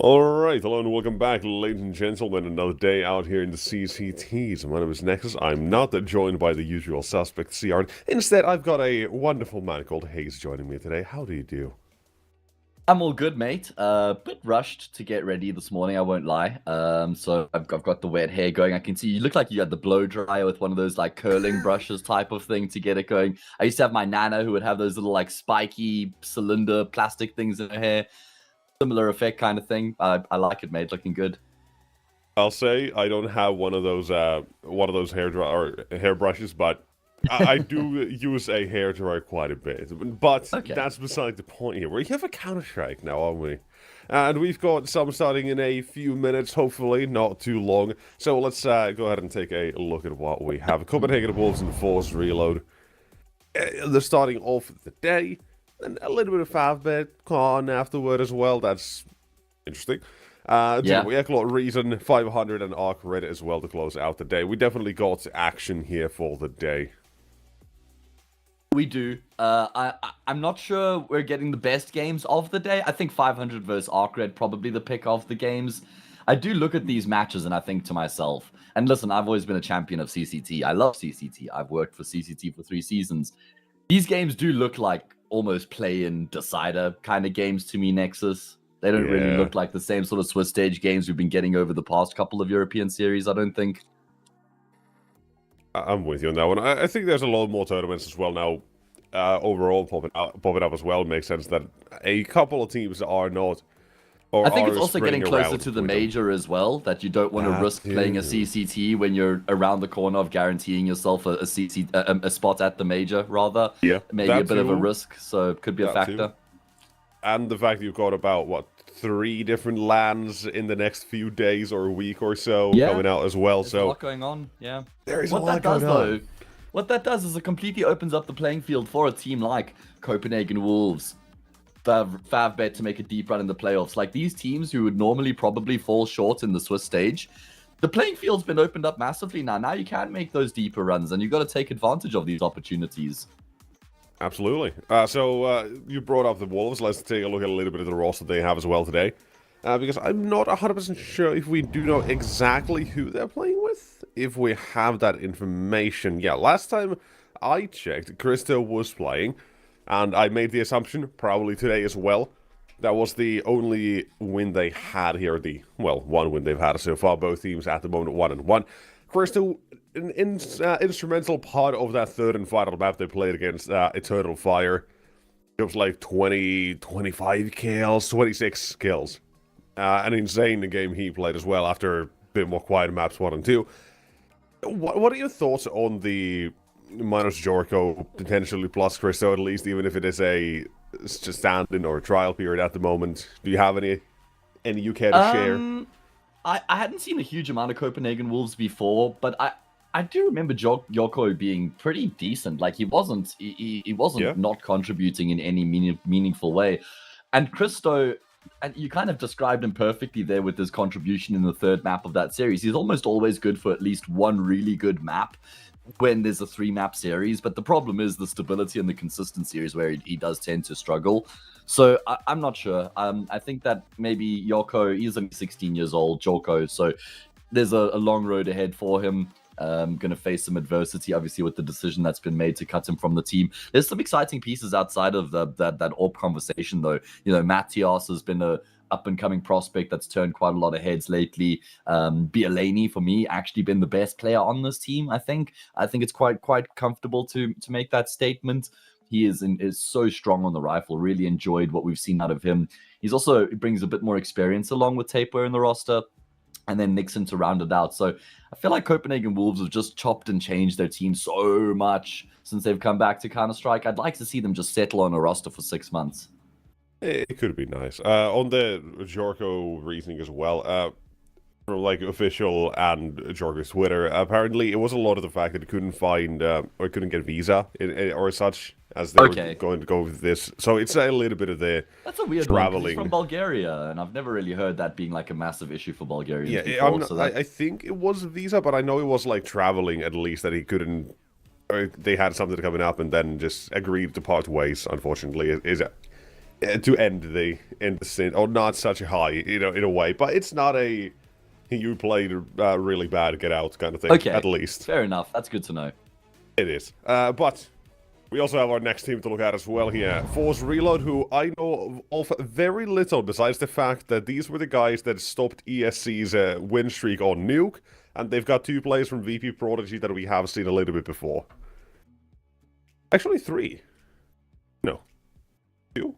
Alright, hello and welcome back, ladies and gentlemen. Another day out here in the CCTs. My name is Nexus. I'm not joined by the usual suspect, CR. Instead, I've got a wonderful man called Hayes joining me today. How do you do? I'm all good, mate. Bit rushed to get ready this morning, I won't lie. So I've got the wet hair going. I can see you look like you had the blow dryer with one of those like curling brushes type of thing to get it going. I used to have my nana who would have those little like spiky cylinder plastic things in her hair. Similar effect kind of thing. I like it, mate. Looking good. I'll say I don't have one of those hair brushes, but I do use a hairdryer quite a bit. But Okay. That's beside the point here. We have a Counter-Strike now, aren't we? And we've got some starting in a few minutes, hopefully, not too long. So let's go ahead and take a look at what we have. Copenhagen Wolves and Force Reload. They're starting off the day. And a little bit of 5-bet con afterward as well. That's interesting. Yeah. We ECLOT Reason, 500 and ARCRED as well to close out the day. We definitely got action here for the day. We do. I'm not sure we're getting the best games of the day. I think 500 versus ARCRED probably the pick of the games. I do look at these matches and I think to myself, and listen, I've always been a champion of CCT. I love CCT. I've worked for CCT for 3 seasons. These games do look like almost play-in decider kind of games to me, Nexus. They don't really look like the same sort of Swiss stage games we've been getting over the past couple of European series, I don't think. I'm with you on that one. I think there's a lot more tournaments as well now. Overall, popping up as well makes sense that a couple of teams are not. I think it's also getting closer to the major as well, that you don't want to risk playing a CCT when you're around the corner of guaranteeing yourself a spot at the major, rather. Yeah, maybe a bit of a risk, so it could be a factor. And the fact that you've got about, what, 3 different lands in the next few days or a week or so coming out as well. There's a lot going on, yeah. There is a lot going on. What that does is it completely opens up the playing field for a team like Copenhagen Wolves, Favbet to make a deep run in the playoffs. Like these teams who would normally probably fall short in the Swiss stage, the playing field's been opened up massively now. Now you can make those deeper runs, and you've got to take advantage of these opportunities. Absolutely. So you brought up the Wolves. Let's take a look at a little bit of the roster they have as well today. Because I'm not 100% sure if we do know exactly who they're playing with. If we have that information. Yeah, last time I checked, Krista was playing. And I made the assumption, probably today as well, that was the only win they had here. One win they've had so far. Both teams at the moment 1-1. Krista, an instrumental part of that third and final map they played against Eternal Fire. It was like 25 kills, 26 kills. An insane game he played as well after bit more quiet maps 1 and 2. What are your thoughts on the minus Jorko potentially plus Christo, at least, even if it is a just stand-in or a trial period at the moment? Do you have any you care to share? I hadn't seen a huge amount of Copenhagen Wolves before, but I do remember Jorko being pretty decent. Like he wasn't not contributing in any meaningful way. And Christo, and you kind of described him perfectly there with his contribution in the third map of that series. He's almost always good for at least one really good map when there's a 3-map series. But the problem is the stability and the consistency is where he does tend to struggle. So I'm not sure. I think that maybe Jorko, he's only 16 years old, Jorko, so there's a long road ahead for him. Going to face some adversity, obviously, with the decision that's been made to cut him from the team. There's some exciting pieces outside of that ARP conversation, though. You know, Matthias has been a up-and-coming prospect that's turned quite a lot of heads lately. Bielani, for me, actually been the best player on this team, I think. I think it's quite comfortable to make that statement. He is so strong on the rifle. Really enjoyed what we've seen out of him. He brings a bit more experience along with Tapeware in the roster. And then Nixon to round it out. So I feel like Copenhagen Wolves have just chopped and changed their team so much since they've come back to Counter-Strike. I'd like to see them just settle on a roster for 6 months. It could be nice. On the Jorko reasoning as well, from like official and Jorko's Twitter, apparently it was a lot of the fact that he couldn't find or couldn't get visa or such as they were going to go with this. So it's a little bit of the That's a weird traveling. One, he's from Bulgaria, and I've never really heard that being like a massive issue for Bulgarians. Yeah, before, I think it was visa, but I know it was like traveling at least that he couldn't. Or they had something coming up and then just agreed to part ways. Unfortunately, to end the stint, or not such a high, in a way. But it's not a you played really bad, get out kind of thing. Okay, at least fair enough. That's good to know. It is, but. We also have our next team to look at as well here. Force Reload, who I know of very little, besides the fact that these were the guys that stopped ESC's win streak on Nuke, and they've got 2 players from VP Prodigy that we have seen a little bit before. Actually, 3. No. 2?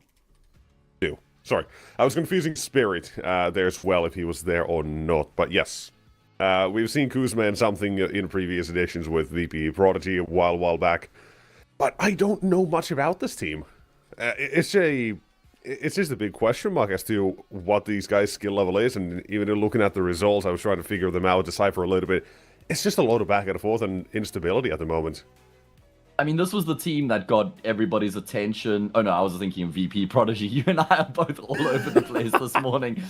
2. Sorry. I was confusing Spirit there as well, if he was there or not, but yes. We've seen Kuzma and something in previous editions with VP Prodigy a while back. But I don't know much about this team. It's just a big question mark as to what these guys' skill level is, and even looking at the results, I was trying to figure them out, decipher a little bit. It's just a lot of back and forth and instability at the moment. I mean, this was the team that got everybody's attention. Oh no, I was thinking of VP Prodigy. You and I are both all over the place this morning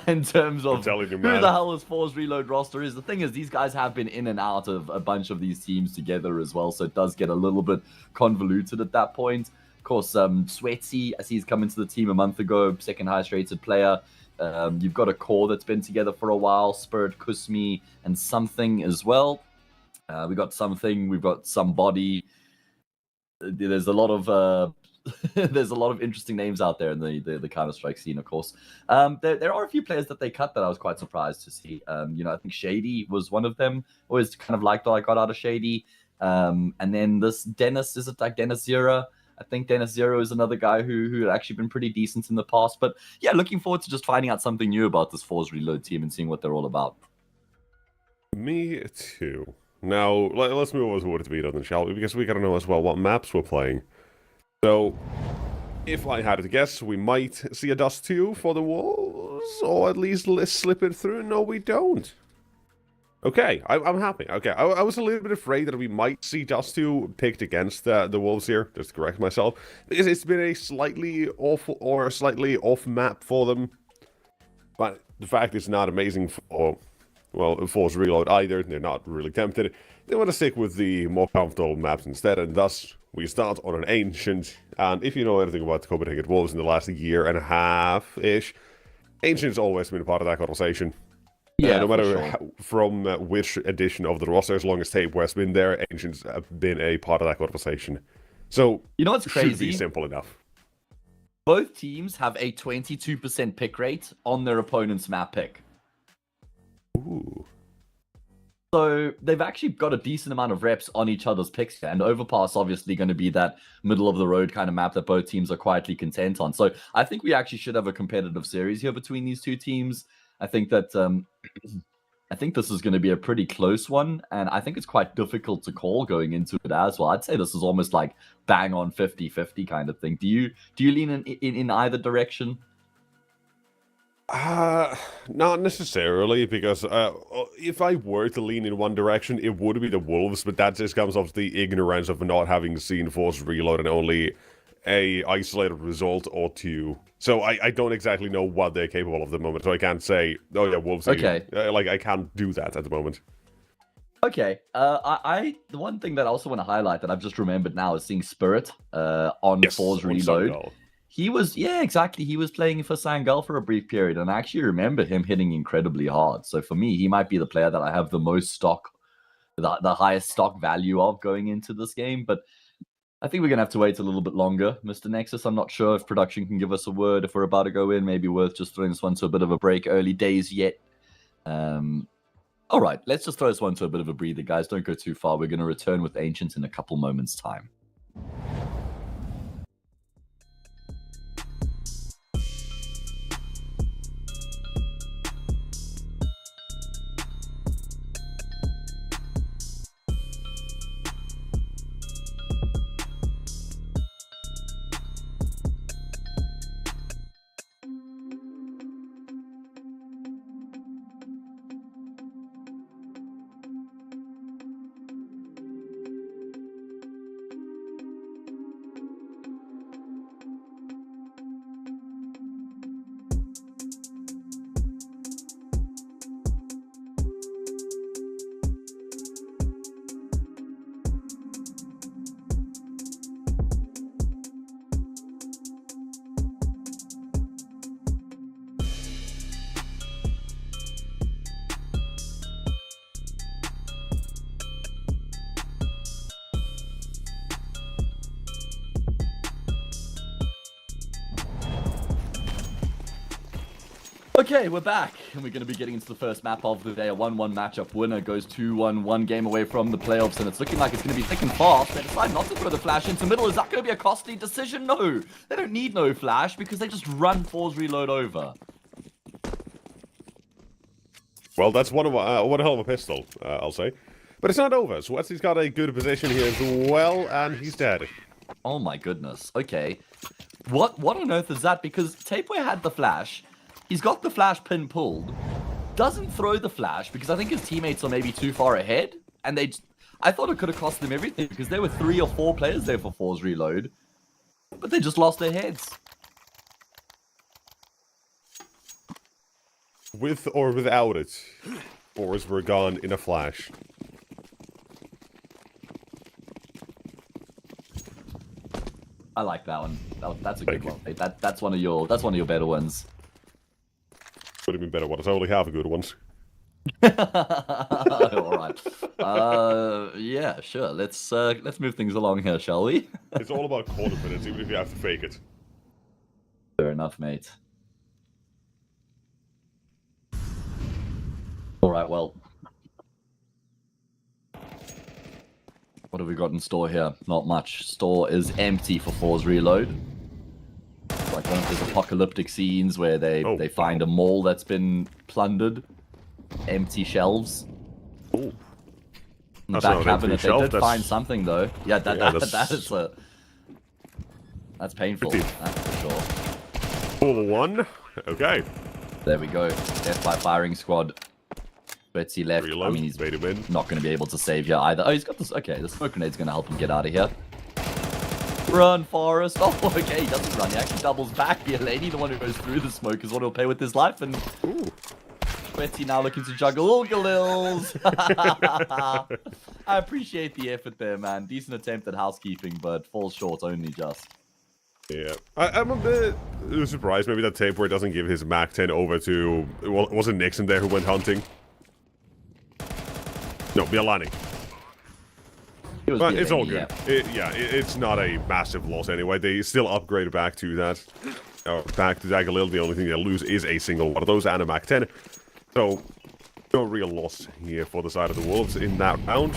in terms of who the hell is Force Reload roster is. The thing is, these guys have been in and out of a bunch of these teams together as well, so it does get a little bit convoluted at that point. Of course, Sweatsy, as he's come into the team a month ago, second highest rated player. You've got a core that's been together for a while, Spirit, Kusmi, and Something as well. We got Something, we've got Somebody. There's a lot of interesting names out there in the Counter-Strike scene, of course. There are a few players that they cut that I was quite surprised to see. I think Shady was one of them. Always kind of liked what I got out of Shady. And then this Dennis, is it like Dennis Zero? I think Dennis Zero is another guy who had actually been pretty decent in the past. But yeah, looking forward to just finding out something new about this Force Reload team and seeing what they're all about. Me too. Now, let's move over to what it's been done, shall we? Because we gotta know as well what maps we're playing. So, if I had to guess, we might see a Dust 2 for the Wolves, or at least let's slip it through. No, we don't. Okay, I'm happy. Okay, I was a little bit afraid that we might see Dust 2 picked against the Wolves here, just to correct myself, because it's been a slightly awful or a slightly off map for them. But the fact it's not amazing for... Well, Force Reload either, they're not really tempted. They want to stick with the more comfortable maps instead, and thus we start on an Ancient. And if you know anything about the Copenhagen Wolves in the last year and a half-ish, Ancient's always been a part of that conversation. Yeah, no matter from which edition of the roster, as long as Tapeware's been there, Ancient's been a part of that conversation. So, you know what's crazy? Should be simple enough. Both teams have a 22% pick rate on their opponent's map pick. Ooh. So they've actually got a decent amount of reps on each other's picks here, and Overpass obviously going to be that middle of the road kind of map that both teams are quietly content on. So I think we actually should have a competitive series here between these two teams. I think that I think this is going to be a pretty close one, and I think it's quite difficult to call going into it as well. I'd say this is almost like bang on 50-50 kind of thing. Do you lean in either direction? Not necessarily, because if I were to lean in one direction, it would be the Wolves, but that just comes off the ignorance of not having seen Force Reload and only a isolated result or two. So I don't exactly know what they're capable of at the moment, so I can't say, oh yeah, Wolves. Okay. Like, I can't do that at the moment. Okay. The one thing that I also want to highlight that I've just remembered now is seeing Spirit on Force Reload. He was, yeah, exactly. He was playing for Sangal for a brief period, and I actually remember him hitting incredibly hard. So for me, he might be the player that I have the most stock, the highest stock value of going into this game. But I think we're going to have to wait a little bit longer, Mr. Nexus. I'm not sure if production can give us a word if we're about to go in. Maybe worth just throwing this one to a bit of a break. Early days yet. All right, let's just throw this one to a bit of a breather, guys. Don't go too far. We're going to return with Ancient in a couple moments' time. Okay, we're back, and we're going to be getting into the first map of the day. A 1-1 matchup. Winner goes 2-1, one game away from the playoffs, and it's looking like it's going to be thick and fast. They decide not to throw the flash into the middle. Is that going to be a costly decision? No, they don't need no flash because they just run Force Reload over. Well, that's one hell of a pistol, I'll say. But it's not over. Sweatsy's got a good position here as well, and he's dead. Oh my goodness. Okay. What on earth is that? Because Tapeware had the flash. He's got the flash pin pulled. Doesn't throw the flash because I think his teammates are maybe too far ahead. And I thought it could have cost them everything because there were 3 or 4 players there for Force Reload. But they just lost their heads. With or without it, 4s were gone in a flash. I like that one. That's a good one. That's one of your better ones. Would have been better ones. I only have good ones. All right. Yeah, sure. Let's move things along here, shall we? It's all about confidence, even if you have to fake it. Fair enough, mate. All right. Well, what have we got in store here? Not much. Store is empty for Force Reload. Like one of those apocalyptic scenes where they find a mall that's been plundered. Empty shelves. Ooh. In the back cabinet, they did find something though. Yeah, that's painful. That's for sure. Full one. Okay. There we go. Death by firing squad. Betsy left. Reload. I mean, he's Made him in. not going to be able to save here either. Oh, he's got this. Okay, the smoke grenade's going to help him get out of here. Run, Forrest. Oh, okay, he doesn't run. He actually doubles back here, lady. The one who goes through the smoke is what he'll pay with his life. And Betsy now looking to juggle all Galils. I appreciate the effort there, man. Decent attempt at housekeeping, but falls short only just. Yeah. I'm a bit surprised maybe that Tapeware doesn't give his Mac 10 over to... Well, was it Nixon there who went hunting? No, Bialani. But it's all good. Yeah. It's not a massive loss anyway. They still upgrade back to that. Back to that Galil. The only thing they lose is a single one of those and a Mac 10. So, no real loss here for the side of the Wolves in that round.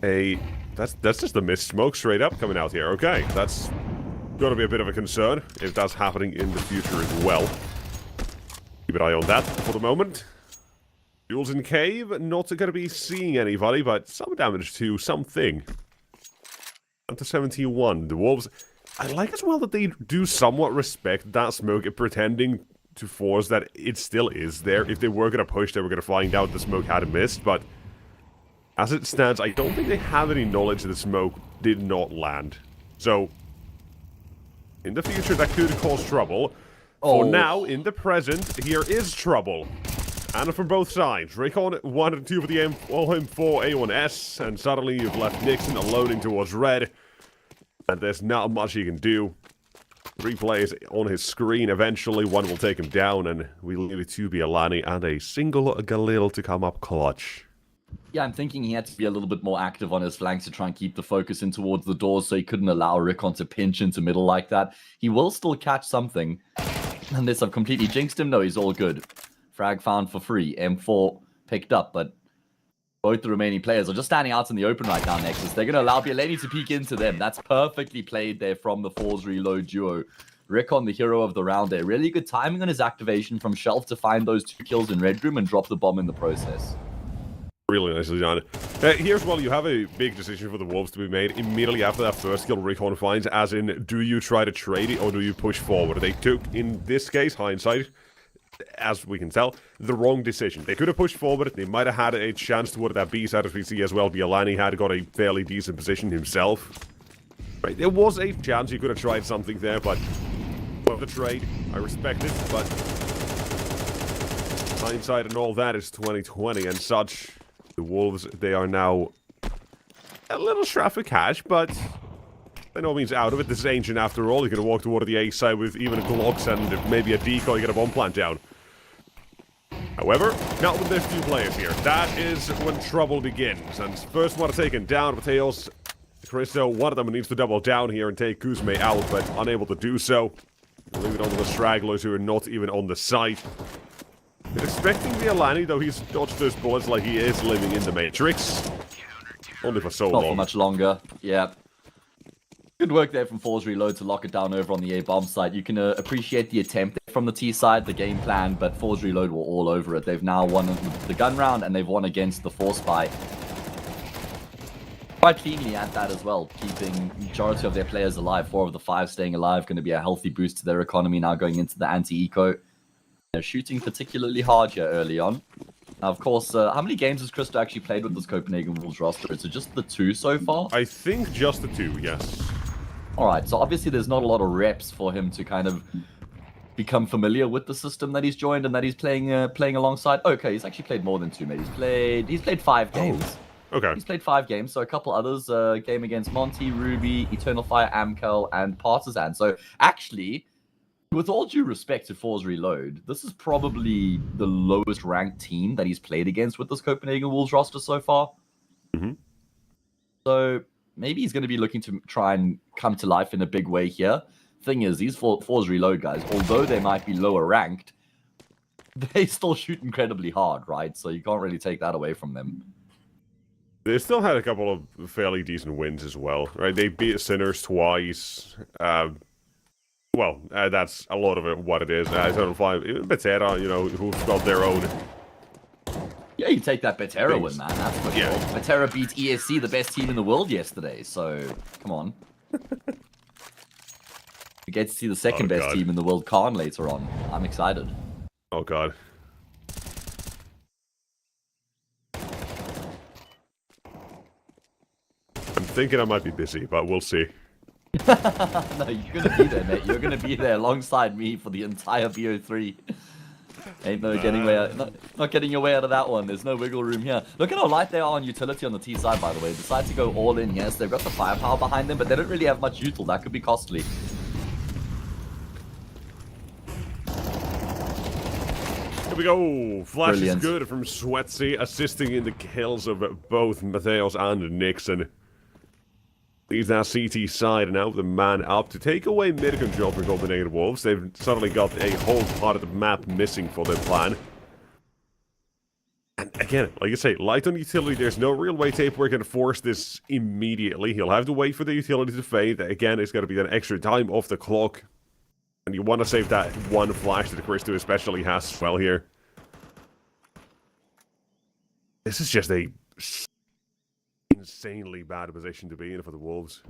That's just the mist smoke straight up coming out here. Okay, that's going to be a bit of a concern if that's happening in the future as well. Keep an eye on that for the moment. Jules in cave, not going to be seeing anybody, but some damage to something. Down to 71. The wolves... I like as well that they do somewhat respect that smoke, pretending to force that it still is there. If they were going to push, they were going to find out the smoke had missed, but... As it stands, I don't think they have any knowledge that the smoke did not land. So... In the future, that could cause trouble. For now, in the present, here is trouble. And from both sides. Recon 1 and 2 for the M4A1S, and suddenly you've left Nixon loading towards red. And there's not much he can do. Replay is on his screen. Eventually, one will take him down, and we leave it to Bialani and a single Galil to come up clutch. Yeah, I'm thinking he had to be a little bit more active on his flanks to try and keep the focus in towards the doors so he couldn't allow Rickon to pinch into middle like that. He will still catch something. Unless I've completely jinxed him, no, he's all good. Frag found for free. M4 picked up, but both the remaining players are just standing out in the open right now, Nexus. They're going to allow Bialani to peek into them. That's perfectly played there from the Force Reload duo. Rickon, the hero of the round there. Really good timing on his activation from Shelf to find those 2 kills in Red Room and drop the bomb in the process. Really nicely done. Here's you have a big decision for the Wolves to be made immediately after that first kill Recon finds, as in, do you try to trade it or do you push forward? They took, in this case, hindsight, as we can tell, the wrong decision. They could have pushed forward, they might have had a chance toward that B side as we see as well. Bialani had got a fairly decent position himself. Right, there was a chance he could have tried something there, but well, the trade, I respect it, but hindsight and all that is 2020 and such. The Wolves, they are now a little strapped for cash, but by no means out of it. This is Ancient after all. You can walk toward the A side with even a Glocks and maybe a decoy, get a bomb plant down. However, not when there's 2 players here. That is when trouble begins. And first one taken down, Mateos. Christo, one of them needs to double down here and take Kuzme out, but unable to do so. Leave it on to the stragglers who are not even on the site. Been expecting Bialani, though he's dodged those bullets like he is living in the Matrix. Only for so long. Not for much longer, yeah. Good work there from Force Reload to lock it down over on the A-bomb side. You can appreciate the attempt from the T side, the game plan, but Force Reload were all over it. They've now won the gun round, and they've won against the Force Spy. Quite cleanly at that as well, keeping majority of their players alive. 4 of the 5 staying alive, going to be a healthy boost to their economy now going into the anti-eco. They're shooting particularly hard here early on. Now, of course, how many games has Christo actually played with this Copenhagen Wolves roster? Is it just the 2 so far? I think just the 2, yes. Alright, so obviously there's not a lot of reps for him to kind of become familiar with the system that he's joined and that he's playing alongside. Okay, he's actually played more than 2, mate. He's played 5 games. Oh, okay. He's played 5 games, so a couple others. Game against Monty, Ruby, Eternal Fire, Amkel, and Partisan. So actually, with all due respect to Force Reload, this is probably the lowest ranked team that he's played against with this Copenhagen Wolves roster so far. Mm-hmm. So maybe he's going to be looking to try and come to life in a big way here. Thing is, these Force Reload guys, although they might be lower ranked, they still shoot incredibly hard, right? So you can't really take that away from them. They still had a couple of fairly decent wins as well, right? They beat Sinners twice. That's a lot of it, what it is. Eternal Fire, Betera, who've got their own. Yeah, you take that Betera things. win, man. That's for sure. Betera beat ESC, the best team in the world, yesterday. So, come on. We get to see the second best team in the world, Khan, later on. I'm excited. Oh, God. I'm thinking I might be busy, but we'll see. No, you're going to be there, mate. You're going to be there alongside me for the entire BO3. Ain't no getting way out, not getting your way out of that one. There's no wiggle room here. Look at how light they are on utility on the T side, by the way. Decide to go all in, yes. They've got the firepower behind them, but they don't really have much util. That could be costly. Here we go. Flash Brilliant. is good from Sweatsy, assisting in the kills of both Mateos and Nixon. Leaves that CT side now with the man up to take away mid control from Copenhagen Wolves. They've suddenly got a whole part of the map missing for their plan. And again, like I say, light on utility, there's no real way Tapework can force this immediately. He'll have to wait for the utility to fade. Again, it's going to be an extra time off the clock. And you want to save that one flash that Christo especially has as well here. This is just a insanely bad position to be in for the Wolves.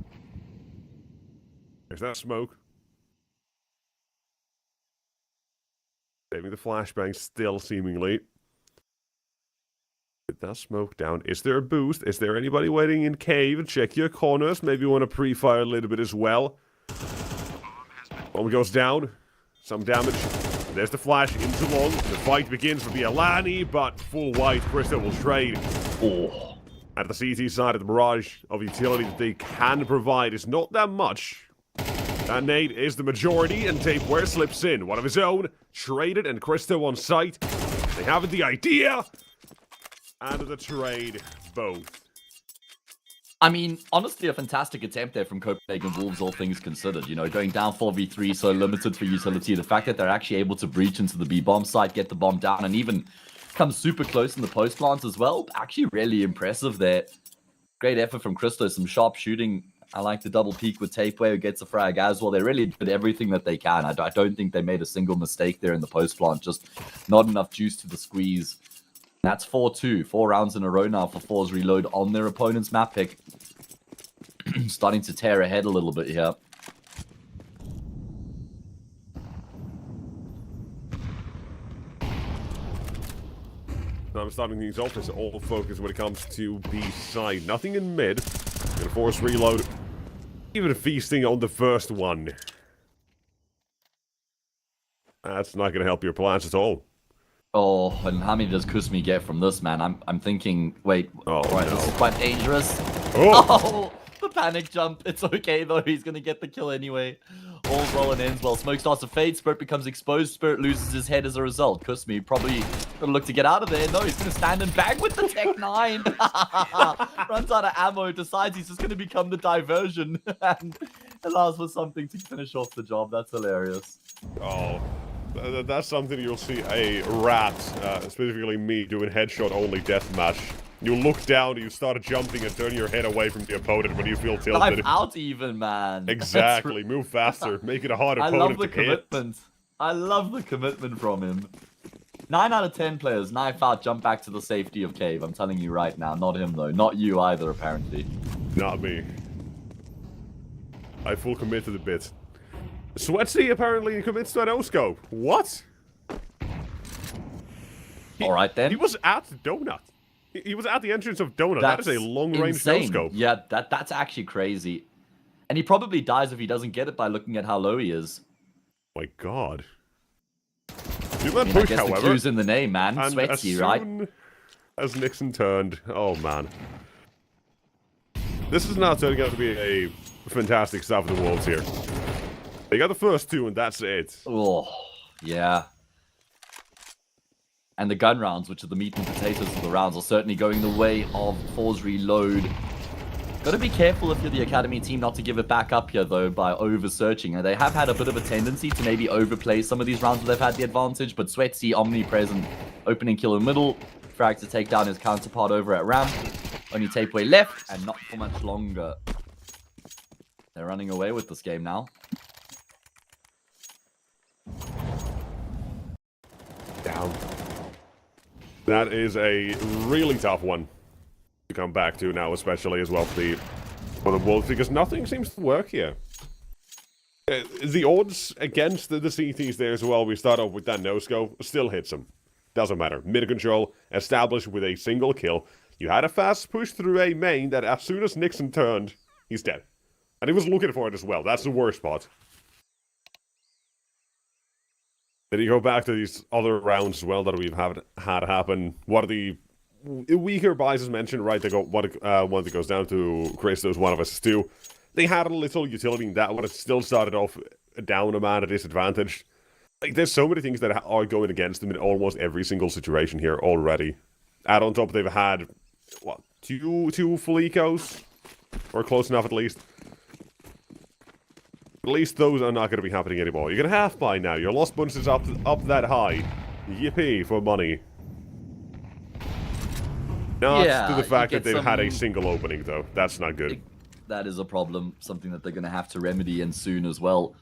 There's that smoke. Saving the flashbang still seemingly. Get that smoke down. Is there a boost? Is there anybody waiting in cave? Check your corners. Maybe you want to pre-fire a little bit as well. Bomb goes down. Some damage. There's the flash into long. The fight begins for the Alani, but full white. Christo will trade. Oh. At the CT side of the barrage of utility that they can provide is not that much. That nade is the majority, and Tapeware slips in. One of his own. Traded, and Christo on site. They have the idea. And the trade, both. I mean, honestly, a fantastic attempt there from Copenhagen Wolves, all things considered. You know, going down 4v3, so limited for utility. The fact that they're actually able to breach into the B-bomb site, get the bomb down, and even come super close in the post plants as well. Actually, really impressive there. Great effort from Christo, some sharp shooting. I like the double peek with Tapeway, who gets a frag as well. They really did everything that they can. I don't think they made a single mistake there in the post plant. Just not enough juice to the squeeze. That's 4-2. 4 rounds in a row now for Force Reload on their opponent's map pick. Starting to tear ahead a little bit here. Now I'm starting things off as all focus when it comes to B side. Nothing in mid. Gonna Force Reload. Even feasting on the first one. That's not gonna help your plans at all. Oh, and how many does Kusmi get from this, man? I'm thinking, wait, oh, right, no. This is quite dangerous. Oh. The panic jump. It's okay, though. He's going to get the kill anyway. All's well and ends well. Smoke starts to fade. Spirit becomes exposed. Spirit loses his head as a result. Kusmi probably going to look to get out of there. No, he's going to stand and bang with the Tech 9. Runs out of ammo. Decides he's just going to become the diversion. And allows for something to finish off the job. That's hilarious. Oh. That's something you'll see a rat, specifically me, doing headshot-only deathmatch. You look down, you start jumping and turn your head away from the opponent when you feel tilted. Dive out even, man. Exactly. Move faster. Make it a hard opponent to hit. I love the commitment. I love the commitment from him. 9 out of 10 players, knife out, jump back to the safety of cave. I'm telling you right now. Not him, though. Not you either, apparently. Not me. I full commit to the bit. Sweatsy apparently commits to a no-scope. What? Alright then. He was at Donut. He was at the entrance of Donut. That is a long-range no-scope. Yeah, that's actually crazy. And he probably dies if he doesn't get it by looking at how low he is. My god. Do that push, however. The clue's in the name, man. And Sweatsy, right? As Nixon turned. Oh, man. This is now turning out to be a fantastic stuff for the Wolves here. They got the first 2, and that's it. Oh, yeah. And the gun rounds, which are the meat and potatoes of the rounds, are certainly going the way of Force Reload. Got to be careful if you're the Academy team not to give it back up here, though, by over-searching. And they have had a bit of a tendency to maybe overplay some of these rounds where they've had the advantage, but Sweatsy, omnipresent, opening kill in middle, frag to take down his counterpart over at ramp. Only Tapeway left, and not for much longer. They're running away with this game now. Down. That is a really tough one to come back to now, especially as well for the Wolves, because nothing seems to work here. The odds against the CTs there as well, we start off with that no-scope, still hits them. Doesn't matter. Mid-control, established with a single kill. You had a fast push through a main that as soon as Nixon turned, he's dead. And he was looking for it as well. That's the worst part. Then you go back to these other rounds as well that we've had happen. What are the weaker buys as mentioned, right? They go one that goes down to Christo's, one of us too. They had a little utility in that one. It still started off down a man at disadvantage. Like, there's so many things that are going against them in almost every single situation here already. Add on top, they've had what, two full ecos, or close enough at least. At least those are not going to be happening anymore. You're going to half buy now. Your lost bunch is up that high. Yippee for money. Not to the fact that they've had a single opening, though. That's not good. That is a problem. Something that they're going to have to remedy in soon as well.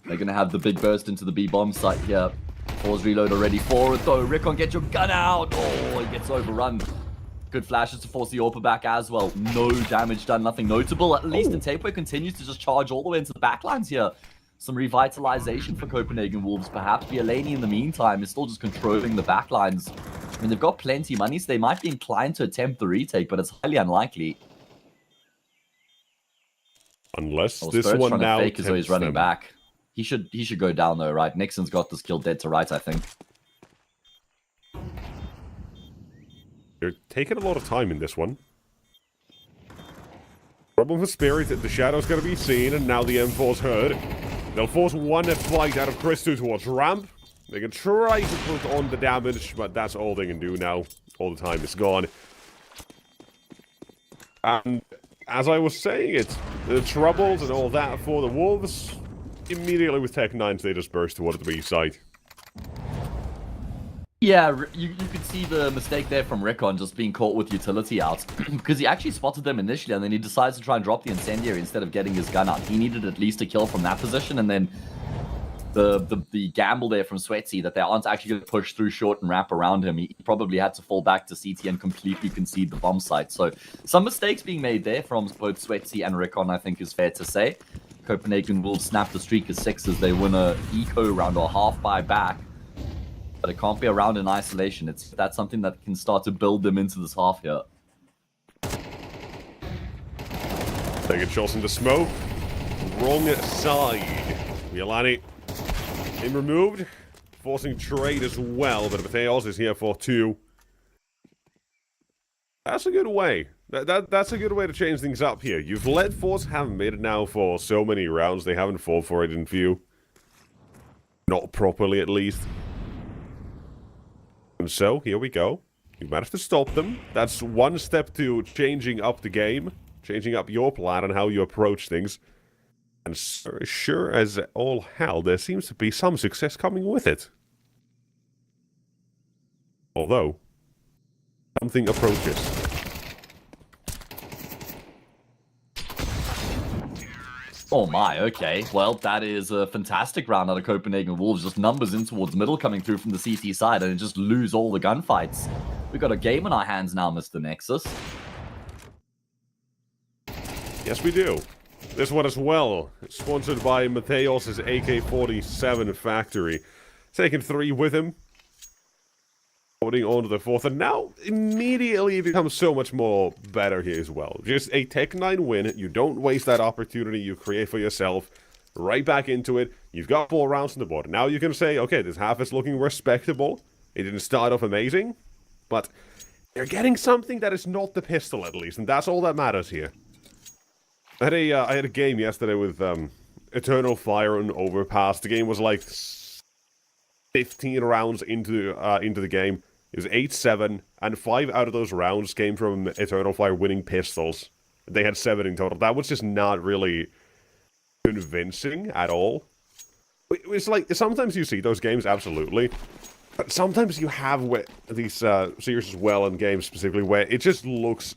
They're going to have the big burst into the B bomb site here. Force reload already for it, though. Rickon, get your gun out. Oh, he gets overrun. Good flashes to force the AWP back as well. No damage done, nothing notable. At least Intapeway continues to just charge all the way into the backlines here. Some revitalization for Copenhagen Wolves, perhaps. Bielani, in the meantime, is still just controlling the backlines. I mean, they've got plenty of money, so they might be inclined to attempt the retake, but it's highly unlikely. Unless Well, this Spirit's one trying now to fake as though he's running them. back. He should go down though, right? Nixon's got this kill dead to right, I think. They're taking a lot of time in this one. Problem for Spirit, the Shadow's going to be seen, and now the M4's heard. They'll force one flight out of Chris2 towards ramp. They can try to put on the damage, but that's all they can do now. All the time is gone. And as I was saying it, the troubles and all that for the Wolves, immediately with Tech 9s, they just burst towards the B side. Yeah, you could see the mistake there from Rickon just being caught with utility out. Because he actually spotted them initially, and then he decides to try and drop the incendiary instead of getting his gun out. He needed at least a kill from that position, and then the gamble there from Sweatsy that they aren't actually going to push through short and wrap around him. He probably had to fall back to CT and completely concede the bomb site. So some mistakes being made there from both Sweatsy and Rickon, I think, is fair to say. Copenhagen will snap the streak of 6 as they win a eco round or half by back. But it can't be a round in isolation. That's something that can start to build them into this half here. Taking shots in the smoke. Wrong side. Bielani in removed. Forcing trade as well, but Mateos is here for 2. That's a good way. That's a good way to change things up here. You've let Force have made it now for so many rounds. They haven't fought for it in few. Not properly, at least. And so, here we go. You managed to stop them. That's one step to changing up the game. Changing up your plan and how you approach things. And sure as all hell, there seems to be some success coming with it. Although, something approaches. Oh my, okay. Well, that is a fantastic round out of Copenhagen Wolves. Just numbers in towards middle coming through from the CT side and just lose all the gunfights. We've got a game on our hands now, Mr. Nexus. Yes, we do. This one as well. Sponsored by Mateos' AK-47 factory. Taking 3 with him. Holding on to the 4th, and now immediately it becomes so much more better here as well. Just a Tech 9 win, you don't waste that opportunity you create for yourself, right back into it, you've got 4 rounds on the board. Now you can say, okay, this half is looking respectable, it didn't start off amazing, but they're getting something that is not the pistol at least, and that's all that matters here. I had a game yesterday with Eternal Fire and Overpass. The game was like 15 rounds into the game. It was 8-7, and 5 out of those rounds came from Eternal Fire winning pistols. They had 7 in total. That was just not really convincing at all. It's like, sometimes you see those games, absolutely. But sometimes you have these series as well, in games specifically, where it just looks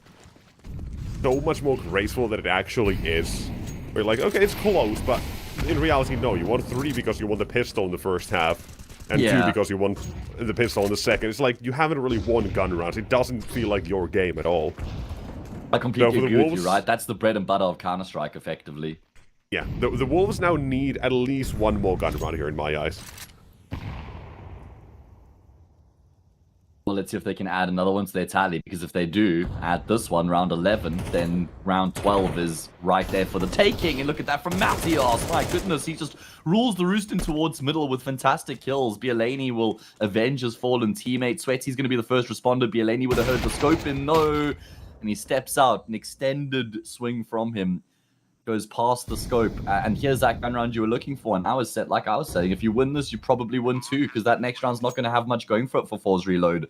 so much more graceful than it actually is. Where you're like, okay, it's close, but in reality, no. You won 3 because you won the pistol in the first half. And 2 because you won the pistol in the second. It's like, you haven't really won gun rounds. It doesn't feel like your game at all. I completely agree with you, right? That's the bread and butter of Counter-Strike, effectively. Yeah, the Wolves now need at least 1 more gun round here, in my eyes. Well, let's see if they can add another one to their tally, because if they do add this one, round 11, then round 12 is right there for the taking. And look at that from Matias. My goodness, he just rules the roost in towards middle with fantastic kills. Bielani will avenge his fallen teammate. Sweaty's going to be the first responder. Bielani would have heard the scope in, no. And he steps out, an extended swing from him. Goes past the scope, and here's that gun round you were looking for. And I was set, like I was saying, if you win this, you probably win 2, because that next round's not going to have much going for it for Force Reload.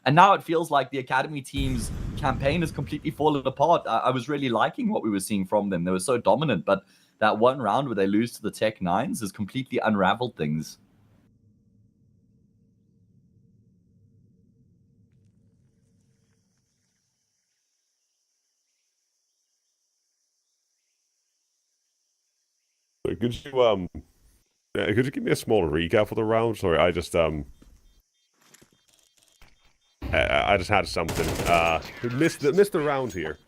And now it feels like the Academy team's campaign has completely fallen apart. I was really liking what we were seeing from them. They were so dominant, but that one round where they lose to the Tech 9s has completely unraveled things. Good to Could you give me a small recap for the round? Sorry, I just had something. Missed the round here.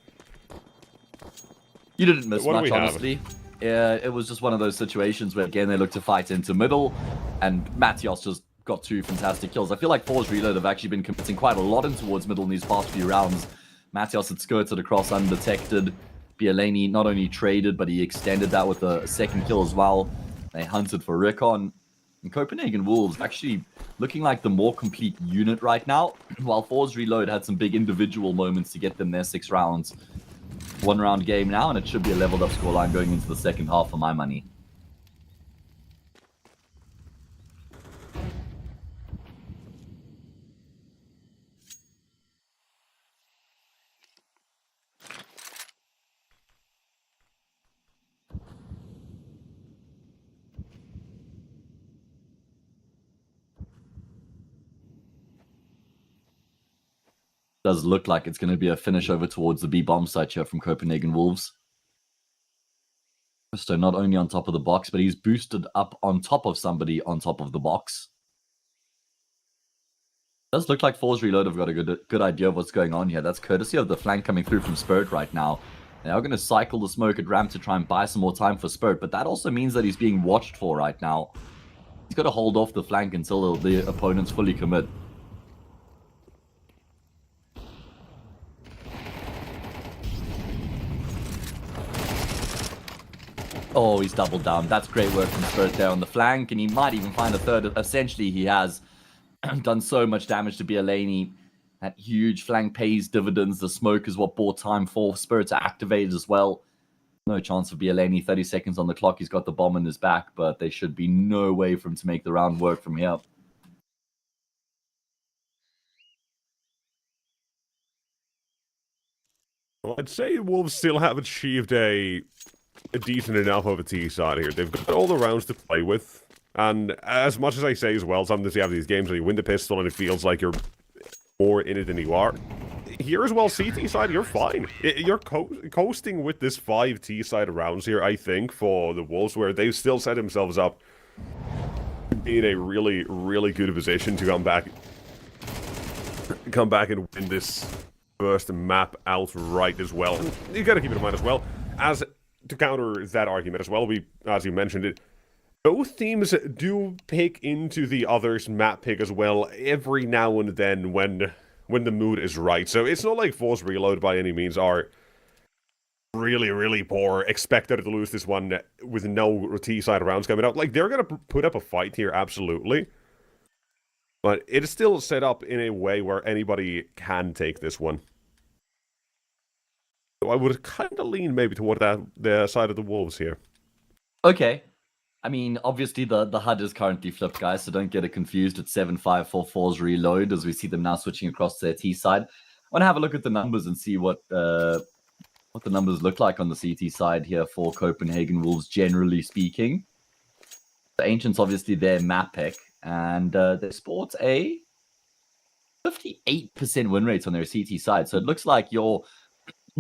You didn't miss What do much, we have? honestly. It was just one of those situations where, again, they looked to fight into middle, and Matios just got 2 fantastic kills. I feel like Force Reload have actually been committing quite a lot in towards middle in these past few rounds. Matios had skirted across undetected. Bielani not only traded, but he extended that with a second kill as well. They hunted for Recon. And Copenhagen Wolves actually looking like the more complete unit right now, while Force Reload had some big individual moments to get them their 6 rounds. 1 round game now, and it should be a leveled up scoreline going into the second half for my money. Does look like it's going to be a finish over towards the B bomb site here from Copenhagen Wolves. So not only on top of the box, but he's boosted up on top of somebody on top of the box. Does look like Force Reload have got a good idea of what's going on here. That's courtesy of the flank coming through from Spirit right now. They are going to cycle the smoke at ramp to try and buy some more time for Spirit, but that also means that he's being watched for right now. He's got to hold off the flank until the opponents fully commit. Oh, he's doubled down. That's great work from Spirit there on the flank, and he might even find a third. Essentially, he has done so much damage to Bielani. That huge flank pays dividends. The smoke is what bought time for Spirit to activate as well. No chance for Bielani. 30 seconds on the clock. He's got the bomb in his back, but there should be no way for him to make the round work from here. Well, I'd say Wolves still have achieved a decent enough of a T side here. They've got all the rounds to play with. And as much as I say as well, sometimes you have these games where you win the pistol and it feels like you're more in it than you are. Here as well, CT side, you're fine. You're coasting with this 5 T side rounds here, I think, for the Wolves, where they've still set themselves up in a really, really good position to come back and win this first map outright as well. And you gotta keep it in mind as well, as to counter that argument as well, as you mentioned it, both teams do pick into the other's map pick as well every now and then when the mood is right. So it's not like Force Reload by any means are really, really poor, expected to lose this one with no T-side rounds coming out. Like, they're going to put up a fight here, absolutely. But it is still set up in a way where anybody can take this one. So I would kind of lean maybe toward the side of the Wolves here. Okay. I mean, obviously the HUD is currently flipped, guys, so don't get it confused. It's 7-5 for Force Reload as we see them now switching across to their T side. I want to have a look at the numbers and see what the numbers look like on the CT side here for Copenhagen Wolves, generally speaking. The Ancients, obviously, their map pick, and they sport a 58% win rate on their CT side. So it looks like your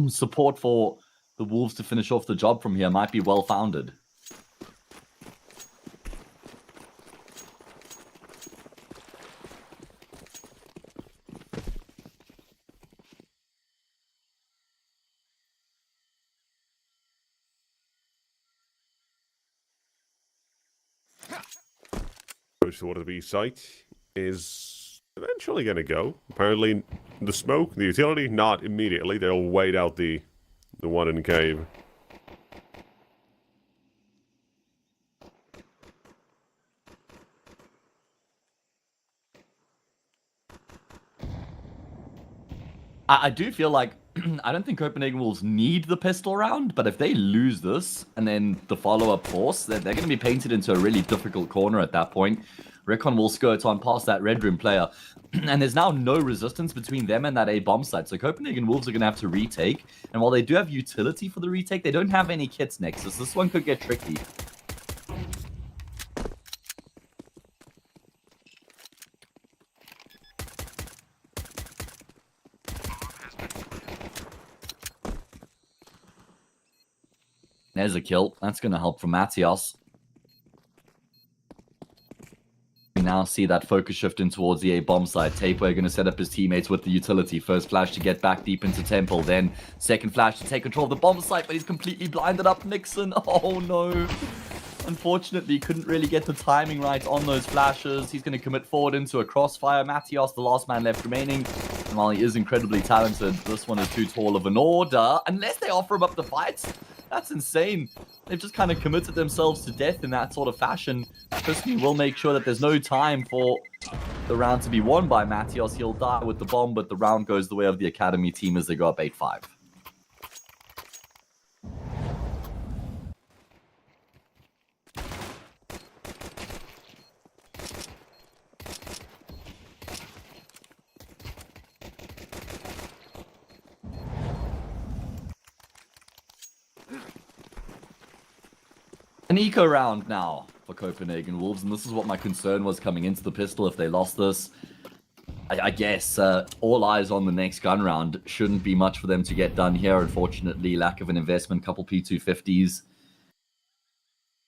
support for the Wolves to finish off the job from here might be well-founded. Toward the B site is eventually going to go. Apparently, the smoke, the utility, not immediately. They'll wait out the one in cave. I do feel like I don't think Copenhagen Wolves need the pistol round, but if they lose this and then the follow-up force, they're going to be painted into a really difficult corner at that point. Recon will skirt on past that red room player, and there's now no resistance between them and that A bomb site. So Copenhagen Wolves are going to have to retake, and while they do have utility for the retake, they don't have any kits Nexus. This one could get tricky. There's a kill. That's going to help for Matios. now see that focus shift in towards the A bomb side. Tapeware going to set up his teammates with the utility. First flash to get back deep into Temple. Then second flash to take control of the bomb site, but he's completely blinded up Nixon. Oh no. Unfortunately, couldn't really get the timing right on those flashes. He's going to commit forward into a crossfire. Matios, the last man left remaining. And while he is incredibly talented, this one is too tall of an order. Unless they offer him up the fights. That's insane. They've just kind of committed themselves to death in that sort of fashion. Crispy will make sure that there's no time for the round to be won by Matios. He'll die with the bomb, but the round goes the way of the Academy team as they go up 8-5. An eco round now for Copenhagen Wolves, and this is what my concern was coming into the pistol if they lost this. I guess all eyes on the next gun round. Shouldn't be much for them to get done here, unfortunately. Lack of an investment, couple P250s.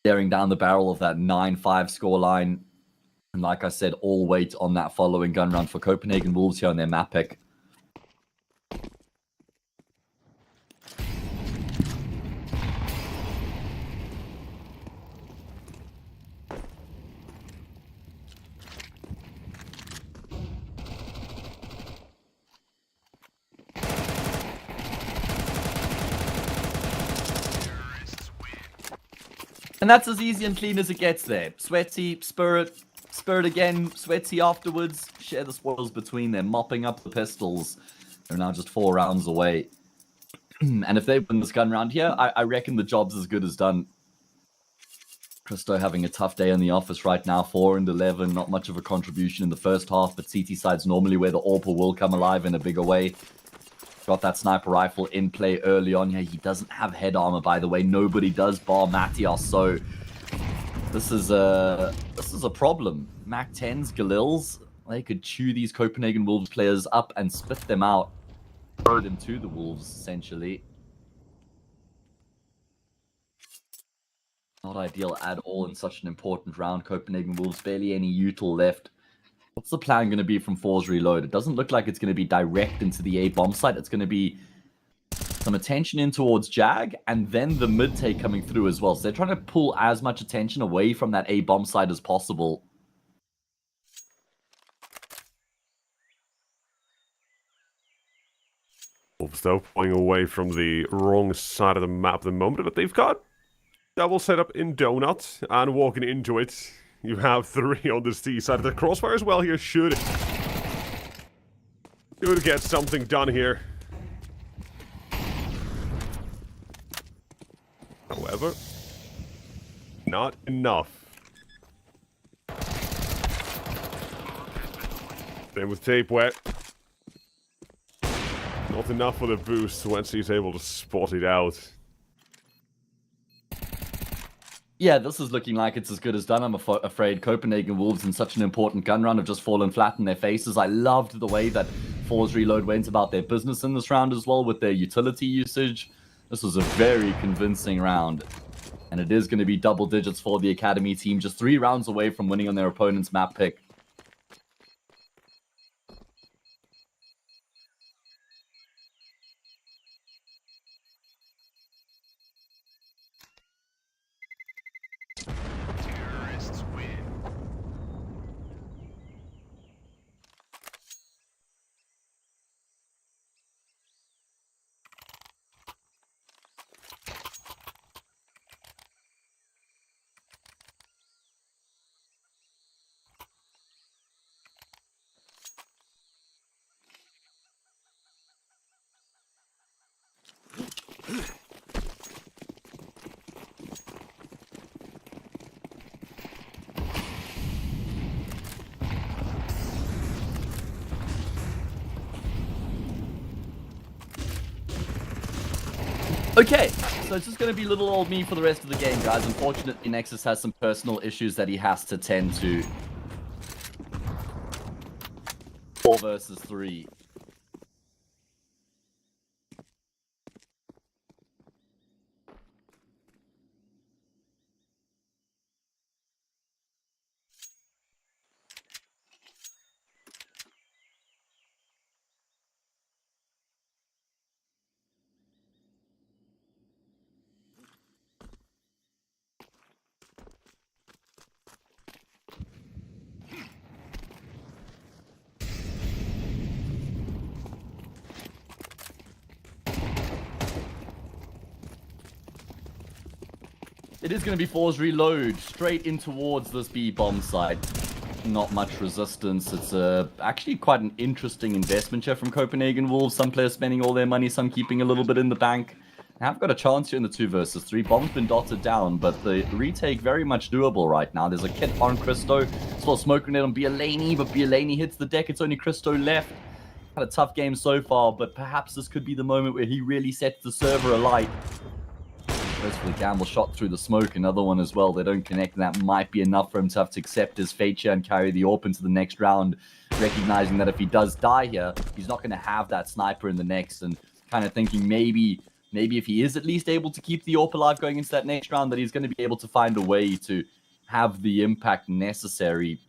Staring down the barrel of that 9-5 scoreline. And like I said, all weight on that following gun round for Copenhagen Wolves here on their map pick. And that's as easy and clean as it gets there. Sweaty, Spirit again, Sweaty afterwards. Share the spoils between them, mopping up the pistols. They're now just 4 rounds away. And if they win this gun round here, I reckon the job's as good as done. Christo having a tough day in the office right now, 4 and 11. Not much of a contribution in the first half, but CT side's normally where the AWP will come alive in a bigger way. Got that sniper rifle in play early on here. He doesn't have head armor, by the way. Nobody does bar Matios, so this is a problem. Mac 10s, Galils, they could chew these Copenhagen Wolves players up and spit them out. Throw them to the Wolves, essentially. Not ideal at all in such an important round. Copenhagen Wolves, barely any util left. What's the plan going to be from Force Reload? It doesn't look like it's going to be direct into the A bomb site. It's going to be some attention in towards Jag, and then the mid take coming through as well. So they're trying to pull as much attention away from that A bomb site as possible. Wolves, though, pulling away from the wrong side of the map at the moment, but they've got double setup in Donut, and walking into it, you have 3 on the C side. The crossfire as well here should get something done here. However, not enough. Same with Tape Wet. Not enough for the boost once he's able to spot it out. Yeah, this is looking like it's as good as done. I'm afraid Copenhagen Wolves in such an important gun round have just fallen flat in their faces. I loved the way that Force Reload went about their business in this round as well with their utility usage. This was a very convincing round. And it is going to be double digits for the Academy team, just 3 rounds away from winning on their opponent's map pick. Okay, so it's just going to be little old me for the rest of the game, guys. Unfortunately, Nexus has some personal issues that he has to tend to. 4 versus 3. It is going to be Fours reload straight in towards this B bomb site. Not much resistance. It's actually quite an interesting investment here from Copenhagen Wolves. Some players spending all their money, some keeping a little bit in the bank. Have got a chance here in the 2 versus 3. Bomb's been dotted down, but the retake very much doable right now. There's a kit on Christo. Still smoke grenade on Bialani, but Bialani hits the deck. It's only Christo left. Had a tough game so far, but perhaps this could be the moment where he really sets the server alight. Firstly, Gamble shot through the smoke. Another one as well. They don't connect, and that might be enough for him to have to accept his fate here and carry the AWP into the next round, recognizing that if he does die here, he's not going to have that sniper in the next, and kind of thinking maybe if he is at least able to keep the AWP alive going into that next round, that he's going to be able to find a way to have the impact necessary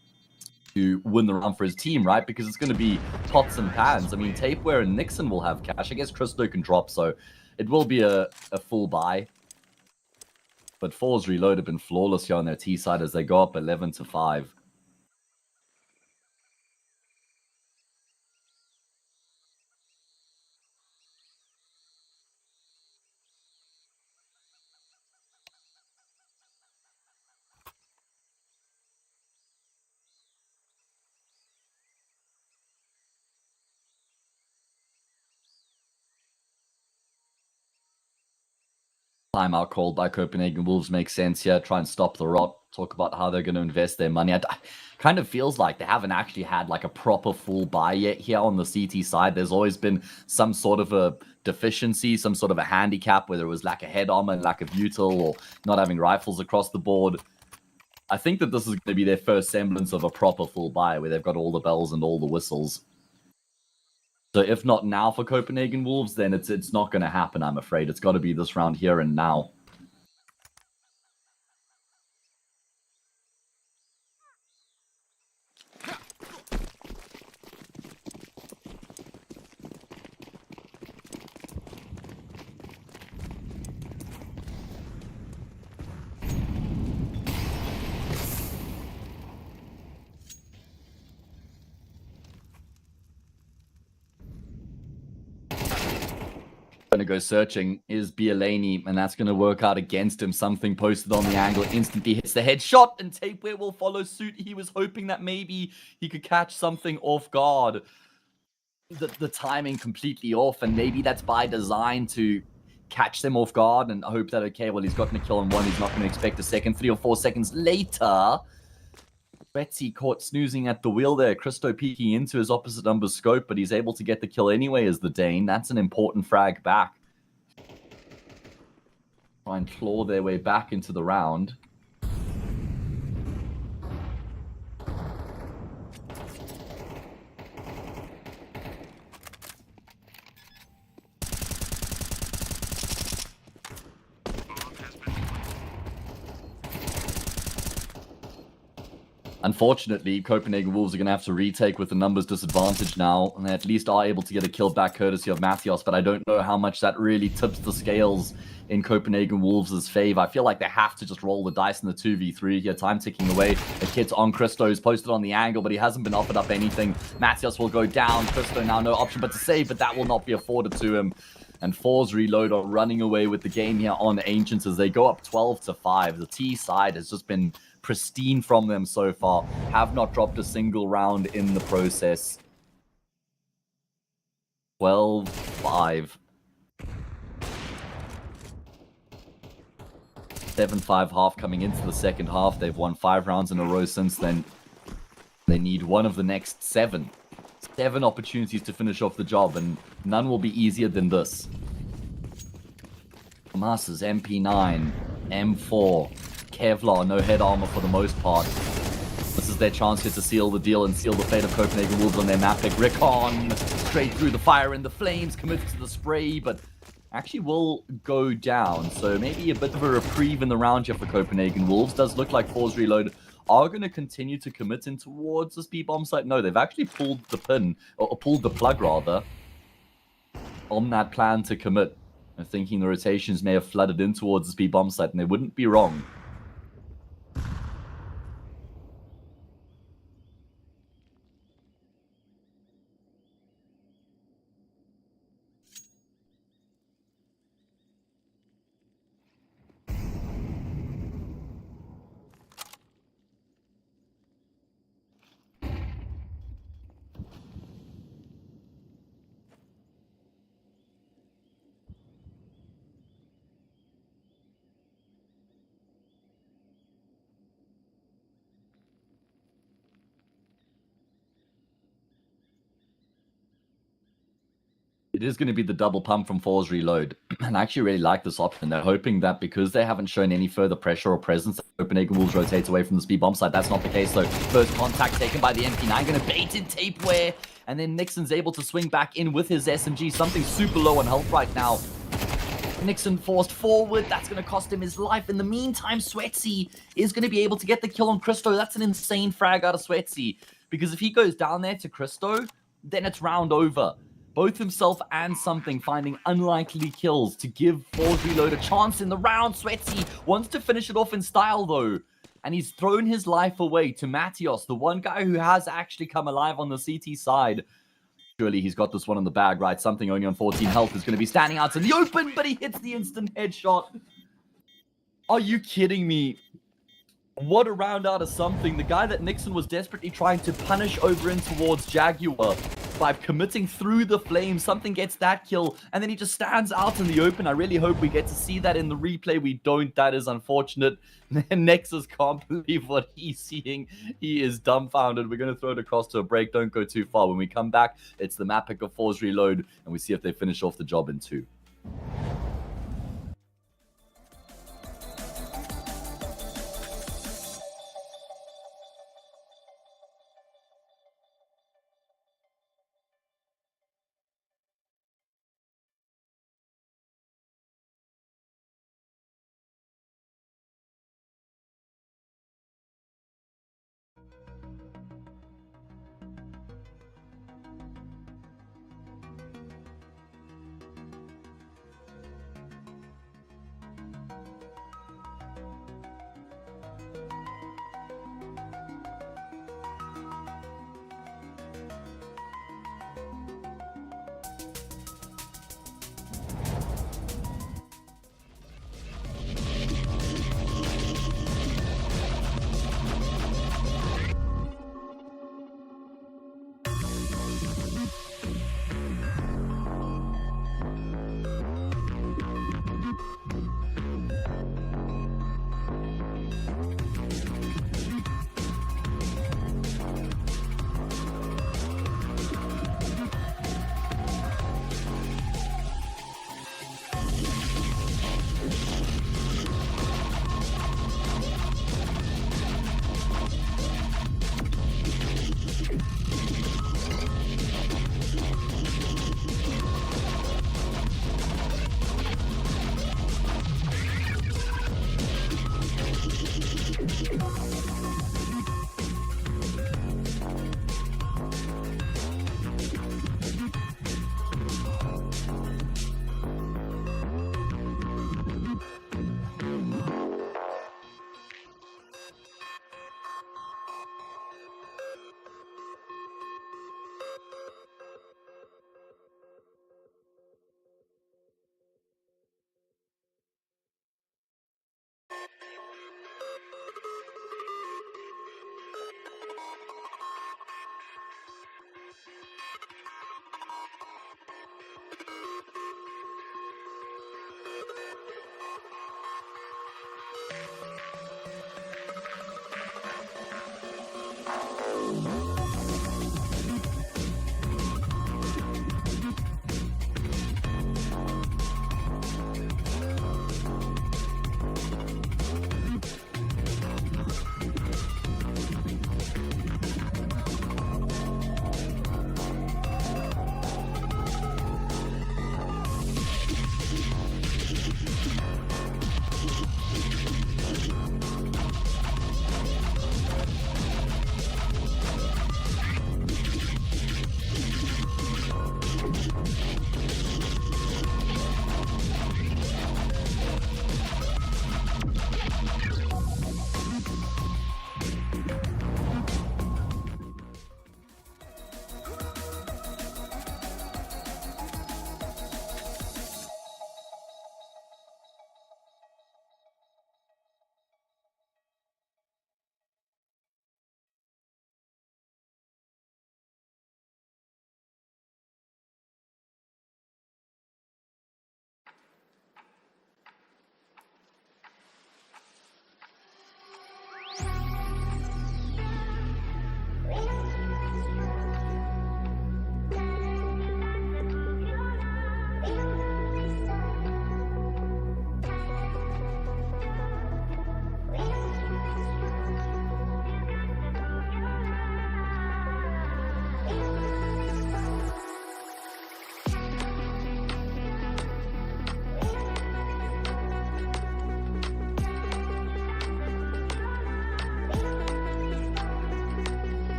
to win the round for his team, right? Because it's going to be pots and pans. I mean, Tapeware and Nixon will have cash. I guess Christo can drop, so it will be a full buy. But Fours reload have been flawless here on their T side as they go up 11-5. Timeout called by Copenhagen Wolves makes sense here. Try and stop the rot. Talk about how they're going to invest their money. Kind of feels like they haven't actually had like a proper full buy yet here on the CT side. There's always been some sort of a deficiency, some sort of a handicap, whether it was lack of head armor, lack of util, or not having rifles across the board. I think that this is going to be their first semblance of a proper full buy where they've got all the bells and all the whistles. So if not now for Copenhagen Wolves, then it's not going to happen, I'm afraid. It's got to be this round here and now. Going to go searching is Bialani, and that's going to work out against him. Something posted on the angle instantly hits the headshot, and Tapeware will follow suit. He was hoping that maybe he could catch something off guard. The timing completely off, and maybe that's by design to catch them off guard and hope that, okay, well, he's gotten a kill on one. He's not going to expect a second. 3 or 4 seconds later, Betsy caught snoozing at the wheel there. Christo peeking into his opposite number scope, but he's able to get the kill anyway as the Dane. That's an important frag back. Try and claw their way back into the round. Unfortunately, Copenhagen Wolves are going to have to retake with the numbers disadvantage now, and they at least are able to get a kill back courtesy of Mathios, but I don't know how much that really tips the scales in Copenhagen Wolves' favor. I feel like they have to just roll the dice in the 2v3 here. Time ticking away. The kid's on Christo, who's posted on the angle, but he hasn't been offered up anything. Mathios will go down. Christo now no option but to save, but that will not be afforded to him. And Fours reload are running away with the game here on Ancients as they go up 12-5. The T side has just been pristine from them so far. Have not dropped a single round in the process. 12-5. 7-5 half coming into the second half. They've won 5 rounds in a row since then. They need one of the next 7. 7 opportunities to finish off the job, and none will be easier than this. Masters, MP9, M4, Kevlar, no head armor for the most part. This is their chance here to seal the deal and seal the fate of Copenhagen Wolves on their map pick. Rickon, straight through the fire and the flames, commits to the spray, but actually will go down. So maybe a bit of a reprieve in the round here for Copenhagen Wolves. Does look like Fours Reload are going to continue to commit in towards the speed bomb site. No, they've actually pulled the pin, or pulled the plug rather, on that plan to commit. I'm thinking the rotations may have flooded in towards the speed bomb site, and they wouldn't be wrong. it is going to be the double pump from Force Reload. And I actually really like this option. They're hoping that because they haven't shown any further pressure or presence, Copenhagen Wolves rotates away from the speed bomb side. That's not the case, though. First contact taken by the MP9, going to bait in tapeware. And then Nixon's able to swing back in with his SMG. Something super low on health right now. Nixon forced forward. That's going to cost him his life. In the meantime, Sweatsy is going to be able to get the kill on Christo. That's an insane frag out of Sweatsy. Because if he goes down there to Christo, then it's round over. Both himself and Something finding unlikely kills to give Force Reload a chance in the round. Sweatsy wants to finish it off in style, though. And he's thrown his life away to Matios, the one guy who has actually come alive on the CT side. Surely he's got this one in the bag, right? Something only on 14 health is going to be standing out in the open, but he hits the instant headshot. Are you kidding me? What a round out of Something. The guy that Nixon was desperately trying to punish over in towards Jaguar by committing through the flames. Something gets that kill, and then he just stands out in the open. I really hope we get to see that in the replay. We don't. That is unfortunate. Nexus can't believe what he's seeing. He is dumbfounded. We're going to throw it across to a break. Don't go too far. When we come back, it's the map pick of Force Reload, and we see if they finish off the job in 2.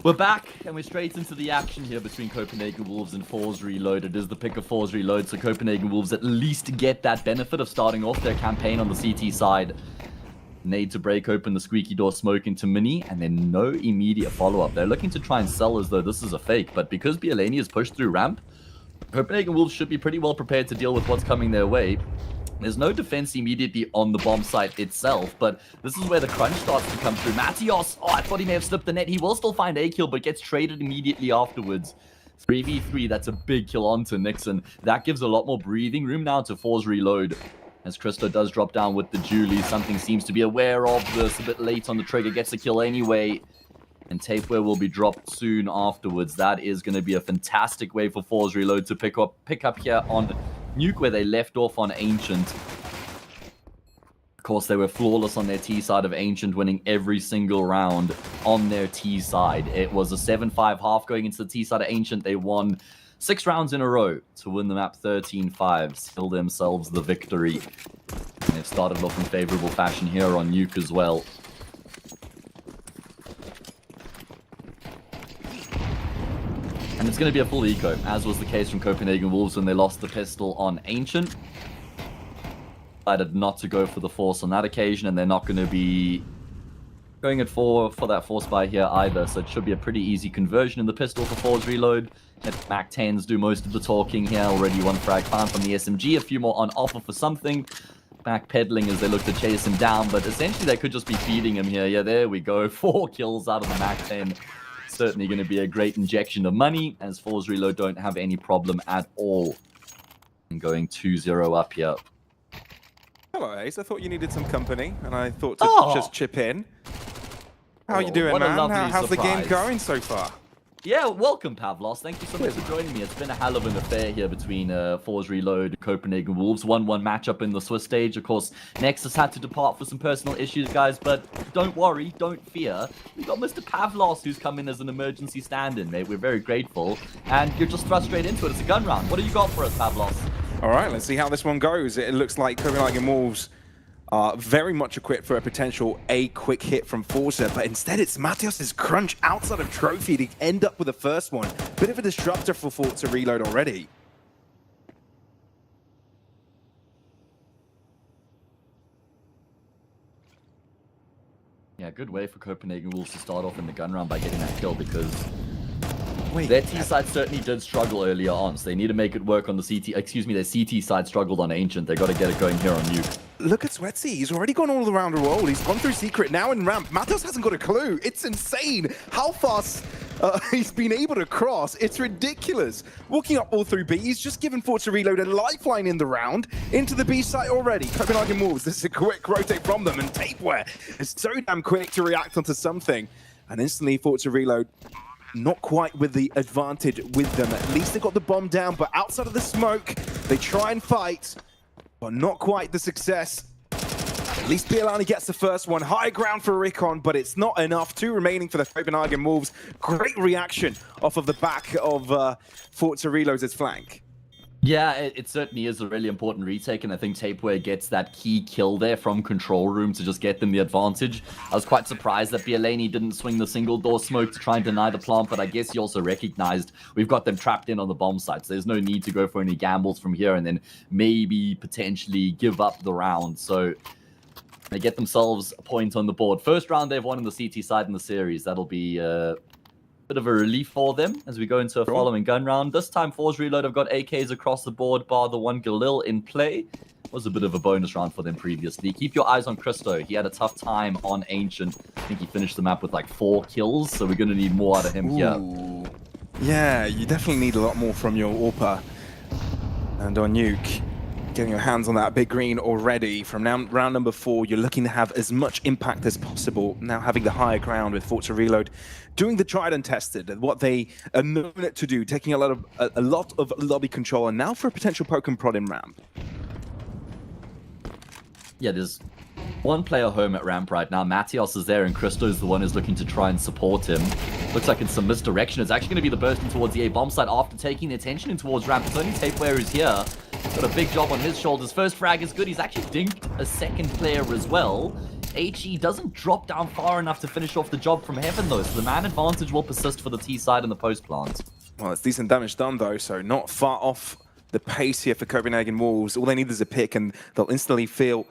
We're back, and we're straight into the action here between Copenhagen Wolves and Force Reload. It is the pick of Force Reload, so Copenhagen Wolves at least get that benefit of starting off their campaign on the CT side. Nade to break open the squeaky door smoke into Mini, and then no immediate follow-up. They're looking to try and sell as though this is a fake, but because Bielani is pushed through ramp, Copenhagen Wolves should be pretty well prepared to deal with what's coming their way. There's no defense immediately on the bomb site itself, but this is where the crunch starts to come through. Matios, I thought he may have slipped the net. He will still find a kill, but gets traded immediately afterwards. 3v3, that's a big kill onto Nixon. That gives a lot more breathing room now to Force Reload. As Christo does drop down with the Julie, something seems to be aware of this. A bit late on the trigger, gets a kill anyway. And Tapeware will be dropped soon afterwards. That is going to be a fantastic way for Force Reload to pick up here on Nuke, where they left off on Ancient. Of course, they were flawless on their T side of Ancient, winning every single round on their T side. It was a 7-5 half going into the T side of Ancient. They won 6 rounds in a row to win the map 13-5, seal themselves the victory. And they've started off in favorable fashion here on Nuke as well. And it's going to be a full eco, as was the case from Copenhagen Wolves when they lost the pistol on Ancient. Decided not to go for the force on that occasion, and they're not going to be going it for that force buy here either. So it should be a pretty easy conversion in the pistol for Force Reload. Let Mac 10s do most of the talking here. Already one frag found from the SMG, a few more on offer for something. Backpedaling as they look to chase him down, but essentially they could just be feeding him here. Yeah, there we go. 4 kills out of the Mac 10. Certainly going to be a great injection of money, as Force Reload don't have any problem at all. And going 2-0 up here. Hello, Ace. I thought you needed some company, and I thought to just chip in. How are you doing, man? How's the game going so far? Yeah, welcome, Pavlos. Thank you so much for joining me. It's been a hell of an affair here between Force Reload and Copenhagen Wolves. 1-1 matchup in the Swiss stage. Of course, Nexus had to depart for some personal issues, guys, but don't worry, don't fear. We've got Mr. Pavlos, who's come in as an emergency stand-in, mate. We're very grateful. And you're just thrust straight into it. It's a gun round. What do you got for us, Pavlos? All right, let's see how this one goes. It looks like Copenhagen Wolves are very much equipped for a potential quick hit from Forza, but instead it's Matios' crunch outside of Trophy to end up with the first one. Bit of a disruptor for Forza Reload already. Yeah, good way for Copenhagen Wolves to start off in the gun round by getting that kill, because their T side certainly did struggle earlier on, so they need to make it work on the CT. Excuse me, their CT side struggled on Ancient. They got to get it going here on Nuke. Look at Sweatsy. He's already gone all around a roll. He's gone through Secret, now in ramp. Matos hasn't got a clue. It's insane how fast he's been able to cross. It's ridiculous. Walking up all through B, he's just given Forza Reload a lifeline in the round into the B site already. Copenhagen Wolves, this is a quick rotate from them, and Tapeware is so damn quick to react onto something. And instantly Forza Reload not quite with the advantage with them. At least they got the bomb down, but outside of the smoke, they try and fight, but not quite the success. At least Bielani gets the first one. High ground for Rickon, but it's not enough. 2 remaining for the Copenhagen Wolves. Great reaction off of the back of Forza Reload's flank. Yeah, it certainly is a really important retake, and I think Tapeware gets that key kill there from control room to just get them the advantage. I was quite surprised that Bielani didn't swing the single door smoke to try and deny the plant, but I guess he also recognized we've got them trapped in on the bomb site, so there's no need to go for any gambles from here and then maybe potentially give up the round. So they get themselves a point on the board. First round they've won on the CT side in the series. That'll be bit of a relief for them as we go into a following gun round. This time Force Reload have got AKs across the board, bar the one Galil in play. Was a bit of a bonus round for them previously. Keep your eyes on Christo. He had a tough time on Ancient. I think he finished the map with like 4 kills, so we're going to need more out of him here. Yeah, you definitely need a lot more from your AWPer. And on Nuke, getting your hands on that big green already. From now, round number 4, you're looking to have as much impact as possible. Now having the higher ground with Forza Reload, doing the tried and tested, what they are known to do, taking a lot of lobby control, and now for a potential poke and prod in ramp. Yeah, there's one player home at ramp right now. Matios is there, and Christo's the one who's looking to try and support him. Looks like it's some misdirection. It's actually going to be the bursting towards the A bomb site after taking the attention in towards ramp. It's only Tapeware who's here. Got a big job on his shoulders. First frag is good. He's actually dinked a second player as well. HE doesn't drop down far enough to finish off the job from Heaven, though, so the man advantage will persist for the T side in the post plant. Well, it's decent damage done, though, so not far off the pace here for Copenhagen Wolves. All they need is a pick, and they'll instantly feel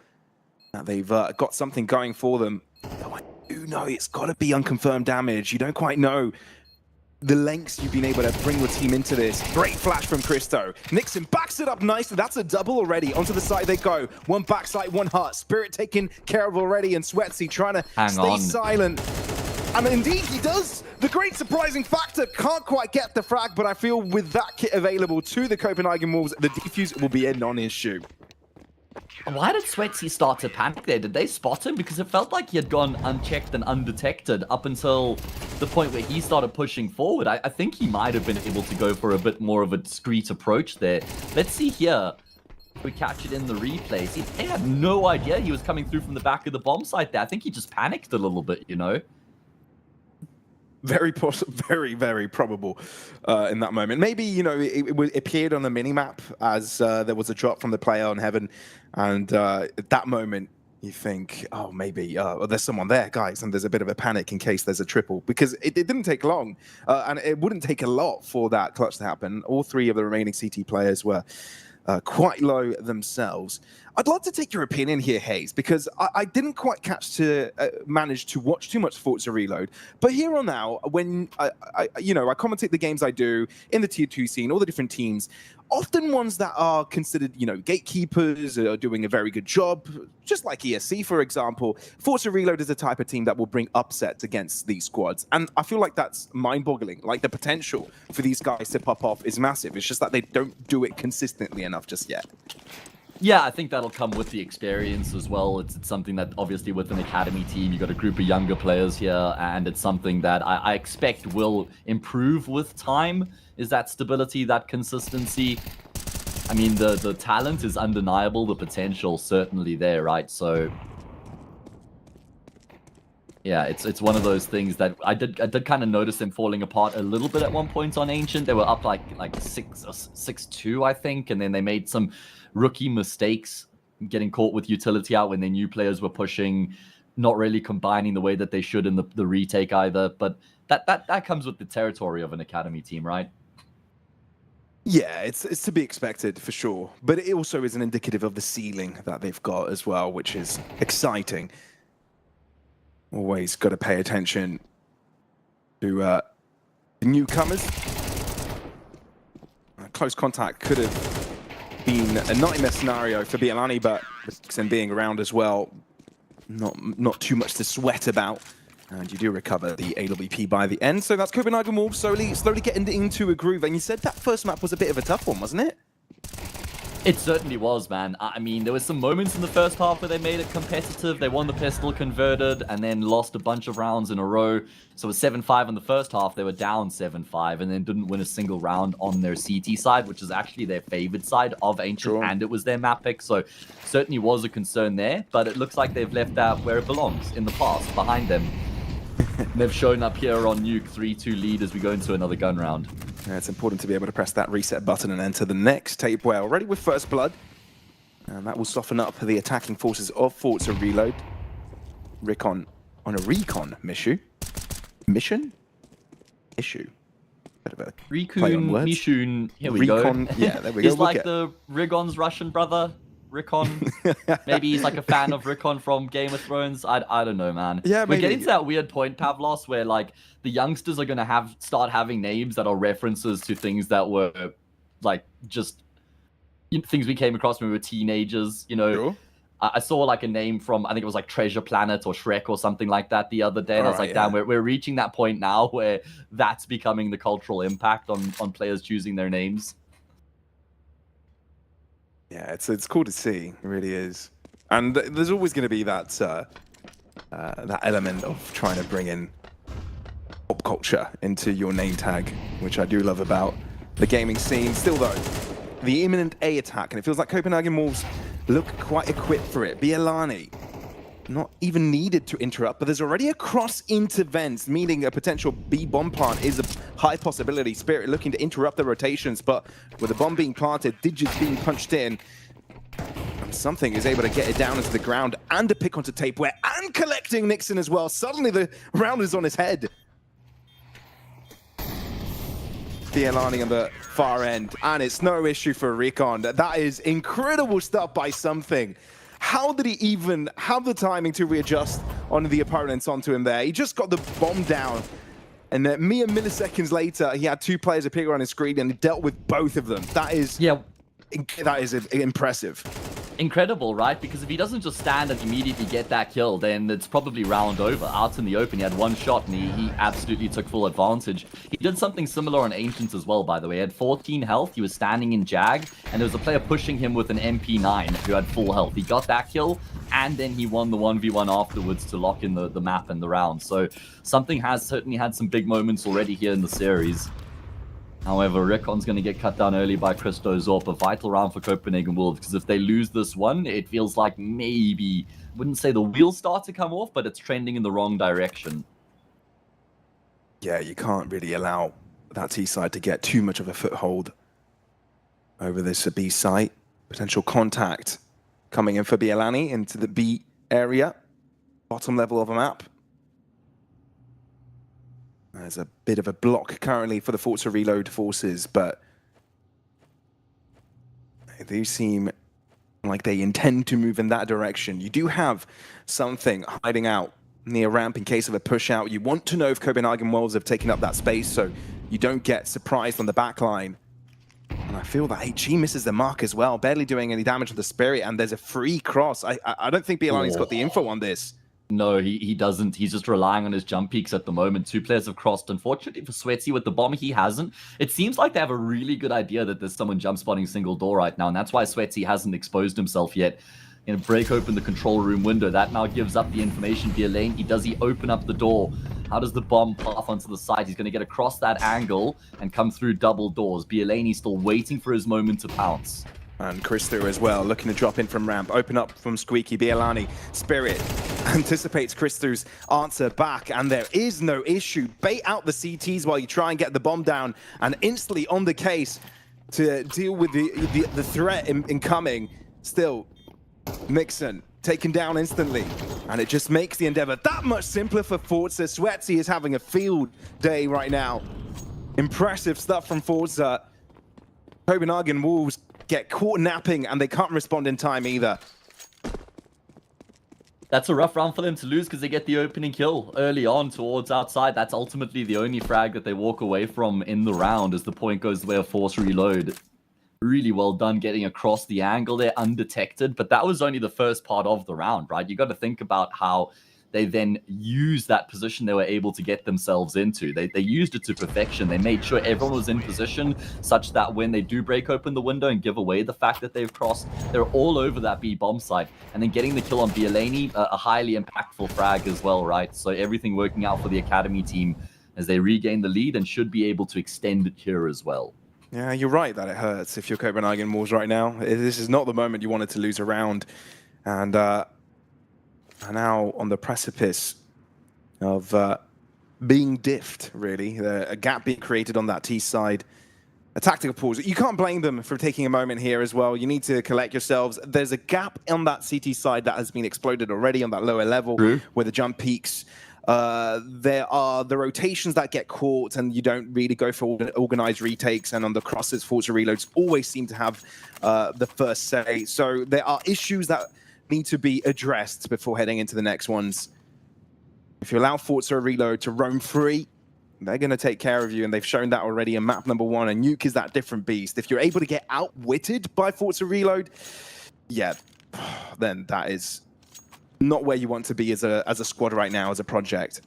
that they've got something going for them. Though I do know it's got to be unconfirmed damage. You don't quite know the lengths you've been able to bring your team into this. Great flash from Christo. Nixon backs it up nicely. That's a double already. Onto the side they go. One backside, one hut. Spirit taken care of already, and Sweatsy trying to stay silent. And indeed, he does. The great surprising factor can't quite get the frag, but I feel with that kit available to the Copenhagen Wolves, the defuse will be a non-issue. Why did Sweatsy start to panic there? Did they spot him? Because it felt like he had gone unchecked and undetected up until the point where he started pushing forward. I think he might have been able to go for a bit more of a discreet approach there. Let's see here. We catch it in the replays. They had no idea he was coming through from the back of the bomb site there. I think he just panicked a little bit, you know? Very possible, very probable in that moment. Maybe, you know, it appeared on the minimap as there was a drop from the player on Heaven, and at that moment you think, oh, maybe there's someone there, guys, and there's a bit of a panic in case there's a triple, because it didn't take long, and it wouldn't take a lot for that clutch to happen. All three of the remaining CT players were quite low themselves. I'd love to take your opinion here, Hayes, because I didn't quite manage to watch too much Forza Reload. But here on now, when I commentate the games I do in the Tier 2 scene, all the different teams, often ones that are considered, you know, gatekeepers, are doing a very good job, just like ESC, for example. Forza Reload is the type of team that will bring upsets against these squads. And I feel like that's mind-boggling. Like, the potential for these guys to pop off is massive. It's just that they don't do it consistently enough just yet. Yeah, I think that'll come with the experience as well. It's something that obviously with an academy team, you've got a group of younger players here, and it's something that I expect will improve with time, is that stability, that consistency. I mean, the talent is undeniable, the potential certainly there, right? So yeah, it's one of those things that I did kind of notice them falling apart a little bit at one point on Ancient. They were up like 6-2, I think, and then they made some rookie mistakes, getting caught with utility out when their new players were pushing, not really combining the way that they should in the retake either. But that comes with the territory of an academy team, right? Yeah, it's to be expected for sure, but it also is an indicative of the ceiling that they've got as well, which is exciting. Always got to pay attention to the newcomers. Close contact could have been a nightmare scenario for Bialani, but Nixon being around as well, not too much to sweat about. And you do recover the AWP by the end. So that's Copenhagen Wolves slowly getting into a groove. And you said that first map was a bit of a tough one, wasn't it? It certainly was, man. I mean, there was some moments in the first half where they made it competitive. They won the pistol converted and then lost a bunch of rounds in a row. So it was 7-5 in the first half. They were down 7-5 and then didn't win a single round on their CT side, which is actually their favored side of Ancient, and it was their map pick. So certainly was a concern there, but it looks like they've left that where it belongs, in the past, behind them. They've shown up here on Nuke 3-2 lead as we go into another gun round. Yeah, it's important to be able to press that reset button and enter the next tape well. Already with first blood. And that will soften up the attacking forces of Forza Reload. Recon on a recon mission. Issue. Bit of a play on words. Mishun. Here we recon, go. Yeah, there we go. He's like the Rigon's Russian brother. Rickon. Maybe he's like a fan of Rickon from Game of Thrones. I don't know, man. Yeah, we're getting to that weird point, Pavlos, where like the youngsters are gonna start having names that are references to things that were like just things we came across when we were teenagers. You know, Sure. I saw like a name from, I think it was like Treasure Planet or Shrek or something like that the other day, and I was like, damn, we're reaching that point now where that's becoming the cultural impact on players choosing their names. Yeah, it's cool to see. It really is. And there's always going to be that that element of trying to bring in pop culture into your name tag, which I do love about the gaming scene. Still though, the imminent A attack, and it feels like Copenhagen Wolves look quite equipped for it. Bialani, not even needed to interrupt, but there's already a cross into vents, meaning a potential B bomb plant is a high possibility. Spirit looking to interrupt the rotations, but with the bomb being planted, digits being punched in, I'm Something is able to get it down into the ground and a pick onto Tapeware and collecting Nixon as well. Suddenly the round is on his head. Bielani on the far end, and it's no issue for Recon. That is incredible stuff by Something. How did he even have the timing to readjust on the opponents onto him there? He just got the bomb down, and mere milliseconds later, he had two players appear on his screen, and he dealt with both of them. That is impressive. Incredible, right? Because if he doesn't just stand and immediately get that kill, then it's probably round over. Out in the open, he had one shot, and he absolutely took full advantage. He did something similar on Ancients as well, by the way. He had 14 health, he was standing in Jag, and there was a player pushing him with an MP9 who had full health. He got that kill, and then he won the 1v1 afterwards to lock in the map and the round. So Something has certainly had some big moments already here in the series. However, Recon's going to get cut down early by Christo Zorp. A vital round for Copenhagen Wolves, because if they lose this one, it feels like maybe, wouldn't say the wheels start to come off, but it's trending in the wrong direction. Yeah, you can't really allow that T side to get too much of a foothold over this B site. Potential contact coming in for Bielani into the B area, bottom level of a map. There's a bit of a block currently for the Forza Reload forces, but they do seem like they intend to move in that direction. You do have Something hiding out near ramp in case of a push out. You want to know if Copenhagen Wolves have taken up that space so you don't get surprised on the back line. And I feel that HE misses the mark as well, barely doing any damage to the Spirit, and there's a free cross. I don't think Bielani's got the info on this. No, he doesn't. He's just relying on his jump peaks at the moment. Two players have crossed. Unfortunately for Sweatsy with the bomb, he hasn't. It seems like they have a really good idea that there's someone jump spotting single door right now, and that's why Sweatsy hasn't exposed himself yet. You know, break open the control room window. That now gives up the information via lane. Does he open up the door? How does the bomb path onto the side? He's going to get across that angle and come through double doors. Bielani's still waiting for his moment to pounce. And Christo as well, looking to drop in from ramp. Open up from Squeaky. Bielani. Spirit anticipates Christo's answer back, and there is no issue. Bait out the CTs while you try and get the bomb down, and instantly on the case to deal with the threat incoming. Still, Nixon taken down instantly, and it just makes the endeavor that much simpler for Forza. Sweatsy is having a field day right now. Impressive stuff from Forza. Copenhagen Wolves get caught napping, and they can't respond in time either. That's a rough round for them to lose because they get the opening kill early on towards outside. That's ultimately the only frag that they walk away from in the round as the point goes the way of Force Reload. Really well done getting across the angle there undetected, but that was only the first part of the round, right? You got to think about how they then used that position they were able to get themselves into. They used it to perfection. They made sure everyone was in position such that when they do break open the window and give away the fact that they've crossed, they're all over that B bomb site. And then getting the kill on Bielani, a highly impactful frag as well, right? So everything working out for the Academy team as they regain the lead and should be able to extend it here as well. Yeah, you're right that it hurts if you're Copenhagen Wolves right now. This is not the moment you wanted to lose a round. And are now on the precipice of being diffed, really. A gap being created on that T side. A tactical pause. You can't blame them for taking a moment here as well. You need to collect yourselves. There's a gap on that CT side that has been exploded already on that lower level where the jump peaks. There are the rotations that get caught and you don't really go for organized retakes, and on the crosses, Forza Reloads always seem to have the first say. So there are issues that need to be addressed before heading into the next ones. If you allow Forza Reload to roam free, they're going to take care of you, and they've shown that already in map number 1, and Nuke is that different beast. If you're able to get outwitted by Forza Reload, yeah, then that is not where you want to be as a squad right now, as a project.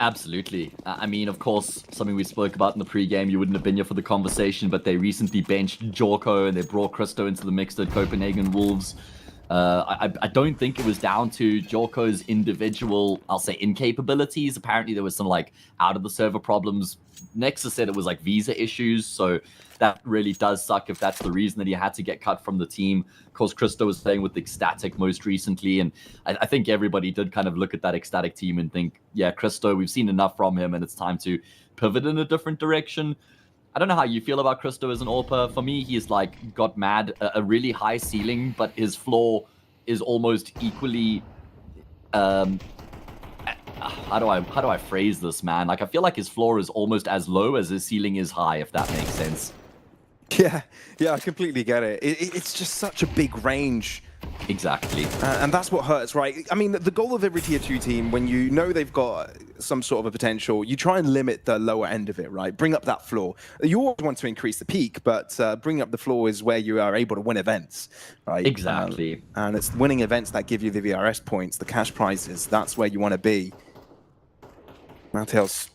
Absolutely. I mean, of course, something we spoke about in the pregame, you wouldn't have been here for the conversation, but they recently benched Jorko and they brought Christo into the mix at Copenhagen Wolves. I don't think it was down to Jorko's individual, I'll say, incapabilities. Apparently there was some like out of the server problems. Nexus said it was like visa issues, so that really does suck if that's the reason that he had to get cut from the team. Of course, Christo was playing with Ecstatic most recently, and I think everybody did kind of look at that Ecstatic team and think, yeah, Christo, we've seen enough from him, and it's time to pivot in a different direction. I don't know how you feel about Christo as an AWPer. For me, he's like got mad, a really high ceiling, but his floor is almost equally. How do I phrase this, man? Like I feel like his floor is almost as low as his ceiling is high, if that makes sense. Yeah, I completely get it. It's just such a big range. Exactly. And that's what hurts, right? I mean, the goal of every tier 2 team, when you know they've got some sort of a potential, you try and limit the lower end of it, right? Bring up that floor. You always want to increase the peak, but bringing up the floor is where you are able to win events, right? Exactly. And it's winning events that give you the VRS points, the cash prizes. That's where you want to be. Mateos,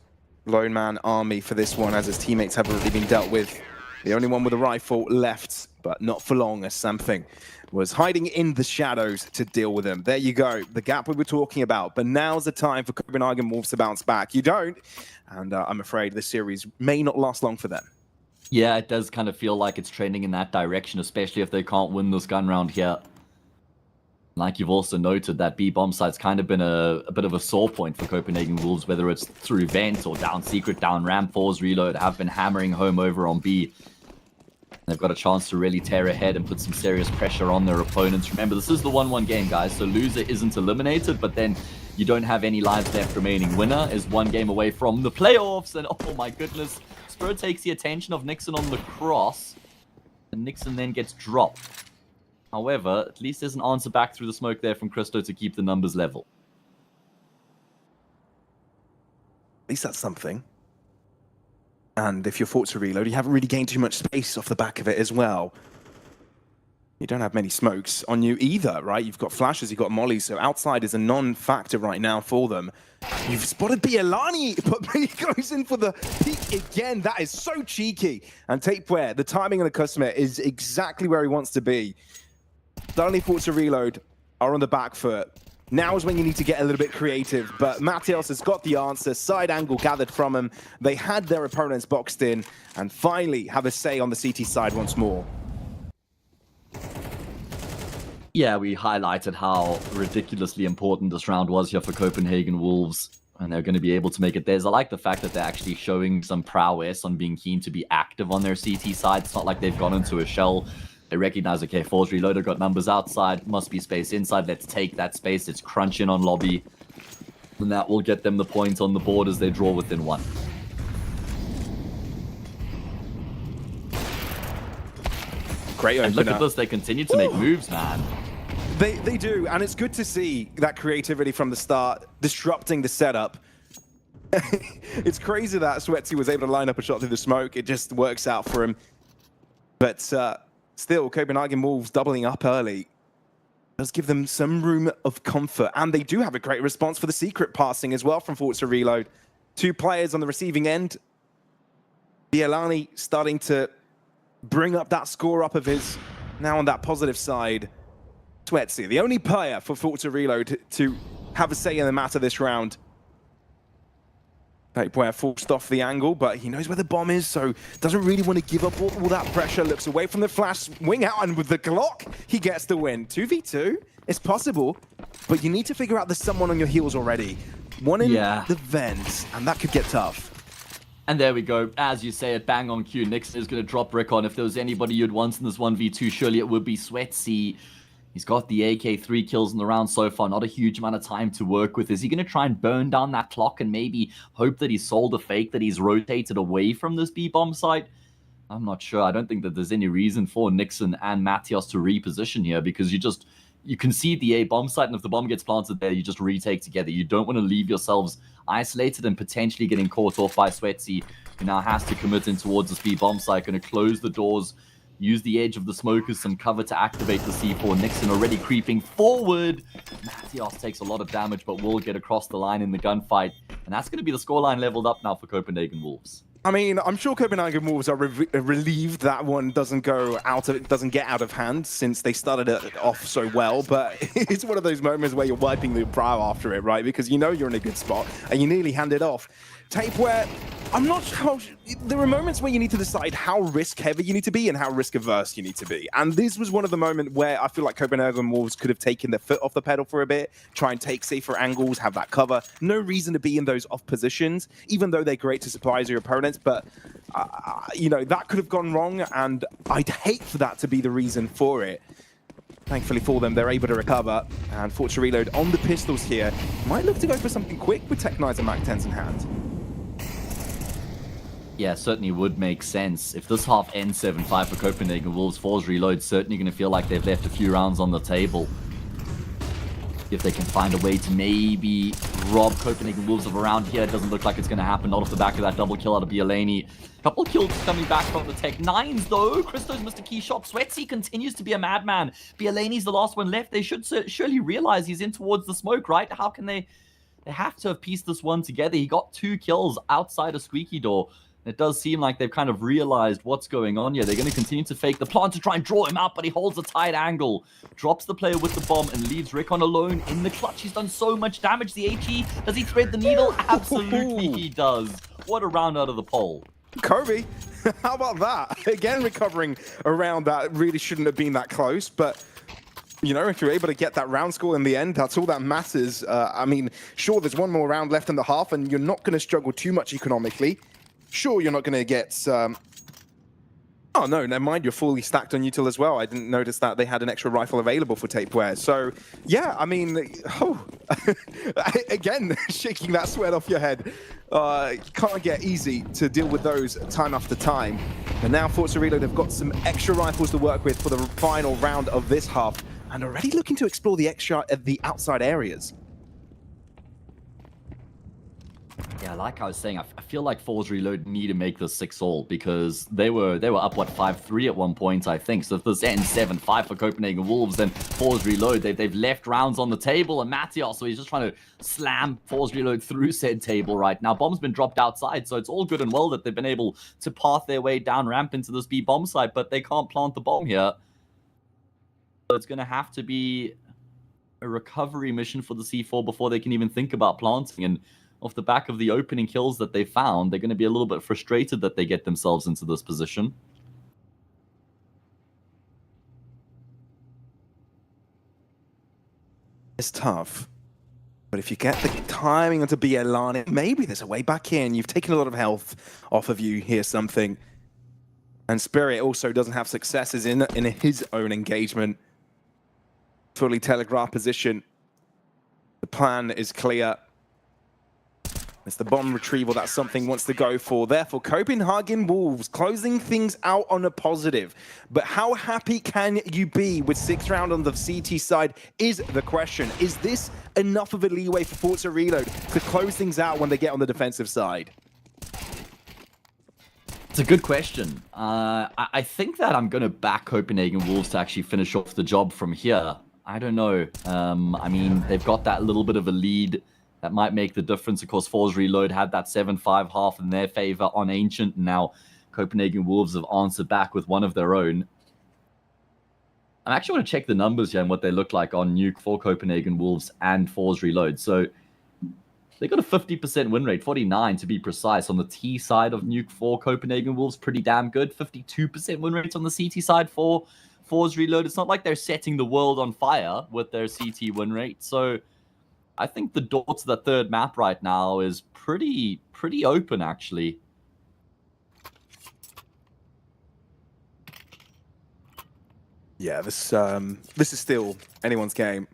lone man army for this one, as his teammates have already been dealt with. The only one with a rifle left, but not for long, as something was hiding in the shadows to deal with him. There you go, the gap we were talking about. But now's the time for Copenhagen Wolves to bounce back. You don't, and I'm afraid this series may not last long for them. Yeah, it does kind of feel like it's trending in that direction, especially if they can't win this gun round here. Like you've also noted, that B bomb site's kind of been a bit of a sore point for Copenhagen Wolves, whether it's through vent or down secret, down ramp, fours, reload, have been hammering home over on B. They've got a chance to really tear ahead and put some serious pressure on their opponents. Remember, this is the 1-1 game, guys, so loser isn't eliminated, but then you don't have any lives left remaining. Winner is 1 game away from the playoffs, and oh my goodness, Spur takes the attention of Nixon on the cross, and Nixon then gets dropped. However, at least there's an answer back through the smoke there from Christo to keep the numbers level. At least that's something. And if you're forced to reload, you haven't really gained too much space off the back of it as well. You don't have many smokes on you either, right? You've got flashes, you've got mollies, so outside is a non-factor right now for them. You've spotted Bielani, but he goes in for the peek again. That is so cheeky. And Tapeware, the timing of the customer is exactly where he wants to be. Suddenly forced to reload, are on the back foot. Now is when you need to get a little bit creative, but Mateos has got the answer. Side angle gathered from him. They had their opponents boxed in, and finally have a say on the CT side once more. Yeah, we highlighted how ridiculously important this round was here for Copenhagen Wolves, and they're going to be able to make it theirs. I like the fact that they're actually showing some prowess on being keen to be active on their CT side. It's not like they've gone into a shell. They recognize, okay, Force Reloader got numbers outside, must be space inside. Let's take that space. Let's crunch in on lobby. And that will get them the point on the board as they draw within 1. Great opener. And look at this, they continue to make moves, man. They do, and it's good to see that creativity from the start, disrupting the setup. It's crazy that Sweatsy was able to line up a shot through the smoke. It just works out for him. But still, Copenhagen Wolves doubling up early does give them some room of comfort. And they do have a great response for the secret passing as well from Forza Reload. 2 players on the receiving end. Bielani starting to bring up that score up of his. Now on that positive side, Sweatsy, the only player for Forza Reload to have a say in the matter this round. Tapeware forced off the angle, but he knows where the bomb is, so doesn't really want to give up all that pressure. Looks away from the flash, wing out, and with the Glock, he gets the win. 2v2, it's possible, but you need to figure out there's someone on your heels already. One in the vents, and that could get tough. And there we go. As you say it, bang on cue. Nixon is going to drop Rick on. If there was anybody you'd want in this 1v2, surely it would be Sweatsy. He's got the AK 3 kills in the round so far. Not a huge amount of time to work with. Is he going to try and burn down that clock and maybe hope that he's sold a fake, that he's rotated away from this B-bomb site? I'm not sure. I don't think that there's any reason for Nixon and Mateos to reposition here, because you concede the A-bomb site, and if the bomb gets planted there, you just retake together. You don't want to leave yourselves isolated and potentially getting caught off by Sweatsy, who now has to commit in towards this B-bomb site. Going to close the doors, use the edge of the smoke as some cover to activate the C4. Nixon already creeping forward. Mateos takes a lot of damage, but will get across the line in the gunfight. And that's going to be the scoreline leveled up now for Copenhagen Wolves. I mean, I'm sure Copenhagen Wolves are relieved that one doesn't get out of hand, since they started it off so well. But it's one of those moments where you're wiping the brow after it, right? Because you know you're in a good spot and you nearly hand it off. Tapeware, I'm not sure. There are moments where you need to decide how risk-heavy you need to be and how risk-averse you need to be. And this was one of the moments where I feel like Copenhagen Wolves could have taken their foot off the pedal for a bit, try and take safer angles, have that cover. No reason to be in those off positions, even though they're great to surprise your opponents. But, you know, that could have gone wrong, and I'd hate for that to be the reason for it. Thankfully for them, they're able to recover. And Forza Reload on the pistols here. Might look to go for something quick with Tech Knights and Mac 10s in hand. Yeah, certainly would make sense. If this half ends 7-5 for Copenhagen Wolves, Force Reload certainly going to feel like they've left a few rounds on the table. If they can find a way to maybe rob Copenhagen Wolves of a round here, it doesn't look like it's going to happen. Not off the back of that double kill out of Bialani. Couple kills coming back from the Tech 9s though. Christo's missed a key shot. Sweatsy continues to be a madman. Bialani's the last one left. They should surely realize he's in towards the smoke, right? How can they... They have to have pieced this one together. He got 2 kills outside a squeaky door. It does seem like they've kind of realized what's going on here. They're going to continue to fake the plant to try and draw him out, but he holds a tight angle. Drops the player with the bomb and leaves Rickon alone in the clutch. He's done so much damage. The HE, does he thread the needle? Absolutely he does. What a round out of the pole. Kobe, how about that? Again, recovering around that. Really shouldn't have been that close, but... You know, if you're able to get that round score in the end, that's all that matters. I mean, sure, there's one more round left in the half, and you're not going to struggle too much economically. Sure, you're not going to get... Oh, no, never mind. You're fully stacked on util as well. I didn't notice that they had an extra rifle available for Tapeware. So, yeah, I mean, again, shaking that sweat off your head. Can't get easy to deal with those time after time. But now Forza Reload have got some extra rifles to work with for the final round of this half, and already looking to explore the outside areas. Yeah, like I was saying, I feel like Force Reload need to make this 6-all because they were up, what, 5-3 at one point, I think. So if this ends 7-5 for Copenhagen Wolves, then Force Reload, they've left rounds on the table. And Mattias, so he's just trying to slam Force Reload through said table right now. Bomb's been dropped outside, so it's all good and well that they've been able to path their way down ramp into this B bomb site, but they can't plant the bomb here. So it's going to have to be a recovery mission for the C4 before they can even think about planting. And off the back of the opening kills that they found, they're going to be a little bit frustrated that they get themselves into this position. It's tough. But if you get the timing onto Bialani, maybe there's a way back in. You've taken a lot of health off of you. Here's something. And Spirit also doesn't have successes in his own engagement. Fully telegraphed position. The plan is clear. It's the bomb retrieval. That's something he wants to go for. Therefore, Copenhagen Wolves closing things out on a positive. But how happy can you be with 6th round on the CT side is the question. Is this enough of a leeway for Forza Reload to close things out when they get on the defensive side? It's a good question. I think that I'm going to back Copenhagen Wolves to actually finish off the job from here. I don't know. I mean, they've got that little bit of a lead. That might make the difference. Of course, Force Reload had that 7-5 half in their favor on Ancient. And now Copenhagen Wolves have answered back with one of their own. I actually want to check the numbers here and what they look like on Nuke for Copenhagen Wolves and Force Reload. So they got a 50% win rate, 49 to be precise, on the T side of Nuke for Copenhagen Wolves. Pretty damn good. 52% win rate on the CT side for Force Reload. It's not like they're setting the world on fire with their CT win rate. So I think the door to the third map right now is pretty open, actually. Yeah, this is still anyone's game.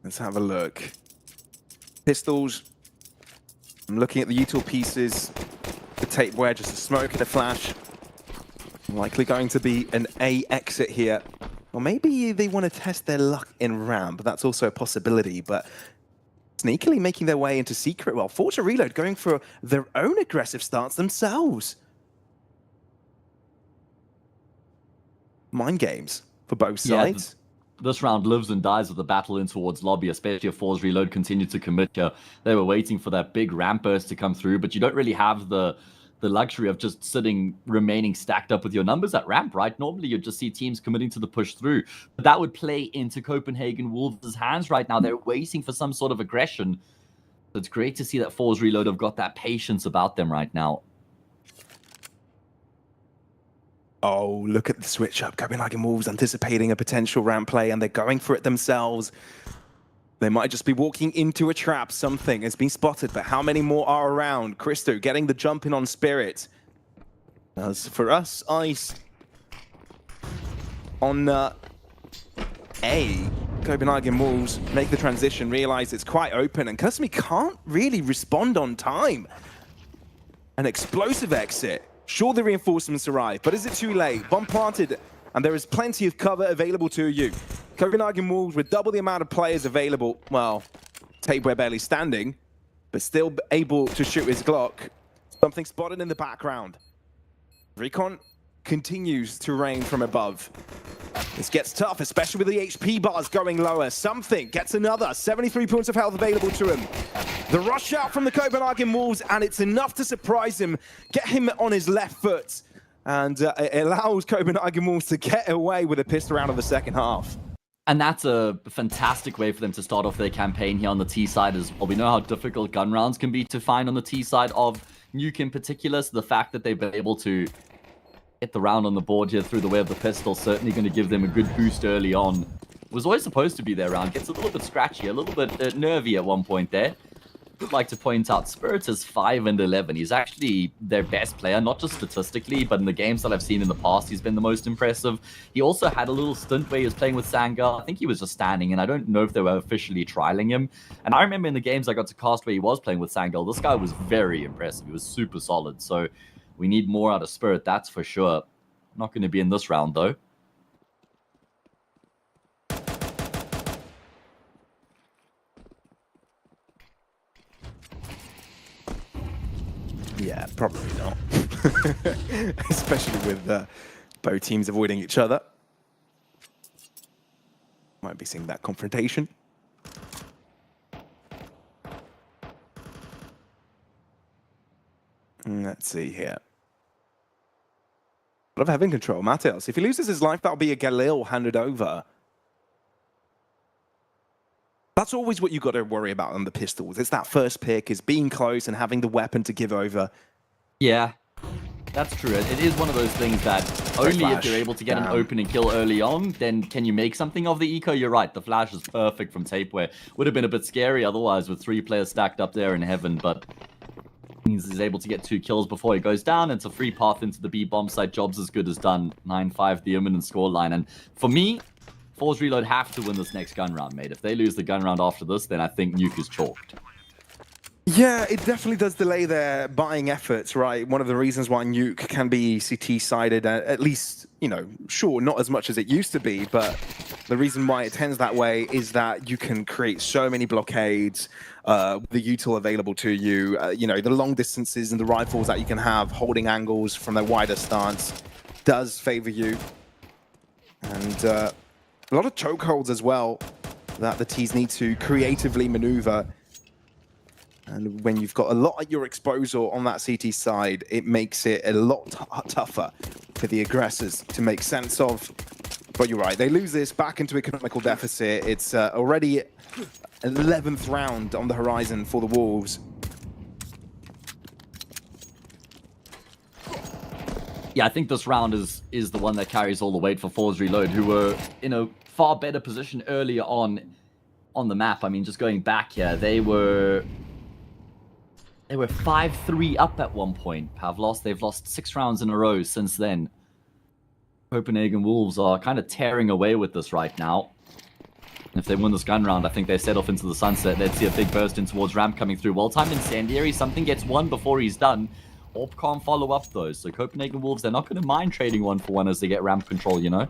Let's have a look. Pistols. I'm looking at the util pieces. The tapeware, just a smoke and a flash. Likely going to be an A exit here. Or maybe they want to test their luck in ramp. That's also a possibility. But sneakily making their way into secret. Well, Forza Reload going for their own aggressive starts themselves. Mind games for both sides. This round lives and dies with the battle in towards lobby, especially if Force Reload continued to commit here. They were waiting for that big ramp burst to come through, but you don't really have the the luxury of just remaining stacked up with your numbers at ramp, right? Normally you'd just see teams committing to the push through, but that would play into Copenhagen Wolves' hands right now. They're waiting for some sort of aggression. So it's great to see that Force Reload have got that patience about them right now. Oh, look at the switch up. Copenhagen Wolves anticipating a potential ramp play, and they're going for it themselves. They might just be walking into a trap. Something has been spotted, but how many more are around? Christo getting the jump in on Spirit. As for us, Ice on A, Copenhagen Wolves make the transition, realize it's quite open, and Kasumi can't really respond on time. An explosive exit. Sure, the reinforcements arrive, but is it too late? Bomb planted, and there is plenty of cover available to you. Copenhagen Wolves with double the amount of players available. Well, Tapeware barely standing, but still able to shoot his Glock. Something spotted in the background. Recon continues to rain from above. This gets tough, especially with the HP bars going lower. Something gets another 73 points of health available to him. The rush out from the Copenhagen Wolves, and it's enough to surprise him, get him on his left foot, and it allows Copenhagen Wolves to get away with a pistol round of the second half. And that's a fantastic way for them to start off their campaign here on the T side as well. We know how difficult gun rounds can be to find on the T side of Nuke in particular, so the fact that they've been able to get the round on the board here through the way of the pistol, certainly going to give them a good boost early on. It was always supposed to be their round. Gets a little bit scratchy, a little bit nervy at one point there. Would like to point out Spirit is 5-11. He's actually their best player, not just statistically, but in the games that I've seen in the past, he's been the most impressive. He also had a little stint where he was playing with Sangha. I think he was just standing, and I don't know if they were officially trialing him. And I remember in the games I got to cast where he was playing with Sangha, this guy was very impressive. He was super solid. So we need more out of Spirit, that's for sure. Not going to be in this round, though. Yeah, probably not. Especially with both teams avoiding each other. Might be seeing that confrontation. Let's see here. A lot of having control. Mateos, if he loses his life, that'll be a Galil handed over. That's always what you got to worry about on the pistols. It's that first pick, is being close and having the weapon to give over. Yeah, that's true. It is one of those things that only if you're able to get an opening kill early on, then can you make something of the eco. You're right, the flash is perfect from Tapeware. Would have been a bit scary otherwise with 3 players stacked up there in heaven, but means he's able to get 2 kills before he goes down. It's a free path into the B bomb site. Job's as good as done. 9-5, the imminent scoreline. And for me, Force Reload have to win this next gun round, mate. If they lose the gun round after this, then I think Nuke is chalked. Yeah, it definitely does delay their buying efforts, right? One of the reasons why Nuke can be CT-sided, at least, you know, sure, not as much as it used to be, but the reason why it tends that way is that you can create so many blockades, the util available to you, you know, the long distances and the rifles that you can have, holding angles from their wider stance does favor you. And a lot of chokeholds as well that the Ts need to creatively maneuver. And when you've got a lot at your exposure on that CT side, it makes it a lot tougher for the aggressors to make sense of. But you're right, they lose this back into economical deficit. It's already 11th round on the horizon for the Wolves. Yeah, I think this round is the one that carries all the weight for Force Reload, who were in a far better position earlier on the map. I mean, just going back here, they were 5-3 up at one point, Pavlos. They've lost 6 rounds in a row since then. Copenhagen Wolves are kind of tearing away with this right now. And if they win this gun round, I think they set off into the sunset. They'd see a big burst in towards ramp coming through. Well-timed Incendiary, something gets one before he's done. Orb can't follow up though, so Copenhagen Wolves, they're not going to mind trading 1 for 1 as they get ramp control, you know?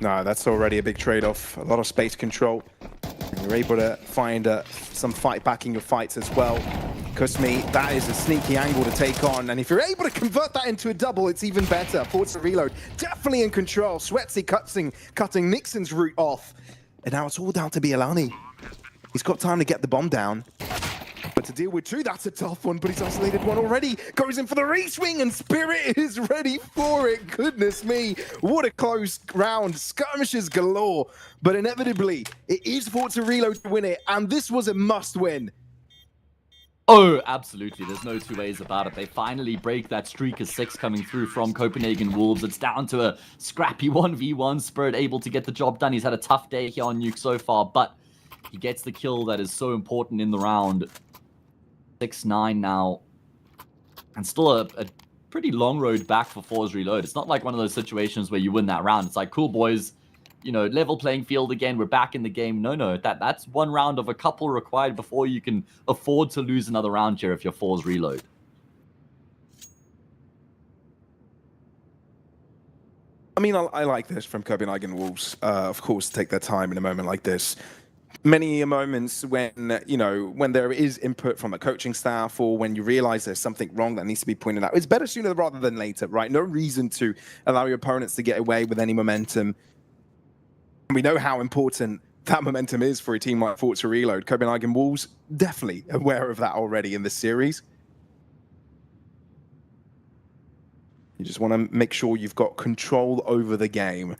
No, that's already a big trade-off. A lot of space control. And you're able to find some fight back in your fights as well. Kusmi, that is a sneaky angle to take on. And if you're able to convert that into a double, it's even better. Forza Reload, definitely in control. Sweatsy cutting Nixon's route off. And now it's all down to Bialani. He's got time to get the bomb down. But to deal with two, that's a tough one, but he's isolated one already. Goes in for the re-swing, and Spirit is ready for it. Goodness me, what a close round. Skirmishes galore, but inevitably, it is Forza Reload to win it, and this was a must-win. Oh, absolutely. There's no two ways about it. They finally break that streak of 6 coming through from Copenhagen Wolves. It's down to a scrappy 1v1. Spirit able to get the job done. He's had a tough day here on Nuke so far, but he gets the kill that is so important in the round. 6-9 now. And still a pretty long road back for Forza Reload. It's not like one of those situations where you win that round. It's like, cool, boys. You know, level playing field again. We're back in the game. No. That's one round of a couple required before you can afford to lose another round here if you're Forza Reload. I mean, I like this from Copenhagen Wolves. Of course, take their time in a moment like this. Many moments when, you know, when there is input from the coaching staff or when you realize there's something wrong that needs to be pointed out, it's better sooner rather than later, right? No reason to allow your opponents to get away with any momentum. We know how important that momentum is for a team like Forza Reload. Copenhagen Wolves, definitely aware of that already in this series. You just want to make sure you've got control over the game.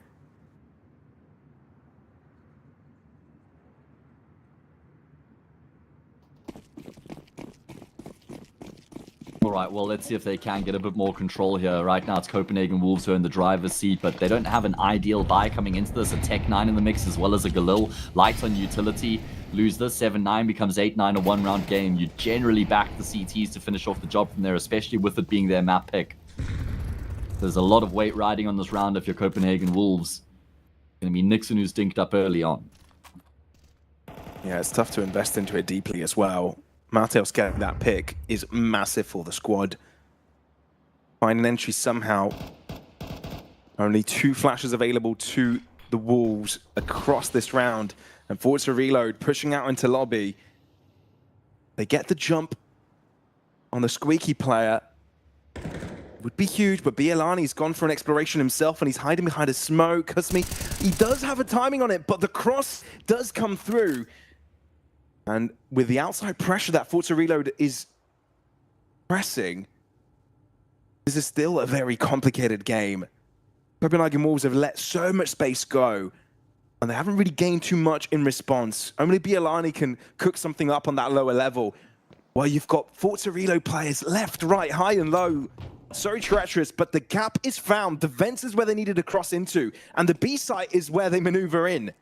All right, well, let's see if they can get a bit more control here. Right now, it's Copenhagen Wolves who are in the driver's seat, but they don't have an ideal buy coming into this. A Tech 9 in the mix, as well as a Galil. Light on utility. Lose this, 7-9 becomes 8-9, a one-round game. You generally back the CTs to finish off the job from there, especially with it being their map pick. There's a lot of weight riding on this round if you're Copenhagen Wolves. Going to be Nixon who's dinked up early on. Yeah, it's tough to invest into it deeply as well. Mateos getting that pick is massive for the squad. Find an entry somehow. Only 2 flashes available to the Wolves across this round. And Forza Reload pushing out into lobby. They get the jump on the squeaky player. Would be huge, but Bielani's gone for an exploration himself and he's hiding behind a smoke. Kusmi, he does have a timing on it, but the cross does come through. And with the outside pressure that Forza Reload is pressing, this is still a very complicated game. Copenhagen Wolves have let so much space go, and they haven't really gained too much in response. Only Bielani can cook something up on that lower level. Well, you've got Forza Reload players left, right, high and low. So treacherous, but the gap is found. The vents is where they needed to cross into, and the B site is where they maneuver in.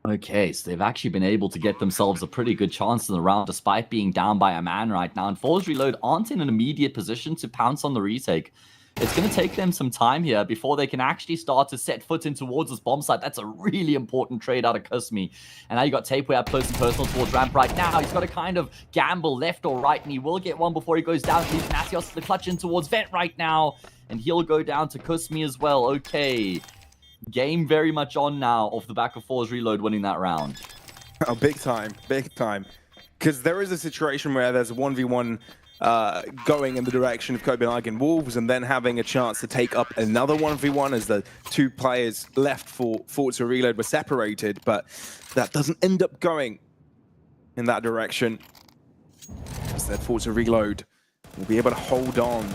Okay, so they've actually been able to get themselves a pretty good chance in the round, despite being down by a man right now. And Forza Reload aren't in an immediate position to pounce on the retake. It's going to take them some time here before they can actually start to set foot in towards this bomb site. That's a really important trade out of Kusmi. And now you got Tapeway up close and personal towards ramp right now. He's got to kind of gamble left or right, and he will get one before he goes down. Leaves Nasios the clutch in towards vent right now, and he'll go down to Kusmi as well. Okay. Game very much on now off the back of Forza Reload winning that round. Oh, big time, big time. Because there is a situation where there's a 1v1 going in the direction of Copenhagen Wolves and then having a chance to take up another 1v1 as the 2 players left for Forza Reload were separated, but that doesn't end up going in that direction. Instead, Forza Reload will be able to hold on.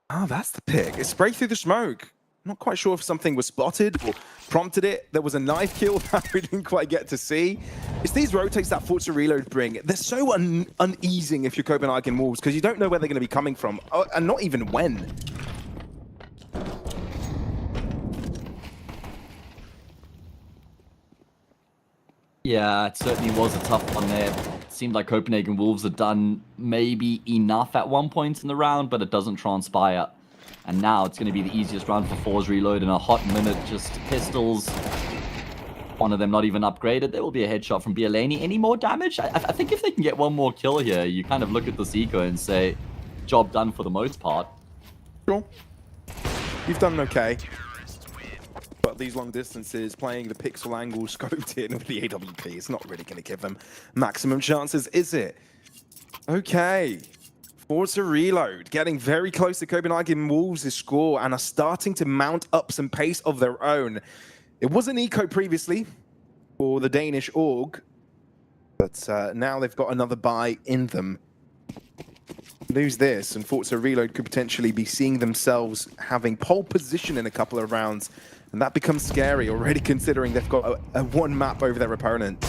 Ah, that's the pick. It's spray through the smoke. Not quite sure if something was spotted or prompted it. There was a knife kill that we didn't quite get to see. It's these rotates that Forza Reload bring. They're so uneasing if you're Copenhagen Wolves because you don't know where they're going to be coming from, and not even when. Yeah, it certainly was a tough one there. It seemed like Copenhagen Wolves had done maybe enough at one point in the round, but it doesn't transpire. And now it's going to be the easiest round for Forza Reload in a hot minute. Just pistols. One of them not even upgraded. There will be a headshot from Bielani. Any more damage? I think if they can get one more kill here, you kind of look at this eco and say, job done for the most part. Sure. You've done okay. But these long distances, playing the pixel angle scoped in with the AWP, it's not really going to give them maximum chances, is it? Okay. Forza Reload getting very close to Copenhagen Wolves' score and are starting to mount up some pace of their own. It was an eco previously for the Danish org, But now they've got another buy in them. Lose this, and Forza Reload could potentially be seeing themselves having pole position in a couple of rounds. And that becomes scary already, considering they've got a one map over their opponent.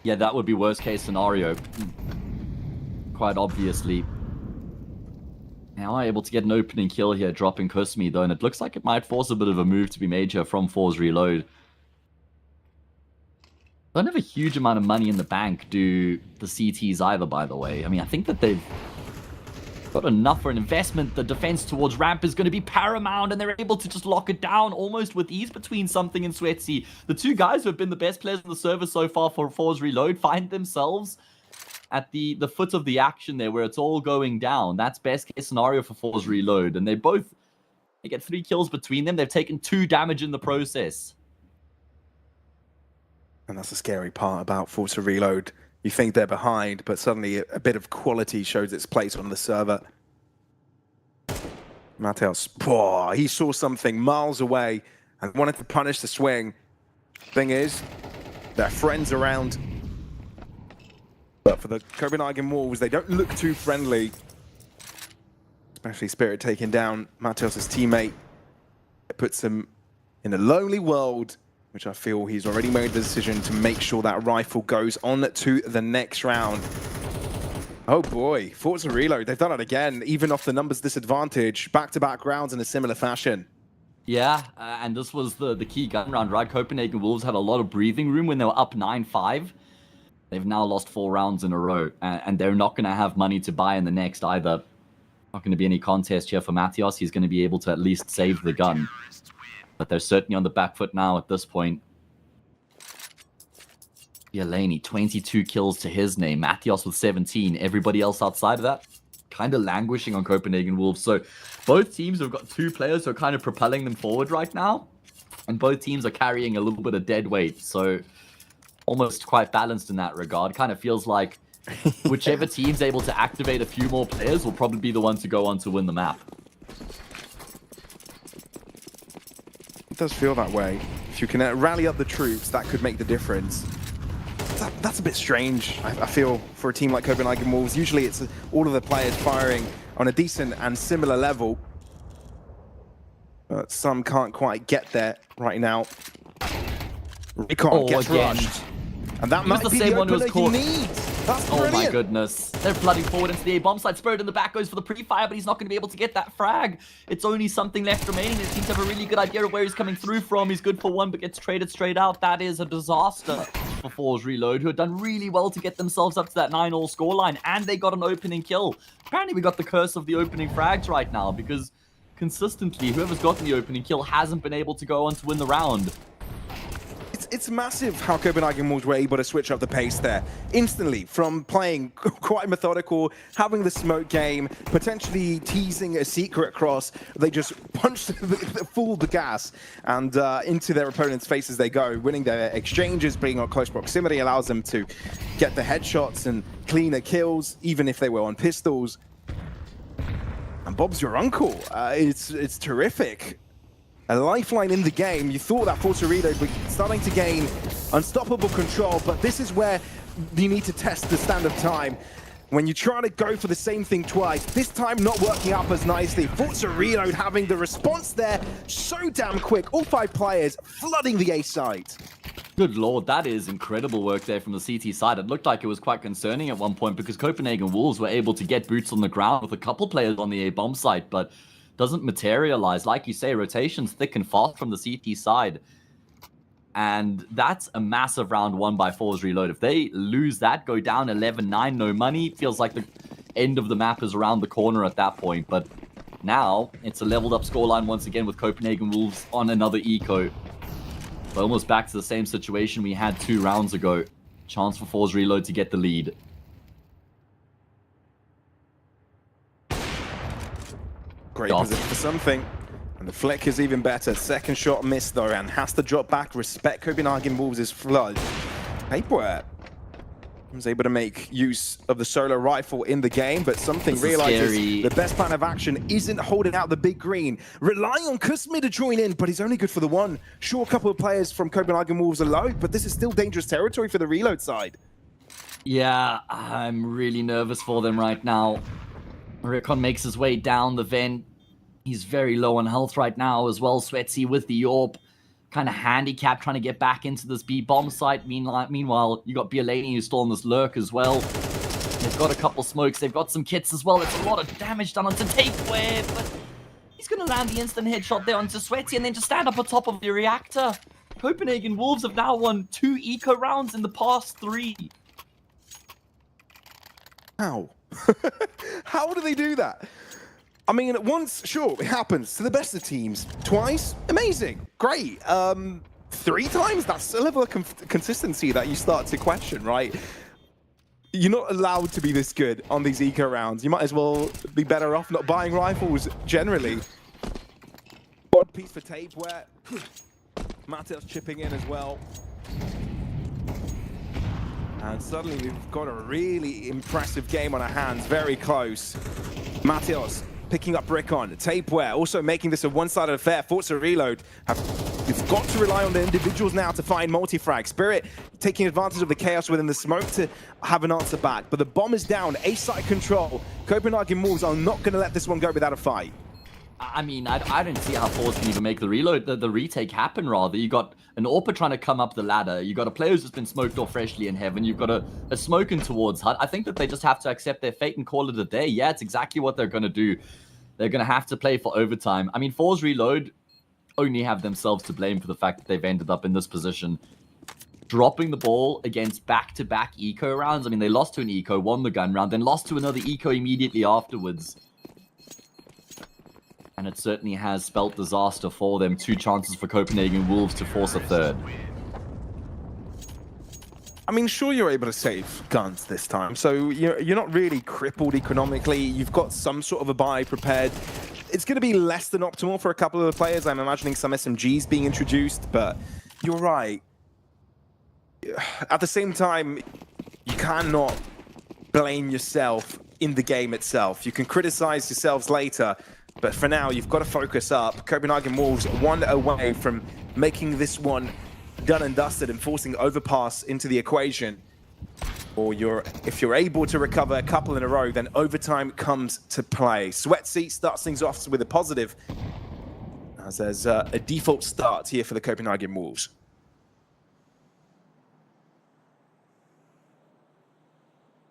Yeah, that would be worst case scenario. Quite obviously. Now I'm able to get an opening kill here, dropping Kusmi though, and it looks like it might force a bit of a move to be made here from Forza Reload. Don't have a huge amount of money in the bank, do the CTs either, by the way. I mean, I think that they've got enough for an investment. The defense towards ramp is going to be paramount, and they're able to just lock it down almost with ease between Something and Sweatsy. The two guys who have been the best players on the server so far for Forza Reload find themselves at the foot of the action there, where it's all going down. That's best case scenario for Forza Reload, and they get 3 kills between them. They've taken 2 damage in the process. And that's the scary part about Forza Reload. You think they're behind, but suddenly a bit of quality shows its place on the server. Mateos, he saw something miles away and wanted to punish the swing. Thing is, their friends around. But for the Copenhagen Wolves, they don't look too friendly. Especially Spirit taking down Mateos' teammate. It puts him in a lonely world, which I feel he's already made the decision to make sure that rifle goes on to the next round. Oh boy, Forza Reload, they've done it again, even off the numbers disadvantage, back-to-back rounds in a similar fashion. Yeah, and this was the key gun round, right? Copenhagen Wolves had a lot of breathing room when they were up 9-5. They've now lost 4 rounds in a row, and they're not going to have money to buy in the next either. Not going to be any contest here for Mateos. He's going to be able to at least save the gun. But they're certainly on the back foot now at this point. Delaney, 22 kills to his name. Mateos with 17. Everybody else outside of that, kind of languishing on Copenhagen Wolves. So both teams have got 2 players who are kind of propelling them forward right now. And both teams are carrying a little bit of dead weight. So almost quite balanced in that regard. Kind of feels like whichever team's able to activate a few more players will probably be the ones to go on to win the map. It does feel that way. If you can rally up the troops, that could make the difference. That's a bit strange, I feel, for a team like Copenhagen Wolves. Usually it's all of the players firing on a decent and similar level. But some can't quite get there right now. Recon gets rushed. And that might be the same one who's caught. That's oh my goodness. They're flooding forward into the A bomb site. Spirit in the back goes for the pre-fire, but he's not going to be able to get that frag. It's only Something left remaining. They seem to have a really good idea of where he's coming through from. He's good for 1, but gets traded straight out. That is a disaster for Forza Reload, who had done really well to get themselves up to that 9-all scoreline, and they got an opening kill. Apparently we got the curse of the opening frags right now, because consistently, whoever's gotten the opening kill hasn't been able to go on to win the round. It's massive how Copenhagen Wolves were able to switch up the pace there instantly, from playing quite methodical, having the smoke game, potentially teasing a secret cross. They just punched full the gas and into their opponent's face as they go, winning their exchanges. Being on close proximity allows them to get the headshots and cleaner kills, even if they were on pistols. And Bob's your uncle. It's terrific. A lifeline in the game. You thought that Forza Reload was starting to gain unstoppable control, but this is where you need to test the stand of time. When you try to go for the same thing twice, this time not working out as nicely. Forza Reload having the response there so damn quick. All 5 players flooding the A site. Good lord, that is incredible work there from the CT side. It looked like it was quite concerning at one point because Copenhagen Wolves were able to get boots on the ground with a couple players on the A bomb site, but doesn't materialize. Like you say, rotations thick and fast from the CT side. And that's a massive round 1 by Forza Reload. If they lose that, go down 11-9, no money, feels like the end of the map is around the corner at that point. But now, it's a leveled up scoreline once again with Copenhagen Wolves on another eco. So almost back to the same situation we had 2 rounds ago. Chance for Forza Reload to get the lead. Great position for Something. And the flick is even better. Second shot missed though, and has to drop back. Respect Copenhagen Wolves' flood. Paperwork. was able to make use of the solo rifle in the game, but something This is realizes scary. the best plan of action isn't holding out the big green. Relying on Kusmi to join in, but he's only good for the one. Sure, a couple of players from Copenhagen Wolves are low, but this is still dangerous territory for the reload side. Yeah, I'm really nervous for them right now. Recon makes his way down the vent. He's very low on health right now as well. Sweatsy with the AWP. Kind of handicapped trying to get back into this B-bomb site. Meanwhile, you got Bialani who's still on this lurk as well. They've got a couple smokes. They've got some kits as well. It's a lot of damage done onto Tapeware, but he's going to land the instant headshot there onto Sweaty and then just stand up on top of the reactor. Copenhagen Wolves have now won 2 eco rounds in the past 3. How? How do they do that? I mean, once, sure, it happens to the best of teams. Twice, amazing, great. 3 times, that's a level of consistency that you start to question, right? You're not allowed to be this good on these eco rounds. You might as well be better off not buying rifles generally. Odd piece for Tapeware. Mateos chipping in as well. And suddenly we've got a really impressive game on our hands, very close. Mateos picking up Rickon, Tapeware also making this a one-sided affair. Forza Reload you've got to rely on the individuals now to find multi-frag. Spirit taking advantage of the chaos within the smoke to have an answer back. But the bomb is down, A-site control. Copenhagen Wolves are not going to let this one go without a fight. I mean, I don't see how Force can even make the reload, the retake happen, rather. You got an AWPer trying to come up the ladder. You got a player who's just been smoked off freshly in heaven. You've got a smoking towards Hut. I think that they just have to accept their fate and call it a day. Yeah, it's exactly what they're going to do. They're going to have to play for overtime. I mean, Force Reload only have themselves to blame for the fact that they've ended up in this position. Dropping the ball against back-to-back eco rounds. I mean, they lost to an eco, won the gun round, then lost to another eco immediately afterwards. And it certainly has spelt disaster for them. 2 chances for Copenhagen Wolves to force a third. I mean, sure, you're able to save guns this time, so you're not really crippled economically. You've got some sort of a buy prepared. It's going to be less than optimal for a couple of the players. I'm imagining some SMGs being introduced, but you're right. At the same time, you cannot blame yourself in the game itself. You can criticize yourselves later, but for now, you've got to focus up. Copenhagen Wolves 1 away from making this one done and dusted and forcing overpass into the equation. Or if you're able to recover a couple in a row, then overtime comes to play. Sweatsy starts things off with a positive, as there's a default start here for the Copenhagen Wolves.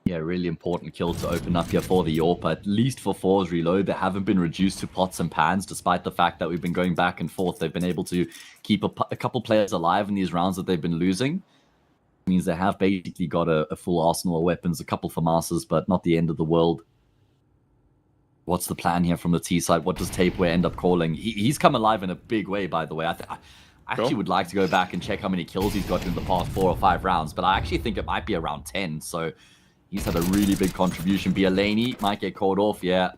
Yeah, really important kill to open up here for the AWPer. At least for Force Reload, they haven't been reduced to pots and pans, despite the fact that we've been going back and forth. They've been able to keep a couple players alive in these rounds that they've been losing. It means they have basically got a full arsenal of weapons, a couple for masters, but not the end of the world. What's the plan here from the T side? What does Tapeware end up calling? He's come alive in a big way, by the way. I actually would like to go back and check how many kills he's got in the past 4 or 5 rounds, but I actually think it might be around 10, so he's had a really big contribution. Bialani might get caught off, yeah.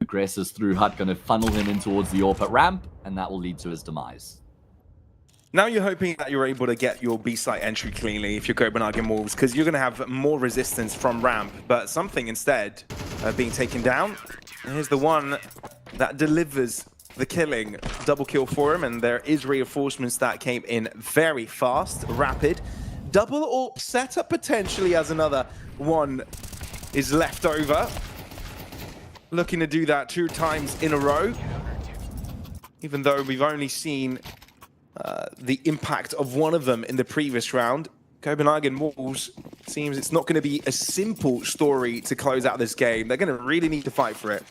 Aggressors through Hut, going to funnel him in towards the AWP ramp, and that will lead to his demise. Now you're hoping that you're able to get your B-site entry cleanly if you're Copenhagen Wolves, because you're going to have more resistance from ramp, but something instead being taken down. Here's the one that delivers the killing. Double kill for him, and there is reinforcements that came in very fast, rapid. Double AWP setup potentially as another one is left over. Looking to do that 2 times in a row. Even though we've only seen the impact of one of them in the previous round. Copenhagen Wolves seems it's not going to be a simple story to close out this game. They're going to really need to fight for it.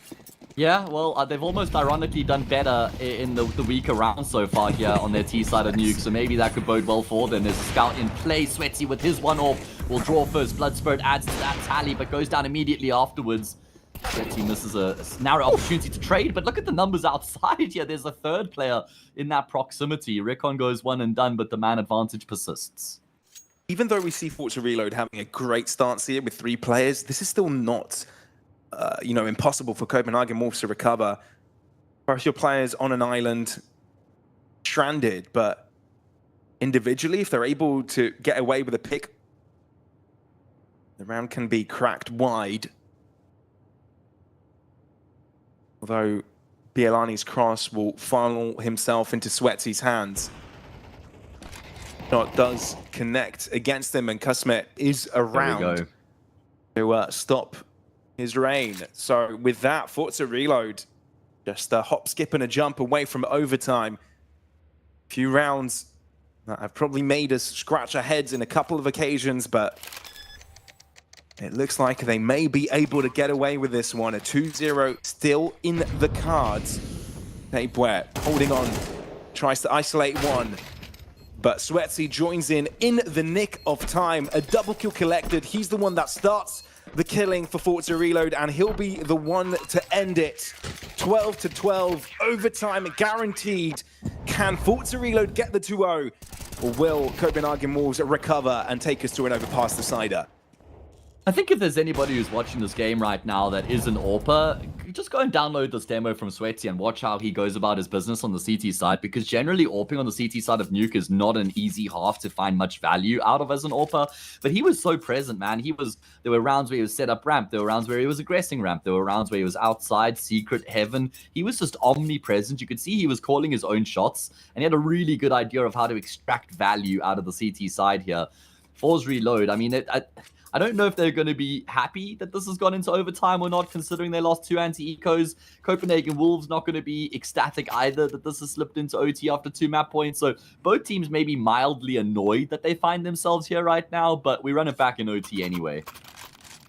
Yeah, well, they've almost ironically done better in the weaker round so far here on their T-side of Nuke, so maybe that could bode well for them. There's a scout in play. Sweaty with his one AWP will draw first. Bloodspurt adds to that tally, but goes down immediately afterwards. Sweaty misses a narrow opportunity to trade, but look at the numbers outside here. There's a third player in that proximity. Rickon goes 1 and done, but the man advantage persists. Even though we see Forza Reload having a great stance here with 3 players, this is still not impossible for Copenhagen Wolves to recover. Both your players on an island, stranded, but individually, if they're able to get away with a pick, The round can be cracked wide. Although Bielani's cross will funnel himself into Sweaty's hands. Shot does connect against him, and Kusmet is around to stop his reign. So with that, Forza Reload just a hop, skip, and a jump away from overtime. Few rounds that have probably made us scratch our heads in a couple of occasions, but it looks like they may be able to get away with this one. A 2-0 still in the cards. Tapeware holding on, tries to isolate one, but Sweaty joins in the nick of time. A double kill collected. He's the one that starts the killing for Forza Reload, and he'll be the one to end it. 12-12, overtime guaranteed. Can Forza Reload get the 2-0, or will Copenhagen Wolves recover and take us to an overpass decider? I think if there's anybody who's watching this game right now that is an AWPer, just go and download this demo from Sweaty and watch how he goes about his business on the CT side, because generally AWPing on the CT side of Nuke is not an easy half to find much value out of as an AWPer, but he was so present, man. There were rounds where he was set up ramp, there were rounds where he was aggressing ramp, there were rounds where he was outside, secret, heaven. He was just omnipresent. You could see he was calling his own shots, and he had a really good idea of how to extract value out of the CT side here. Forza Reload, I mean, I don't know if they're going to be happy that this has gone into overtime or not, considering they lost 2 anti-ecos. Copenhagen Wolves not going to be ecstatic either that this has slipped into OT after 2 map points. So both teams may be mildly annoyed that they find themselves here right now, but we run it back in OT anyway.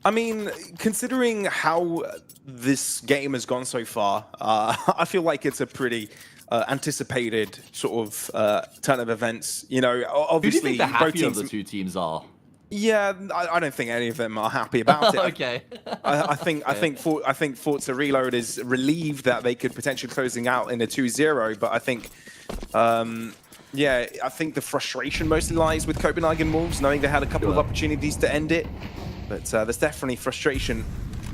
I mean, considering how this game has gone so far, I feel like it's a pretty anticipated sort of turn of events. You know, obviously, who do you think the happier both of the two teams are? Yeah, I don't think any of them are happy about it. Okay. I think Forza Reload is relieved that they could potentially closing out in a 2-0, but I think, yeah, I think the frustration mostly lies with Copenhagen Wolves, knowing they had a couple of opportunities to end it. But there's definitely frustration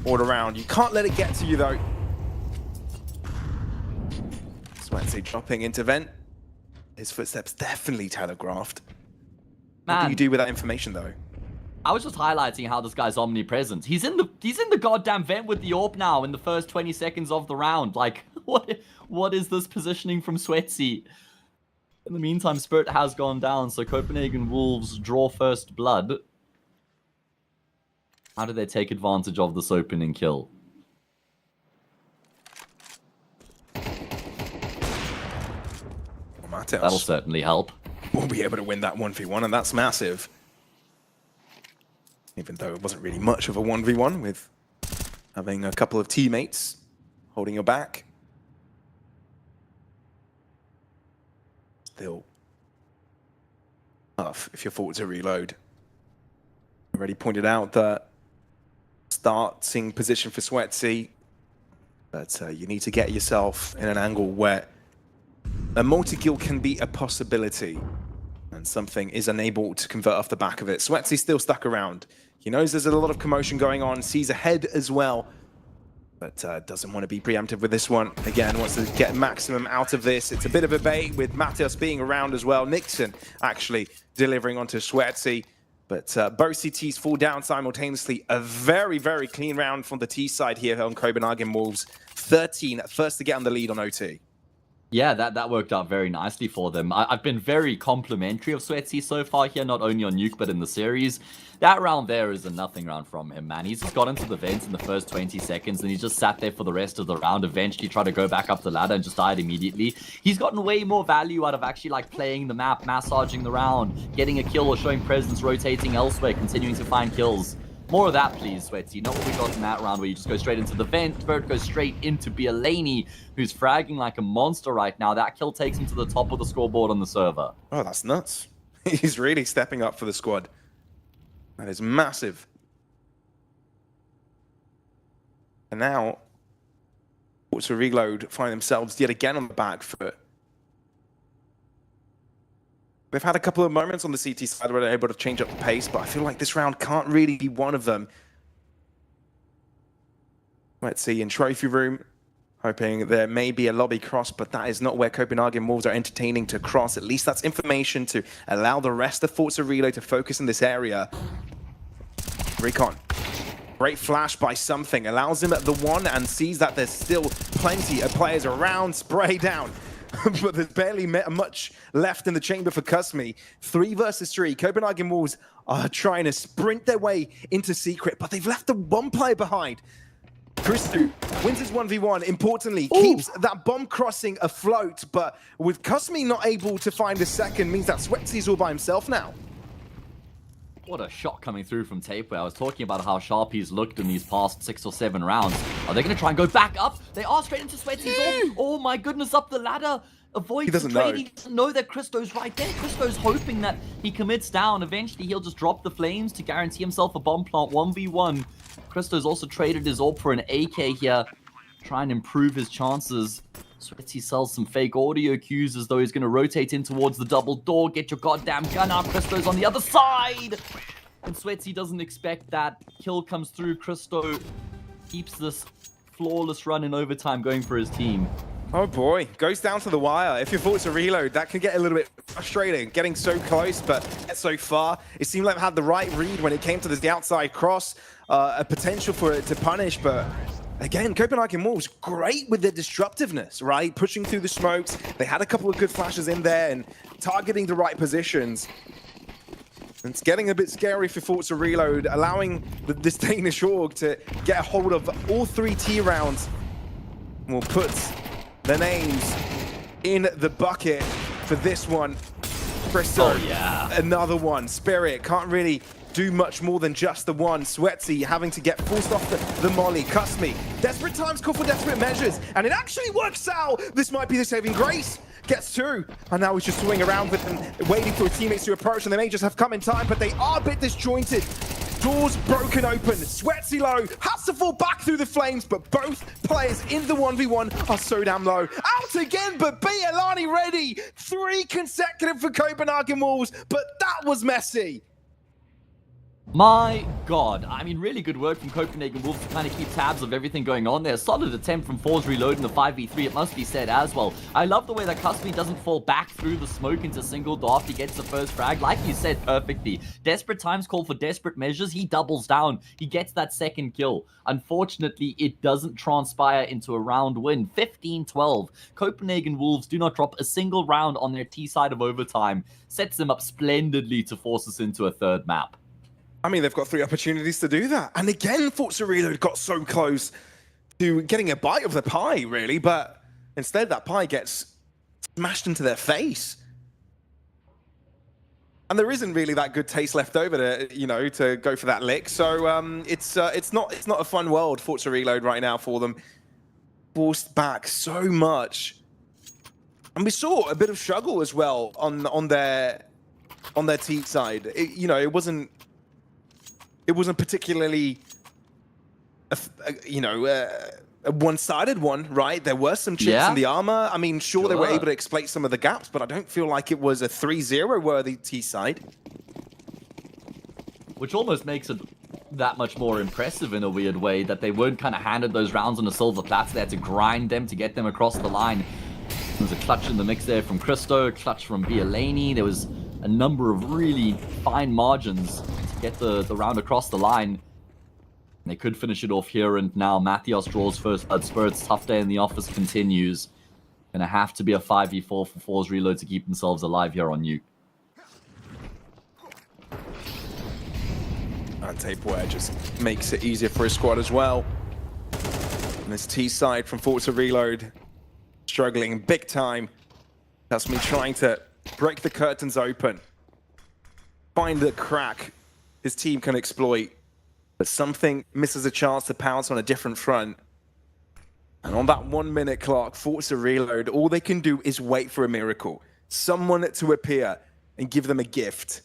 all around. You can't let it get to you, though. Swansea dropping into vent. His footsteps definitely telegraphed. What do you do with that information, though? I was just highlighting how this guy's omnipresent. He's in the goddamn vent with the AWP now in the first 20 seconds of the round. Like, what is this positioning from Sweaty? In the meantime, Spirit has gone down, so Copenhagen Wolves draw first blood. How do they take advantage of this opening kill? That'll certainly help. We'll be able to win that 1v1, and that's massive. Even though it wasn't really much of a 1v1, with having a couple of teammates holding your back. Still tough if you're forward to reload. Already pointed out that starting position for Sweaty, but you need to get yourself in an angle where a multi-kill can be a possibility, and something is unable to convert off the back of it. Sweaty's still stuck around. He knows there's a lot of commotion going on, sees ahead as well, but doesn't want to be preemptive with this one. Again, wants to get maximum out of this. It's a bit of a bait with Matheus being around as well. Nixon actually delivering onto Sweaty, but both CTs fall down simultaneously. A very, very clean round from the T side here on Copenhagen Wolves. 13, first to get on the lead on OT. Yeah, that worked out very nicely for them. I've been very complimentary of Sweaty so far here, not only on Nuke, but in the series. That round there is a nothing round from him, man. He's just got into the vents in the first 20 seconds, and he's just sat there for the rest of the round, eventually tried to go back up the ladder and just died immediately. He's gotten way more value out of actually like playing the map, massaging the round, getting a kill or showing presence, rotating elsewhere, continuing to find kills. More of that, please, Sweaty. Not what we got in that round where you just go straight into the vent. Bird goes straight into Bielani, who's fragging like a monster right now. That kill takes him to the top of the scoreboard on the server. Oh, that's nuts. He's really stepping up for the squad. That is massive. And now, Forza Reload find themselves yet again on the back foot. They've had a couple of moments on the CT side where they're able to change up the pace, but I feel like this round can't really be one of them. Let's see, in Trophy Room, hoping there may be a lobby cross, but that is not where Copenhagen Wolves are entertaining to cross. At least that's information to allow the rest of Forza Reload to focus in this area. Recon. Great flash by something. Allows him at the one and sees that there's still plenty of players around. Spray down. But there's barely much left in the chamber for Cusme. 3 versus 3. Copenhagen Wolves are trying to sprint their way into Secret, but they've left the one player behind. Christu wins his 1v1, importantly, keeps that bomb crossing afloat, but with Cusme not able to find a second, means that Sweatsy's all by himself now. What a shot coming through from Tapeway. I was talking about how sharp he's looked in these past 6 or 7 rounds. Are they going to try and go back up? They are straight into Sweatsy's ult. Oh my goodness, up the ladder. Avoids the trade. He doesn't know that Christo's right there. Christo's hoping that he commits down. Eventually, he'll just drop the flames to guarantee himself a bomb plant 1v1. Christo's also traded his ult for an AK here. Try and improve his chances. Sweatsy sells some fake audio cues as though he's going to rotate in towards the double door. Get your goddamn gun out. Christo's on the other side. And Sweatsy doesn't expect that. Kill comes through. Christo keeps this flawless run in overtime going for his team. Oh boy, goes down to the wire. If you're forced to reload, that can get a little bit frustrating. Getting so close, but so far. It seemed like it had the right read when it came to the outside cross. A potential for it to punish, but again, Copenhagen Wolves, great with their disruptiveness, right? Pushing through the smokes. They had a couple of good flashes in there and targeting the right positions. And it's getting a bit scary for Forza Reload, allowing this Danish org to get a hold of all 3 T rounds. We'll put the names in the bucket for this one. Bristow, another one. Spirit can't really do much more than just the one. Sweatsy having to get forced off the molly. Cusme, desperate times call for desperate measures, and it actually works out. This might be the saving grace. Gets 2, and now he's just swinging around with them, waiting for his teammates to approach, and they may just have come in time, but they are a bit disjointed. Doors broken open. Sweatsy low, has to fall back through the flames, but both players in the 1v1 are so damn low. Out again, but Bielani ready. 3 consecutive for Copenhagen Wolves, but that was messy. My God. I mean, really good work from Copenhagen Wolves to kind of keep tabs of everything going on there. Solid attempt from Force Reload in the 5v3, it must be said as well. I love the way that Cusme doesn't fall back through the smoke into single door after he gets the first frag. Like you said perfectly, desperate times call for desperate measures. He doubles down. He gets that second kill. Unfortunately, it doesn't transpire into a round win. 15-12. Copenhagen Wolves do not drop a single round on their T side of overtime. Sets them up splendidly to force us into a 3rd map. I mean, they've got 3 opportunities to do that. And again, Forza Reload got so close to getting a bite of the pie, really, but instead that pie gets smashed into their face. And there isn't really that good taste left over to, you know, to go for that lick. So it's not a fun world, Forza Reload, right now for them. Forced back so much. And we saw a bit of struggle as well on their team side. It wasn't particularly, a one-sided one, right? There were some chips in the armor. I mean, sure, they were able to exploit some of the gaps, but I don't feel like it was a 3-0 worthy T side. Which almost makes it that much more impressive in a weird way, that they weren't kind of handed those rounds on a silver platter. They had to grind them to get them across the line. There was a clutch in the mix there from Christo, a clutch from Bielani. There was a number of really fine margins to get the round across the line. They could finish it off here, and now Mathios draws first blood spurts. Tough day in the office continues. Gonna have to be a 5v4 for Force Reload to keep themselves alive here on Nuke. And Tapeware just makes it easier for his squad as well. And this T side from Forza Reload struggling big time. That's me trying to break the curtains open. Find the crack his team can exploit. But something misses a chance to pounce on a different front. And on that 1 minute clock, Forza Reload, all they can do is wait for a miracle. Someone to appear and give them a gift.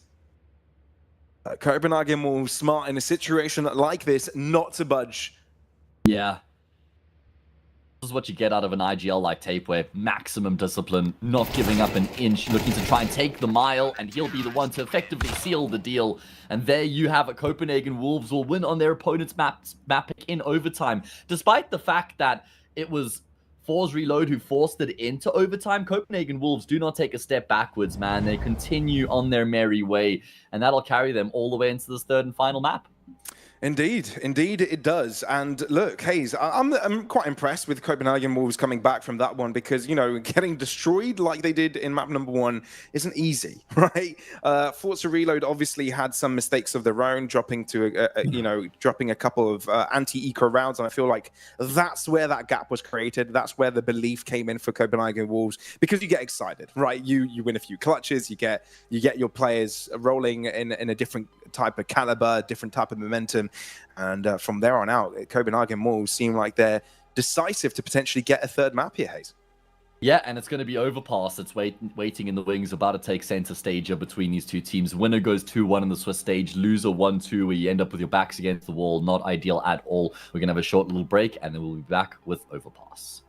Copenhagen will smart in a situation like this not to budge. Yeah. This is what you get out of an IGL like Tapeware. Maximum discipline, not giving up an inch, looking to try and take the mile, and he'll be the one to effectively seal the deal. And there you have it. Copenhagen Wolves will win on their opponent's map pick in overtime. Despite the fact that it was Force Reload who forced it into overtime, Copenhagen Wolves do not take a step backwards, man. They continue on their merry way, and that'll carry them all the way into this 3rd and final map. Indeed, indeed it does. And look, Hayes, I'm quite impressed with Copenhagen Wolves coming back from that one because, you know, getting destroyed like they did in map number 1 isn't easy, right? Forza Reload obviously had some mistakes of their own, dropping a couple of anti-eco rounds, and I feel like that's where that gap was created. That's where the belief came in for Copenhagen Wolves, because you get excited, right? You win a few clutches, you get your players rolling in a different type of caliber, different type of momentum. And from there on out, Copenhagen Wolves seem like they're decisive to potentially get a third map here, Hayes. Yeah, and it's going to be Overpass that's waiting in the wings, about to take center stage here between these two teams. Winner goes 2-1 in the Swiss stage, loser 1-2, where you end up with your backs against the wall. Not ideal at all. We're going to have a short little break, and then we'll be back with Overpass.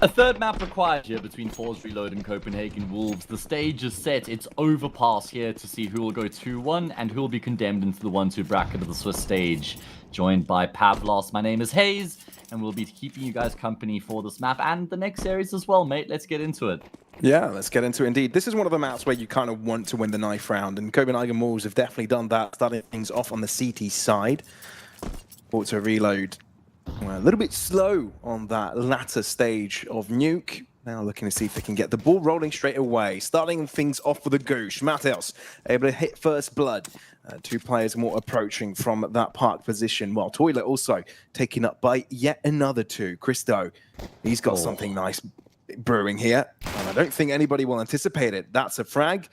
A third map required here between Force Reload and Copenhagen Wolves. The stage is set. It's overpass here to see who will go 2-1 and who will be condemned into the 1-2 bracket of the Swiss stage. Joined by Pavlos. My name is Hayes, and we'll be keeping you guys company for this map and the next series as well, mate. Let's get into it. Yeah, let's get into it indeed. This is one of the maps where you kind of want to win the knife round, and Copenhagen Wolves have definitely done that, starting things off on the CT side. Auto reload. Well, a little bit slow on that latter stage of Nuke. Now looking to see if they can get the ball rolling straight away. Starting things off with a goosh. Matheus able to hit first blood. Two players more approaching from that park position. While Toilet also taken up by yet another two. Christo, he's got something nice brewing here. And I don't think anybody will anticipate it. That's a frag.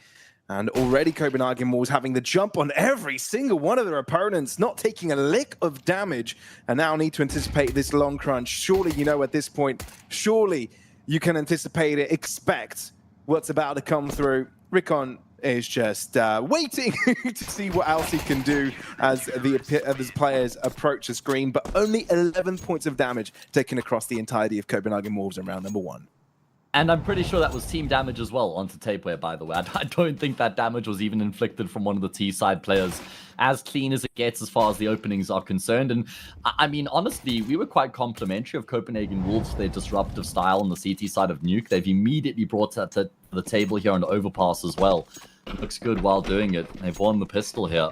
And already Copenhagen Wolves having the jump on every single one of their opponents, not taking a lick of damage, and now need to anticipate this long crunch. Surely, you know, at this point, surely you can anticipate it, expect what's about to come through. Rickon is just waiting to see what else he can do as his players approach the screen, but only 11 points of damage taken across the entirety of Copenhagen Wolves in round number 1. And I'm pretty sure that was team damage as well onto Tapeware, by the way. I don't think that damage was even inflicted from one of the T-side players. As clean as it gets as far as the openings are concerned. And I mean, honestly, we were quite complimentary of Copenhagen Wolves, their disruptive style on the CT side of Nuke. They've immediately brought that to the table here on the overpass as well. It looks good while doing it. They've won the pistol here.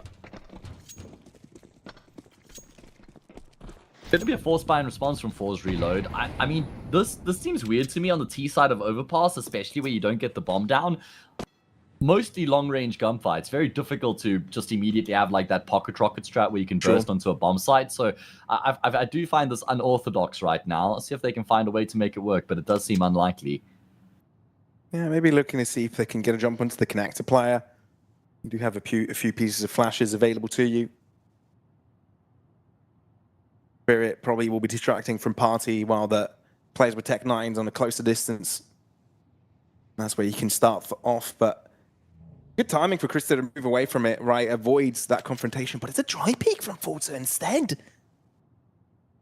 Going to be a force buy and response from Force Reload. I mean, this seems weird to me on the T side of Overpass, especially where you don't get the bomb down. Mostly long-range gunfights. Very difficult to just immediately have like that pocket rocket strat where you can burst onto a bomb site. So I do find this unorthodox right now. Let's see if they can find a way to make it work, but it does seem unlikely. Yeah, maybe looking to see if they can get a jump onto the connector player. You do have a few pieces of flashes available to you. Spirit probably will be distracting from party while the players with Tech 9s on a closer distance. That's where you can start off, but good timing for Krista to move away from it, right? Avoids that confrontation, but it's a dry peek from Forza instead.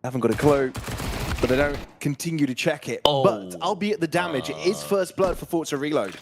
Haven't got a clue, but they don't continue to check it. Oh. But albeit the damage, it is first blood for Forza Reload.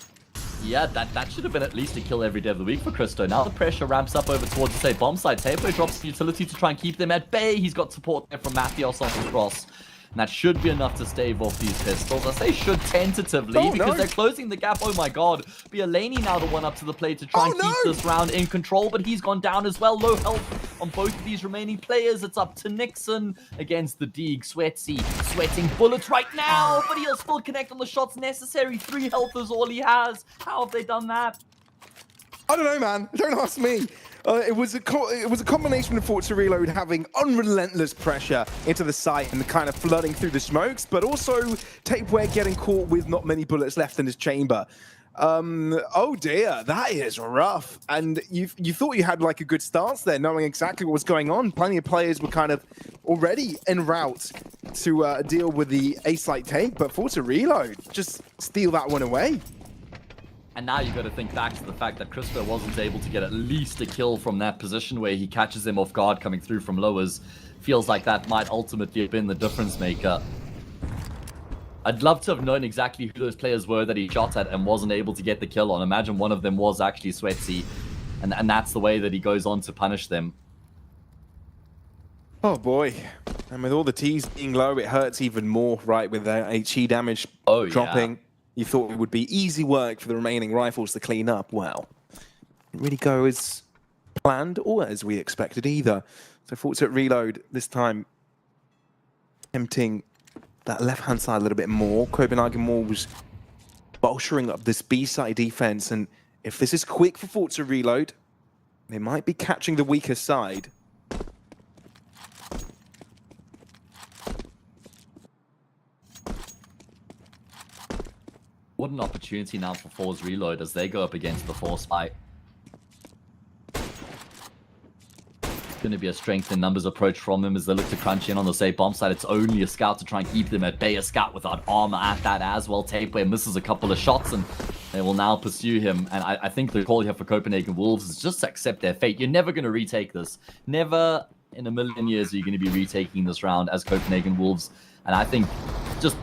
Yeah, that should have been at least a kill every day of the week for Christo. Now the pressure ramps up over towards, say, bomb side. Tapo drops the utility to try and keep them at bay. He's got support there from Matheus on the cross. And that should be enough to stave off these pistols. I say should tentatively because they're closing the gap. Oh my god. Bialani now the one up to the plate to try and keep this round in control, but he's gone down as well. Low health on both of these remaining players. It's up to Nixon against the Deeg. Sweatsy sweating bullets right now, but he'll still connect on the shots necessary. 3 health is all he has. How have they done that? I don't know, man. Don't ask me. It was a combination of Forza Reload having unrelentless pressure into the site and kind of flooding through the smokes, but also Tapeware getting caught with not many bullets left in his chamber. Oh dear, that is rough. And you thought you had like a good stance there, knowing exactly what was going on. Plenty of players were kind of already en route to deal with the ace-like take, but Forza Reload just steal that one away. And now you've got to think back to the fact that Christo wasn't able to get at least a kill from that position where he catches him off guard coming through from lowers. Feels like that might ultimately have been the difference maker. I'd love to have known exactly who those players were that he shot at and wasn't able to get the kill on. Imagine one of them was actually Sweatsy, and that's the way that he goes on to punish them. Oh boy. And with all the T's being low, it hurts even more, right, with their HE damage dropping. Yeah. You thought it would be easy work for the remaining rifles to clean up. Well, it didn't really go as planned or as we expected either. So Forza Reload this time tempting that left-hand side a little bit more. Copenhagen Wolves bolstering up this B-side defense, and if this is quick for Forza Reload, they might be catching the weaker side. What an opportunity now for Force Reload as they go up against the Force fight. Going to be a strength in numbers approach from them as they look to crunch in on the safe bomb side. It's only a scout to try and keep them at bay. A scout without armor at that as well. Tapeware misses a couple of shots and they will now pursue him. And I think the call here for Copenhagen Wolves is just to accept their fate. You're never going to retake this. Never in a million years are you going to be retaking this round as Copenhagen Wolves. And I think just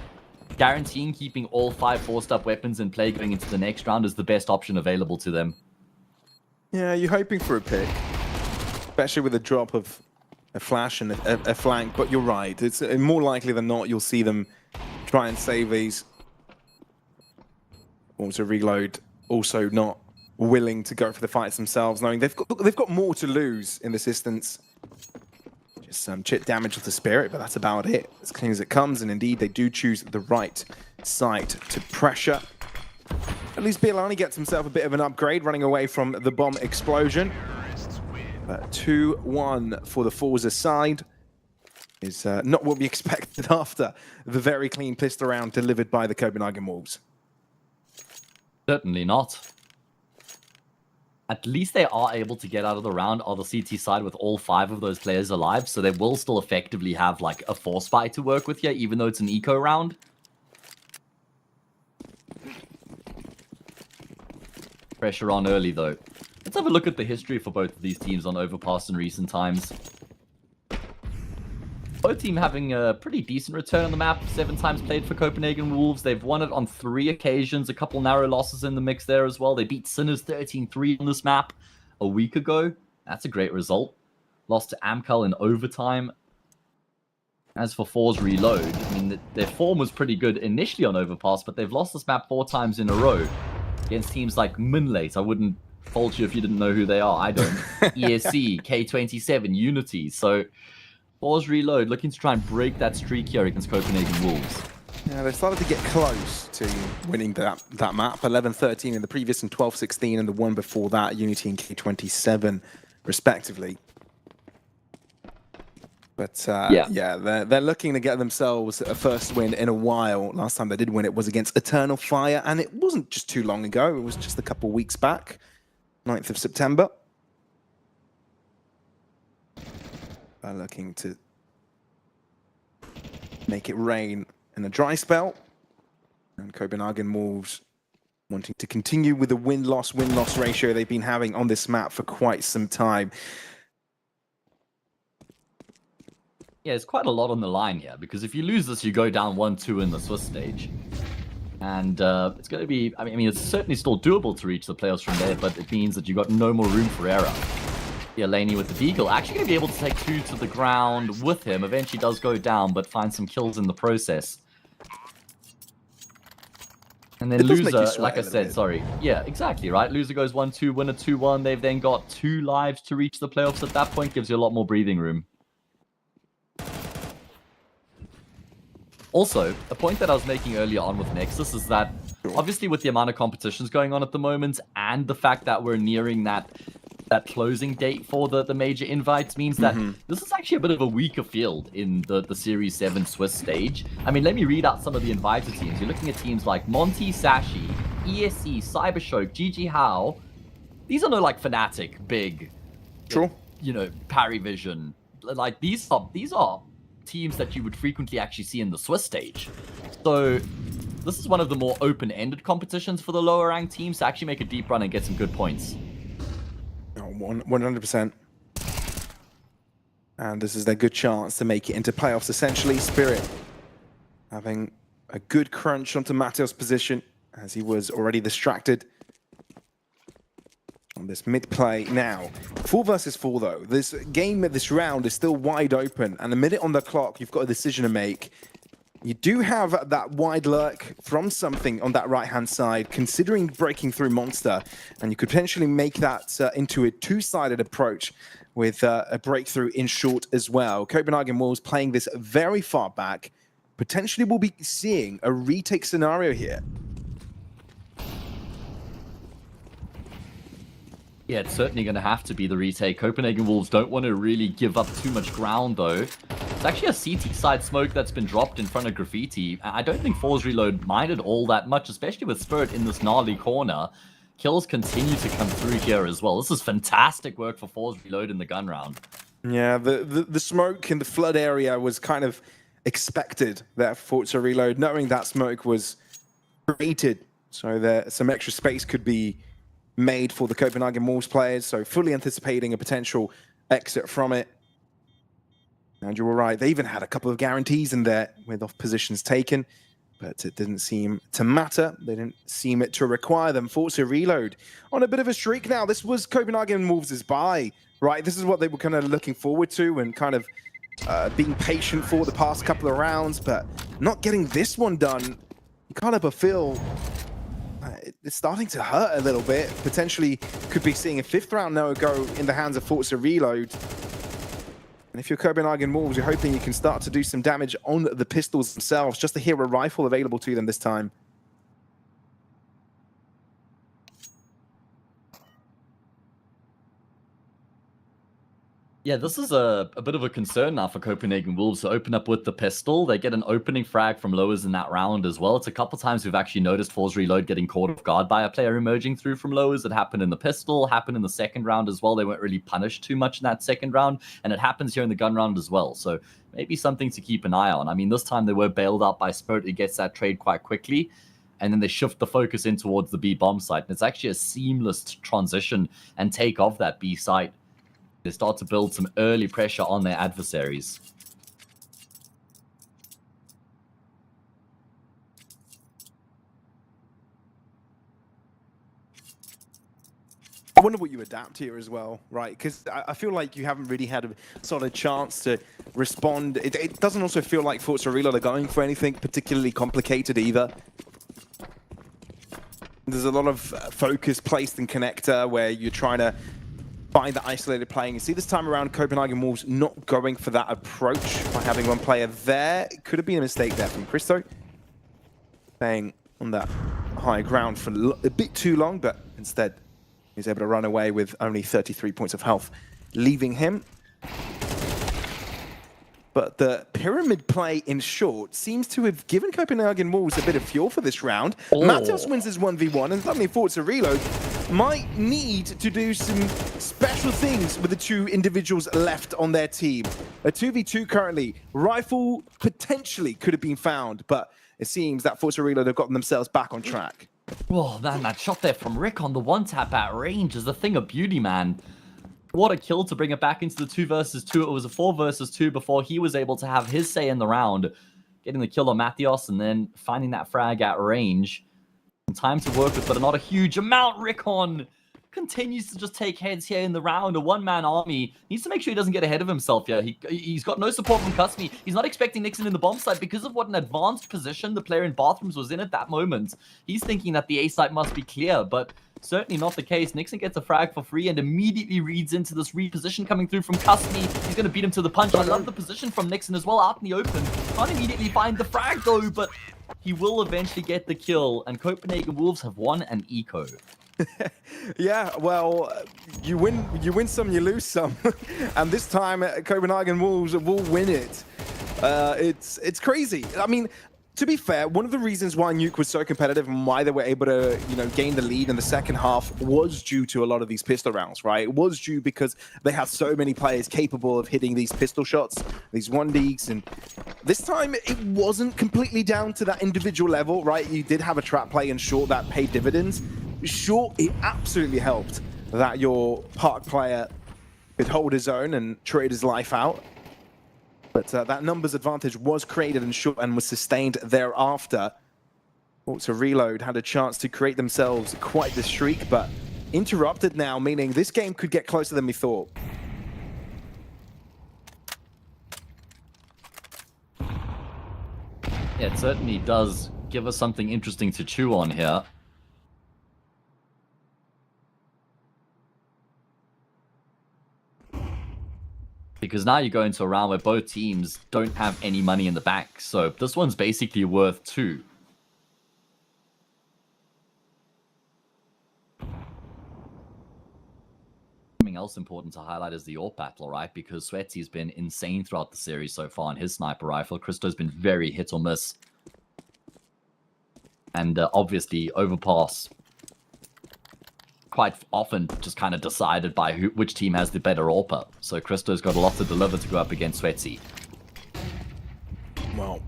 guaranteeing keeping all 5 forced-up weapons in play going into the next round is the best option available to them. Yeah, you're hoping for a pick, especially with a drop of a flash and a flank, but you're right. It's more likely than not you'll see them try and save these. Also reload, also not willing to go for the fights themselves, knowing they've got more to lose in this instance. Just some chip damage of the spirit, but that's about it. As clean as it comes, and indeed they do choose the right site to pressure. At least Bialani gets himself a bit of an upgrade, running away from the bomb explosion. 2-1 for the Forza side is not what we expected after the very clean pistol round delivered by the Copenhagen Wolves. Certainly not. At least they are able to get out of the round on the CT side with all 5 of those players alive, so they will still effectively have like a force spy to work with here, even though it's an eco round. Pressure on early though. Let's have a look at the history for both of these teams on Overpass in recent times. Both teams having a pretty decent return on the map. 7 times played for Copenhagen Wolves. They've won it on 3 occasions. A couple narrow losses in the mix there as well. They beat Sinners 13-3 on this map a week ago. That's a great result. Lost to Amcal in overtime. As for Force Reload, I mean, their form was pretty good initially on Overpass, but they've lost this map 4 times in a row against teams like Moonlight. I wouldn't fault you if you didn't know who they are. I don't. ESC, K27, Unity. So Force Reload looking to try and break that streak here against Copenhagen Wolves. Yeah, they started to get close to winning that map. 11-13 in the previous and 12-16 in the one before that. Unity and K27, respectively. But yeah, they're looking to get themselves a first win in a while. Last time they did win it was against Eternal Fire, and it wasn't just too long ago. It was just a couple weeks back, 9th of September. They're looking to make it rain in a dry spell. And Copenhagen Wolves wanting to continue with the win-loss ratio they've been having on this map for quite some time. Yeah, it's quite a lot on the line here, because if you lose this, you go down 1-2 in the Swiss stage. And it's going to be, I mean, it's certainly still doable to reach the playoffs from there, but it means that you've got no more room for error. Yeah, Laney with the Deagle, actually going to be able to take 2 to the ground with him. Eventually does go down, but finds some kills in the process. And then Loser, like I said, sorry. Yeah, exactly, right? Loser goes 1-2, winner 2-1. They've then got 2 lives to reach the playoffs at that point. Gives you a lot more breathing room. Also, a point that I was making earlier on with Nexus is that, obviously with the amount of competitions going on at the moment, and the fact that we're nearing that closing date for the major invites, means that this is actually a bit of a weaker field in the Series 7 Swiss stage. I mean, let me read out some of the invited teams. You're looking at teams like Monty, Sashi, ESC, Cybershock, GG How. These are no like Fnatic, big, you know, Parivision. Like these are teams that you would frequently actually see in the Swiss stage. So this is one of the more open-ended competitions for the lower ranked teams to actually make a deep run and get some good points. 100%. And this is their good chance to make it into playoffs, essentially. Spirit having a good crunch onto Mateo's position, as he was already distracted on this mid-play. Now, 4 versus 4, though. This game, this round, is still wide open. And a minute on the clock, you've got a decision to make. You do have that wide lurk from something on that right-hand side, considering breaking through Monster. And you could potentially make that into a 2-sided approach with a breakthrough in short as well. Copenhagen Wolves playing this very far back. Potentially we'll be seeing a retake scenario here. Yeah, it's certainly going to have to be the retake. Copenhagen Wolves don't want to really give up too much ground, though. It's actually a CT side smoke that's been dropped in front of Graffiti. I don't think Force Reload minded all that much, especially with Spirit in this gnarly corner. Kills continue to come through here as well. This is fantastic work for Force Reload in the gun round. Yeah, the smoke in the flood area was kind of expected there for Forza Reload, knowing that smoke was created. So there some extra space could be made for the Copenhagen Wolves players, so fully anticipating a potential exit from it. And you were right, they even had a couple of guarantees in there with off positions taken. but it didn't seem to matter. They didn't seem it to require them. Forza Reload on a bit of a streak now. This was Copenhagen Wolves' buy, right? This is what they were kind of looking forward to and kind of being patient for the past couple of rounds, but not getting this one done. You can't help but feel it's starting to hurt a little bit. Potentially could be seeing a 5th round no-go in the hands of Forza Reload. And if you're Copenhagen Wolves, you're hoping you can start to do some damage on the pistols themselves, just to hear a rifle available to them this time. Yeah, this is a bit of a concern now for Copenhagen Wolves to open up with the pistol. They get an opening frag from lowers in that round as well. It's a couple times we've actually noticed Force Reload getting caught off guard by a player emerging through from lowers. It happened in the pistol, happened in the second round as well. They weren't really punished too much in that second round, and it happens here in the gun round as well. So maybe something to keep an eye on. I mean, this time they were bailed out by Spirit, who gets that trade quite quickly. And then they shift the focus in towards the B bomb site. And it's actually a seamless transition and take of that B site. They start to build some early pressure on their adversaries. I wonder what you adapt here as well, right? Because I feel like you haven't really had a solid chance to respond. It doesn't also feel like Forza Reload are going for anything particularly complicated either. There's a lot of focus placed in connector where you're trying to find the isolated playing. You see this time around, Copenhagen Wolves not going for that approach by having one player there. It could have been a mistake there from Christo. Staying on that high ground for a bit too long, but instead he's able to run away with only 33 points of health, leaving him. But the pyramid play in short seems to have given Copenhagen Wolves a bit of fuel for this round. Oh. Matheus wins his 1v1, and suddenly Forza Reload might need to do some special things with the two individuals left on their team. A 2v2 currently. Rifle potentially could have been found, but it seems that Forza Reload have gotten themselves back on track. Oh, man, that shot there from Rick on the one-tap at range is a thing of beauty, man. What a kill to bring it back into the 2 versus 2. It was a 4 versus 2 before he was able to have his say in the round. Getting the kill on Matheus and then finding that frag at range. Some time to work with, but not a huge amount. Rickon continues to just take heads here in the round. A one-man army. Needs to make sure he doesn't get ahead of himself here. He's got no support from Cusmy. He's not expecting Nixon in the bomb site because of what an advanced position the player in bathrooms was in at that moment. He's thinking that the A site must be clear, but certainly not the case. Nixon gets a frag for free and immediately reads into this reposition coming through from Cusmy. He's going to beat him to the punch. I love the position from Nixon as well out in the open. Can't immediately find the frag though, but he will eventually get the kill. And Copenhagen Wolves have won an eco. Yeah, well, you win some, you lose some. And this time, Copenhagen Wolves will win it. It's crazy. I mean, to be fair, one of the reasons why Nuke was so competitive and why they were able to, gain the lead in the second half was due to a lot of these pistol rounds, right? It was due because they had so many players capable of hitting these pistol shots, these 1Ds, and this time it wasn't completely down to that individual level, right? You did have a trap play in short that paid dividends. Sure, it absolutely helped that your park player could hold his own and trade his life out. But that numbers advantage was created in short and was sustained thereafter. Forza Reload had a chance to create themselves quite the streak, but interrupted now, meaning this game could get closer than we thought. Yeah, it certainly does give us something interesting to chew on here. Because now you go into a round where both teams don't have any money in the bank. So this one's basically worth 2. Something else important to highlight is the AWP battle, right? Because Sweaty's been insane throughout the series so far on his sniper rifle. Christo's been very hit or miss. And obviously, overpass quite often just kind of decided by which team has the better AWP. So Christo's got a lot to deliver to go up against Sweaty. Well,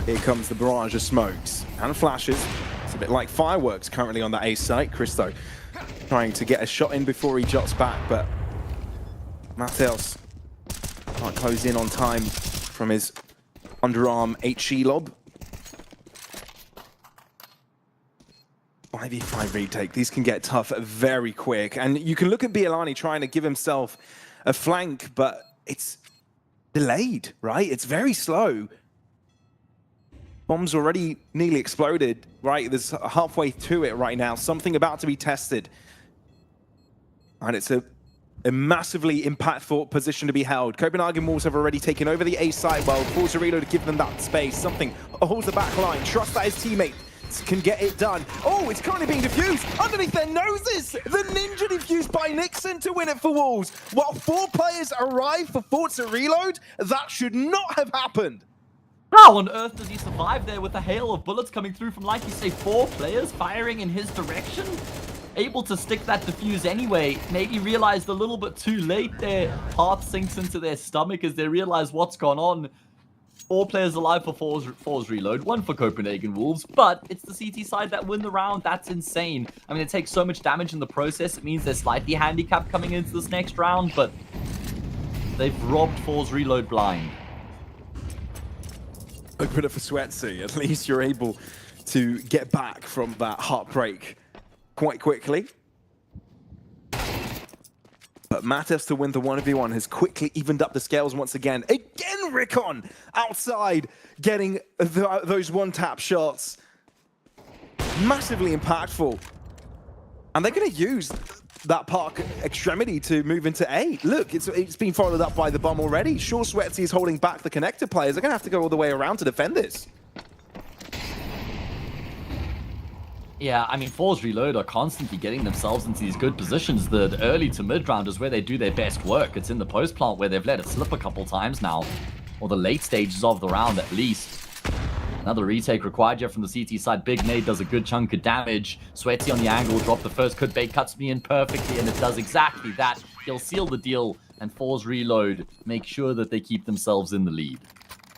here comes the barrage of smokes and flashes. It's a bit like fireworks currently on that A site. Christo trying to get a shot in before he jots back, but Matheus can't close in on time from his underarm HE lob. 5v5 retake. These can get tough very quick. And you can look at Bialani trying to give himself a flank, but it's delayed, right? It's very slow. Bomb's already nearly exploded, right? There's halfway to it right now. Something about to be tested. And it's a massively impactful position to be held. Copenhagen Wolves have already taken over the A site. Well, Forza Reload to give them that space. Something holds the back line. Trust that his teammate can get it done. Oh, it's currently being diffused underneath their noses. The ninja diffused by Nixon to win it for Wolves. While 4 players arrive for Forza Reload, that should not have happened. How on earth does he survive there with a hail of bullets coming through from, like you say, 4 players firing in his direction? Able to stick that defuse anyway. Maybe realized a little bit too late. Their heart sinks into their stomach as they realize what's gone on. 4 players alive for Force Reload, 1 for Copenhagen Wolves, but it's the CT side that win the round. That's insane. I mean, it takes so much damage in the process. It means they're slightly handicapped coming into this next round, but they've robbed Force Reload blind. Open it for Sweatsy. At least you're able to get back from that heartbreak quite quickly. But Matas to win the 1v1 has quickly evened up the scales once again. Again, Rickon outside getting those one-tap shots. Massively impactful. And they're going to use that Park extremity to move into A. Look, it's been followed up by the bomb already. Sure, Sweatsy is holding back the connector players. They're going to have to go all the way around to defend this. Yeah, I mean, Force Reload are constantly getting themselves into these good positions. The early to mid-round is where they do their best work. It's in the post-plant where they've let it slip a couple times now. Or the late stages of the round, at least. Another retake required here from the CT side. Big Nade does a good chunk of damage. Sweaty on the angle, drop the first could bait, cuts me in perfectly, and it does exactly that. He'll seal the deal, and Force Reload make sure that they keep themselves in the lead.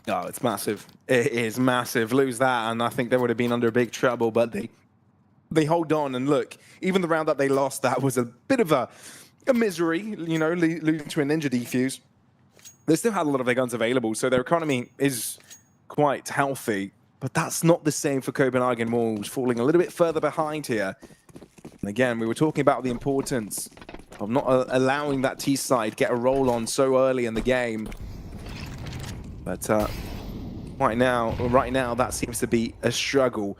Oh, it's massive. It is massive. Lose that, and I think they would have been under big trouble, but they hold on, and look, even the round that they lost, that was a bit of a misery, you know, losing to a ninja defuse. They still had a lot of their guns available, so their economy is quite healthy, but that's not the same for Copenhagen Wolves, falling a little bit further behind here. And again, we were talking about the importance of not allowing that T side get a roll on so early in the game. But right now, that seems to be a struggle.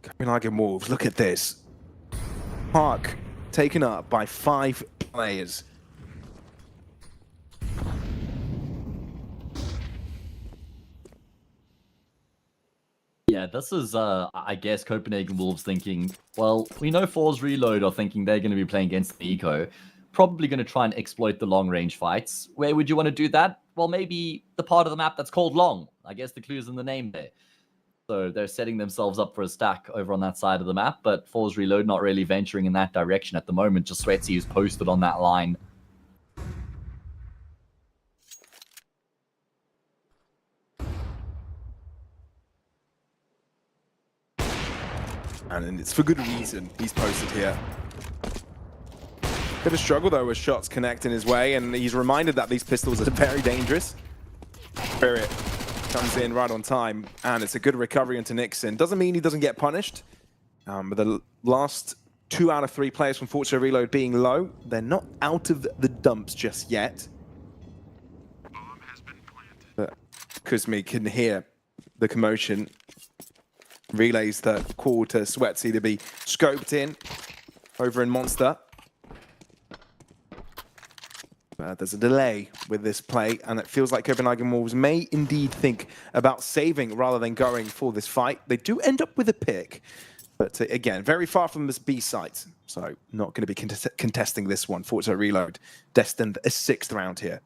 Copenhagen Wolves, look at this. Park taken up by 5 players. Yeah, this is, I guess, Copenhagen Wolves thinking, well, we know Force Reload are thinking they're going to be playing against the Eco. Probably going to try and exploit the long-range fights. Where would you want to do that? Well, maybe the part of the map that's called Long. I guess the clue's in the name there. So they're setting themselves up for a stack over on that side of the map, but Force Reload not really venturing in that direction at the moment. Just Sweatsy who's posted on that line. And it's for good reason he's posted here. Bit of struggle though with shots connecting his way, and he's reminded that these pistols are very dangerous. Spirit comes in right on time, and it's a good recovery into Nixon. Doesn't mean he doesn't get punished, but the last 2 out of 3 players from Forza Reload being low, they're not out of the dumps just yet. But Kuzmi can hear the commotion. Relays the call to Sweatsy to be scoped in over in Monster. There's a delay with this play, and it feels like Copenhagen Wolves may indeed think about saving rather than going for this fight. They do end up with a pick, but again, very far from this B site, so not going to be contesting this one. Forza Reload destined a 6th round here.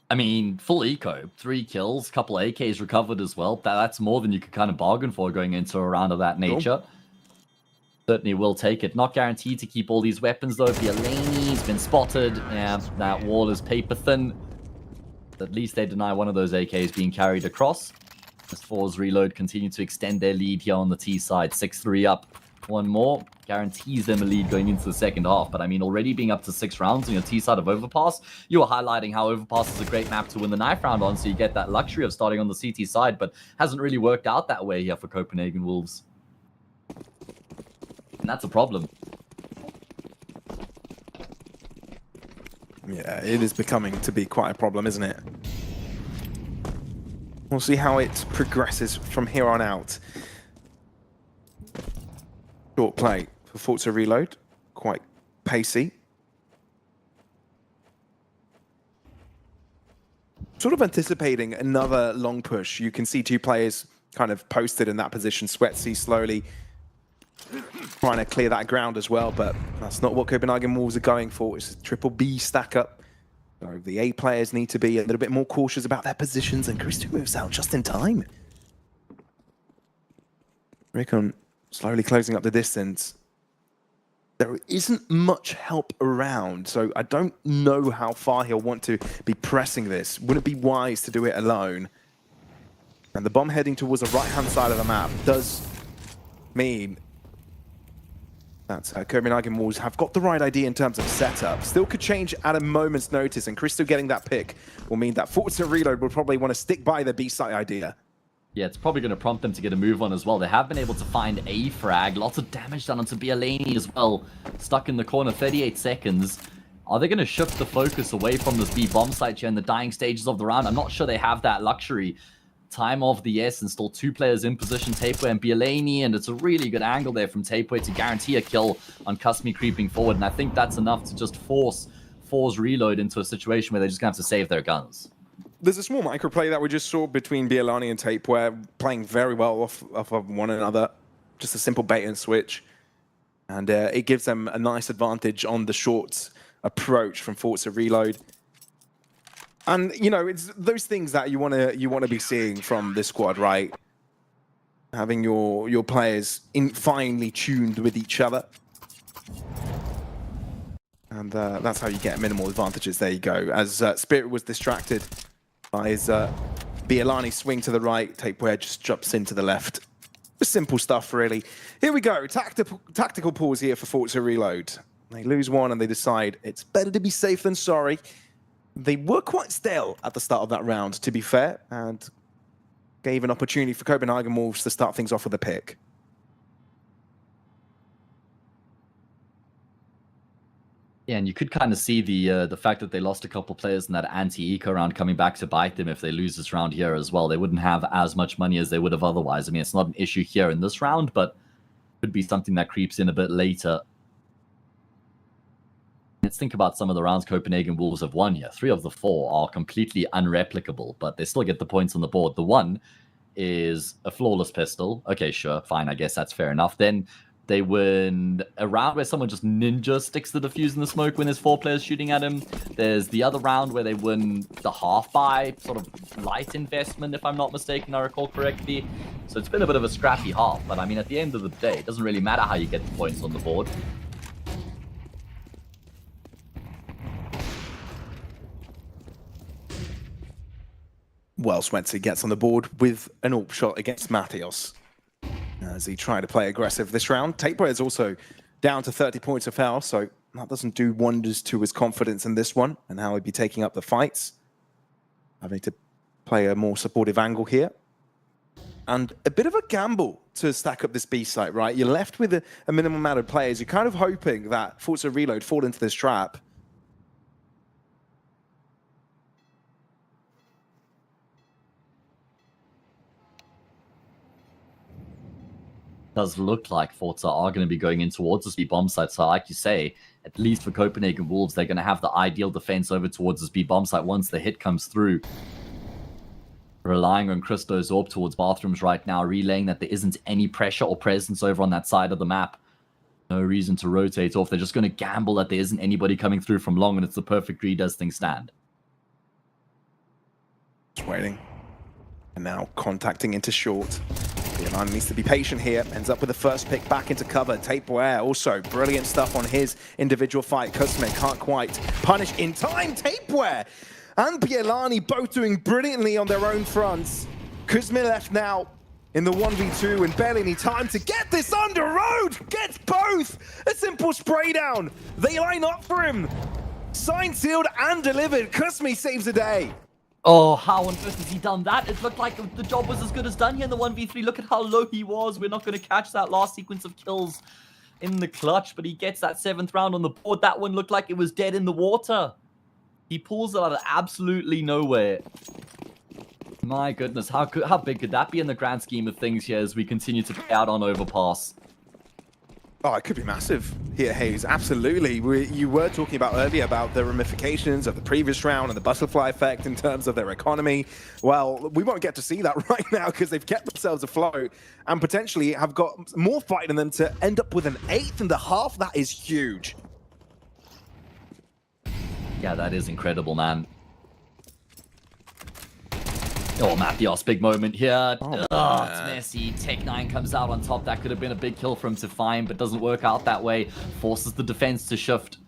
I mean, full eco, 3 kills, couple AKs recovered as well. That's more than you could kind of bargain for going into a round of that nature. Cool. Certainly will take it. Not guaranteed to keep all these weapons though. Bialani's been spotted. Yeah, that wall is paper thin. At least they deny one of those AKs being carried across. As Force Reload continue to extend their lead here on the T side. 6-3 up. One more guarantees them a lead going into the second half. But I mean, already being up to 6 rounds on your T side of Overpass, you were highlighting how Overpass is a great map to win the knife round on, so you get that luxury of starting on the CT side, but hasn't really worked out that way here for Copenhagen Wolves. And that's a problem. Yeah, it is becoming to be quite a problem, isn't it? We'll see how it progresses from here on out. Short play for Forza Reload, quite pacey. Sort of anticipating another long push. You can see two players kind of posted in that position. Sweat C slowly trying to clear that ground as well, but that's not what Copenhagen Wolves are going for. It's a triple B stack up. So the A players need to be a little bit more cautious about their positions, and Christo moves out just in time. Rickon slowly closing up the distance. There isn't much help around, so I don't know how far he'll want to be pressing this. Wouldn't it be wise to do it alone? And the bomb heading towards the right-hand side of the map does mean that Copenhagen Wolves have got the right idea in terms of setup. Still could change at a moment's notice, and Christo getting that pick will mean that Forza Reload will probably want to stick by the B-site idea. Yeah, it's probably going to prompt them to get a move on as well. They have been able to find a frag. Lots of damage done onto Bialani as well. Stuck in the corner, 38 seconds. Are they going to shift the focus away from this B bomb site here in the dying stages of the round? I'm not sure they have that luxury. Time of the essence, still two players in position, Tapeway and Bialani, and it's a really good angle there from Tapeway to guarantee a kill on Cusmi creeping forward, and I think that's enough to just force Reload into a situation where they're just going to have to save their guns. There's a small microplay that we just saw between Bialani and Tapeware, playing very well off of one another. Just a simple bait and switch. And it gives them a nice advantage on the short approach from Forza Reload. And, you know, it's those things that you want to be seeing from this squad, right? Having your players finely tuned with each other. And that's how you get minimal advantages. There you go. As Spirit was distracted by his Bialani swing to the right, Tapeware just jumps into the left. Just simple stuff, really. Here we go. Tactical pause here for Forza Reload. They lose one and they decide it's better to be safe than sorry. They were quite stale at the start of that round, to be fair, and gave an opportunity for Copenhagen Wolves to start things off with a pick. Yeah, and you could kind of see the fact that they lost a couple players in that anti-eco round coming back to bite them if they lose this round here as well. They wouldn't have as much money as they would have otherwise. I mean, it's not an issue here in this round, but could be something that creeps in a bit later. Let's think about some of the rounds Copenhagen Wolves have won here. 3 of the 4 are completely unreplicable, but they still get the points on the board. The one is a flawless pistol. Okay, sure, fine, I guess that's fair enough. Then they win a round where someone just ninja sticks the defuse in the smoke when there's 4 players shooting at him. There's the other round where they win the half-buy, sort of light investment, if I'm not mistaken, I recall correctly. So it's been a bit of a scrappy half, but I mean, at the end of the day, it doesn't really matter how you get the points on the board. Well, Swenson gets on the board with an AWP shot against Mathios as he tried to play aggressive this round. Tapeware is also down to 30 points of foul, so that doesn't do wonders to his confidence in this one and how he'd be taking up the fights. Having to play a more supportive angle here. And a bit of a gamble to stack up this B site, right? You're left with a minimum amount of players. You're kind of hoping that Forza Reload fall into this trap. Does look like Forza are going to be going in towards this B bomb site. So like you say, at least for Copenhagen Wolves, they're going to have the ideal defense over towards this B bomb site once the hit comes through. Relying on Christo's AWP towards bathrooms right now, relaying that there isn't any pressure or presence over on that side of the map. No reason to rotate off. They're just going to gamble that there isn't anybody coming through from long, and it's the perfect read as things stand. Just waiting. And now contacting into short. Bialani needs to be patient here. Ends up with the first pick back into cover. Tapeware also brilliant stuff on his individual fight. Cusme can't quite punish in time. Tapeware and Bialani both doing brilliantly on their own fronts. Kuzma left now in the 1v2 and barely any time to get this on the road. Gets both. A simple spray down. They line up for him. Signed, sealed, and delivered. Kuzma saves the day. Oh, how on earth has he done that? It looked like the job was as good as done here in the 1v3. Look at how low he was. We're not going to catch that last sequence of kills. in the clutch, but he gets that 7th round on the board. That one looked like it was dead in the water. He pulls it out of absolutely nowhere. My goodness, how big could that be in the grand scheme of things here as we continue to play out on Overpass? Oh, it could be massive here, Hayes. Absolutely. You were talking about earlier about the ramifications of the previous round and the butterfly effect in terms of their economy. Well, we won't get to see that right now because they've kept themselves afloat and potentially have got more fight in them to end up with an 8th in the half. That is huge. Yeah, that is incredible, man. Oh, Mathios, big moment here. Oh, it's messy. Tech9 comes out on top. That could have been a big kill for him to find, but doesn't work out that way. Forces the defense to shift.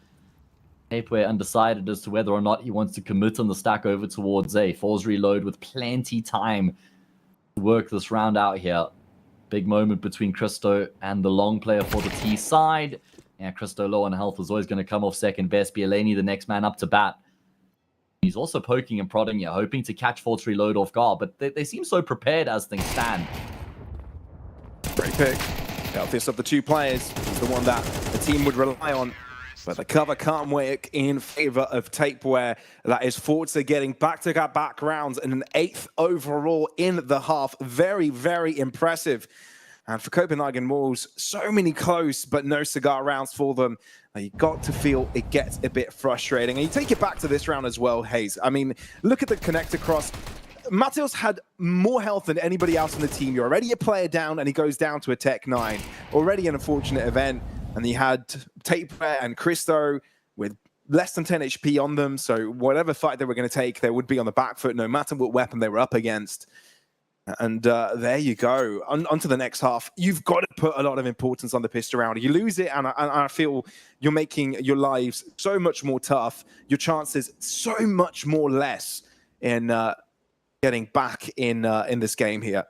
Tapeware undecided as to whether or not he wants to commit on the stack over towards A. Falls reload with plenty time to work this round out here. Big moment between Christo and the long player for the T side. Yeah, Christo low on health is always going to come off second best. Bielani, the next man up to bat. He's also poking and prodding here, hoping to catch False Reload off guard, but they seem so prepared as things stand. Great pick. Healthiest of the 2 players. He's the one that the team would rely on. But the cover can't work in favor of Tapeware. That is Forza getting back-to-back rounds and an 8th overall in the half. Very, very impressive. And for Copenhagen Wolves, so many close but no cigar rounds for them. You got to feel it gets a bit frustrating. And you take it back to this round as well, Hayes. I mean, look at the connector cross. Mateos had more health than anybody else on the team. You're already a player down, and he goes down to a Tech9. Already an unfortunate event. And he had Tapeware and Christo with less than 10 HP on them. So whatever fight they were going to take, they would be on the back foot, no matter what weapon they were up against. And there you go. On to the next half. You've got to put a lot of importance on the pistol round. You lose it, and I feel you're making your lives so much more tough. Your chances so much more less in getting back in this game here.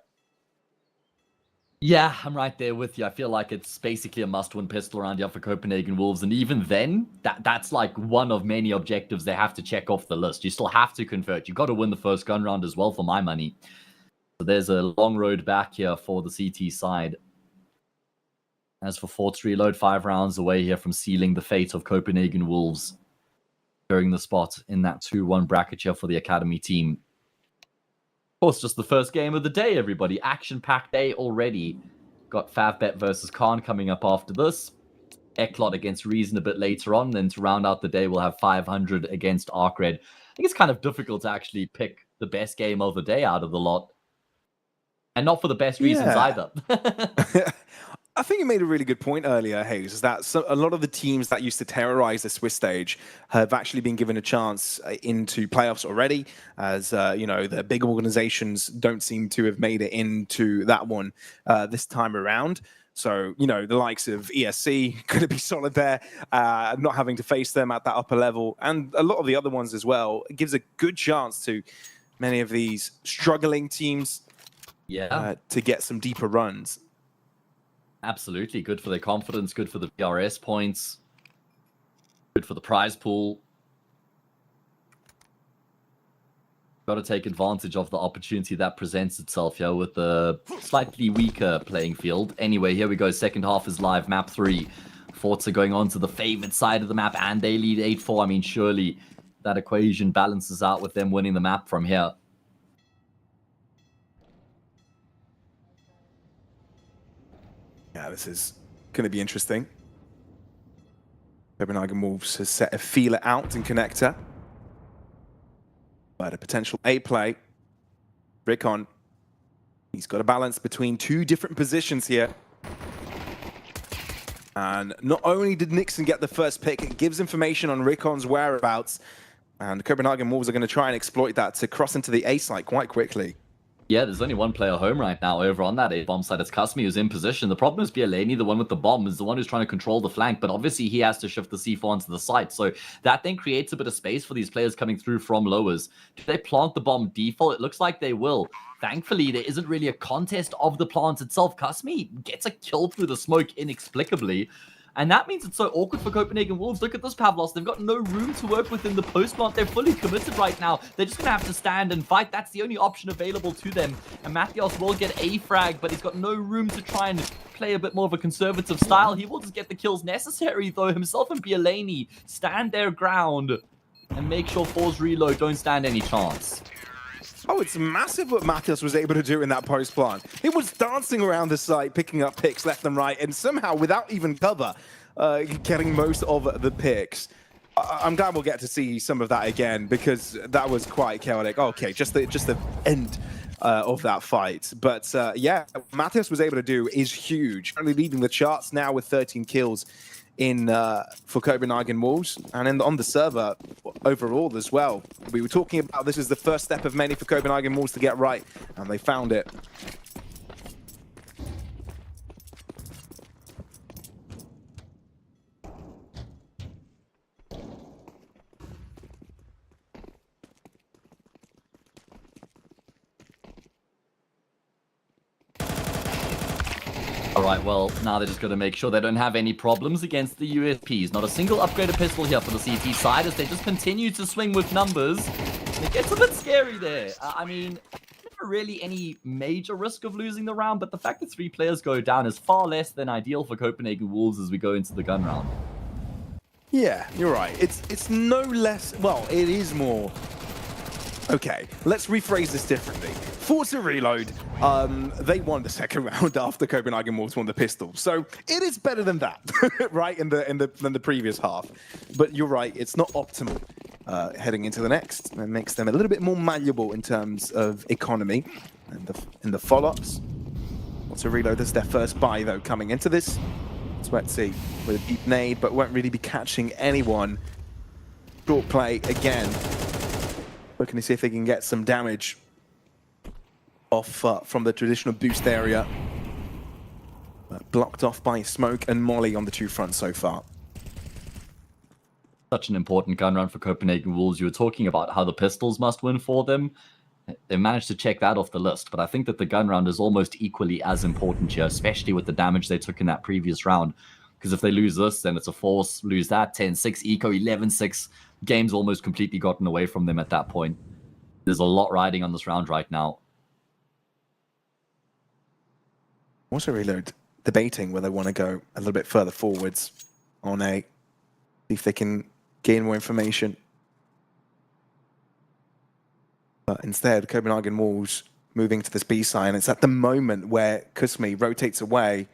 Yeah, I'm right there with you. I feel like it's basically a must-win pistol round here for Copenhagen Wolves, and even then, that's like one of many objectives they have to check off the list. You still have to convert. You've got to win the first gun round as well, for my money. So there's a long road back here for the CT side. As for Forts Reload, 5 rounds away here from sealing the fate of Copenhagen Wolves during the spot in that 2-1 bracket here for the Academy team. Of course, just the first game of the day, everybody. Action-packed day already. Got Favbet versus Khan coming up after this. ECLOT against Reason a bit later on. Then to round out the day, we'll have 500 against ARCRED. I think it's kind of difficult to actually pick the best game of the day out of the lot. And not for the best reasons either. I think you made a really good point earlier, Hayes, is that a lot of the teams that used to terrorize the Swiss stage have actually been given a chance into playoffs already, as you know, the big organizations don't seem to have made it into that one this time around. So, you know, the likes of ESC going to be solid there, not having to face them at that upper level, and a lot of the other ones as well. It gives a good chance to many of these struggling teams to get some deeper runs. Absolutely. Good for their confidence, good for the VRS points, good for the prize pool. Got to take advantage of the opportunity that presents itself here with the slightly weaker playing field. Anyway, here we go. Second half is live. Map 3. Forts are going on to the favored side of the map, and they lead 8-4. I mean, surely that equation balances out with them winning the map from here. Yeah, this is going to be interesting. Copenhagen Wolves has set a feeler out in connector. But a potential A play. Rickon. He's got a balance between 2 different positions here. And not only did Nixon get the first pick, it gives information on Rickon's whereabouts. And Copenhagen Wolves are going to try and exploit that to cross into the A site quite quickly. Yeah, there's only one player home right now over on that A-bomb side. It's Kasmi who's in position. The problem is Bielani, the one with the bomb, is the one who's trying to control the flank, but obviously he has to shift the C4 onto the site. So that then creates a bit of space for these players coming through from lowers. Do they plant the bomb default? It looks like they will. Thankfully, there isn't really a contest of the plant itself. Kasmi gets a kill through the smoke inexplicably. And that means it's so awkward for Copenhagen Wolves. Look at this, Pavlos. They've got no room to work within the post plant. They're fully committed right now. They're just going to have to stand and fight. That's the only option available to them. And Mathios will get a frag, but he's got no room to try and play a bit more of a conservative style. He will just get the kills necessary, though. Himself and Bielani stand their ground and make sure Force Reload don't stand any chance. Oh, it's massive what Mathias was able to do in that post plant. He was dancing around the site, picking up picks left and right, and somehow, without even cover, getting most of the picks. I'm glad we'll get to see some of that again, because that was quite chaotic. Okay, just the end of that fight. But yeah, Mathias was able to do is huge. Currently leading the charts now with 13 kills in for Copenhagen Wolves, and on the server overall as well. We were talking about this is the first step of many for Copenhagen Wolves to get right, and they found it. Alright, well, now they're just going to make sure they don't have any problems against the USPs. Not a single upgraded pistol here for the CT side as they just continue to swing with numbers. It gets a bit scary there. I mean, never really any major risk of losing the round, but the fact that 3 players go down is far less than ideal for Copenhagen Wolves as we go into the gun round. Yeah, you're right. It's no less... Well, it is more... Okay, let's rephrase this differently. Forza Reload, they won the second round after Copenhagen Wolves won the pistol, so it is better than that, right? Than the previous half. But you're right, it's not optimal heading into the next. It makes them a little bit more malleable in terms of economy and the follow-ups. Forza Reload is their first buy though coming into this. Sweatsy with a deep nade, but won't really be catching anyone. Short play again. Looking to see if they can get some damage off from the traditional boost area. Blocked off by Smoke and Molly on the 2 fronts so far. Such an important gun run for Copenhagen Wolves. You were talking about how the pistols must win for them. They managed to check that off the list, but I think that the gun round is almost equally as important here, especially with the damage they took in that previous round. Because if they lose this, then it's a force. Lose that, 10-6, eco 11-6. Game's almost completely gotten away from them at that point. There's a lot riding on this round right now. Also Reload debating whether they want to go a little bit further forwards on A. See if they can gain more information. But instead, Copenhagen Wolves moving to this B side, and it's at the moment where Kusmi rotates away.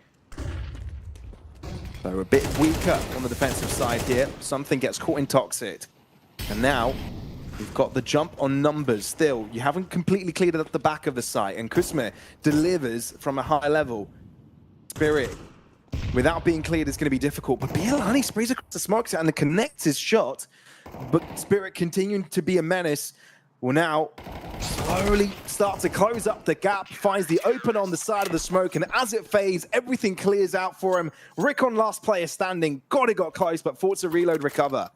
So a bit weaker on the defensive side here. Something gets caught in Toxic. And now, we've got the jump on numbers still. You haven't completely cleared up the back of the site, and Kusmi delivers from a high level. Spirit, without being cleared, is going to be difficult. But Bielani sprays across the smoke and connects his shot. But Spirit continuing to be a menace will now slowly start to close up the gap, finds the open on the side of the smoke, and as it fades, everything clears out for him. Rickon, last player standing. God, it got close, but Forza Reload recover.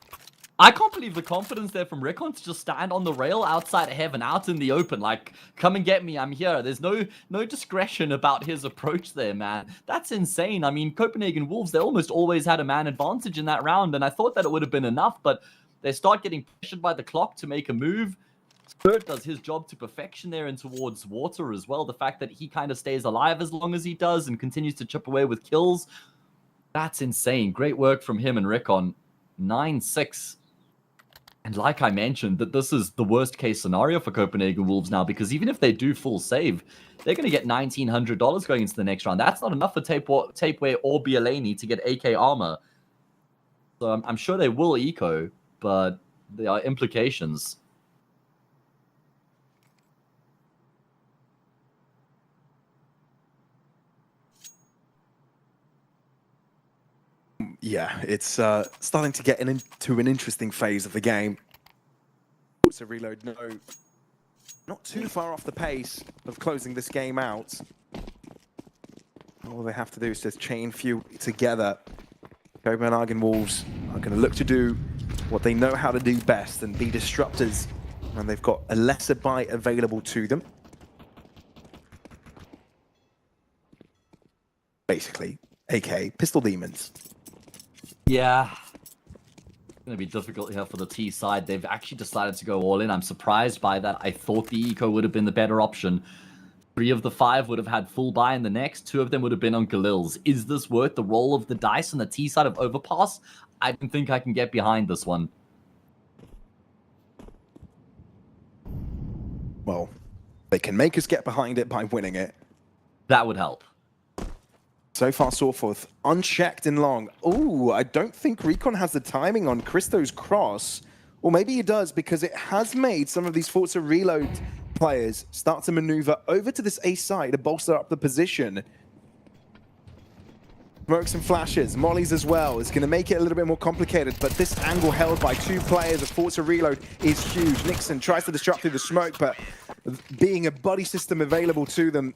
I can't believe the confidence there from Rickon to just stand on the rail outside of heaven, out in the open, like, come and get me, I'm here. There's no discretion about his approach there, man. That's insane. I mean, Copenhagen Wolves, they almost always had a man advantage in that round, and I thought that it would have been enough, but they start getting pressured by the clock to make a move. Spirit does his job to perfection there and towards water as well. The fact that he kind of stays alive as long as he does and continues to chip away with kills, that's insane. Great work from him and Rickon. 9-6. And like I mentioned, that this is the worst case scenario for Copenhagen Wolves now, because even if they do full save, they're going to get $1,900 going into the next round. That's not enough for Tapeway or Bielani to get AK armor. So I'm sure they will eco, but there are implications. Yeah, it's starting to get into an interesting phase of the game. So Reload, no, not too far off the pace of closing this game out. All they have to do is just chain few together. Copenhagen Wolves are going to look to do what they know how to do best and be disruptors. And they've got a lesser buy available to them. Basically, aka Pistol Demons. Yeah. It's going to be difficult here for the T side. They've actually decided to go all in. I'm surprised by that. I thought the eco would have been the better option. 3 of the 5 would have had full buy in the next. 2 of them would have been on Galils. Is this worth the roll of the dice on the T side of Overpass? I don't think I can get behind this one. Well, they can make us get behind it by winning it. That would help. So far, so forth. Unchecked in long. Ooh, I don't think Recon has the timing on Christo's cross. Or maybe he does, because it has made some of these Forza Reload players start to maneuver over to this A side to bolster up the position. Smokes and flashes, mollies as well. It's going to make it a little bit more complicated, but this angle held by 2 players of Forza Reload is huge. Nixon tries to disrupt through the smoke, but being a buddy system available to them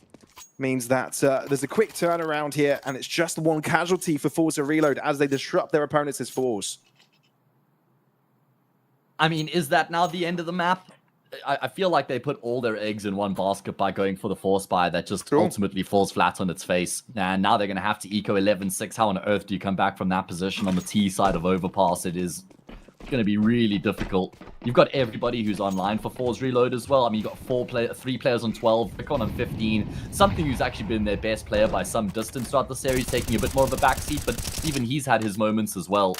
means that there's a quick turnaround here, and it's just 1 casualty for Forza Reload as they disrupt their opponents' force. I mean, is that now the end of the map? I feel like they put all their eggs in one basket by going for the force buy that just ultimately falls flat on its face. And now they're going to have to eco 11-6. How on earth do you come back from that position on the T side of Overpass? It is going to be really difficult. You've got everybody who's online for Force Reload as well. I mean, you've got 3 players on 12, Vicon on 15. Something who's actually been their best player by some distance throughout the series, taking a bit more of a backseat, but even he's had his moments as well.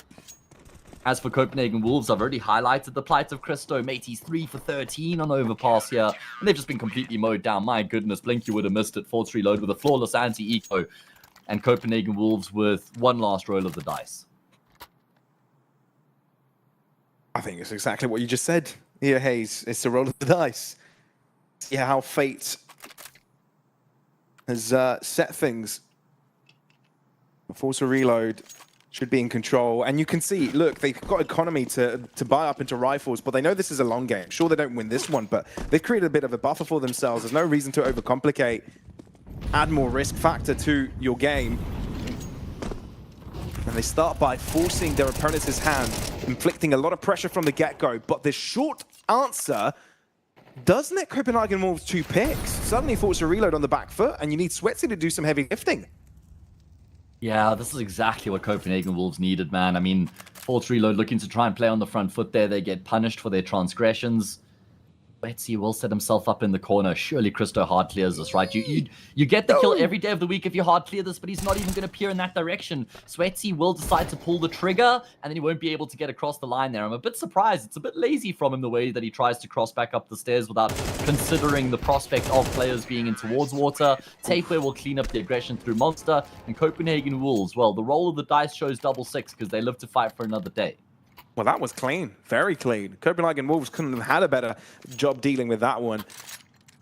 As for Copenhagen Wolves, I've already highlighted the plight of Christo. Mate, he's 3 for 13 on Overpass here. And they've just been completely mowed down. My goodness, Blinky would have missed it. Force Reload with a flawless anti-eco. And Copenhagen Wolves with 1 last roll of the dice. I think it's exactly what you just said here, Hayes. It's a roll of the dice. See how fate has set things. Force a reload should be in control. And you can see, look, they've got economy to buy up into rifles, but they know this is a long game. Sure, they don't win this one, but they've created a bit of a buffer for themselves. There's no reason to overcomplicate. Add more risk factor to your game. And they start by forcing their opponent's hand, inflicting a lot of pressure from the get-go. But the short answer does net Copenhagen Wolves 2 picks. Suddenly Forza Reload on the back foot, and you need Sweatsy to do some heavy lifting. Yeah, this is exactly what Copenhagen Wolves needed, man. I mean, Force Reload looking to try and play on the front foot there. They get punished for their transgressions. Betsy will set himself up in the corner. Surely Christo hard clears this, right? You get the kill every day of the week if you hard clear this, but he's not even going to peer in that direction. Sweatsy will decide to pull the trigger, and then he won't be able to get across the line there. I'm a bit surprised. It's a bit lazy from him the way that he tries to cross back up the stairs without considering the prospect of players being in towards water. Tapeware will clean up the aggression through Monster, and Copenhagen Wolves, well, the roll of the dice shows 6-6 because they live to fight for another day. Well, that was clean. Very clean. Copenhagen Wolves couldn't have had a better job dealing with that one.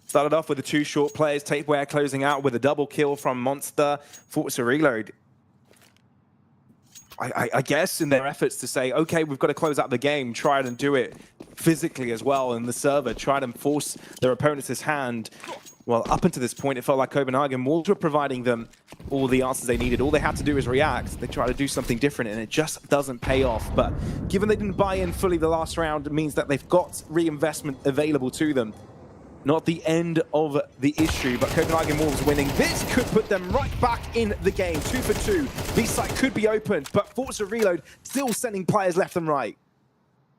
Started off with the 2 short players. Tapeware closing out with a double kill from Monster. Forza Reload, I guess, in their efforts to say, okay, we've got to close out the game, try and do it physically as well in the server, try and force their opponent's hand. Well, up until this point, it felt like Copenhagen Wolves were providing them all the answers they needed. All they had to do is react. They try to do something different, and it just doesn't pay off. But given they didn't buy in fully the last round, it means that they've got reinvestment available to them. Not the end of the issue, but Copenhagen Wolves winning. This could put them right back in the game. 2 for 2. B-side could be opened, but Forza Reload still sending players left and right.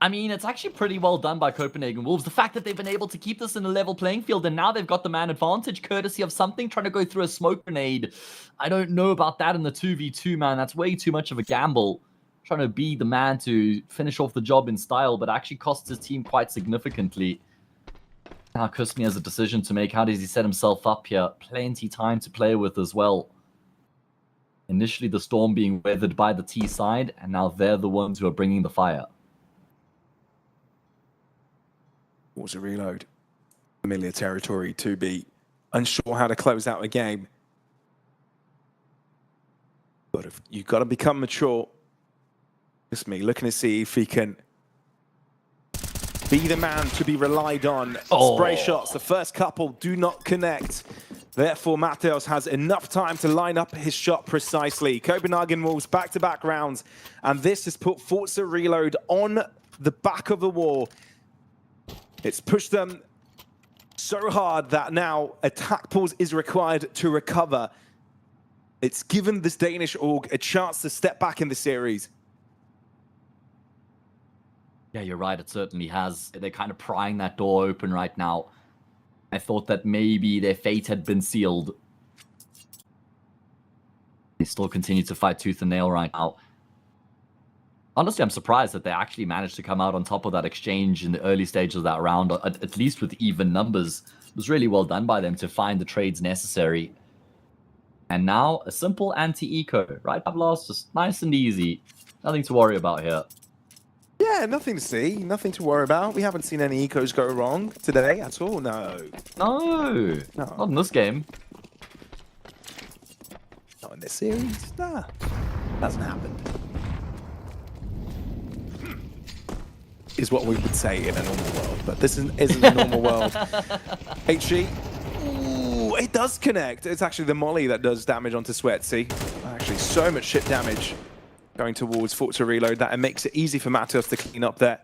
I mean, it's actually pretty well done by Copenhagen Wolves. The fact that they've been able to keep this in a level playing field, and now they've got the man advantage courtesy of something trying to go through a smoke grenade. I don't know about that in the 2v2, man. That's way too much of a gamble. Trying to be the man to finish off the job in style, but actually costs his team quite significantly. Now Kusmi has a decision to make. How does he set himself up here? Plenty time to play with as well. Initially, the storm being weathered by the T side, and now they're the ones who are bringing the fire. Forza Reload. Familiar territory to be unsure how to close out a game. But if you've got to become mature. It's me looking to see if he can be the man to be relied on. Spray shots, the first couple do not connect. Therefore, Mateos has enough time to line up his shot precisely. Copenhagen Wolves back-to-back rounds, and this has put Forza Reload on the back of the wall. It's pushed them so hard that now attack pause is required to recover. It's given this Danish org a chance to step back in the series. Yeah, you're right. It certainly has. They're kind of prying that door open right now. I thought that maybe their fate had been sealed. They still continue to fight tooth and nail right now. Honestly, I'm surprised that they actually managed to come out on top of that exchange in the early stages of that round, at least with even numbers. It was really well done by them to find the trades necessary. And now, a simple anti-eco, right, Pavlos? Just nice and easy. Nothing to worry about here. Yeah, nothing to see, nothing to worry about. We haven't seen any ecos go wrong today at all, no. No, not in this game. Not in this series, nah. Hasn't happened. Is what we would say in a normal world, but this isn't a normal world. HG, ooh, it does connect. It's actually the molly that does damage onto Sweatsy. Actually, so much shit damage going towards Forza Reload that it makes it easy for Matos to clean up there.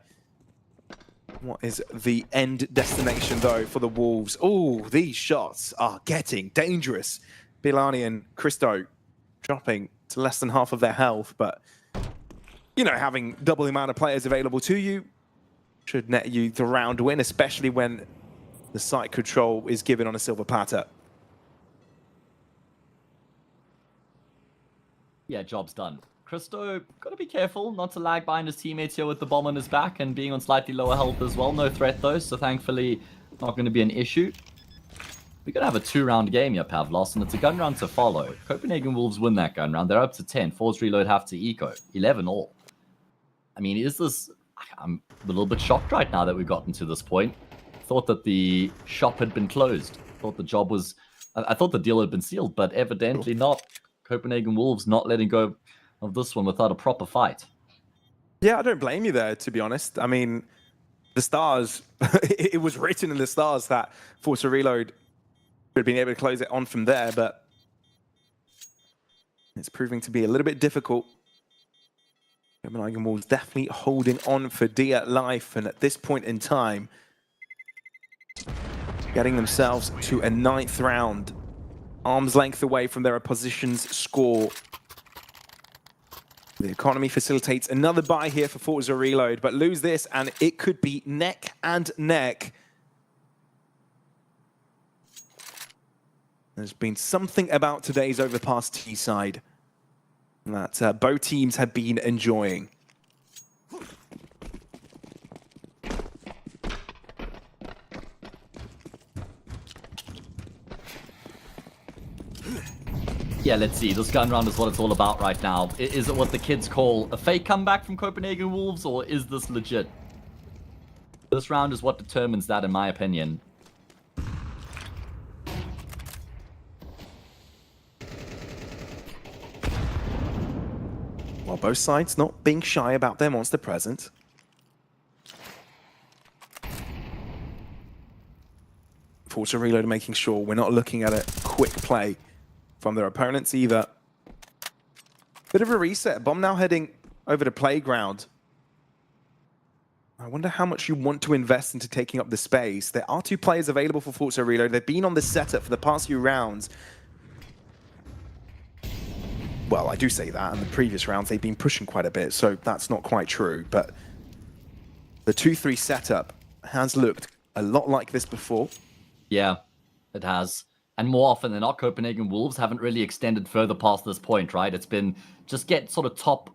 What is the end destination, though, for the Wolves? Oh, these shots are getting dangerous. Bilani and Christo dropping to less than half of their health, but, you know, having double the amount of players available to you should net you the round win, especially when the site control is given on a silver platter. Yeah, job's done. Christo, gotta be careful not to lag behind his teammates here with the bomb on his back and being on slightly lower health as well. No threat though, so thankfully not going to be an issue. We're going to have a 2-round game here, Pavlos, and it's a gun round to follow. Copenhagen Wolves win that gun round. They're up to 10. Force Reload have to eco. 11 all. I mean, is this... I'm a little bit shocked right now that we've gotten to this point. Thought that the shop had been closed. Thought the job was... I thought the deal had been sealed, but evidently not. Copenhagen Wolves not letting go of this one without a proper fight. Yeah, I don't blame you there, to be honest. I mean, the stars... it was written in the stars that Forza Reload would have been able to close it on from there, but it's proving to be a little bit difficult. Copenhagen Wolves definitely holding on for dear life, and at this point in time, getting themselves to a 9th round, arm's length away from their opposition's score. The economy facilitates another buy here for Forza Reload, but lose this and it could be neck and neck. There's been something about today's Overpass T side that both teams have been enjoying. Yeah, let's see. This gun round is what it's all about right now. Is it what the kids call a fake comeback from Copenhagen Wolves, or is this legit? This round is what determines that, in my opinion. Well, both sides not being shy about their monster presence. Forza Reload making sure we're not looking at a quick play from their opponents either. Bit of a reset. Bomb now heading over to Playground. I wonder how much you want to invest into taking up the space. There are 2 players available for Forza Reload. They've been on this setup for the past few rounds. Well, I do say that. In the previous rounds, they've been pushing quite a bit, so that's not quite true. But the 2-3 setup has looked a lot like this before. Yeah, it has. And more often than not, Copenhagen Wolves haven't really extended further past this point, right? It's been just get sort of top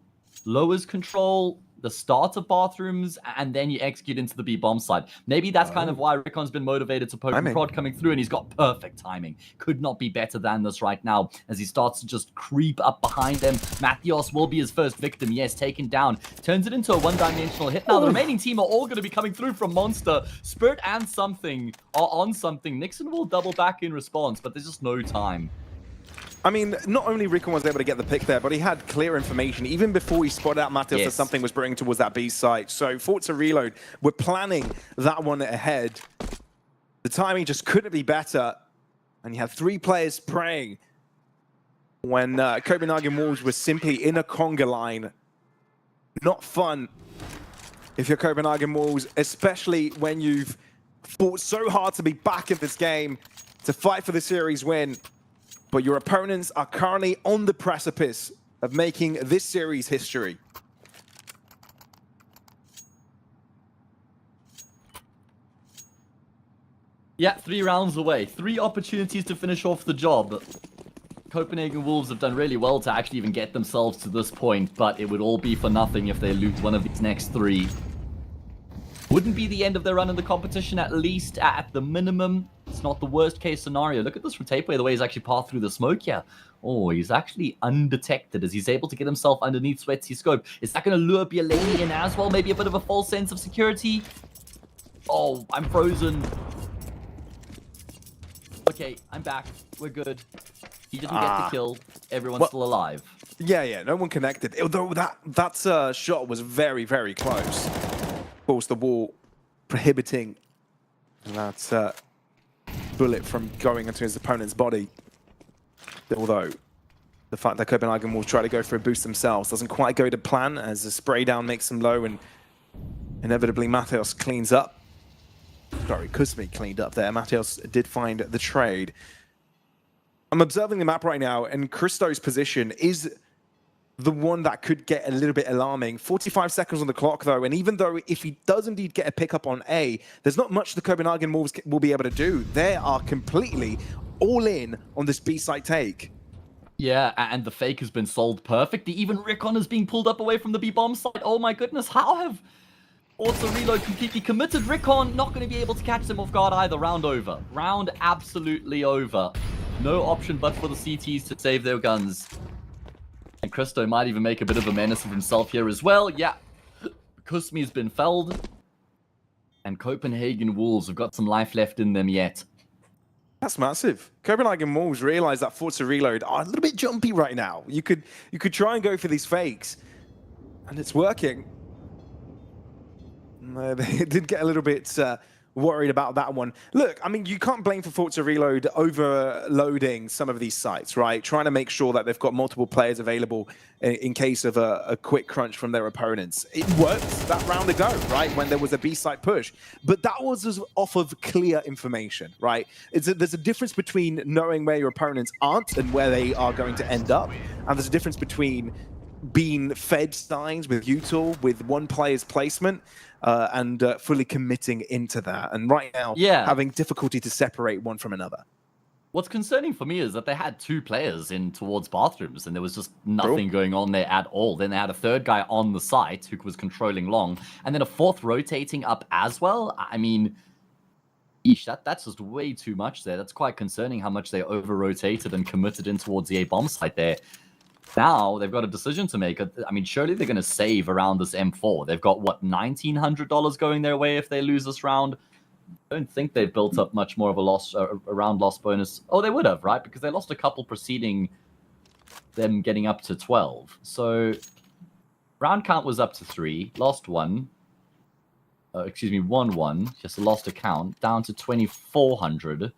lowers control, the start of bathrooms, and then you execute into the B-bomb side. Maybe that's kind of why Rickon's been motivated to poke the prod coming through, and he's got perfect timing. Could not be better than this right now as he starts to just creep up behind them. Mathios will be his first victim. Yes, taken down. Turns it into a one-dimensional hit. Now, the remaining team are all going to be coming through from Monster. Spirit and Something are on something. Nixon will double back in response, but there's just no time. I mean, not only Rickon was able to get the pick there, but he had clear information even before he spotted out Matheus that something was bringing towards that B site. So Forza Reload were planning that one ahead. The timing just couldn't be better. And you had 3 players spraying when Copenhagen Wolves was simply in a conga line. Not fun if you're Copenhagen Wolves, especially when you've fought so hard to be back in this game, to fight for the series win. But your opponents are currently on the precipice of making this series history. Yeah, 3 rounds away. 3 opportunities to finish off the job. Copenhagen Wolves have done really well to actually even get themselves to this point, but it would all be for nothing if they lose one of these next 3. Wouldn't be the end of their run in the competition, at least at the minimum. It's not the worst case scenario. Look at this from Tapeaway, the way he's actually passed through the smoke here. Oh, he's actually undetected as he's able to get himself underneath Sweaty's scope. Is that going to lure Bialani in as well? Maybe a bit of a false sense of security? Oh, I'm frozen. Okay, I'm back. We're good. He didn't get the kill. Everyone's still alive. Yeah, no one connected. Although that shot was very, very close. Of course, the wall prohibiting that bullet from going into his opponent's body. Although the fact that Copenhagen will try to go for a boost themselves doesn't quite go to plan, as the spray down makes them low, and inevitably Mateos cleans up. Sorry, Kuzmi cleaned up there. Mateos did find the trade. I'm observing the map right now, and Christo's position is the one that could get a little bit alarming. 45 seconds on the clock, though, and even though if he does indeed get a pickup on A, there's not much the Copenhagen Wolves will be able to do. They are completely all in on this B site take. Yeah, and the fake has been sold perfectly. Even Rickon is being pulled up away from the B-bomb site. Oh my goodness, how have Auto Reload completely committed? Rickon not going to be able to catch them off guard either. Round over. Round absolutely over. No option but for the CTs to save their guns. And Christo might even make a bit of a menace of himself here as well. Yeah, Kuzmi's been felled. And Copenhagen Wolves have got some life left in them yet. That's massive. Copenhagen Wolves realize that Forza Reload are a little bit jumpy right now. You could try and go for these fakes, and it's working. They did get a little bit worried about that one. Look, I mean, you can't blame for Forza Reload overloading some of these sites, right? Trying to make sure that they've got multiple players available in case of a quick crunch from their opponents. It worked that round ago, right? When there was a B-site push. But that was off of clear information, right? There's a difference between knowing where your opponents aren't and where they are going to end up. And there's a difference between being fed signs with util, with one player's placement, and fully committing into that. And right now, having difficulty to separate one from another. What's concerning for me is that they had 2 players in towards bathrooms, and there was just nothing going on there at all. Then they had a 3rd guy on the site who was controlling long, and then a 4th rotating up as well. I mean, eesh, that's just way too much there. That's quite concerning how much they over-rotated and committed in towards the A-bomb site there. Now they've got a decision to make. I mean, surely they're going to save around this M4. They've got, what, $1,900 going their way if they lose this round? I don't think they've built up much more of a round loss bonus. Oh, they would have, right? Because they lost a couple preceding them getting up to 12. So round count was up to 3. Lost 1. Excuse me, 1-1. Just lost a count. Down to 2,400.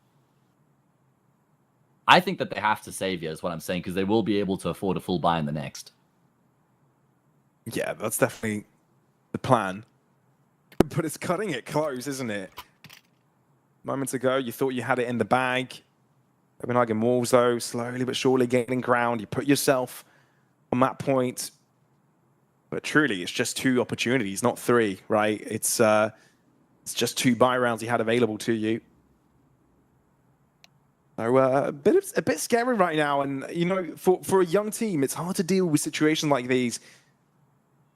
I think that they have to save here, is what I'm saying, because they will be able to afford a full buy in the next. Yeah, that's definitely the plan. But it's cutting it close, isn't it? Moments ago, you thought you had it in the bag. Copenhagen Wolves, though, slowly but surely gaining ground. You put yourself on that point. But truly, it's just 2 opportunities, not 3, right? It's just 2 buy rounds you had available to you. So a bit scary right now, and you know, for a young team, it's hard to deal with situations like these.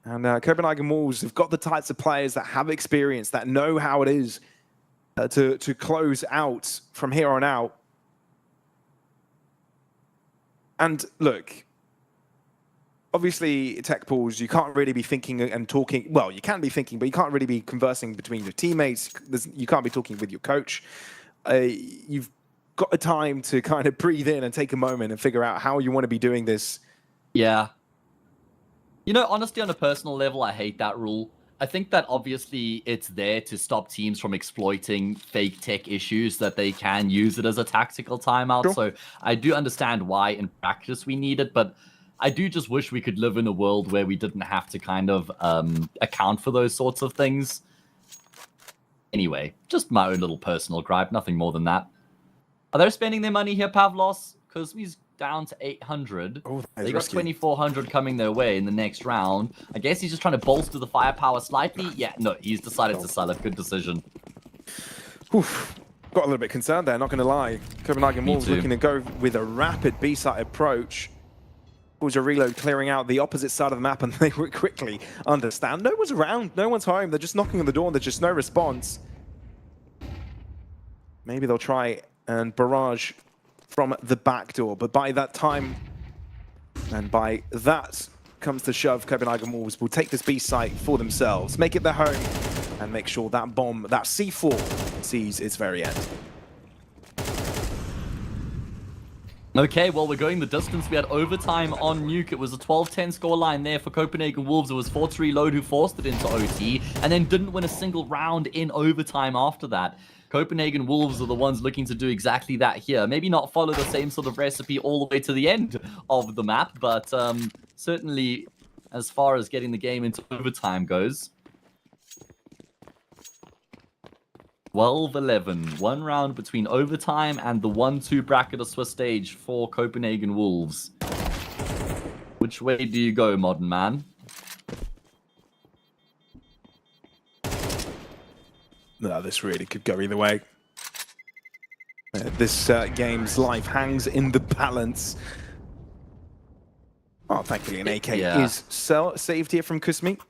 And Copenhagen Wolves have got the types of players that have experience, that know how it is to close out from here on out. And look, obviously, tech pools, you can't really be thinking and talking. Well, you can be thinking, but you can't really be conversing between your teammates. You can't be talking with your coach. You've got a time to kind of breathe in and take a moment and figure out how you want to be doing this. Yeah. You know, honestly, on a personal level, I hate that rule. I think that obviously it's there to stop teams from exploiting fake tech issues, that they can use it as a tactical timeout. Sure. So I do understand why in practice we need it, but I do just wish we could live in a world where we didn't have to kind of account for those sorts of things. Anyway, just my own little personal gripe, nothing more than that. Are they spending their money here, Pavlos? Because he's down to 800. Oh, they got 2,400 coming their way in the next round. I guess he's just trying to bolster the firepower slightly. Yeah, no, he's decided to sell it. Good decision. Oof. got a little bit concerned there, not going to lie. Copenhagen Me Wolves too. looking to go with a rapid B-side approach. Was a reload clearing out the opposite side of the map, and they would quickly understand. No one's around, no one's home. They're just knocking on the door, and there's just no response. Maybe they'll try and barrage from the back door, but by that time, and by that comes the shove, Copenhagen Wolves will take this B site for themselves, make it their home, and make sure that bomb, that C4, sees its very end. Okay, well, we're going the distance. We had overtime on Nuke. It was a 12-10 scoreline there for Copenhagen Wolves. It was Force Reload who forced it into OT and then didn't win a single round in overtime after that. Copenhagen Wolves are the ones looking to do exactly that here. Maybe not follow the same sort of recipe all the way to the end of the map, but certainly as far as getting the game into overtime goes. 12-11. One round between overtime and the 1-2 bracket of Swiss stage for Copenhagen Wolves. Which way do you go, modern man? No, this really could go either way. This game's life hangs in the balance. Oh, thankfully an AK is saved here from Kusmi.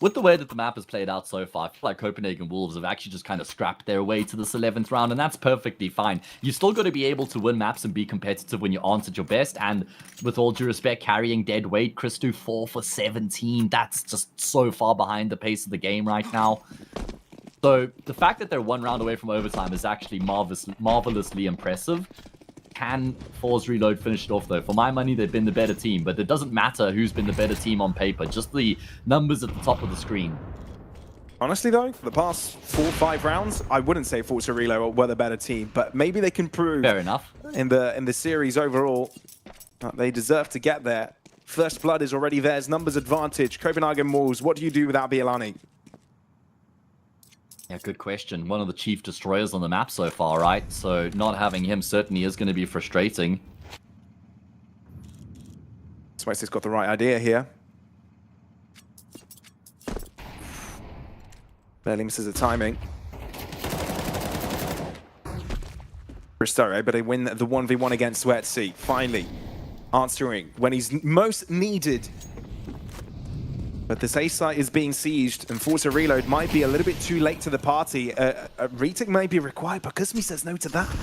With the way that the map has played out so far, I feel like Copenhagen Wolves have actually just kind of scrapped their way to this 11th round, and that's perfectly fine. You still got to be able to win maps and be competitive when you aren't at your best, and with all due respect, carrying dead weight, Christo 4 for 17, that's just so far behind the pace of the game right now. So the fact that they're one round away from overtime is actually marvelously impressive. Can Force Reload finish it off, though? For my money, they've been the better team, but it doesn't matter who's been the better team on paper, just the numbers at the top of the screen. Honestly, though, for the past 4 or 5 rounds, I wouldn't say Forza Reload were the better team, but maybe they can prove Fair enough. in the series overall that they deserve to get there. First blood is already theirs, numbers advantage. Copenhagen Wolves, what do you do without Bielani? Yeah, good question. One of the chief destroyers on the map so far, right? So not having him certainly is going to be frustrating. Swice's got the right idea here. Barely misses the timing. Ristore, but they win the 1v1 against Sweat C. Finally, answering when he's most needed. But this A site is being sieged, and Forza Reload might be a little bit too late to the party. A retake may be required, but Kusmi says no to that.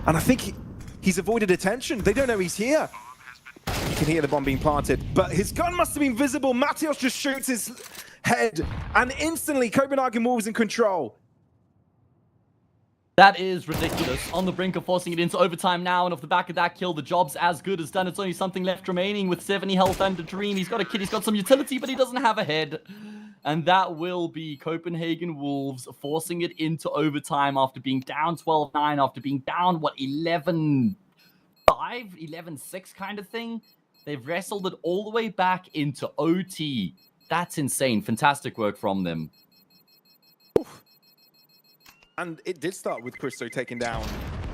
And I think he's avoided attention. They don't know he's here. You can hear the bomb being planted, but his gun must have been visible. Mateos just shoots his head, and instantly Copenhagen Wolves in control. That is ridiculous. On the brink of forcing it into overtime now, and off the back of that kill, the job's as good as done. It's only something left remaining with 70 health and a dream. He's got a kid, he's got some utility, but he doesn't have a head. And that will be Copenhagen Wolves forcing it into overtime after being down 12-9, after being down, what, 11-5, 11-6 kind of thing? They've wrestled it all the way back into OT. That's insane. Fantastic work from them. Oof. And it did start with Christo taking down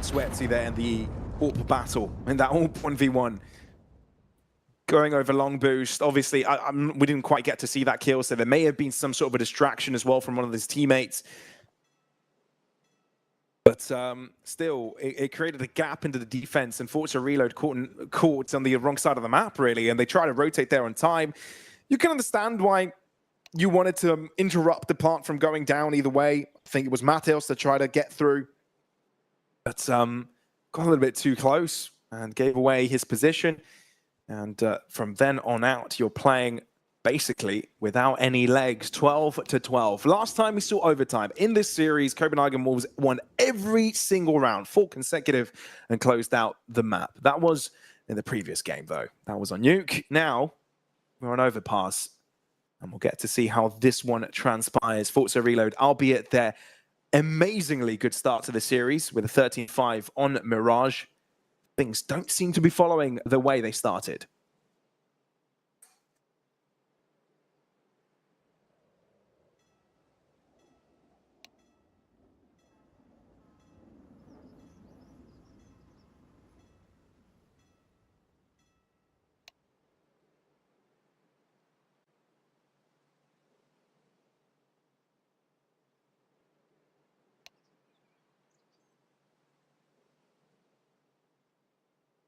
Sweatsy there in the AWP battle, in that AWP 1v1. Going over long boost. Obviously, we didn't quite get to see that kill, so there may have been some sort of a distraction as well from one of his teammates. But still, it created a gap into the defense, and Forza Reload caught on the wrong side of the map, really, and they try to rotate there on time. You can understand why you wanted to interrupt the plant from going down either way. I think it was Mateos to try to get through. But got a little bit too close and gave away his position. And from then on out, you're playing basically without any legs, 12-12. Last time we saw overtime in this series, Copenhagen Wolves won every single round, 4 consecutive, and closed out the map. That was in the previous game, though. That was on Nuke. Now, we're on Overpass. And we'll get to see how this one transpires. Forza Reload, albeit their amazingly good start to the series with a 13-5 on Mirage, things don't seem to be following the way they started.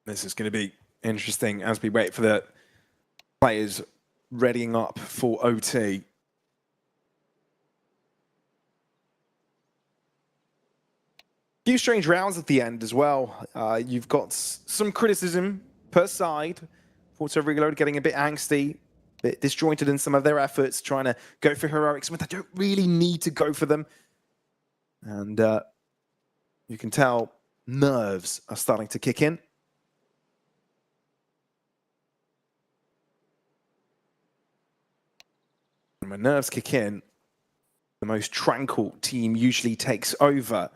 This is going to be interesting as we wait for the players readying up for OT. Few strange rounds at the end as well. You've got some criticism per side. Forza Reload getting a bit angsty, a bit disjointed in some of their efforts, trying to go for heroics when they don't really need to go for them. And you can tell nerves are starting to kick in. And when nerves kick in, the most tranquil team usually takes over.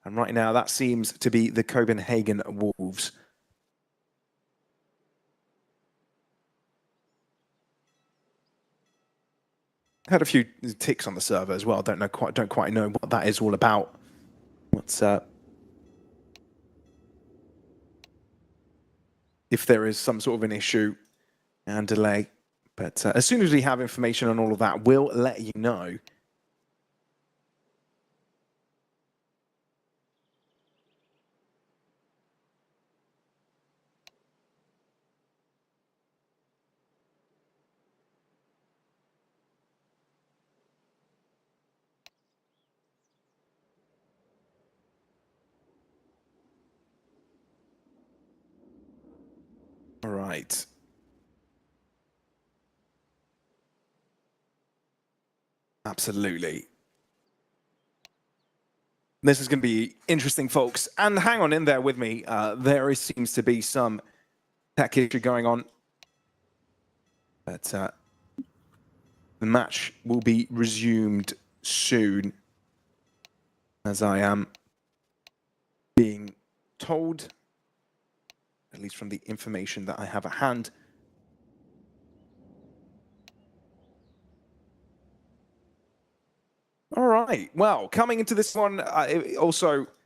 And right now, that seems to be the Copenhagen Wolves. Had a few ticks on the server as well. Don't quite know what that is all about. What's if there is some sort of an issue and delay. But as soon as we have information on all of that, we'll let you know. All right. Absolutely. This is going to be interesting, folks. And hang on in there with me. Seems to be some tech issue going on. But the match will be resumed soon, as I am being told, at least from the information that I have at hand. All right. Well, coming into this one,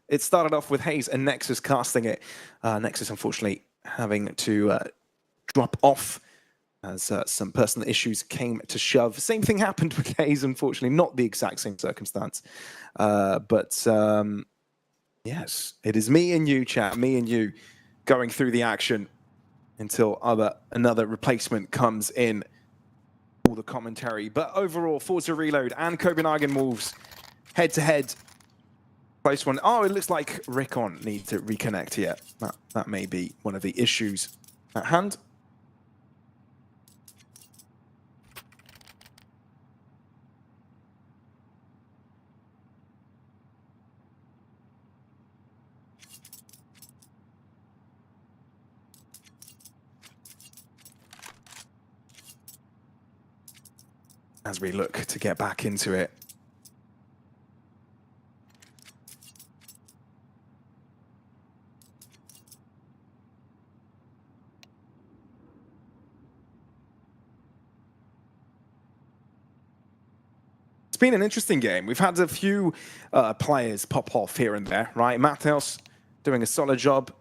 it started off with Hayes and Nexus casting it. Nexus, unfortunately, having to drop off as some personal issues came to shove. Same thing happened with Hayes, unfortunately, not the exact same circumstance. Yes, it is me and you, chat, me and you going through the action until another replacement comes in. All the commentary, but overall, Forza Reload and Copenhagen Wolves head-to-head. Close one. Oh, it looks like Rickon needs to reconnect here. That may be one of the issues at hand. As we look to get back into it. It's been an interesting game. We've had a few players pop off here and there, right? Matheus doing a solid job.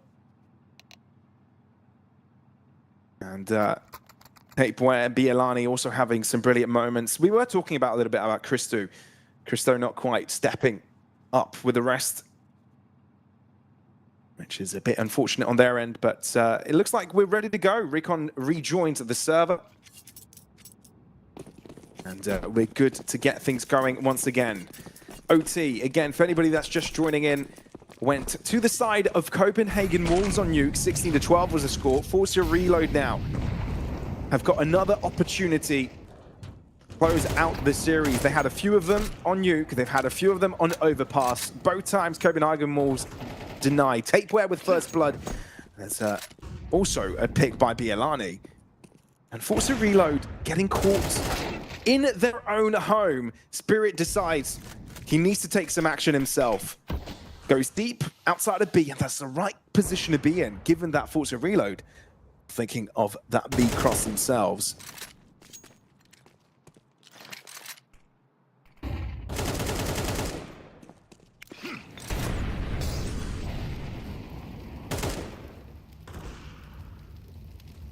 And Tapeware, Bielani also having some brilliant moments. We were talking about a little bit about Christo. Christo not quite stepping up with the rest, which is a bit unfortunate on their end, but it looks like we're ready to go. Recon rejoined the server. And we're good to get things going once again. OT, again, for anybody that's just joining in, went to the side of Copenhagen Wolves on Nuke. 16-12 was the score. Forza Reload now have got another opportunity to close out the series. They had a few of them on Nuke. They've had a few of them on Overpass. Both times Copenhagen Wolves denied. Tapeware with first blood. There's also a pick by Bielani. And Forza Reload getting caught in their own home. Spirit decides he needs to take some action himself. Goes deep outside of B, and that's the right position to be in, given that Forza Reload thinking of that B cross themselves.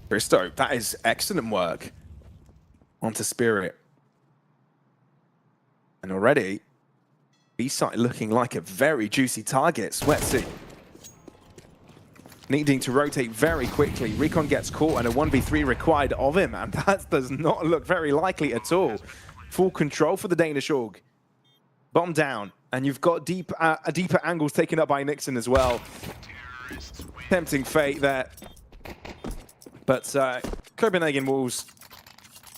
Christo, that is excellent work onto Spirit. And already, B-side looking like a very juicy target. Sweatsy needing to rotate very quickly. Recon gets caught and a 1v3 required of him, and that does not look very likely at all. Full control for the Danish Org. Bomb down, and you've got deeper angles taken up by Nixon as well. Tempting fate there. But Copenhagen Wolves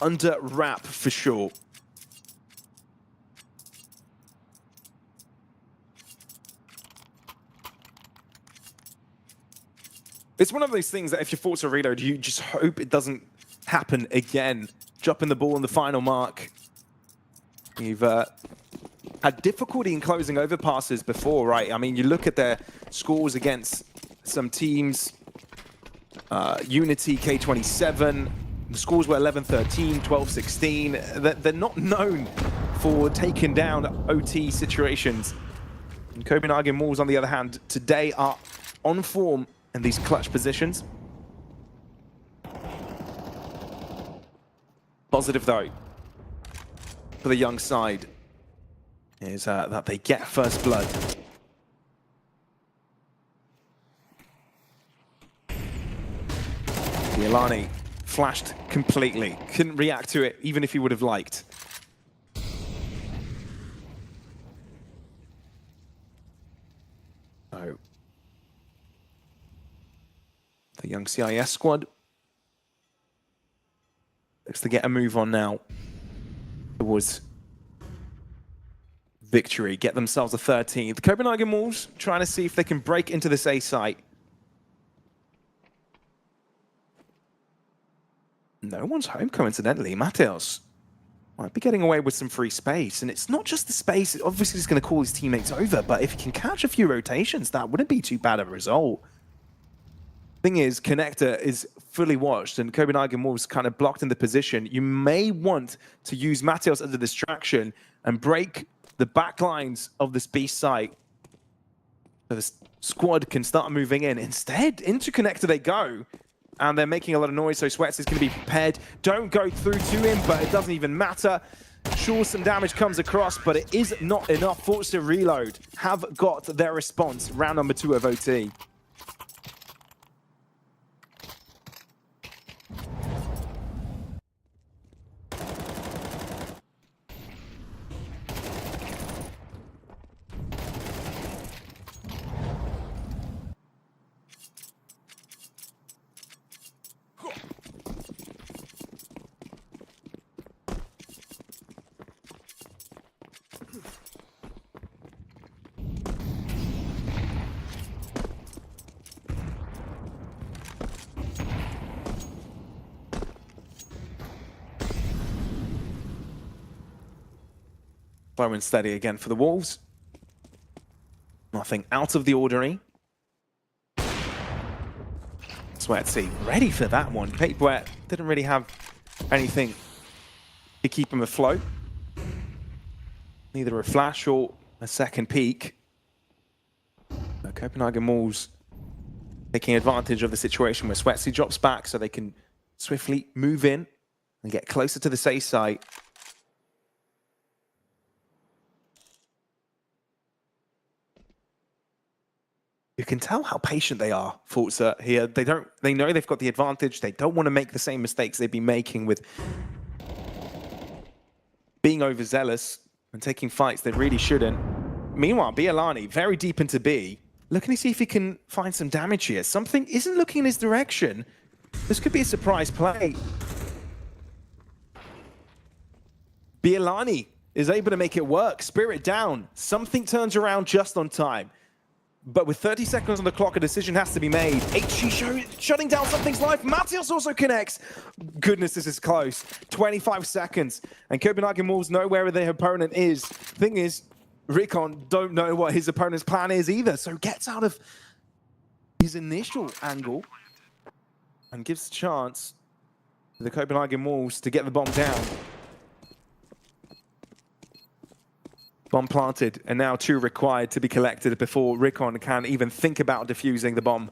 under wrap for sure. It's one of those things that if you force a reload, you just hope it doesn't happen again. Dropping the ball on the final mark. You've had difficulty in closing overpasses before, right? I mean, you look at their scores against some teams. Unity, K27. The scores were 11-13, 12-16. They're not known for taking down OT situations. And Copenhagen Wolves, on the other hand, today are on form in these clutch positions. Positive, though, for the young side is that they get first blood. Milani flashed completely. Couldn't react to it, even if he would have liked. So, the young CIS squad looks to get a move on now towards victory, get themselves a 13th. The Copenhagen Wolves trying to see if they can break into this A site. No one's home, coincidentally. Mateos might be getting away with some free space. And it's not just the space. Obviously, he's going to call his teammates over. But if he can catch a few rotations, that wouldn't be too bad of a result. Thing is, Connector is fully watched. And Copenhagen Wolves kind of blocked in the position. You may want to use Mateos as a distraction and break the back lines of this B site. So the squad can start moving in. Instead, into Connector they go. And they're making a lot of noise, so Sweats is going to be prepared. Don't go through to him, but it doesn't even matter. Sure, some damage comes across, but it is not enough. Forced to reload have got their response. Round number 2 of OT. Slow and steady again for the Wolves. Nothing out of the ordinary. Sweatsy ready for that one. Paperware didn't really have anything to keep him afloat. Neither a flash or a second peek. Copenhagen Wolves taking advantage of the situation where Sweatsy drops back so they can swiftly move in and get closer to the safe site. You can tell how patient they are, Forza, here. They know they've got the advantage. They don't want to make the same mistakes they've been making with being overzealous and taking fights they really shouldn't. Meanwhile, Bialani, very deep into B, looking to see if he can find some damage here. Something isn't looking in his direction. This could be a surprise play. Bialani is able to make it work. Spirit down. Something turns around just on time. But with 30 seconds on the clock, a decision has to be made. HG shutting down something's life. Mateos also connects. Goodness, this is close. 25 seconds. And Copenhagen Wolves know where their opponent is. Thing is, Recon don't know what his opponent's plan is either. So gets out of his initial angle and gives the chance to the Copenhagen Wolves to get the bomb down. Bomb planted, and now 2 required to be collected before Recon can even think about defusing the bomb.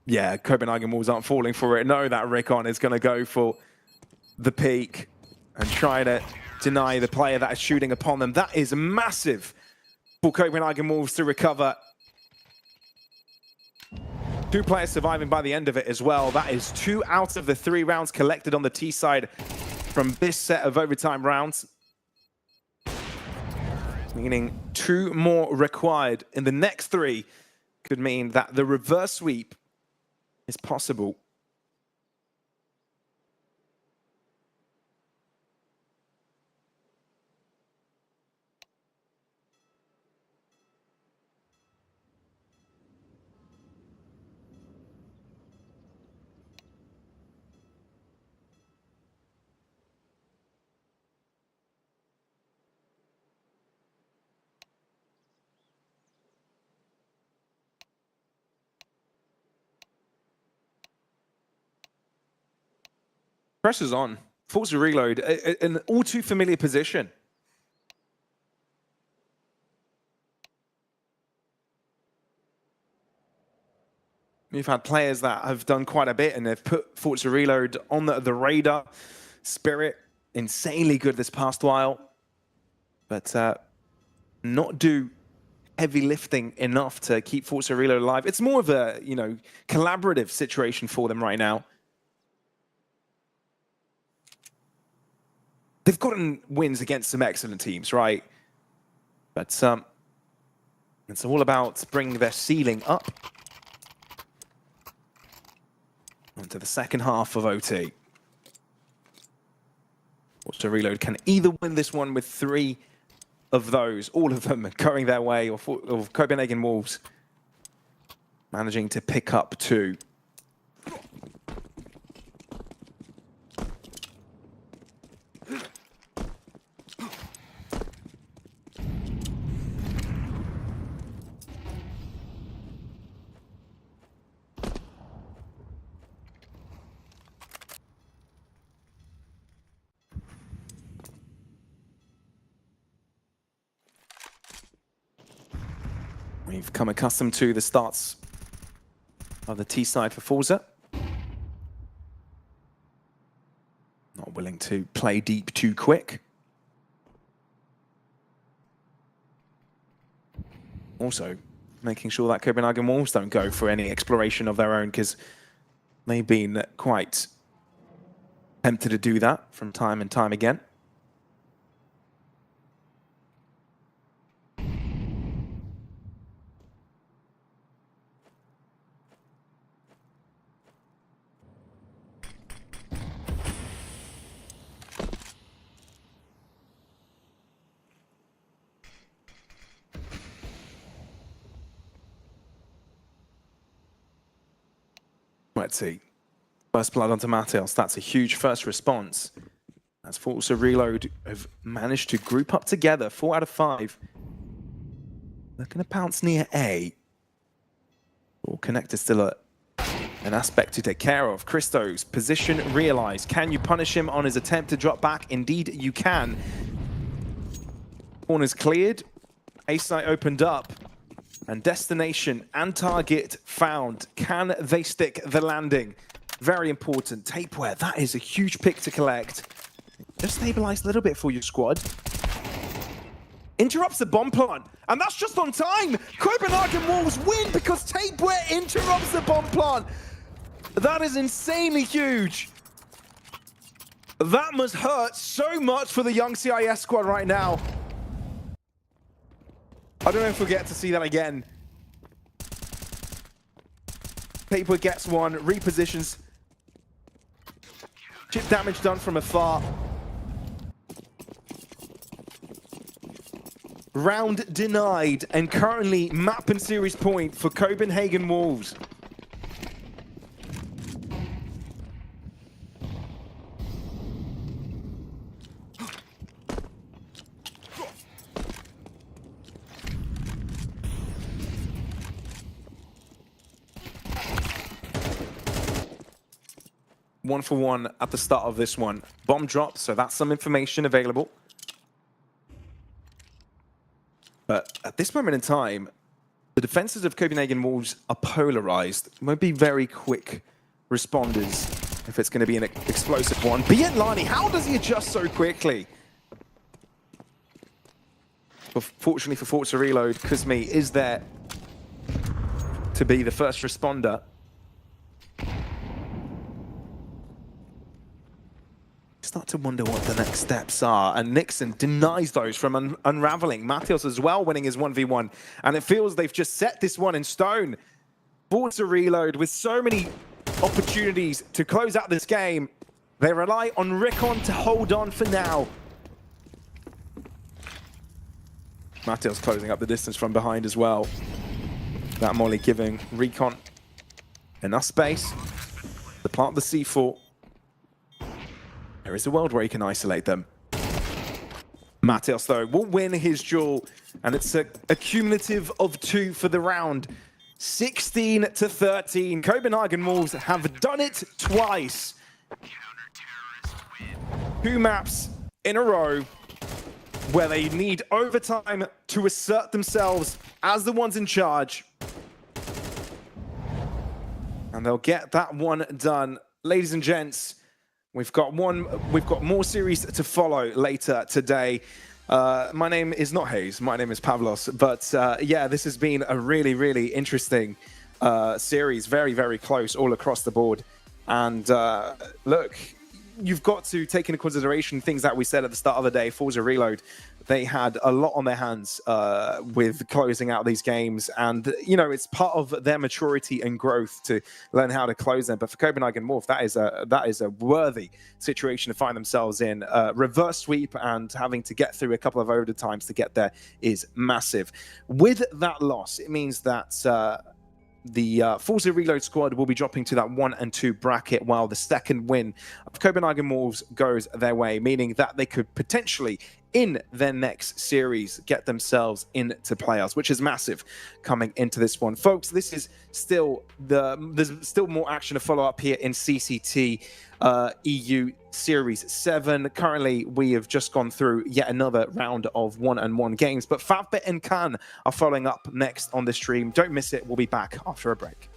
Yeah, Copenhagen Wolves aren't falling for it. Know that Recon is going to go for the peak. and try to deny the player that is shooting upon them. That is massive for Copenhagen Wolves to recover. 2 players surviving by the end of it as well. That is 2 out of the 3 rounds collected on the T side from this set of overtime rounds. Meaning 2 more required in the next 3 could mean that the reverse sweep is possible. Pressure's on. Force a reload. An all too familiar position. We've had players that have done quite a bit and they've put Forza Reload on the radar. Spirit, insanely good this past while, but not do heavy lifting enough to keep Forza Reload alive. It's more of a, collaborative situation for them right now. They've gotten wins against some excellent teams, right? But it's all about bringing their ceiling up onto the second half of OT. Forza Reload can either win this one with 3 of those, all of them going their way, or Copenhagen Wolves managing to pick up 2. We've come accustomed to the starts of the T side for Forza. Not willing to play deep too quick. Also, making sure that Copenhagen Wolves don't go for any exploration of their own, because they've been quite tempted to do that from time and time again. Let's see. First blood onto Mateos. That's a huge first response. As Forza Reload have managed to group up together, 4 out of 5. They're going to pounce near A. Or Connect is still an aspect to take care of. Christo's position realized. Can you punish him on his attempt to drop back? Indeed, you can. Corners cleared. A site opened up. And destination and target found. Can they stick the landing? Very important. Tapeware, that is a huge pick to collect. Just stabilize a little bit for your squad. Interrupts the bomb plant. And that's just on time. Copenhagen Wolves win because Tapeware interrupts the bomb plant. That is insanely huge. That must hurt so much for the young CIS squad right now. I don't know if we'll get to see that again. Paper gets one, repositions. Chip damage done from afar. Round denied, and currently map and series point for Copenhagen Wolves. One for one at the start of this one. Bomb dropped, so that's some information available. But at this moment in time, the defenses of Copenhagen Wolves are polarized. Won't be very quick responders if it's going to be an explosive one. Bianlani, how does he adjust so quickly? But fortunately for Forza Reload, Kuzmi is there to be the first responder. Start to wonder what the next steps are, and Nixon denies those from unraveling. Matheos as well winning his 1v1, and it feels they've just set this one in stone. Forza Reload with so many opportunities to close out this game. They rely on Rickon to hold on for now. Matheos closing up the distance from behind as well. That molly giving Recon enough space to plant the C4. There is a world where he can isolate them. Matheos, though, will win his duel, and it's a cumulative of 2 for the round. 16-13. Copenhagen Wolves have done it twice. 2 maps in a row where they need overtime to assert themselves as the ones in charge. And they'll get that one done. Ladies and gents, we've got more series to follow later today. My name is not Hayes, my name is Pavlos, but yeah, this has been a really, really interesting series, very, very close all across the board. And look, you've got to take into consideration things that we said at the start of the day. Forza Reload, they had a lot on their hands with closing out these games, and you know, it's part of their maturity and growth to learn how to close them. But for Copenhagen Wolf, that is a worthy situation to find themselves in. Reverse sweep and having to get through a couple of overtimes to get there is massive. With that loss, it means that the Forza Reload squad will be dropping to that 1 and 2 bracket, while the second win of Copenhagen Wolves goes their way, meaning that they could potentially, in their next series, get themselves into playoffs, which is massive coming into this one. Folks, this is still there's still more action to follow up here in CCT EU Series 7. Currently, we have just gone through yet another round of 1-on-1 games, but Favbit and Khan are following up next on the stream. Don't miss it. We'll be back after a break.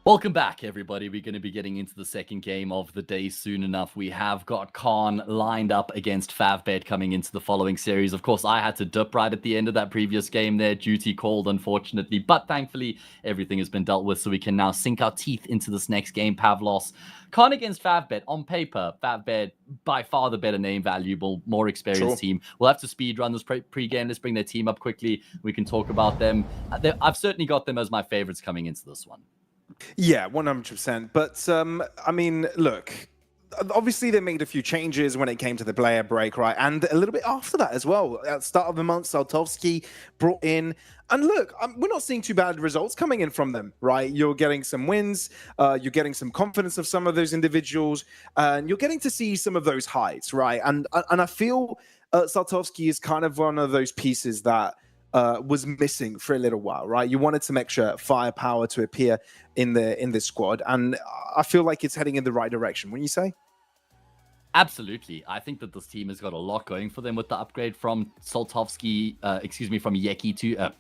Welcome back, everybody. We're going to be getting into the second game of the day soon enough. We have got Khan lined up against Favbet coming into the following series. Of course, I had to dip right at the end of that previous game there. Duty called, unfortunately. But thankfully, everything has been dealt with, so we can now sink our teeth into this next game, Pavlos. Khan against Favbet. On paper, Favbet, by far the better name, valuable, more experienced team. We'll have to speed run this pre-game. Let's bring their team up quickly. We can talk about them. I've certainly got them as my favorites coming into this one. Yeah, 100%. But, I mean, look, obviously they made a few changes when it came to the player break, right? And a little bit after that as well. At the start of the month, Saltovsky brought in. And look, we're not seeing too bad results coming in from them, right? You're getting some wins. You're getting some confidence of some of those individuals. And you're getting to see some of those highs, right? And I feel Saltovsky is kind of one of those pieces that was missing for a little while, right? You wanted some extra firepower to appear in the squad, and I feel like it's heading in the right direction. Wouldn't you say? Absolutely. I think that this team has got a lot going for them with the upgrade from Saltovsky, from Yeki to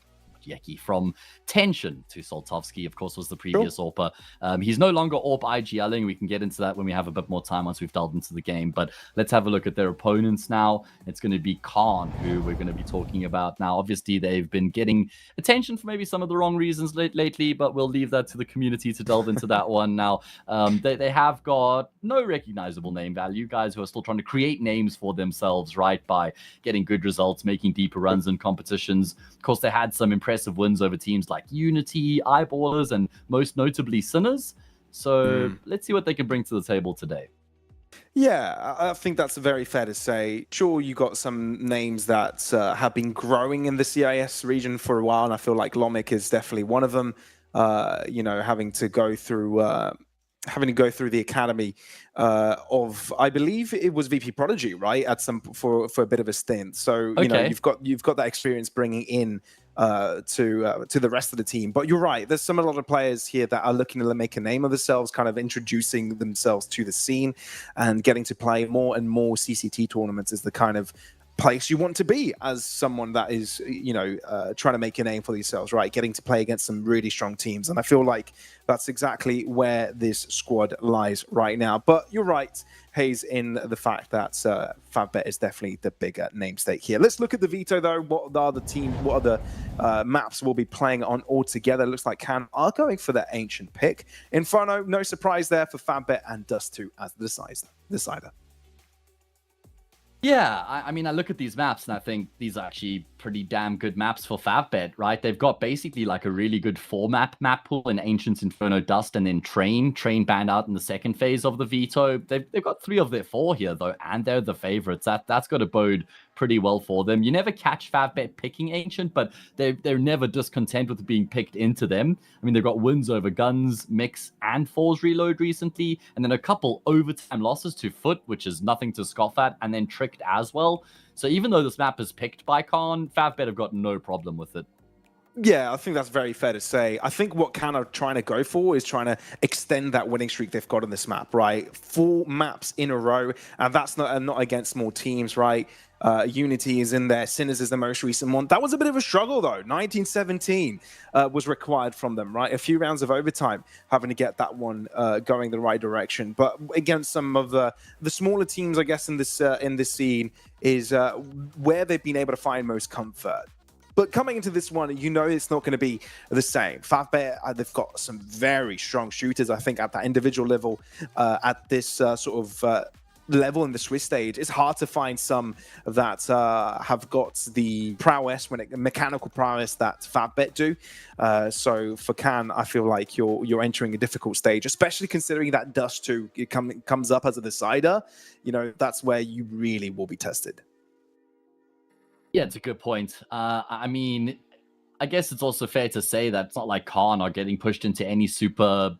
from Tension to Saltovsky, of course, was the previous AWPer. He's no longer AWP IGLing. We can get into that when we have a bit more time once we've delved into the game. But let's have a look at their opponents now. It's going to be Khan, who we're going to be talking about now. Obviously, they've been getting attention for maybe some of the wrong reasons lately, but we'll leave that to the community to delve into that one now. They have got no recognizable name value. Guys who are still trying to create names for themselves, right, by getting good results, making deeper runs in competitions. Of course, they had some impressive wins over teams like Unity, Eyeballers, and most notably Sinners. So let's see what they can bring to the table today. Yeah, I think that's very fair to say. Sure, you got some names that have been growing in the CIS region for a while, and I feel like Lomik is definitely one of them. Having to go through the academy of, I believe it was VP Prodigy, right? For a bit of a stint. So you've got that experience bringing in to the rest of the team. But you're right. There's a lot of players here that are looking to make a name of themselves, kind of introducing themselves to the scene, and getting to play more and more CCT tournaments is the kind of place you want to be as someone that is, trying to make a name for themselves, right? Getting to play against some really strong teams. And I feel like that's exactly where this squad lies right now. But you're right, Hayes, in the fact that Favbet is definitely the bigger namesake here. Let's look at the veto, though. What are the maps we'll be playing on altogether? Looks like Can are going for their ancient pick. Inferno, no surprise there for Favbet, and Dust 2 as the decider. Yeah, I mean, I look at these maps and I think these are actually pretty damn good maps for Favbet, right? They've got basically like a really good map pool in Ancients, Inferno, Dust, and then Train banned out in the second phase of the veto. They've got 3 of their 4 here, though, and they're the favorites. That's got to bode pretty well for them. You never catch Favbet picking Ancient, but they're never discontent with being picked into them. I mean, they've got wins over Guns, Mix, and Force Reload recently, and then a couple overtime losses to Foot, which is nothing to scoff at, and then Tricked as well. So even though this map is picked by Khan, Favbet have got no problem with it. Yeah, I think that's very fair to say. I think what Can are trying to go for is trying to extend that winning streak they've got on this map, right? 4 maps in a row, and that's not against small teams, right? Unity is in there. Sinners is the most recent one. That was a bit of a struggle, though. 1917 was required from them, right? A few rounds of overtime having to get that one going the right direction. But against some of the smaller teams, I guess, in this scene is where they've been able to find most comfort. But coming into this one, it's not going to be the same. Favbet, they've got some very strong shooters, I think, at that individual level, at this level in the Swiss stage. It's hard to find some that have got the prowess, mechanical prowess that Favbet do. So for Can, I feel like you're entering a difficult stage, especially considering that Dust 2 comes up as a decider. That's where you really will be tested. Yeah, it's a good point. I mean, I guess it's also fair to say that it's not like Khan are getting pushed into any super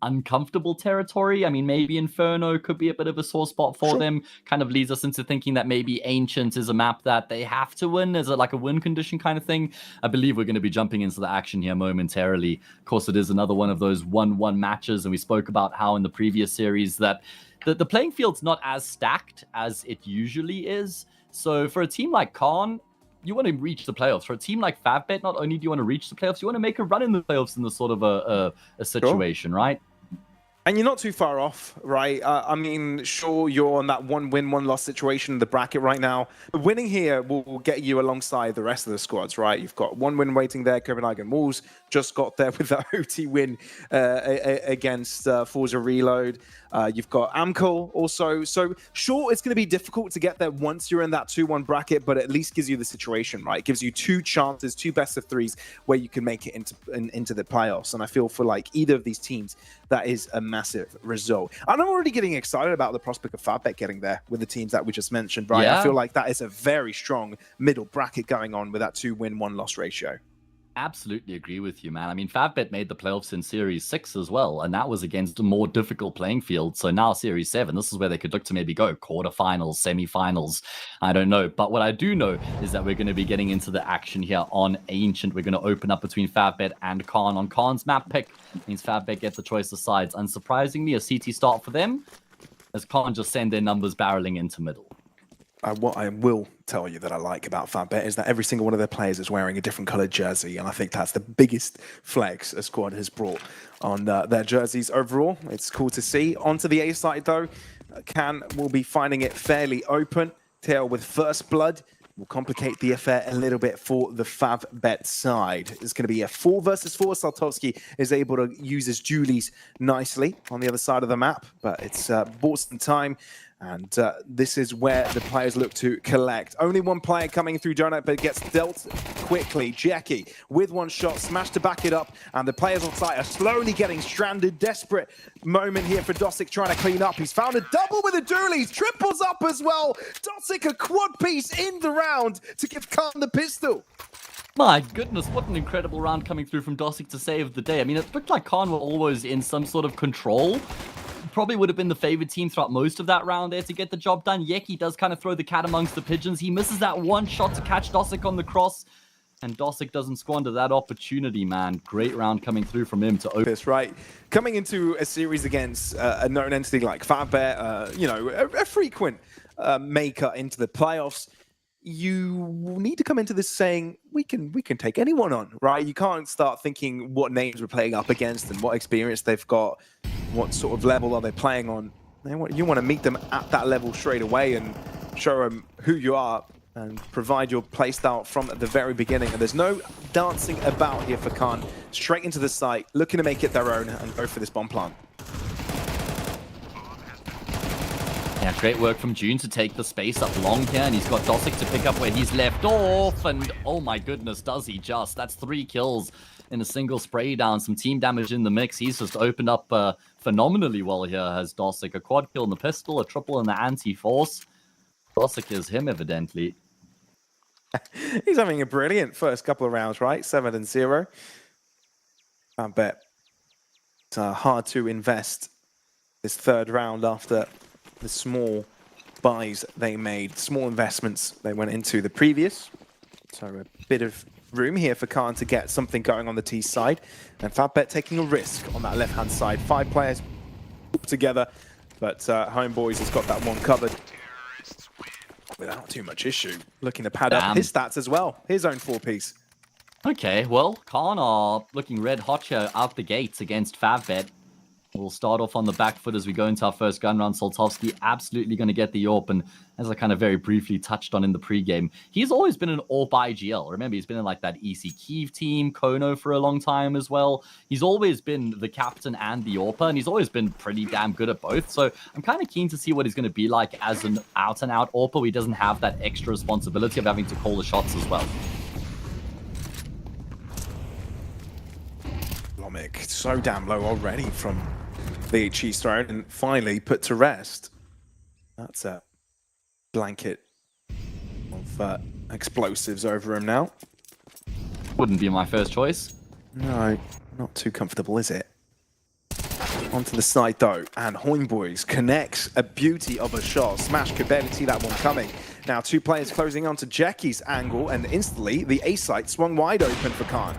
uncomfortable territory. I mean, maybe Inferno could be a bit of a sore spot for them. Kind of leads us into thinking that maybe Ancient is a map that they have to win. Is it like a win condition kind of thing? I believe we're going to be jumping into the action here momentarily. Of course, it is another one of those 1-1 matches, and we spoke about how in the previous series that the playing field's not as stacked as it usually is. So for a team like Khan, to reach the playoffs. For a team like Favbet, not only do you want to reach the playoffs, you want to make a run in the playoffs in this sort of a situation, right? And you're not too far off, right? I mean, sure, you're on that 1-win, 1-loss situation in the bracket right now. But winning here will get you alongside the rest of the squads, right? You've got 1 win waiting there. Copenhagen Wolves just got there with that OT win against Forza Reload. You've got Amco also. So, sure, it's going to be difficult to get there once you're in that 2-1 bracket, but at least gives you the situation, right? It gives you 2 chances, 2 best of 3s where you can make it into the playoffs. And I feel for like either of these teams, that is a massive result. And I'm already getting excited about the prospect of Favbet getting there with the teams that we just mentioned, right? Yeah. I feel like that is a very strong middle bracket going on with that 2-win, 1-loss ratio. Absolutely agree with you, man. I mean, Favbet made the playoffs in Series 6 as well, and that was against a more difficult playing field. So now Series 7, this is where they could look to maybe go quarterfinals, semifinals. I don't know. But what I do know is that we're going to be getting into the action here on Ancient. We're going to open up between Favbet and Khan. On Khan's map pick means Favbet get the choice of sides. Unsurprisingly, a CT start for them, as Khan just send their numbers barreling into middle. What I will tell you that I like about Favbet is that every single one of their players is wearing a different colored jersey, and I think that's the biggest flex a squad has brought on their jerseys overall. It's cool to see. Onto the A side though, Can will be finding it fairly open. Tail with First Blood will complicate the affair a little bit for the Favbet side. It's going to be a 4 versus 4. Saltovsky is able to use his dualies nicely on the other side of the map, but it's bought some time. And this is where the players look to collect. Only one player coming through Donut, but gets dealt quickly. Jackie with 1 shot, smash to back it up, and the players on site are slowly getting stranded. Desperate moment here for Dosic trying to clean up. He's found a double with the dualies, triples up as well. Dosic a quad piece in the round to give Khan the pistol. My goodness, what an incredible round coming through from Dosic to save the day. I mean, it looked like Khan were always in some sort of control. Probably would have been the favored team throughout most of that round there to get the job done. Yeki does kind of throw the cat amongst the pigeons. He misses that 1 shot to catch Dosic on the cross. And Dosic doesn't squander that opportunity, man. Great round coming through from him to open. This right. Coming into a series against a known entity like Favbet, you know, a frequent maker into the playoffs, you need to come into this saying we can take anyone on, right? You can't start thinking what names we're playing up against and what experience they've got, what sort of level are they playing on. You want to meet them at that level straight away and show them who you are and provide your playstyle from the very beginning. And there's no dancing about here for Khan. Straight into the site, looking to make it their own and go for this bomb plant. Yeah, great work from June to take the space up long here, and he's got Dosic to pick up where he's left off, and oh my goodness, does he just. That's 3 kills in a single spray down, some team damage in the mix. He's just opened up phenomenally well here, has Dosic. A quad kill in the pistol, a triple in the anti-force. Dosic is him, evidently. He's having a brilliant first couple of rounds, right? 7-0. I bet it's hard to invest this 3rd round after the small buys they made, small investments they went into the previous. So a bit of room here for Khan to get something going on the T side. And Favbet taking a risk on that left-hand side. 5 players together, but Homeboys has got that one covered without too much issue. Looking to pad up his stats as well. His own 4-piece. Okay, well, Khan are looking red hot here out the gates against Favbet. We'll start off on the back foot as we go into our first gun round. Saltovsky absolutely going to get the AWP, and as I kind of very briefly touched on in the pregame, he's always been an AWP IGL. Remember, he's been in like that EC Kiev team, Kono for a long time as well. He's always been the captain and the AWPer, and he's always been pretty damn good at both. So I'm kind of keen to see what he's going to be like as an out-and-out AWPer. He doesn't have that extra responsibility of having to call the shots as well. Lomic, so damn low already from the cheese thrown and finally put to rest. That's a blanket of explosives over him now. Wouldn't be my first choice. No, not too comfortable, is it? Onto the side though, and Homeboys connects a beauty of a shot. Smash could barely see that one coming. Now 2 players closing onto Jackie's angle, and instantly the A site swung wide open for Khan.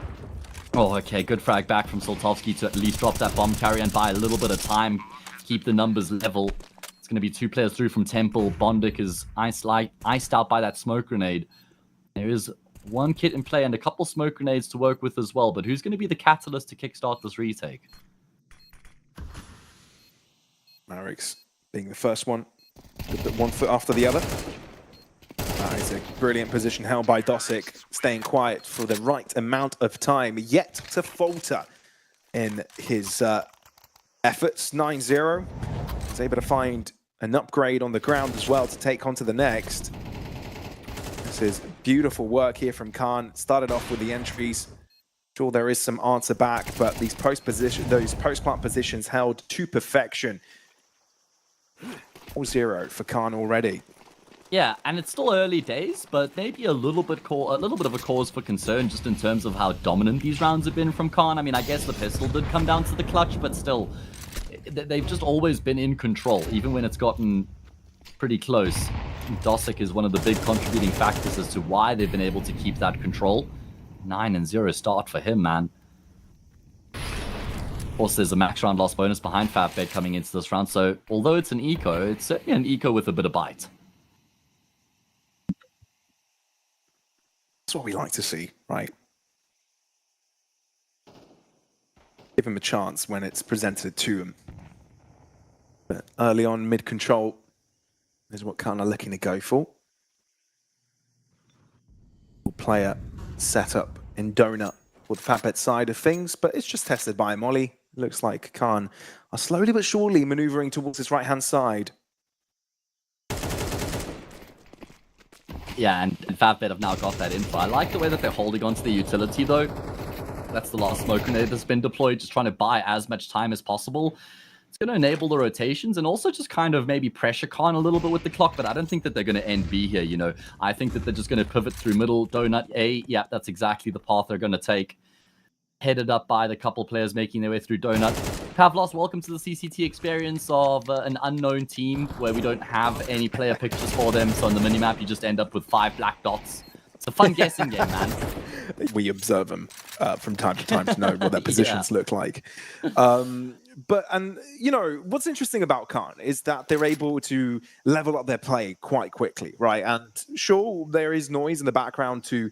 Oh, okay. Good frag back from Saltovsky to at least drop that bomb carrier and buy a little bit of time, keep the numbers level. It's going to be 2 players through from Temple. Bondic is iced out by that smoke grenade. There is one kit in play and a couple smoke grenades to work with as well, but who's going to be the catalyst to kickstart this retake? Marix being the first one, with one foot after the other. That is a brilliant position held by Dosic, staying quiet for the right amount of time, yet to falter in his efforts. 9-0. He's able to find an upgrade on the ground as well to take on to the next. This is beautiful work here from Khan. Started off with the entries. Sure, there is some answer back, but these post-plant positions held to perfection. 4-0 for Khan already. Yeah, and it's still early days, but maybe a little bit of a cause for concern just in terms of how dominant these rounds have been from Khan. I mean, I guess the pistol did come down to the clutch, but still, they've just always been in control, even when it's gotten pretty close. Dosic is one of the big contributing factors as to why they've been able to keep that control. 9-0 start for him, man. Of course, there's a max round loss bonus behind FatBet coming into this round, so although it's an eco, it's certainly an eco with a bit of bite. That's what we like to see, right? Give him a chance when it's presented to him. But early on, mid-control is what kind of looking to go for. Player setup in Donut for the FatBet side of things, but it's just tested by Molly. Looks like Khan are slowly but surely maneuvering towards his right-hand side. Yeah, and FatBet have now got that info. I like the way that they're holding onto the utility, though. That's the last smoke grenade that's been deployed, just trying to buy as much time as possible. It's going to enable the rotations and also just kind of maybe pressure Khan a little bit with the clock, but I don't think that they're going to end B here, you know. I think that they're just going to pivot through middle, Donut A. Yeah, that's exactly the path they're going to take. Headed up by the couple players making their way through Donut. Pavlos, welcome to the CCT experience of an unknown team where we don't have any player pictures for them. So on the minimap, you just end up with 5 black dots. It's a fun guessing game, man. We observe them from time to time to know what their positions look like. But you know, what's interesting about Khan is that they're able to level up their play quite quickly, right? And sure, there is noise in the background to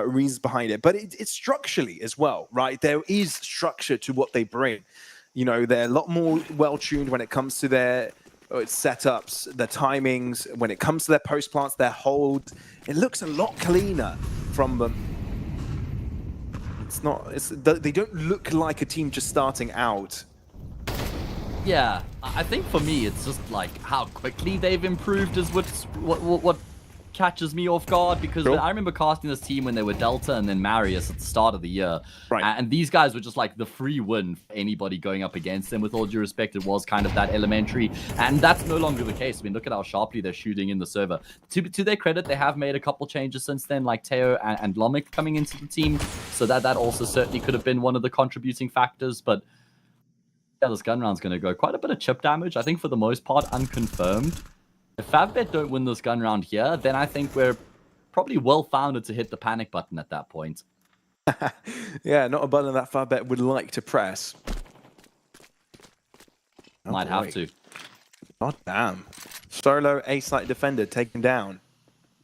reasons behind it, but it's structurally as well, right? There is structure to what they bring. You know, they're a lot more well-tuned when it comes to their setups, their timings, when it comes to their post-plants, their hold. It looks a lot cleaner from them. They don't look like a team just starting out. Yeah, I think for me, it's just like how quickly they've improved is what catches me off guard, because I remember casting this team when they were Delta and then Marius at the start of the year. Right. And these guys were just like the free win for anybody going up against them. With all due respect, it was kind of that elementary. And that's no longer the case. I mean, look at how sharply they're shooting in the server. To their credit, they have made a couple changes since then, like Teo and Lomik coming into the team. So that also certainly could have been one of the contributing factors. But yeah, this gun round's going to go quite a bit of chip damage. I think for the most part, unconfirmed. If FatBet don't win this gun round here, then I think we're probably well-founded to hit the panic button at that point. Yeah, not a button that FatBet would like to press. Might have to. God damn. Solo A-site defender taken down.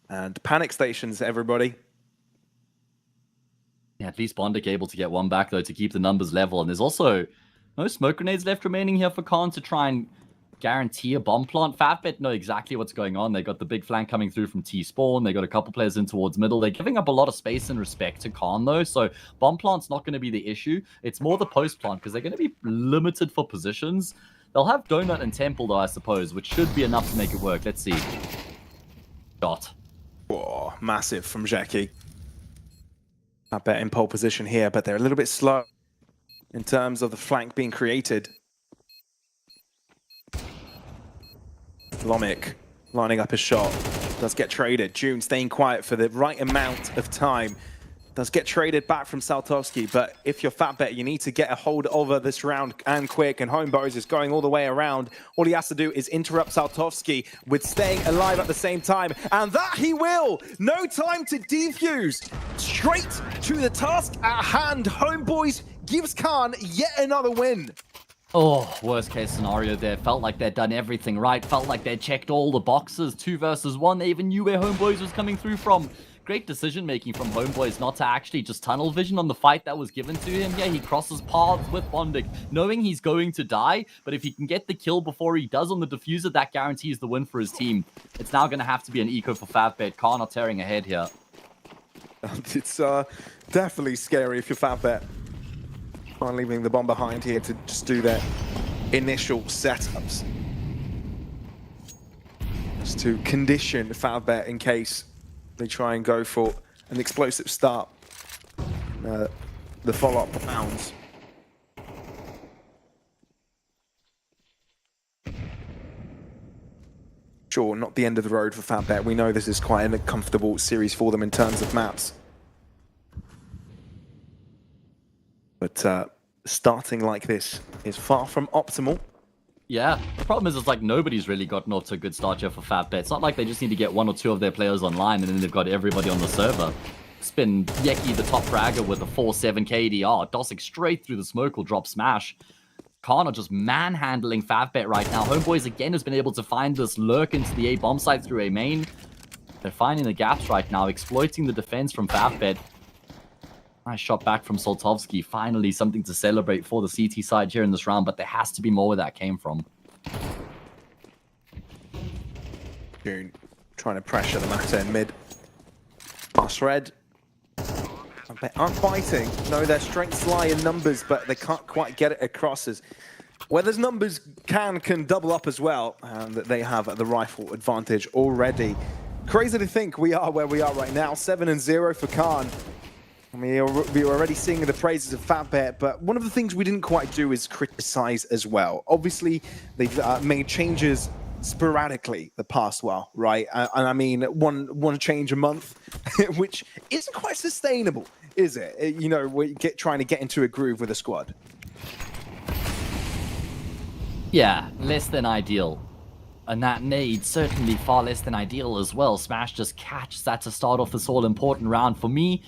And panic stations, everybody. Yeah, at least Bondic able to get one back, though, to keep the numbers level. And there's also no smoke grenades left remaining here for Khan to try and guarantee a bomb plant. FatBet know exactly what's going on. They got the big flank coming through from T-spawn. They got a couple players in towards middle. They're giving up a lot of space and respect to Khan, though. So bomb plant's not going to be the issue. It's more the post plant, because they're going to be limited for positions. They'll have Donut and Temple, though, I suppose, which should be enough to make it work. Let's see. Shot. Whoa, massive from Jackie. FatBet in pole position here, but they're a little bit slow in terms of the flank being created. Lomik lining up his shot. Does get traded. June staying quiet for the right amount of time. Does get traded back from Saltovsky, but if you're FatBet, you need to get a hold over this round and quick, and Homebows is going all the way around. All he has to do is interrupt Saltovsky with staying alive at the same time, and that he will! No time to defuse! Straight to the task at hand. Homeboys gives Khan yet another win. Oh, worst case scenario there. Felt like they'd done everything right. Felt like they'd checked all the boxes. 2 versus 1. They even knew where Homeboys was coming through from. great decision-making from Homeboys not to actually just tunnel vision on the fight that was given to him. Yeah, he crosses paths with Bondik, knowing he's going to die, but if he can get the kill before he does on the diffuser, that guarantees the win for his team. It's now going to have to be an eco for Favbet. Khan are tearing ahead here. It's definitely scary if you're Favbet. Khan leaving the bomb behind here to just do their initial setups. Just to condition Favbet in case they try and go for an explosive start. The follow-up rounds. Sure, not the end of the road for Favbet. We know this is quite a comfortable series for them in terms of maps. But starting like this is far from optimal. Yeah, the problem is it's like nobody's really gotten off to a good start here for Favbet. It's not like they just need to get 1 or 2 of their players online and then they've got everybody on the server. It's been Yeki, the top fragger, with a 4-7 KDR. Dosik straight through the smoke will drop smash. Khan are just manhandling Favbet right now. Homeboys again has been able to find this lurk into the A bomb site through A main. They're finding the gaps right now, exploiting the defense from Favbet. Nice shot back from Soltovsky. Finally, something to celebrate for the CT side here in this round, but there has to be more where that came from. June trying to pressure the matter in mid. ARCRED aren't fighting. No, their strengths lie in numbers, but they can't quite get it across as where there's numbers can double up as well, and that they have the rifle advantage already. Crazy to think we are where we are right now. 7-0 for Khan. I mean, we're already seeing the praises of Favbet, but one of the things we didn't quite do is criticize as well. Obviously, they've made changes sporadically the past while, right? And I mean, one change a month, which isn't quite sustainable, is it? You know, we're trying to get into a groove with a squad. Yeah, less than ideal. And that nade, certainly far less than ideal as well. Smash just catches that to start off this all-important round. For me,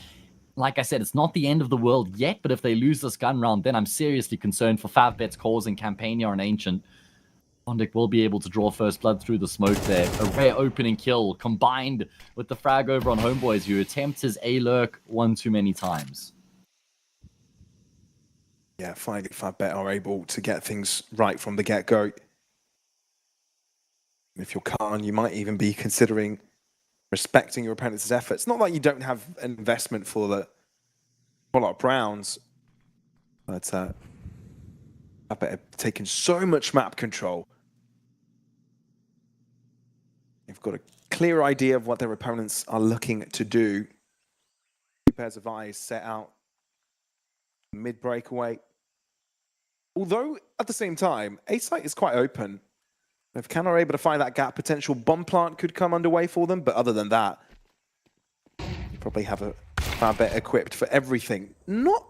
like I said, it's not the end of the world yet, but if they lose this gun round, then I'm seriously concerned for Favbet's cause in Campania and Ancient. Bondik will be able to draw first blood through the smoke there. A rare opening kill combined with the frag over on Homeboys, who attempts his A-lurk one too many times. Yeah, finally Favbet are able to get things right from the get-go. If you're Khan, you might even be considering respecting your opponent's efforts. Not that you don't have an investment for the follow-up rounds, but Favbet have taken so much map control. They've got a clear idea of what their opponents are looking to do. 2 pairs of eyes set out mid-breakaway. Although, at the same time, A-site is quite open. If Khan are able to find that gap, potential bomb plant could come underway for them. But other than that, you probably have a Favbet equipped for everything. Not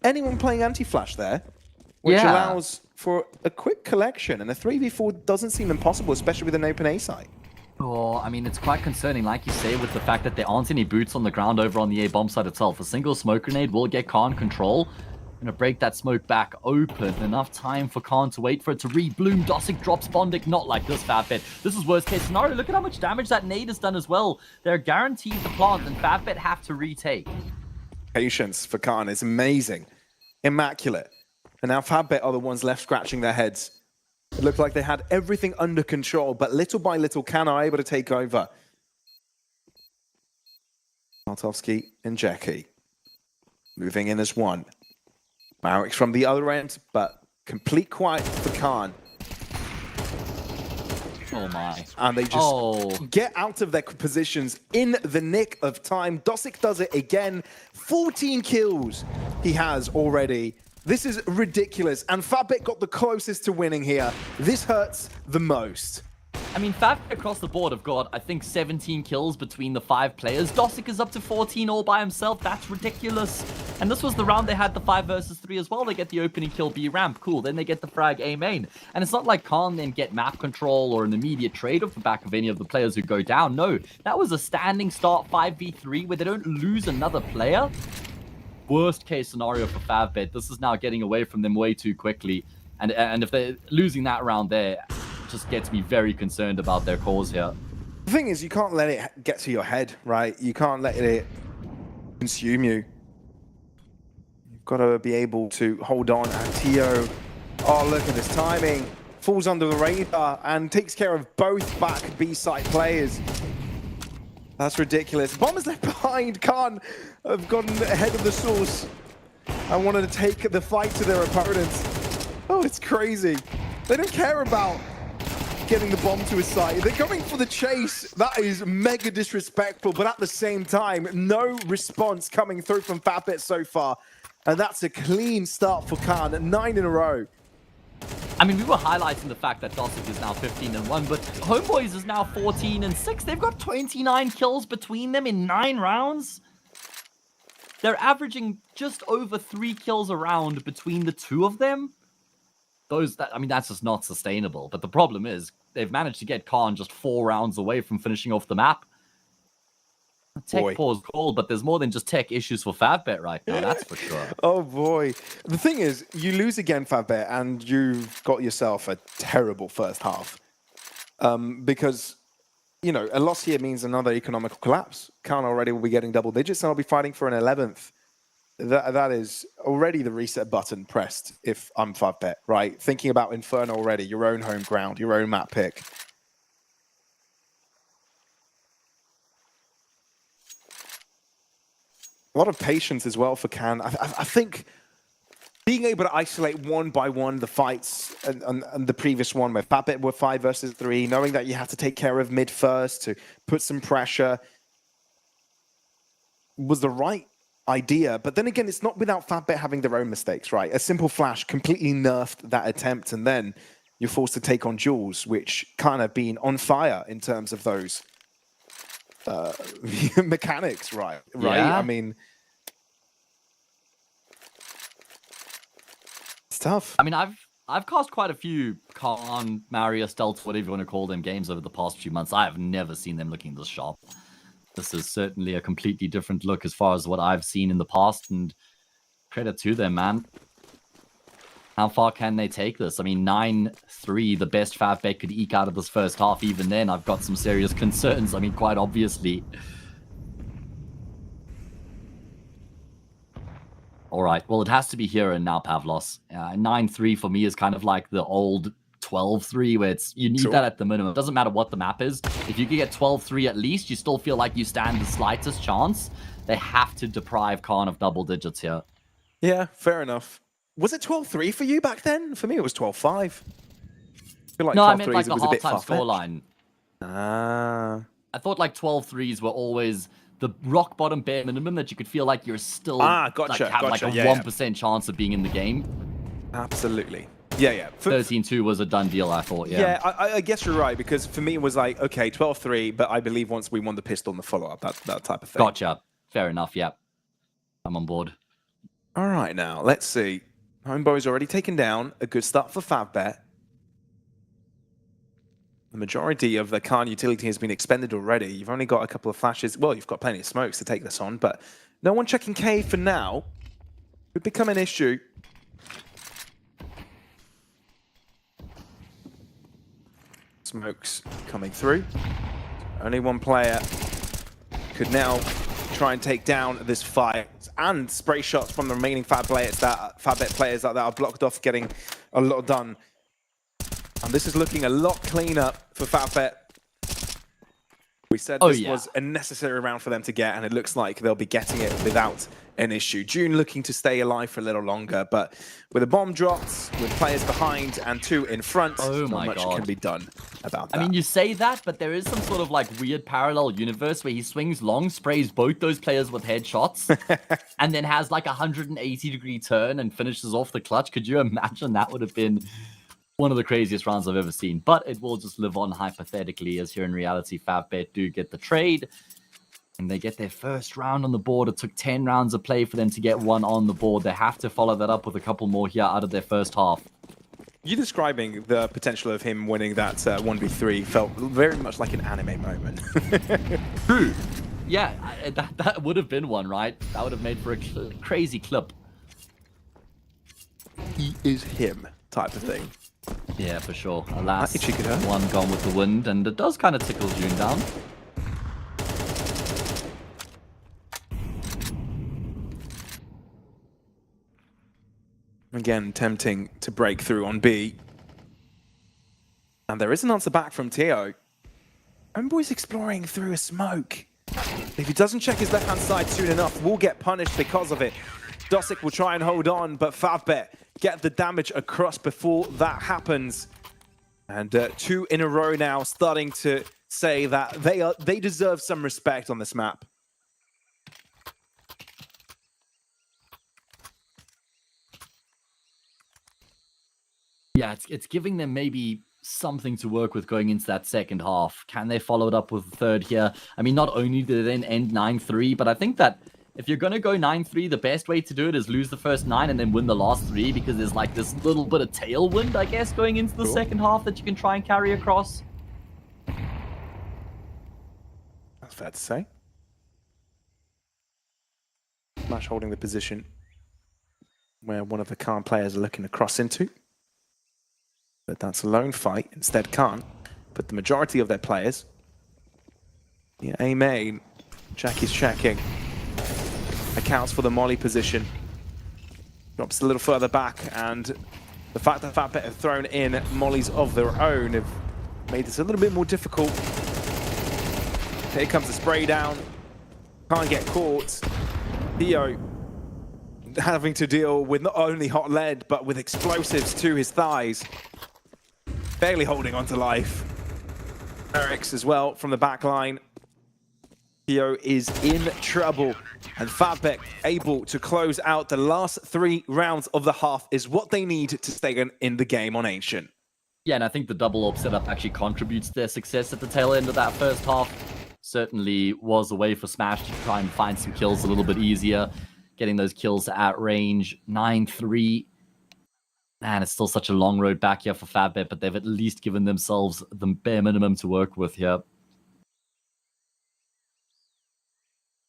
anyone playing anti-flash there, which allows for a quick collection. And a 3v4 doesn't seem impossible, especially with an open A site. Oh, I mean, it's quite concerning, like you say, with the fact that there aren't any boots on the ground over on the A bomb site itself. A single smoke grenade will get Khan control. Gonna break that smoke back open. Enough time for Khan to wait for it to rebloom. Dosik drops Bondik. Not like this, Favbet. This is worst case scenario. Look at how much damage that nade has done as well. They're guaranteed the plant, and Favbet have to retake. Patience for Khan is amazing. Immaculate. And now Favbet are the ones left scratching their heads. It looked like they had everything under control, but little by little, Khan are able to take over. Soltovsky and Jackie moving in as one. Marik's from the other end, but complete quiet for Khan. Oh my. And they just get out of their positions in the nick of time. Dosik does it again. 14 kills he has already. This is ridiculous. And Favbet got the closest to winning here. This hurts the most. I mean, Favbet across the board have got, I think, 17 kills between the 5 players. Dosik is up to 14 all by himself. That's ridiculous. And this was the round they had the 5 versus 3 as well. They get the opening kill B ramp. Cool. Then they get the frag A main. And it's not like Khan then get map control or an immediate trade off the back of any of the players who go down. No, that was a standing start 5v3 where they don't lose another player. Worst case scenario for Favbet. This is now getting away from them way too quickly. And if they're losing that round there, just gets me very concerned about their cause here. The thing is, you can't let it get to your head, right? You can't let it consume you. You've got to be able to hold on. And Tio, oh, look at this timing. Falls under the radar and takes care of both back B-side players. That's ridiculous. Bombers left behind. Khan have gotten ahead of the source. I wanted to take the fight to their opponents. Oh, it's crazy. They don't care about getting the bomb to his side. They're going for the chase. That is mega disrespectful, but at the same time, no response coming through from FatBit so far. And that's a clean start for Khan, 9 in a row. I mean, we were highlighting the fact that Dosic is now 15-1, but Homeboys is now 14-6. They've got 29 kills between them in 9 rounds. They're averaging just over 3 kills a round between the two of them. I mean, that's just not sustainable. But the problem is, they've managed to get Khan just 4 rounds away from finishing off the map. Tech pause called, but there's more than just tech issues for FatBet right now, that's for sure. Oh boy. The thing is, you lose again, FatBet, and you've got yourself a terrible first half. Because, you know, a loss here means another economical collapse. Khan already will be getting double digits, and I'll be fighting for an 11th. That is already the reset button pressed if I'm FatBet, right? Thinking about Inferno already, your own home ground, your own map pick. A lot of patience as well for Khan. I think being able to isolate one by one the fights and the previous one where FatBit were 5 versus 3, knowing that you have to take care of mid first to put some pressure was the right idea. But then again, it's not without FatBit having their own mistakes, right? A simple flash completely nerfed that attempt, and then you're forced to take on Jules, which kind of been on fire in terms of those mechanics, right? Yeah. I mean, it's tough. I mean, I've cast quite a few Khan, Marius, Delta, whatever you want to call them, games over the past few months. I have never seen them looking this sharp. This is certainly a completely different look as far as what I've seen in the past, and credit to them, man. How far can they take this? I mean, 9-3, the best FatBet could eke out of this first half. Even then, I've got some serious concerns. I mean, quite obviously. All right, well, it has to be here and now, Pavlos. 9-3 for me is kind of like the old 12-3, where you need that at the minimum. It doesn't matter what the map is. If you can get 12-3 at least, you still feel like you stand the slightest chance. They have to deprive Khan of double digits here. Yeah, fair enough. Was it 12-3 for you back then? For me, it was 12-5. I feel like no, I meant like was the a bit halftime scoreline. I thought like 12-3s were always the rock bottom bare minimum that you could feel like you're still like, have like a 1% chance of being in the game. Absolutely. Yeah. 13-2 was a done deal, I thought, Yeah, I guess you're right, because for me it was like, okay, 12-3, but I believe once we won the pistol and the follow-up, that type of thing. Gotcha. Fair enough, yeah. I'm on board. All right, now, let's see. Homeboy's already taken down. A good start for FatBet. The majority of the Khan utility has been expended already. You've only got a couple of flashes. Well, you've got plenty of smokes to take this on, but no one checking K for now. Could become an issue. Smokes coming through. Only one player could now try and take down this fight, and spray shots from the remaining FatBet players that are blocked off getting a lot done. And this is looking a lot cleaner for FatBet. We said this was a necessary round for them to get, and it looks like they'll be getting it without an issue. June looking to stay alive for a little longer, but with a bomb dropped, with players behind and 2 in front, not much can be done about that. I mean, you say that, but there is some sort of like weird parallel universe where he swings long, sprays both those players with headshots, and then has like a 180-degree turn and finishes off the clutch. Could you imagine? That would have been one of the craziest rounds I've ever seen, but it will just live on hypothetically, as here in reality, FatBet do get the trade, and they get their first round on the board. It took 10 rounds of play for them to get 1 on the board. They have to follow that up with a couple more here out of their first half. You describing the potential of him winning that 1v3 felt very much like an anime moment. True. Yeah, that would have been one, right? That would have made for a crazy clip. He is him type of thing. Yeah, for sure. Alas, Itchy could hurt. one gone with the wind, and it does kind of tickle June down. Again, tempting to break through on B. And there is an answer back from Teo. Homeboy's exploring through a smoke. If he doesn't check his left-hand side soon enough, we'll get punished because of it. Dosick will try and hold on, but Favbet get the damage across before that happens. And 2 in a row now, starting to say that they deserve some respect on this map. Yeah, it's giving them maybe something to work with going into that second half. Can they follow it up with a third here? I mean, not only do they then end 9-3, but I think that if you're going to go 9-3, the best way to do it is lose the first 9 and then win the last 3, because there's like this little bit of tailwind, I guess, going into the second half that you can try and carry across. That's fair to say. Smash holding the position where one of the Khan players are looking to cross into. But that's a lone fight. Instead, Khan put the majority of their players. Yeah, A main. Jack is checking. Accounts for the Molly position. Drops a little further back, and the fact that Fatbet have thrown in Mollies of their own have made this a little bit more difficult. Here comes the spray down. Can't get caught. Theo having to deal with not only hot lead, but with explosives to his thighs. Barely holding on to life. Eric's as well from the back line. Theo is in trouble, and Fatbet able to close out the last 3 rounds of the half is what they need to stay in the game on Ancient. Yeah, and I think the double AWP setup actually contributes to their success at the tail end of that first half. Certainly was a way for Smash to try and find some kills a little bit easier. Getting those kills at range. 9-3. Man, it's still such a long road back here for Fatbet, but they've at least given themselves the bare minimum to work with here.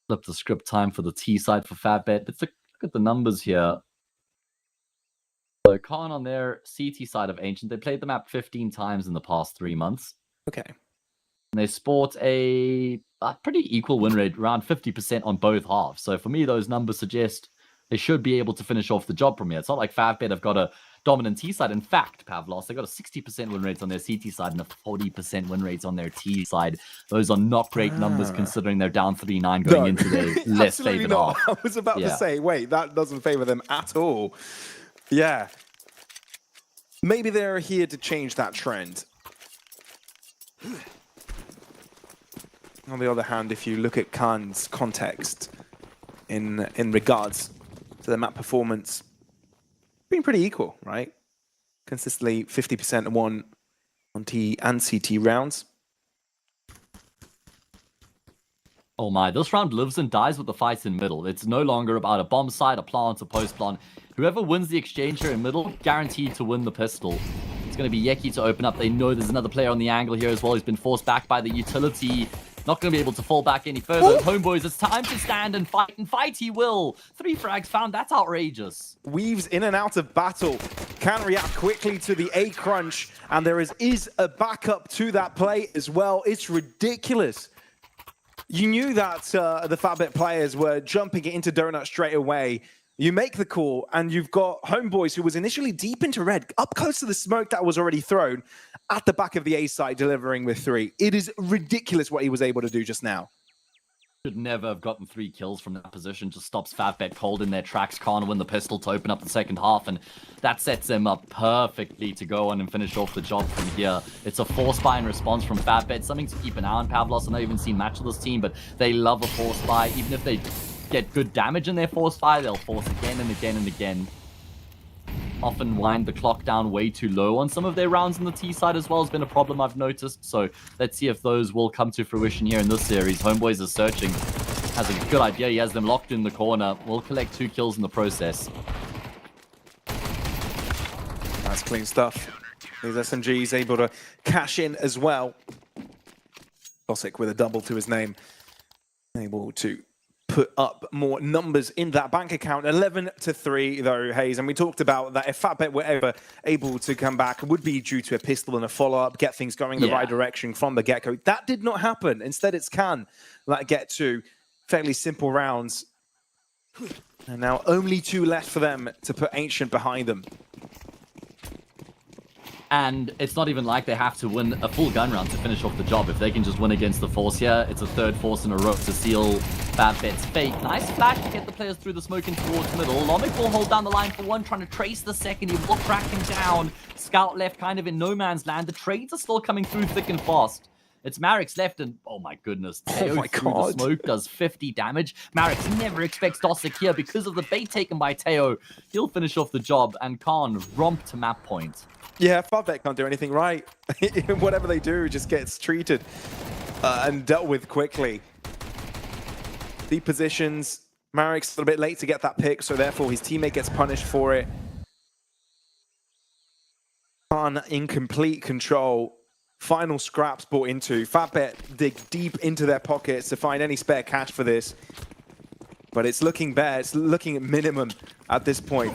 Flip the script time for the T side for Fatbet. Let's look at the numbers here. So Khan on their CT side of Ancient, they played the map 15 times in the past 3 months. Okay. And they sport a pretty equal win rate, around 50% on both halves. So for me, those numbers suggest they should be able to finish off the job from here. It's not like Favbet have got a dominant T side. In fact, Pavlos, they got a 60% win rates on their CT side and a 40% win rates on their T side. Those are not great numbers considering they're down 3-9 going into their less favored half. I was about to say, wait, that doesn't favor them at all. Yeah. Maybe they're here to change that trend. On the other hand, if you look at Khan's context in regards to the map performance, been pretty equal, right? Consistently 50% won on T and CT rounds. Oh my, this round lives and dies with the fights in middle. It's no longer about a bomb site, a plant, a post plant. Whoever wins the exchange here in middle, guaranteed to win the pistol. It's going to be Yeki to open up. They know there's another player on the angle here as well. He's been forced back by the utility. Not going to be able to fall back any further. Homeboys, it's time to stand and fight he will. 3 frags found, that's outrageous. Weaves in and out of battle, can react quickly to the A crunch, and there is a backup to that play as well. It's ridiculous. You knew that the Fatbet players were jumping into Donut straight away. You make the call, and you've got Homeboys, who was initially deep into red, up close to the smoke that was already thrown, at the back of the A site, delivering with 3. It is ridiculous what he was able to do just now. Should never have gotten 3 kills from that position. Just stops Fatbet cold in their tracks. Can't win the pistol to open up the second half, and that sets them up perfectly to go on and finish off the job from here. It's a force buy in response from Fatbet. Something to keep an eye on, Pavlos. I've not even seen match of this team, but they love a force buy. Even if they get good damage in their force buy, they'll force again and again and again. Often wind the clock down way too low on some of their rounds on the T side as well has been a problem I've noticed. So let's see if those will come to fruition here in this series. Homeboys is searching. Has a good idea. He has them locked in the corner. Will collect 2 kills in the process. That's clean stuff. His SMG is able to cash in as well. Dosick with a double to his name. Able to put up more numbers in that bank account. 11-3 though, Hayes, and we talked about that if Fatbet were ever able to come back, it would be due to a pistol and a follow-up, get things going the right direction from the get-go. That did not happen. Instead, it's Can that get to fairly simple rounds. And now only 2 left for them to put Ancient behind them. And it's not even like they have to win a full gun round to finish off the job. If they can just win against the Force here, it's a 3rd Force in a row to seal Fatbet's fate. Nice flash to get the players through the smoke and towards middle. Lomic will hold down the line for 1, trying to trace the second. He will crack him down. Scout left kind of in no man's land. The trades are still coming through thick and fast. It's Marek's left, and oh my goodness, Teo through the smoke does 50 damage. Marek's never expects Dosic here because of the bait taken by Teo. He'll finish off the job, and Khan romp to map point. Yeah, Fatbet can't do anything right. Whatever they do just gets treated and dealt with quickly. Deep positions. Marek's a little bit late to get that pick, so therefore his teammate gets punished for it. Khan in complete control. Final scraps brought into. Fatbet dig deep into their pockets to find any spare cash for this. But it's looking bad. It's looking at minimum at this point.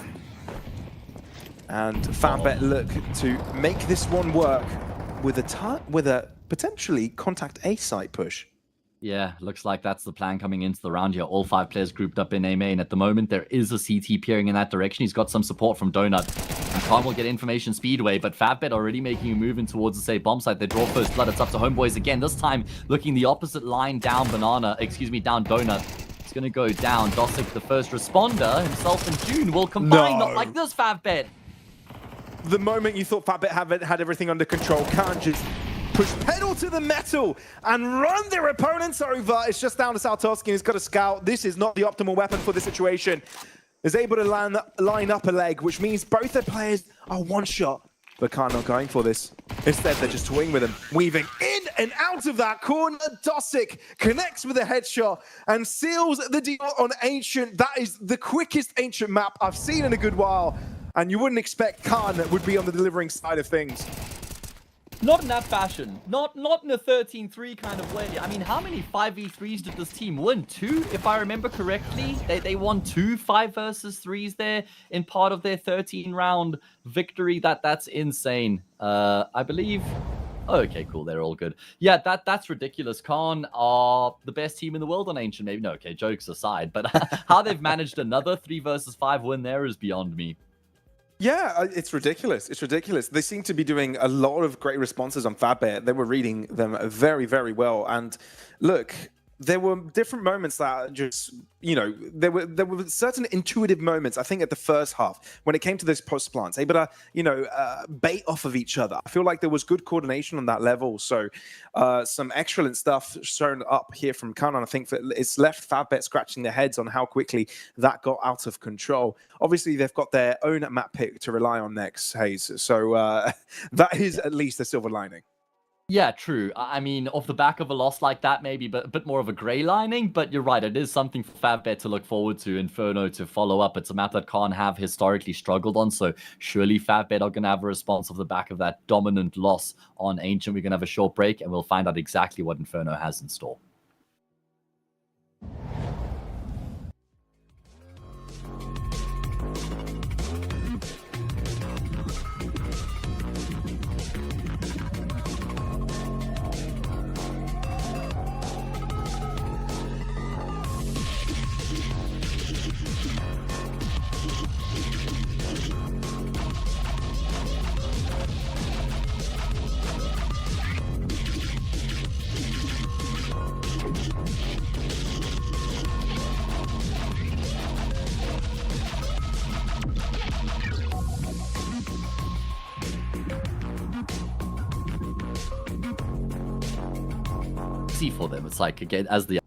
And Fatbet look to make this one work with a potentially contact A site push. Yeah, looks like that's the plan coming into the round here. All 5 players grouped up in A main. At the moment, there is a CT peering in that direction. He's got some support from Donut. And Khan will get information speedway, but Fatbet already making a move in towards the safe bomb site. They draw first blood. It's up to Homeboys again. This time, looking the opposite line down down Donut. It's going to go down. Dosic, the first responder, himself and June will combine. Not like this, Fatbet. The moment you thought Fatbet had everything under control, Khan just push pedal to the metal and run their opponents over. It's just down to Saltoski, who's got a scout. This is not the optimal weapon for this situation. Is able to line up a leg, which means both their players are one shot. But Khan not going for this. Instead, they're just toying with him. Weaving in and out of that corner. Dosic connects with a headshot and seals the deal on Ancient. That is the quickest Ancient map I've seen in a good while. And you wouldn't expect Khan would be on the delivering side of things. Not in that fashion. Not in a 13-3 kind of way. I mean, how many 5v3s did this team win? 2, if I remember correctly. They won 2 5 versus 3s there in part of their 13-round victory. That's insane. I believe... Oh, okay, cool. They're all good. Yeah, that's ridiculous. Khan are the best team in the world on Ancient. Maybe no, okay, jokes aside. But how they've managed another 3 versus 5 win there is beyond me. Yeah, it's ridiculous. It's ridiculous. They seem to be doing a lot of great responses on Fatbet. They were reading them very, very well. And look, there were different moments that just, you know, there were certain intuitive moments, I think, at the first half when it came to those post plants, able to, you know, bait off of each other. I feel like there was good coordination on that level. So some excellent stuff shown up here from Khan. I think that it's left Fatbet scratching their heads on how quickly that got out of control. Obviously, they've got their own map pick to rely on next, Hayes. So that is at least a silver lining. Yeah, true. I mean, off the back of a loss like that, maybe a bit more of a grey lining, but you're right. It is something for Fatbet to look forward to, Inferno to follow up. It's a map that Khan have historically struggled on, so surely Fatbet are going to have a response off the back of that dominant loss on Ancient. We're going to have a short break, and we'll find out exactly what Inferno has in store. For them, it's like, again, as the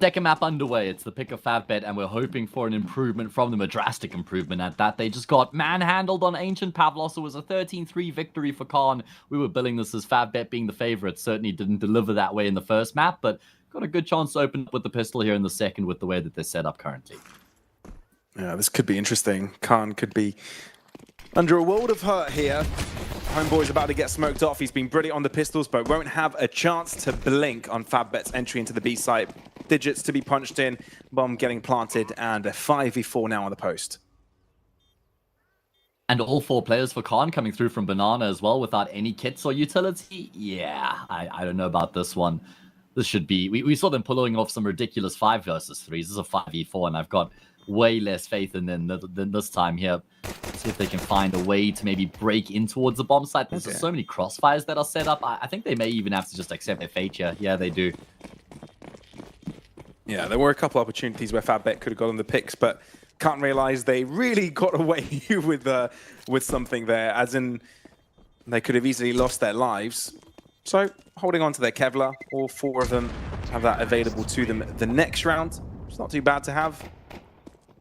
Second map underway. It's the pick of Favbet, and we're hoping for an improvement from them, a drastic improvement at that. They just got manhandled on Ancient Pavlos. It was a 13-3 victory for Khan. We were billing this as Favbet being the favorite. Certainly didn't deliver that way in the first map, but got a good chance to open up with the pistol here in the second with the way that they're set up currently. Yeah, this could be interesting. Khan could be under a world of hurt here. Homeboy's about to get smoked off. He's been brilliant on the pistols, but won't have a chance to blink on Favbet's entry into the B site. Digits to be punched in, bomb getting planted, and a 5v4 now on the post. And all four players for Khan coming through from Banana as well without any kits or utility. Yeah, I don't know about this one. This should be... We saw them pulling off some ridiculous 5 versus 3s. This is a 5v4, and I've got way less faith in them than this time here. Let's see if they can find a way to maybe break in towards the bomb site. There's just so many crossfires that are set up. I think they may even have to just accept their fate here. Yeah, they do. Yeah, there were a couple opportunities where Favbet could have gotten the picks, but can't realize they really got away with something there, as in they could have easily lost their lives. So holding on to their Kevlar, all 4 of them have that available to them the next round. It's not too bad to have,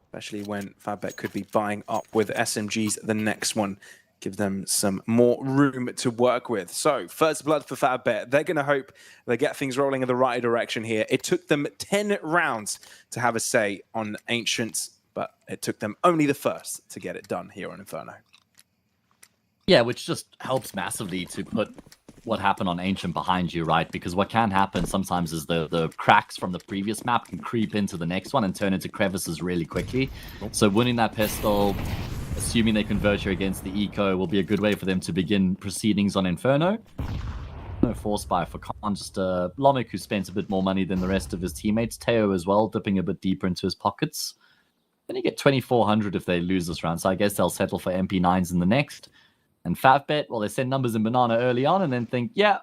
especially when Favbet could be buying up with SMGs the next one give them some more room to work with. So, first blood for FabBet. They're going to hope they get things rolling in the right direction here. It took them 10 rounds to have a say on Ancient, but it took them only the first to get it done here on Inferno. Yeah, which just helps massively to put what happened on Ancient behind you, right? Because what can happen sometimes is the cracks from the previous map can creep into the next one and turn into crevices really quickly. So winning that pistol, assuming they convert you against the eco, will be a good way for them to begin proceedings on Inferno. No force buy for Khan, just Lomik, who spent a bit more money than the rest of his teammates. Teo as well, dipping a bit deeper into his pockets. Then you get 2,400 if they lose this round, so I guess they'll settle for MP9s in the next. And FabBet, well, they send numbers in Banana early on and then think, yeah.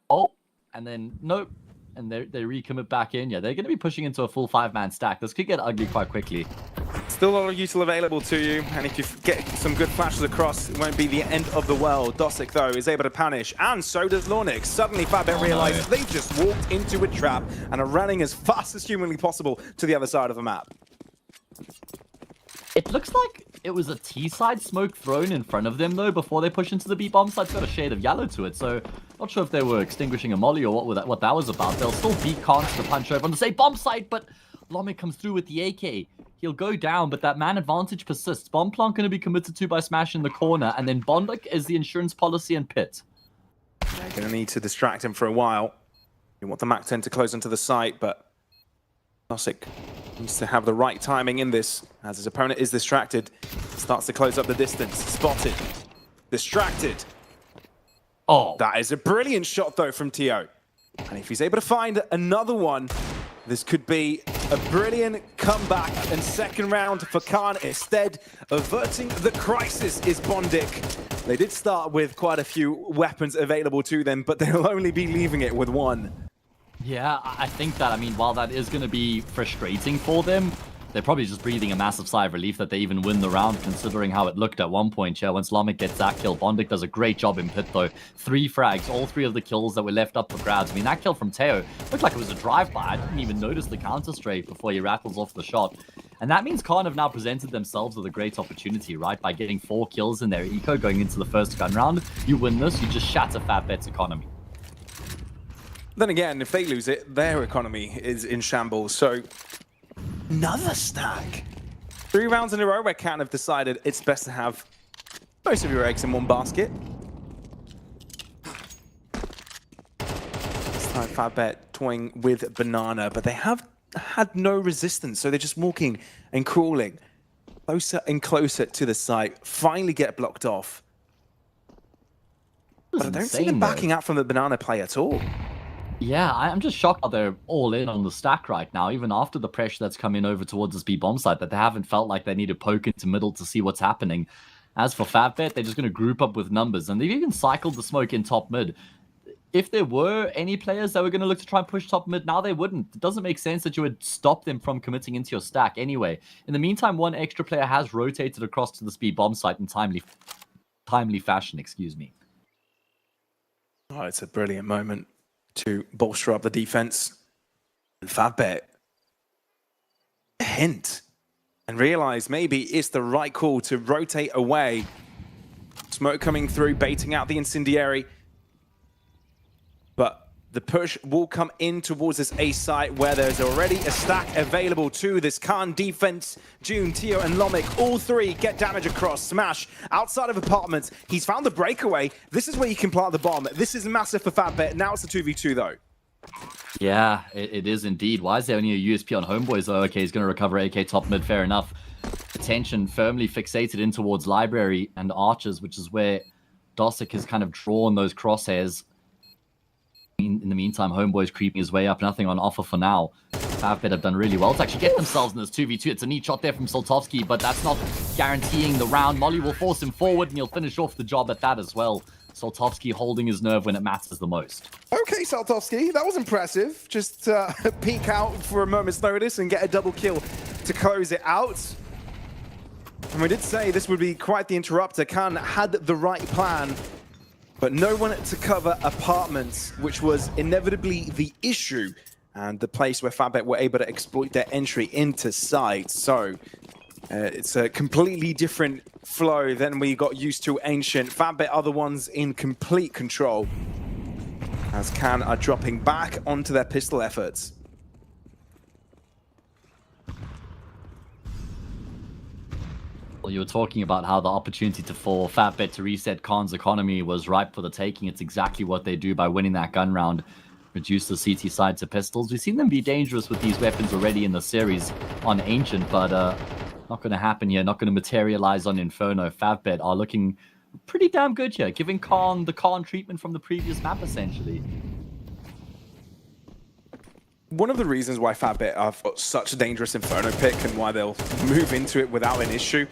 Oh, and then nope. And they recommit back in. Yeah, they're going to be pushing into a full 5-man stack. This could get ugly quite quickly. Still a lot of util available to you, and if you get some good flashes across, it won't be the end of the world. Dosic, though, is able to punish, and so does Lornix. Suddenly, FabBet realizes they've just walked into a trap and are running as fast as humanly possible to the other side of the map. It looks like it was a T-side smoke thrown in front of them, though, before they push into the B-bomb side. It's got a shade of yellow to it, so not sure if they were extinguishing a molly or what that was about. They'll still beat Khan to the punch over on the same bomb site, but Lomik comes through with the AK. He'll go down, but that man advantage persists. Bomb plant going to be committed to by Smash in the corner, and then Bondik is the insurance policy and Pit. They're going to need to distract him for a while. You want the Mac 10 to close into the site, but Dosic needs to have the right timing in this, as his opponent is distracted. Starts to close up the distance. Spotted. Distracted. Oh, That is a brilliant shot, though, from Teo. And if he's able to find another one, this could be a brilliant comeback and second round for Khan. Instead, averting the crisis is Bondik. They did start with quite a few weapons available to them, but they'll only be leaving it with one. yeah, I think that, I mean, while that is going to be frustrating for them, they're probably just breathing a massive sigh of relief that they even win the round, considering how it looked at one point. Yeah, once Lomik gets that kill, Bondik does a great job in Pit, though. 3 frags, all 3 of the kills that were left up for grabs. I mean, that kill from Teo looked like it was a drive-by. I didn't even notice the counter-strafe before he rattles off the shot. And that means Khan have now presented themselves with a great opportunity, right? By getting 4 kills in their eco going into the first gun round. You win this, you just shatter FabBet's economy. Then again, if they lose it, their economy is in shambles. So, another stack. 3 rounds in a row where Can have decided it's best to have most of your eggs in one basket. This time FabBet toying with Banana, but they have had no resistance, so they're just walking and crawling closer and closer to the site. Finally get blocked off. But I don't see them backing out from the Banana play at all. Yeah, I'm just shocked that they're all in on the stack right now, even after the pressure that's coming over towards this B-bomb site, that they haven't felt like they need to poke into middle to see what's happening. As for FabBet, they're just going to group up with numbers, and they've even cycled the smoke in top mid. If there were any players that were going to look to try and push top mid, now they wouldn't. It doesn't make sense that you would stop them from committing into your stack anyway. In the meantime, one extra player has rotated across to this B-bomb site in timely fashion, excuse me. Oh, it's a brilliant moment to bolster up the defense. And FabBet, a hint, and realize maybe it's the right call to rotate away. Smoke coming through, baiting out the incendiary. But the push will come in towards this A site where there's already a stack available to this Khan defense. June, Teo, and Lomik, all 3 get damage across. Smash outside of apartments. He's found the breakaway. This is where you can plant the bomb. This is massive for FabBet. Now it's a 2v2 though. Yeah, it is indeed. Why is there only a USP on Homeboys? Oh, okay, he's going to recover AK top mid, fair enough. Attention firmly fixated in towards Library and Archers, which is where Dosic has kind of drawn those crosshairs. In the meantime, Homeboy's creeping his way up. Nothing on offer for now. FabBet have done really well to actually get themselves in this 2v2. It's a neat shot there from Soltovsky, but that's not guaranteeing the round. Molly will force him forward, and he'll finish off the job at that as well. Soltovsky holding his nerve when it matters the most. Okay, Soltovsky, that was impressive. Just peek out for a moment's notice and get a double kill to close it out. And we did say this would be quite the interrupter. Khan had the right plan, but no one to cover apartments, which was inevitably the issue and the place where FabBet were able to exploit their entry into site. So It's a completely different flow than we got used to Ancient. Fatbet are the ones in complete control, as Can are dropping back onto their pistol efforts. Well, you were talking about how the opportunity for Fatbet to reset Khan's economy was ripe for the taking. It's exactly what they do by winning that gun round. Reduce the CT side to pistols. We've seen them be dangerous with these weapons already in the series on Ancient, but not going to happen here. Not going to materialize on Inferno. Fatbet are looking pretty damn good here, giving Khan the Khan treatment from the previous map, essentially. One of the reasons why Fatbet are such a dangerous Inferno pick and why they'll move into it without an issue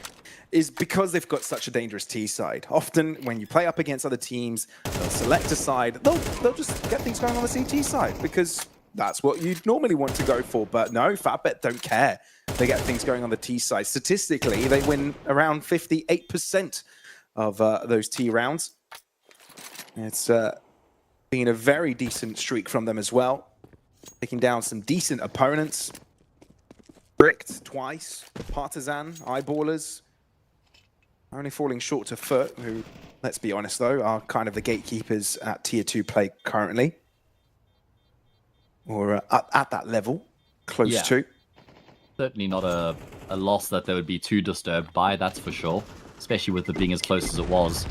is because they've got such a dangerous T side. Often, when you play up against other teams, they'll select a side. They'll just get things going on the CT side because that's what you'd normally want to go for. But no, Fatbet don't care. They get things going on the T side. Statistically, they win around 58% of those T rounds. It's been a very decent streak from them as well. Taking down some decent opponents. Bricked twice. Partisan, Eyeballers. Only falling short to Foot, who, let's be honest though, are kind of the gatekeepers at Tier 2 play currently. Or at that level, close to. Certainly not a loss that they would be too disturbed by, that's for sure. Especially with it being as close as it was.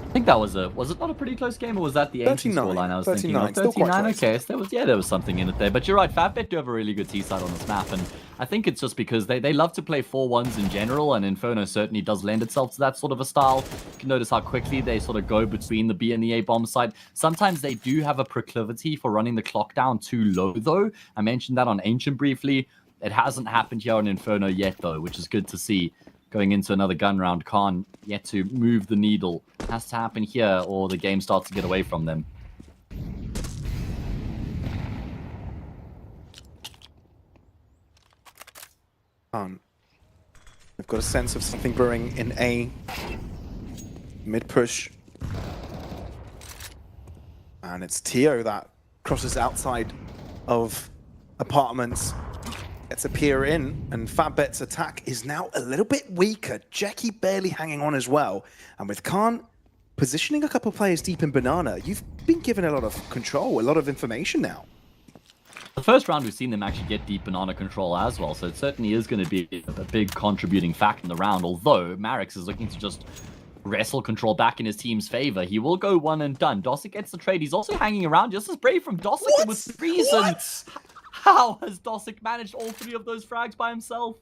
I think that was it not a pretty close game, or was that the ancient scoreline I was thinking of? 39, okay, so there was something in it there. But you're right, Fatbet do have a really good T-side on this map, and I think it's just because they love to play 4-1s in general, and Inferno certainly does lend itself to that sort of a style. You can notice how quickly they sort of go between the B and the A bomb side. Sometimes they do have a proclivity for running the clock down too low, though. I mentioned that on Ancient briefly. It hasn't happened here on Inferno yet, though, which is good to see. Going into another gun round, Khan yet to move the needle. It has to happen here, or the game starts to get away from them. We've got a sense of something brewing in A. Mid-push. And it's Tio that crosses outside of apartments. Gets a peer in, and Fatbet's attack is now a little bit weaker. Jackie barely hanging on as well. And with Khan positioning a couple players deep in Banana, you've been given a lot of control, a lot of information now. The first round, we've seen them actually get deep Banana control as well, so it certainly is going to be a big contributing factor in the round, although Marix is looking to just wrestle control back in his team's favor. He will go one and done. Dossick gets the trade. He's also hanging around just as brave from Dossick. It was reason. How has Dossick managed all three of those frags by himself?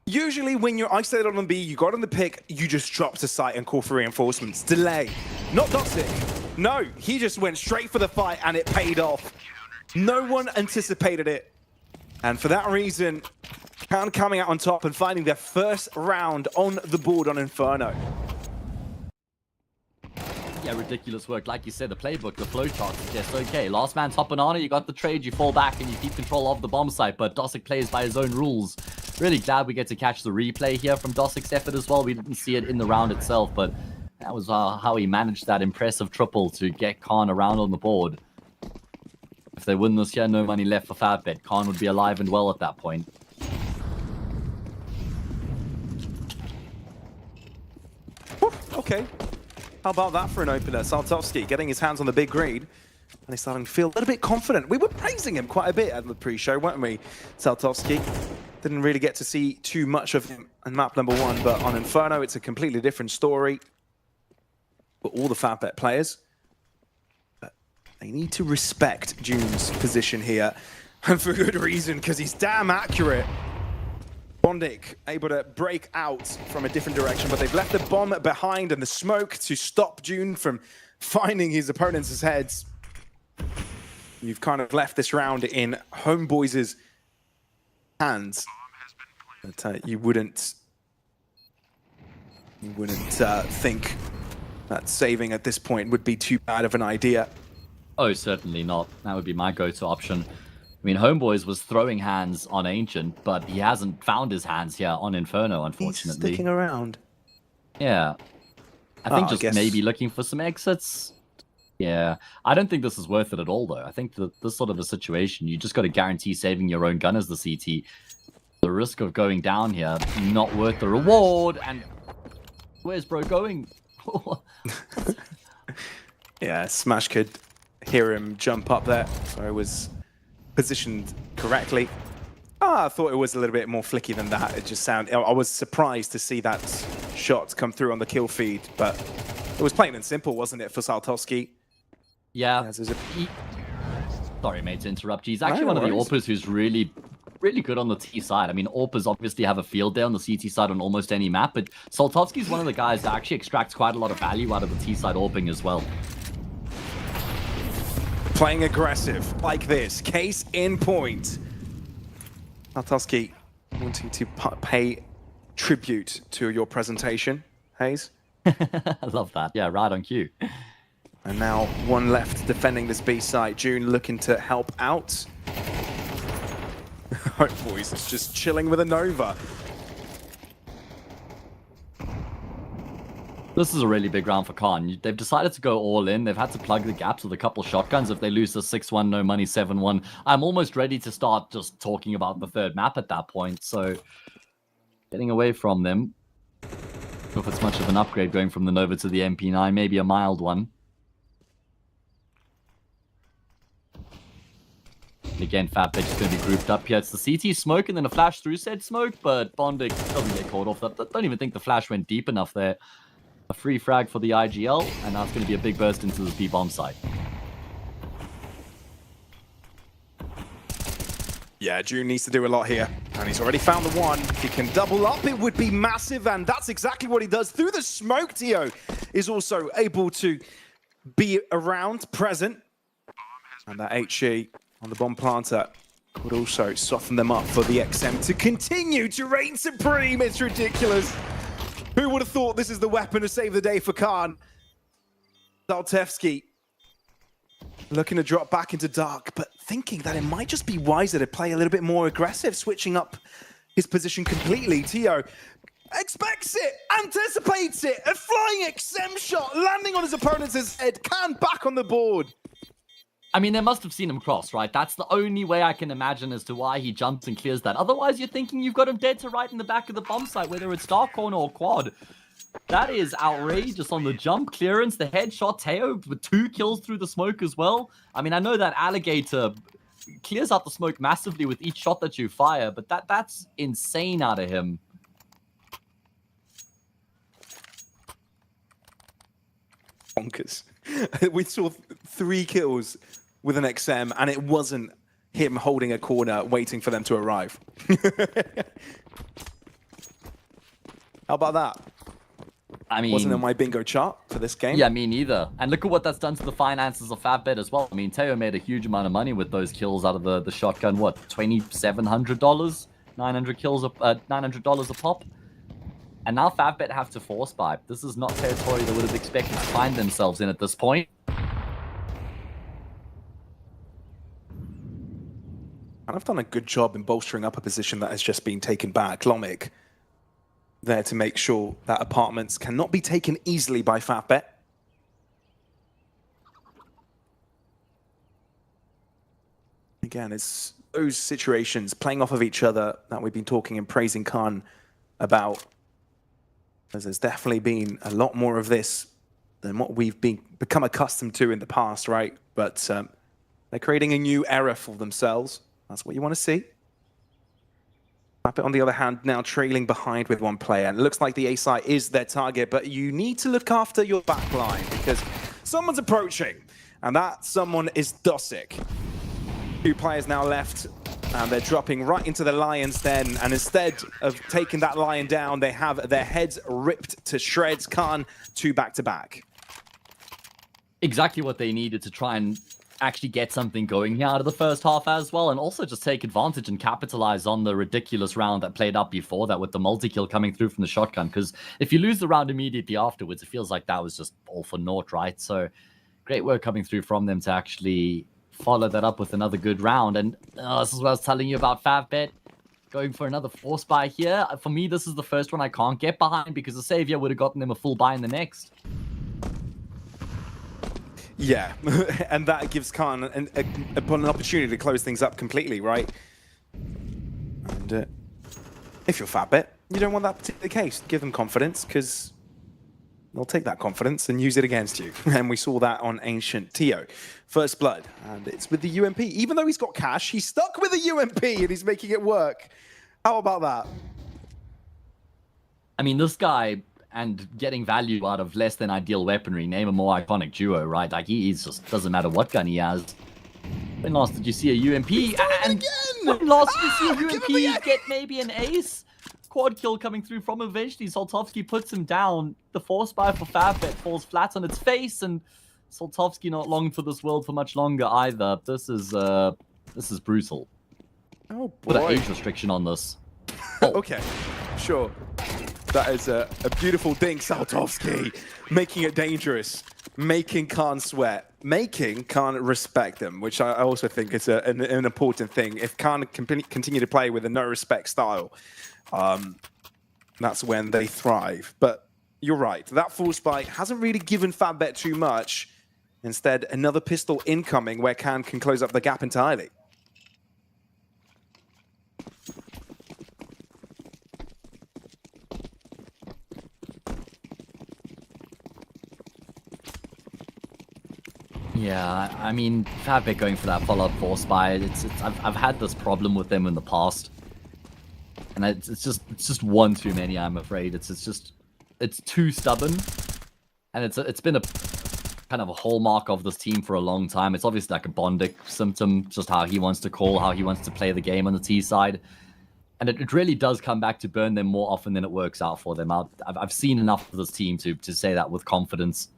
Usually when you're isolated on B, you got on the pick, you just drop to site and call for reinforcements. Delay. Not Dossick. No, he just went straight for the fight and it paid off. No one anticipated it. And for that reason, Can coming out on top and finding their first round on the board on Inferno. Yeah, ridiculous work. Like you said, the playbook, the flowchart suggests, okay, last man top Banana, you got the trade, you fall back and you keep control of the bomb site, but Dossick plays by his own rules. Really glad we get to catch the replay here from Dossick's effort as well. We didn't see it in the round itself, but that was how he managed that impressive triple to get Khan around on the board. If they win this here, no money left for Fatbet. Khan would be alive and well at that point. Okay. How about that for an opener? Saltovsky getting his hands on the big green. And he's starting to feel a little bit confident. We were praising him quite a bit at the pre-show, weren't we? Saltovsky didn't really get to see too much of him on map number 1, but on Inferno, it's a completely different story for all the Fatbet players. But they need to respect June's position here. And for good reason, because he's damn accurate. Bondik able to break out from a different direction, but they've left the bomb behind and the smoke to stop June from finding his opponents' heads. You've kind of left this round in Homeboys' hands. But you wouldn't think that saving at this point would be too bad of an idea. Oh, certainly not. That would be my go-to option. I mean, Homeboys was throwing hands on Ancient, but he hasn't found his hands here on Inferno, unfortunately. He's sticking around. Yeah. I think just maybe looking for some exits. Yeah. I don't think this is worth it at all, though. I think that this sort of a situation, you just got to guarantee saving your own gun as the CT. The risk of going down here, not worth the reward. And where's bro going? Yeah, Smash could hear him jump up there, so it was positioned correctly. I thought it was a little bit more flicky than that. It just sounded... I was surprised to see that shot come through on the kill feed, but it was plain and simple, wasn't it, for Saltovsky? Yeah. Sorry, mate, to interrupt you. He's actually one of the AWPers who's really good on the T side. I mean, AWPers obviously have a field day on the CT side on almost any map, but Saltovsky's one of the guys that actually extracts quite a lot of value out of the T side AWPing as well. Playing aggressive like this, case in point. Saltovsky wanting to pay tribute to your presentation, Hayes. I love that. Yeah, right on cue. And now one left defending this B site. June looking to help out. Oh, boys, it's just chilling with a Nova. This is a really big round for Khan. They've decided to go all in. They've had to plug the gaps with a couple shotguns. If they lose the 6-1, no money, 7-1, I'm almost ready to start just talking about the third map at that point. So, getting away from them. If it's much of an upgrade going from the Nova to the MP9, maybe a mild one. Again, Fatbit is going to be grouped up here. It's the CT smoke and then a flash through said smoke, but Bondic doesn't get caught off that. I don't even think the flash went deep enough there. A free frag for the IGL, and now it's going to be a big burst into the B-bomb site. Yeah, June needs to do a lot here, and he's already found the one. If he can double up, it would be massive, and that's exactly what he does. Through the smoke, Tio is also able to be around, present, and that HE on the bomb planter would also soften them up for the XM to continue to reign supreme. It's ridiculous. Who would have thought this is the weapon to save the day for Khan? Saltovsky looking to drop back into dark, but thinking that it might just be wiser to play a little bit more aggressive, switching up his position completely. Tio expects it, anticipates it, a flying XM shot landing on his opponent's head. Khan back on the board. I mean, they must have seen him cross, right? That's the only way I can imagine as to why he jumps and clears that. Otherwise, you're thinking you've got him dead to right in the back of the bomb site, whether it's dark corner or quad. That is outrageous on the jump clearance, the headshot. Teo with 2 kills through the smoke as well. I mean, I know that Alligator clears out the smoke massively with each shot that you fire, but that's insane out of him. Bonkers. We saw 3 kills with an XM, and it wasn't him holding a corner waiting for them to arrive. How about that? I mean, wasn't on my bingo chart for this game. Yeah, me neither. And look at what that's done to the finances of Fatbet as well. I mean, Teo made a huge amount of money with those kills out of the shotgun. What, $2,700? 900 kills, $900 a pop. And now Fatbet have to force buy. This is not territory they would have expected to find themselves in at this point. And I've done a good job in bolstering up a position that has just been taken back. Lomik there to make sure that apartments cannot be taken easily by Fatbet. Again, it's those situations playing off of each other that we've been talking and praising Khan about. As there's definitely been a lot more of this than what we've become accustomed to in the past, right? But they're creating a new era for themselves. That's what you want to see. Fatbet, on the other hand, now trailing behind with 1 player. And it looks like the A site is their target, but you need to look after your back line because someone's approaching, and that someone is Dosick. 2 players now left, and they're dropping right into the Lion's Den, and instead of taking that Lion down, they have their heads ripped to shreds. Khan, 2 back-to-back. Exactly what they needed to try and actually get something going here out of the first half as well, and also just take advantage and capitalize on the ridiculous round that played out before that with the multi-kill coming through from the shotgun, because if you lose the round immediately afterwards, it feels like that was just all for naught, right? So great work coming through from them to actually follow that up with another good round. And this is what I was telling you about Fatbet going for another force buy here. For me, this is the first one I can't get behind because the Savior would have gotten them a full buy in the next. Yeah, and that gives Khan an opportunity to close things up completely, right? And if you're Fatbet, you don't want that particular case. Give them confidence, because they'll take that confidence and use it against you. And we saw that on Ancient Tio. First blood, and it's with the UMP. Even though he's got cash, he's stuck with the UMP and he's making it work. How about that? I mean, this guy and getting value out of less than ideal weaponry, name a more iconic duo, right? Like, he is just, doesn't matter what gun he has. When last did you see a UMP? And when last did you see a UMP get maybe an ace? Quad kill coming through from eventually. Soltovsky puts him down. The force buy for Fatbet falls flat on its face, and Soltovsky not long for this world for much longer either. This is brutal. Oh boy. Put an age restriction on this. Okay, sure. That is a beautiful thing, Soltovsky. Making it dangerous. Making Khan sweat. Making Khan respect them, which I also think is an important thing. If Khan can continue to play with a no-respect style, that's when they thrive. But you're right. That full spike hasn't really given Fatbet too much. Instead, another pistol incoming where Khan can close up the gap entirely. Yeah, I mean, Fatbet going for that follow-up force buy. I've had this problem with them in the past, and it's just one too many. I'm afraid it's too stubborn, and it's been a kind of a hallmark of this team for a long time. It's obviously like a Bondic symptom, just how he wants to call, how he wants to play the game on the T side, and it really does come back to burn them more often than it works out for them. I've seen enough of this team to say that with confidence.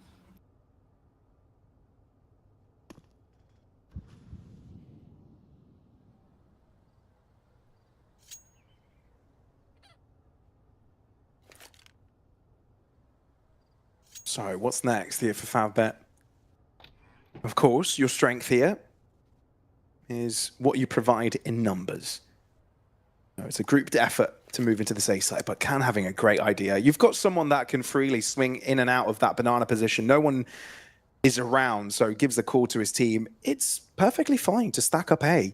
So what's next here for Favbet? Of course, your strength here is what you provide in numbers. So it's a grouped effort to move into the safe side, but Can having a great idea. You've got someone that can freely swing in and out of that banana position. No one is around, so gives the call to his team. It's perfectly fine to stack up A.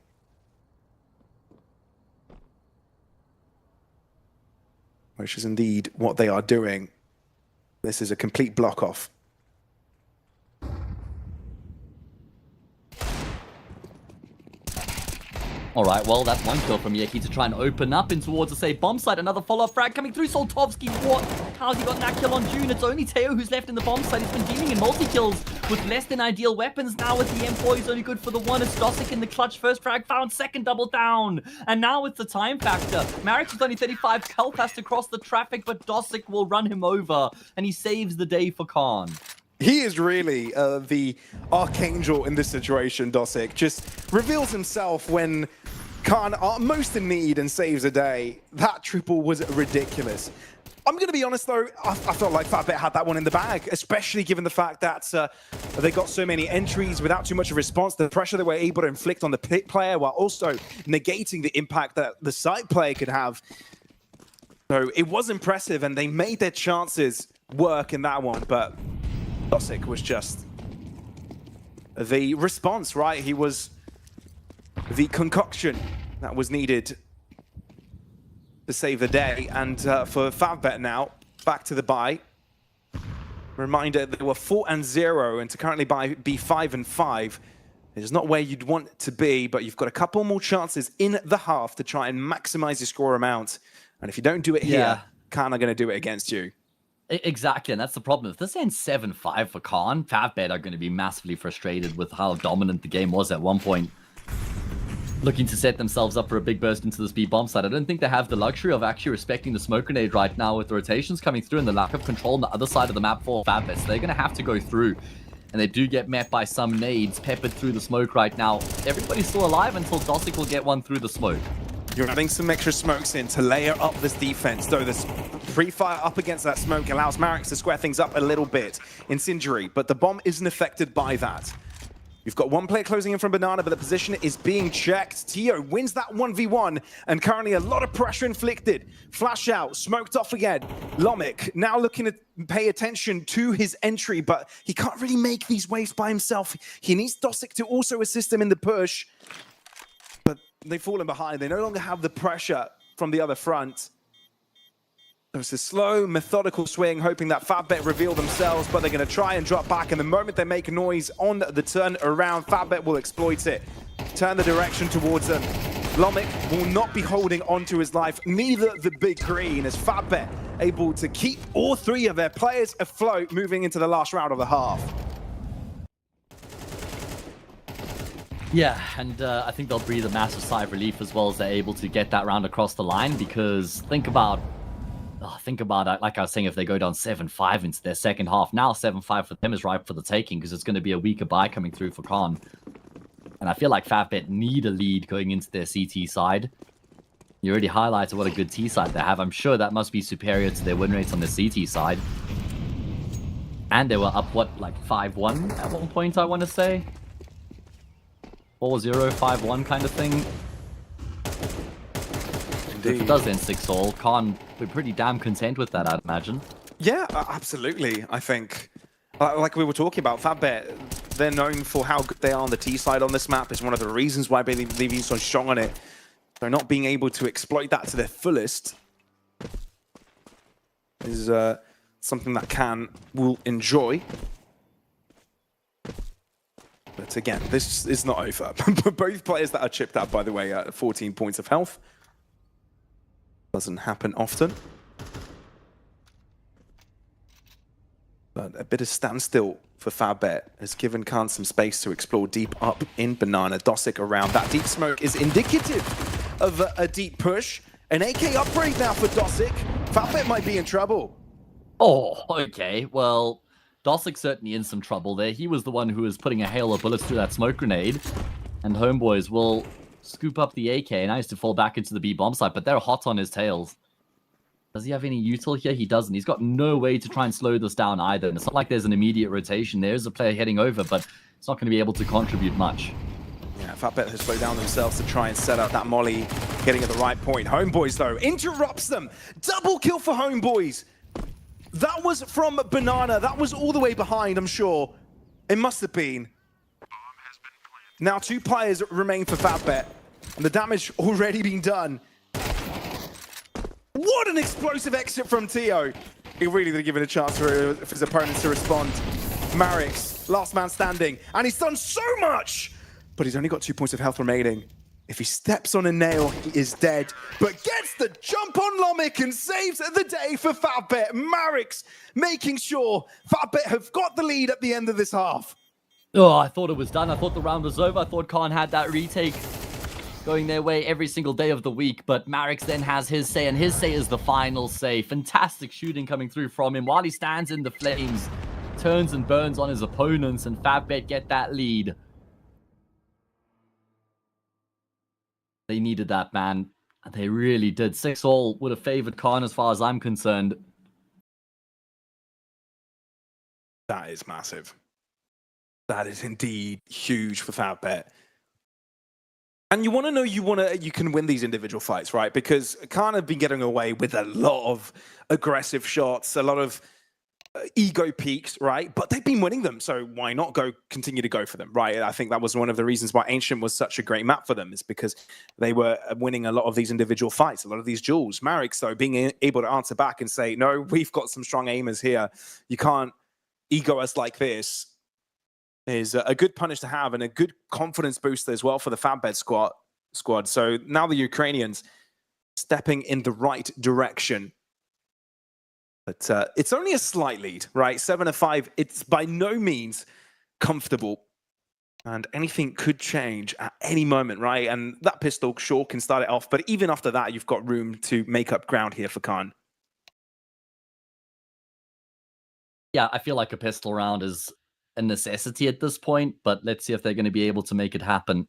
Which is indeed what they are doing. This is a complete block off. All right, well, that's one kill from Yeki to try and open up in towards a safe bomb site. Another follow-up frag coming through. Soltovsky, what? How's he got that kill on June? It's only Teo who's left in the bomb site. He's been dealing in multi-kills with less than ideal weapons. Now with the M4, he's only good for the one. It's Dosic in the clutch. First frag found, second double down. And now it's the time factor. Marek with only 35 health, has to cross the traffic, but Dosic will run him over, and he saves the day for Khan. He is really the archangel in this situation, Dosic. Just reveals himself when Khan are most in need and saves a day. That triple was ridiculous. I'm going to be honest, though, I felt like Fatbet had that one in the bag, especially given the fact that they got so many entries without too much of a response. The pressure they were able to inflict on the pit player while also negating the impact that the side player could have. So it was impressive, and they made their chances work in that one, but Dosic was just the response, right? He was the concoction that was needed to save the day. And for Favbet now, back to the buy. Reminder, they were 4-0, and to currently be 5-5 is not where you'd want to be, but you've got a couple more chances in the half to try and maximize your score amount. And if you don't do it here, Khan are going to do it against you. Exactly, and that's the problem. If this ends 7-5 for Khan, Favbet are going to be massively frustrated with how dominant the game was at one point. Looking to set themselves up for a big burst into the speed bomb side. I don't think they have the luxury of actually respecting the smoke grenade right now with the rotations coming through and the lack of control on the other side of the map for Favbet. So they're going to have to go through. And they do get met by some nades peppered through the smoke right now. Everybody's still alive until Dosic will get one through the smoke. You're adding some extra smokes in to layer up this defense, though this pre-fire up against that smoke allows Marek to square things up a little bit. Incendiary, but the bomb isn't affected by that. You've got one player closing in from Banana, but the position is being checked. Tio wins that 1v1, and currently a lot of pressure inflicted. Flash out, smoked off again. Lomik now looking to pay attention to his entry, but he can't really make these waves by himself. He needs Dosic to also assist him in the push. But they've fallen behind. They no longer have the pressure from the other front. It's a slow, methodical swing, hoping that Fatbet reveal themselves, but they're going to try and drop back. And the moment they make a noise on the turn around, Fatbet will exploit it. Turn the direction towards them. Lomik will not be holding on to his life, neither the Big Green, as Fatbet able to keep all three of their players afloat moving into the last round of the half. Yeah, and I think they'll breathe a massive sigh of relief as well as they're able to get that round across the line, because think about it, like I was saying, if they go down 7-5 into their second half, now 7-5 for them is ripe for the taking, because it's going to be a weaker buy coming through for Khan. And I feel like Fatbet need a lead going into their CT side. You already highlighted what a good T side they have. I'm sure that must be superior to their win rates on the CT side. And they were up, what, like 5-1 at one point, I want to say? 4-0, 5-1 kind of thing. Indeed. If it does end 6-all, Khan be pretty damn content with that, I'd imagine. Yeah, absolutely. I think, like we were talking about, Fatbet, they're known for how good they are on the T side on this map. It's one of the reasons why they've been so strong on it. They're not being able to exploit that to their fullest is something that Khan will enjoy. But again, this is not over. Both players that are chipped out, by the way, at 14 points of health. Doesn't happen often. But a bit of standstill for Fatbet has given Khan some space to explore deep up in Banana. Dosic around. That deep smoke is indicative of a deep push. An AK upgrade now for Dosic. Fatbet might be in trouble. Oh, okay. Well, Dosic's certainly in some trouble there. He was the one who was putting a hail of bullets through that smoke grenade. And Homeboys will scoop up the AK and nice to fall back into the B bomb site, but they're hot on his tails. Does he have any util here? He doesn't. He's got no way to try and slow this down either. And it's not like there's an immediate rotation. There's a player heading over, but it's not going to be able to contribute much. Yeah, Fatbet has slowed down themselves to try and set up that molly, getting at the right point. Homeboys, though, interrupts them. Double kill for Homeboys. That was from Banana. That was all the way behind, I'm sure. It must have been. Now 2 players remain for Fatbet, and the damage already been done. What an explosive exit from Tio. He really didn't give it a chance for his opponents to respond. Marix, last man standing, and he's done so much, but he's only got 2 points of health remaining. If he steps on a nail, he is dead, but gets the jump on Lomik and saves the day for Fatbet. Marix making sure Fatbet have got the lead at the end of this half. Oh, I thought it was done. I thought the round was over. I thought Khan had that retake going their way every single day of the week, but Marix then has his say, and his say is the final say. Fantastic shooting coming through from him while he stands in the flames, turns and burns on his opponents, and Fatbet get that lead. They needed that, man. They really did. 6-all would have favored Khan as far as I'm concerned. That is massive. That is indeed huge for Fatbet. And you want to know you can win these individual fights, right? Because Khan have been getting away with a lot of aggressive shots, a lot of ego peaks, right? But they've been winning them, so why not continue to go for them, right? I think that was one of the reasons why Ancient was such a great map for them, is because they were winning a lot of these individual fights, a lot of these duels. Marix, though, being able to answer back and say, no, we've got some strong aimers here. You can't ego us like this, is a good punish to have and a good confidence booster as well for the Fatbet squad. So now the Ukrainians stepping in the right direction. But it's only a slight lead, right? 7-5. It's by no means comfortable. And anything could change at any moment, right? And that pistol sure can start it off. But even after that, you've got room to make up ground here for Khan. Yeah, I feel like a pistol round is a necessity at this point, but let's see if they're going to be able to make it happen.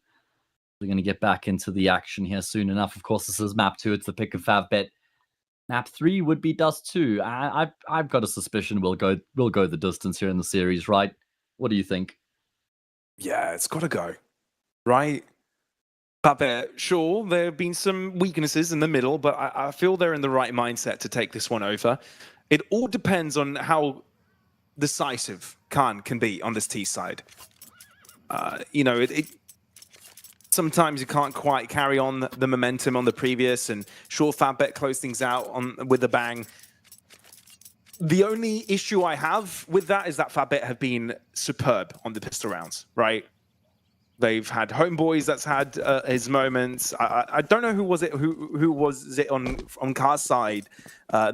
We're going to get back into the action here soon enough. Of course, this is map 2. It's the pick of Fatbet. Map 3 would be Dust 2. I've got a suspicion we'll go the distance here in the series, right? What do you think? Yeah, it's got to go, right? Fatbet, sure, there have been some weaknesses in the middle, but I feel they're in the right mindset to take this one over. It all depends on how decisive Khan can be on this T side. You know, sometimes you can't quite carry on the momentum on the previous, and sure, Fatbet closed things out with a bang. The only issue I have with that is that Fabit have been superb on the pistol rounds, right? They've had Homeboys that's had his moments. I don't know who was it on Car's side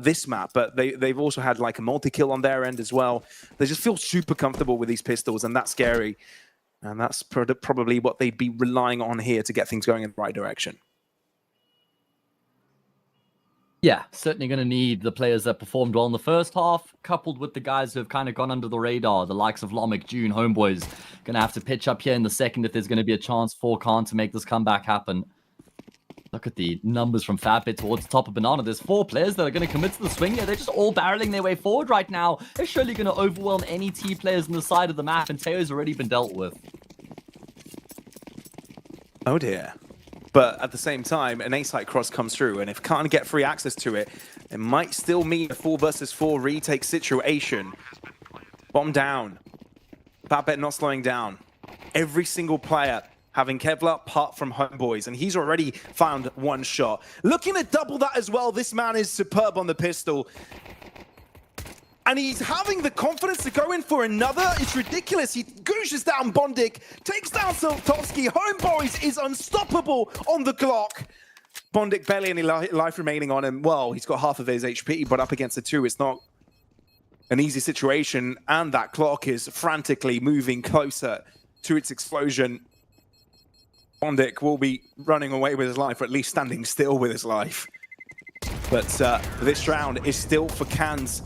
this map, but they've also had like a multi-kill on their end as well. They just feel super comfortable with these pistols, and that's scary. And that's probably what they'd be relying on here to get things going in the right direction. Yeah, certainly going to need the players that performed well in the first half, coupled with the guys who have kind of gone under the radar, the likes of Lomic, June, Homeboys, going to have to pitch up here in the second if there's going to be a chance for Khan to make this comeback happen. Look at the numbers from Fabit towards the top of Banana. There's 4 players that are going to commit to the swing here. They're just all barreling their way forward right now. They're surely going to overwhelm any T players on the side of the map, and Teo's already been dealt with. Oh dear. But at the same time, an A-site cross comes through, and if can't get free access to it, it might still mean a 4 versus 4 retake situation. Bomb down. Fabit not slowing down. Every single player having Kevlar apart from Homeboys, and he's already found 1 shot. Looking to double that as well. This man is superb on the pistol. And he's having the confidence to go in for another. It's ridiculous. He gooshes down Bondik, takes down Soltovsky. Homeboys is unstoppable on the clock. Bondik barely any life remaining on him. Well, he's got half of his HP, but up against the 2, it's not an easy situation. And that clock is frantically moving closer to its explosion. Bondik will be running away with his life, or at least standing still with his life. But this round is still for Can's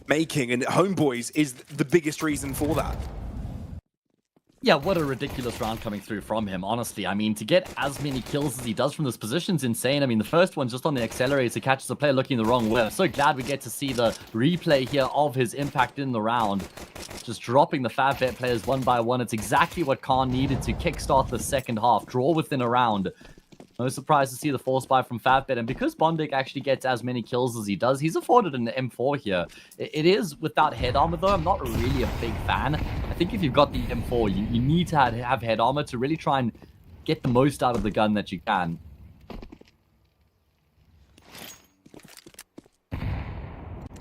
making, and Homeboys is the biggest reason for that. Yeah, what a ridiculous round coming through from him, honestly. I mean, to get as many kills as he does from this position is insane. I mean, the first one just on the accelerator catches a player looking the wrong way. I'm so glad we get to see the replay here of his impact in the round. Just dropping the Fabit players one by one. It's exactly what Khan needed to kickstart the second half. Draw within a round. No surprise to see the force buy from Fabit, and because Bondik actually gets as many kills as he does, he's afforded an M4 here. It is without head armor, though. I'm not really a big fan. I think if you've got the M4, you need to have head armor to really try and get the most out of the gun that you can.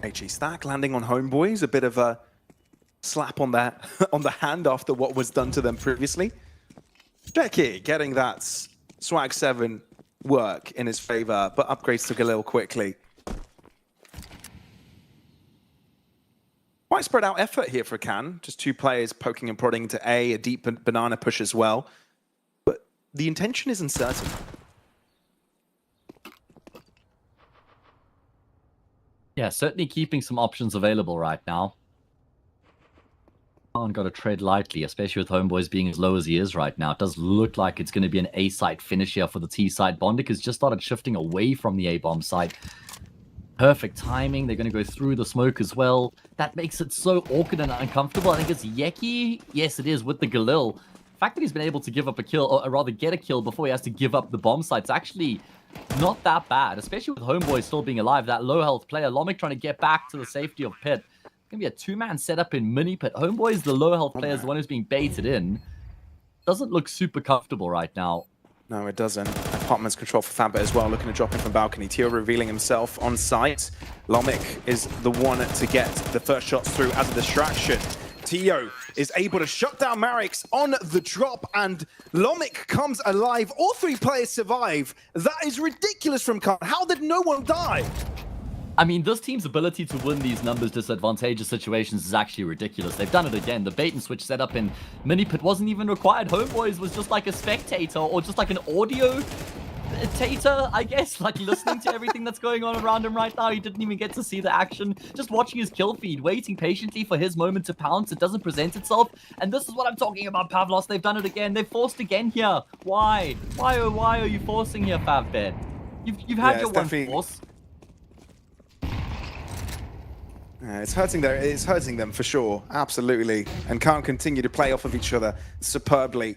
HE stack landing on Homeboys, a bit of a slap on that on the hand after what was done to them previously. Jackie getting that Swag 7 work in his favor, but upgrades to Galil quickly. Quite spread out effort here for Can. Just 2 players poking and prodding into A deep banana push as well. But the intention is uncertain. Yeah, certainly keeping some options available right now. Got to tread lightly, especially with Homeboys being as low as he is right now. It does look like it's going to be an A-site finish here for the T-site. Bondik has just started shifting away from the A-bomb site. Perfect timing. They're going to go through the smoke as well. That makes it so awkward and uncomfortable. I think it's Yeki. Yes, it is, with the Galil. The fact that he's been able to give up a kill, or rather get a kill before he has to give up the bomb site, it's actually not that bad, especially with Homeboy still being alive. That low health player, Lomic trying to get back to the safety of Pit. Going to be a 2-man setup in mini Pit. Homeboy is the low health player, is the one who's being baited in. Doesn't look super comfortable right now. No, it doesn't. Apartments control for Fabit as well, looking to drop in from balcony. Tio revealing himself on site. Lomic is the one to get the first shots through as a distraction. Tio is able to shut down Marix on the drop, and Lomic comes alive. All 3 players survive. That is ridiculous from Khan. How did no one die? I mean, this team's ability to win these numbers disadvantageous situations is actually ridiculous. They've done it again. The bait and switch setup in Mini-Pit wasn't even required. Homeboys was just like a spectator, or just like an audio tater, I guess, like listening to everything that's going on around him right now. He didn't even get to see the action, just watching his kill feed, waiting patiently for his moment to pounce. It doesn't present itself, and this is what I'm talking about, Pavlos. They've done it again. They've forced again here. Why? Why are you forcing here, Favbet? You've had your one force. It's hurting them for sure, absolutely, and can't continue to play off of each other superbly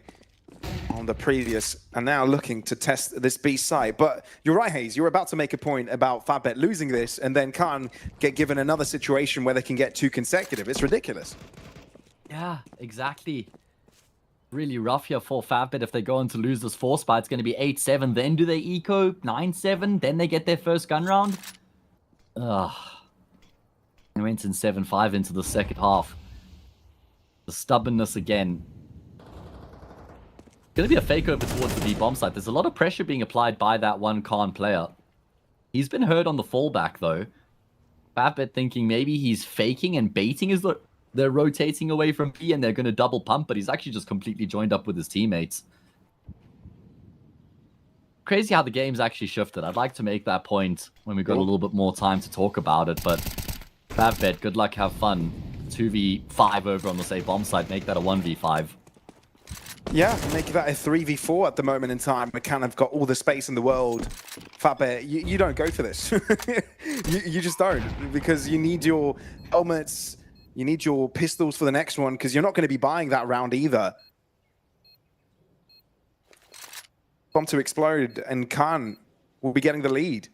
on the previous, and now looking to test this B side. But you're right, Hayes, you're about to make a point about Fabet losing this and then can't get given another situation where they can get 2 consecutive. It's ridiculous. Yeah, exactly. Really rough here for Fabet. If they go on to lose this force buy, it's going to be 8-7. Then do they eco 9-7? Then they get their first gun round? Ugh. They went in 7-5 into the second half. The stubbornness again. Going to be a fake over towards the B bomb site. There's a lot of pressure being applied by that one Khan player. He's been hurt on the fallback though. Favbet thinking maybe he's faking and baiting as they're rotating away from B and they're going to double pump, but he's actually just completely joined up with his teammates. Crazy how the game's actually shifted. I'd like to make that point when we've got a little bit more time to talk about it, but Favbet, good luck, have fun. 2v5 over on the say bomb site, make that a 1v5. Yeah, make that a 3v4 at the moment in time. McCann have got all the space in the world. Favbet, you don't go for this. you just don't, because you need your helmets, you need your pistols for the next one, because you're not going to be buying that round either. Bomb to explode, and Khan will be getting the lead.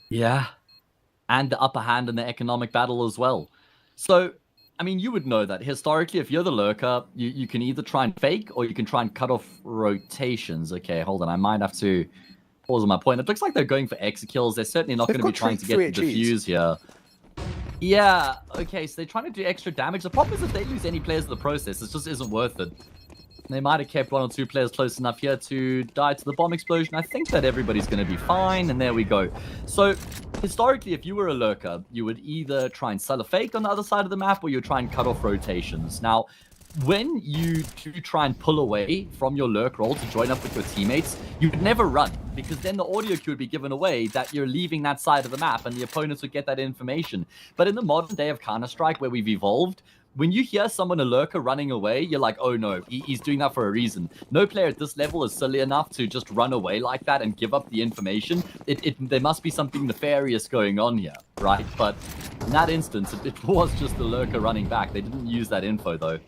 Yeah, and the upper hand in the economic battle as well. So, I mean, you would know that historically, if you're the lurker, you can either try and fake or you can try and cut off rotations. Okay, hold on. I might have to pause on my point. It looks like they're going for exit kills. They're certainly not going to be trying to get the defuse here. Yeah, okay, so they're trying to do extra damage. The problem is if they lose any players in the process, it just isn't worth it. They might have kept 1 or 2 players close enough here to die to the bomb explosion. I think that everybody's going to be fine, and there we go. So, historically, if you were a lurker, you would either try and sell a fake on the other side of the map, or you would try and cut off rotations. Now, when you do try and pull away from your lurk role to join up with your teammates, you would never run, because then the audio cue would be given away that you're leaving that side of the map, and the opponents would get that information. But in the modern day of Counter-Strike, where we've evolved, when you hear someone, a lurker, running away, you're like, oh no, he's doing that for a reason. No player at this level is silly enough to just run away like that and give up the information. There must be something nefarious going on here, right? But in that instance, it was just the lurker running back. They didn't use that info, though.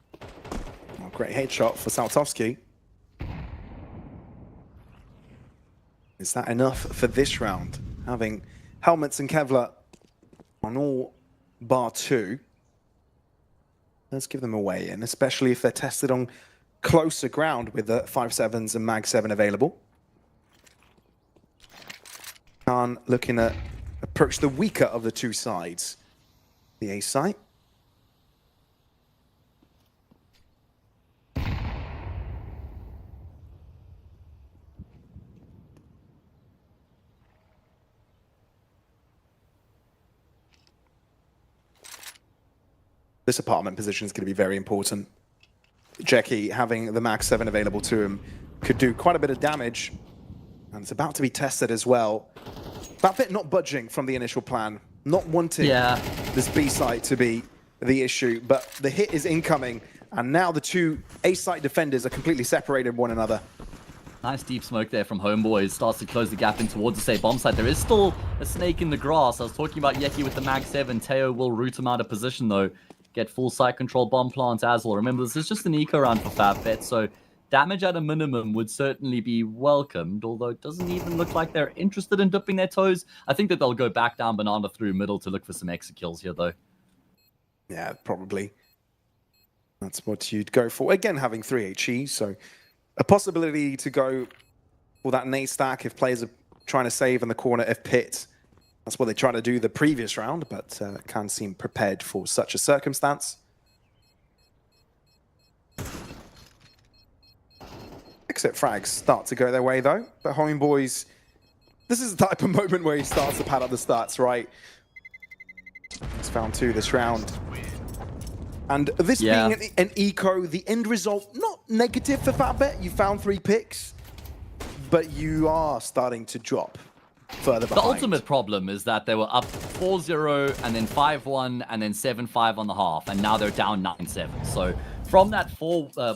Oh, great headshot for Saltovsky. Is that enough for this round? Having helmets and Kevlar on all bar 2. Let's give them away, and especially if they're tested on closer ground with the 5.7s and Mag 7 available. Khan looking to approach the weaker of the 2 sides. The A site. This apartment position is going to be very important. Jackie, having the Mag 7 available to him, could do quite a bit of damage. And it's about to be tested as well. That bit not budging from the initial plan. Not wanting this B site to be the issue. But the hit is incoming. And now the 2 A site defenders are completely separated from one another. Nice deep smoke there from Homeboys. Starts to close the gap in towards the, say, bomb site. There is still a snake in the grass. I was talking about Yeki with the Mag 7. Teo will root him out of position, though. Get full site control bomb plant as well. Remember, this is just an eco round for Favbet, so damage at a minimum would certainly be welcomed, although it doesn't even look like they're interested in dipping their toes. I think that they'll go back down banana through middle to look for some exit kills here, though. Yeah, probably. That's what you'd go for. Again, having 3 HE, so a possibility to go for that nade stack if players are trying to save in the corner of pit. That's what they tried to do the previous round, but can't seem prepared for such a circumstance. Exit frags start to go their way, though. But Homeboys, this is the type of moment where he starts to pad up the stats, right? He's found 2 this round. And this being an eco, the end result, not negative for Favbet. You found 3 picks, but you are starting to drop further behind. The ultimate problem is that they were up 4-0 and then 5-1 and then 7-5 on the half, and now they're down 9-7. So from that 5-1